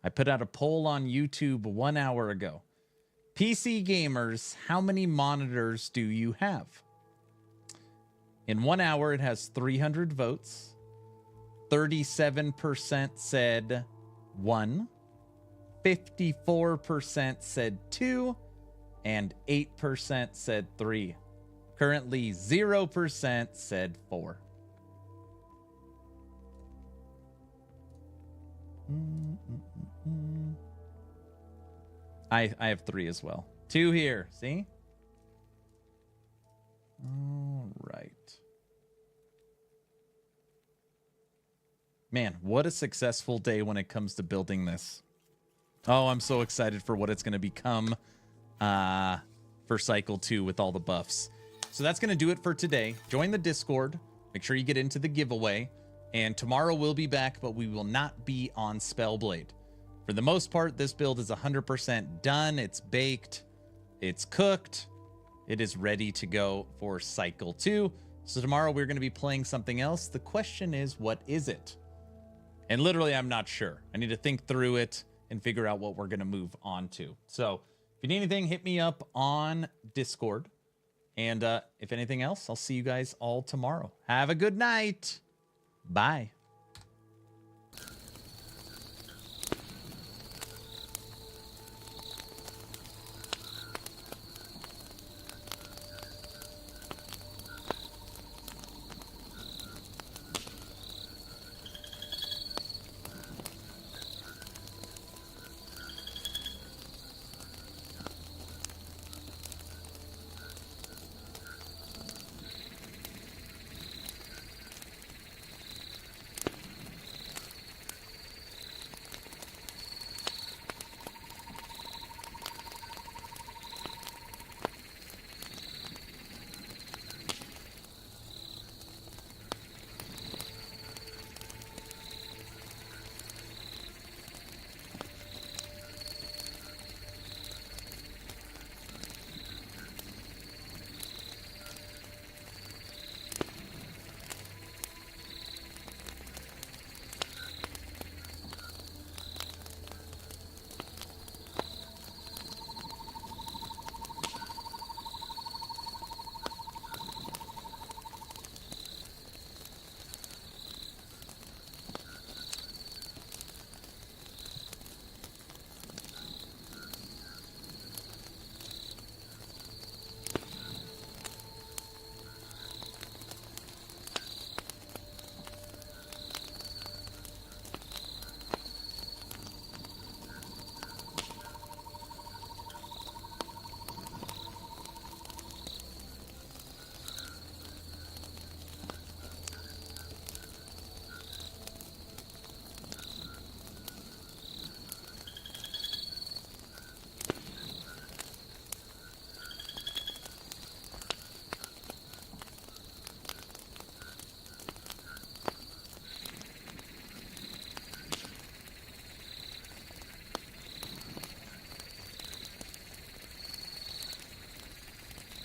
I put out a poll on YouTube 1 hour ago. PC gamers, how many monitors do you have? In 1 hour, it has 300 votes. 37% said 1. 54% said 2. And 8% said 3. Currently, 0% said 4. I have 3 as well. 2 here, see? All right. Man, what a successful day when it comes to building this. Oh, I'm so excited for what it's going to become for Cycle 2 with all the buffs. So that's going to do it for today. Join the Discord. Make sure you get into the giveaway. And tomorrow we'll be back, but we will not be on Spellblade. For the most part, this build is 100% done. It's baked. It's cooked. It is ready to go for Cycle 2. So tomorrow we're going to be playing something else. The question is, what is it? And literally, I'm not sure. I need to think through it and figure out what we're going to move on to. So if you need anything, hit me up on Discord. And if anything else, I'll see you guys all tomorrow. Have a good night. Bye.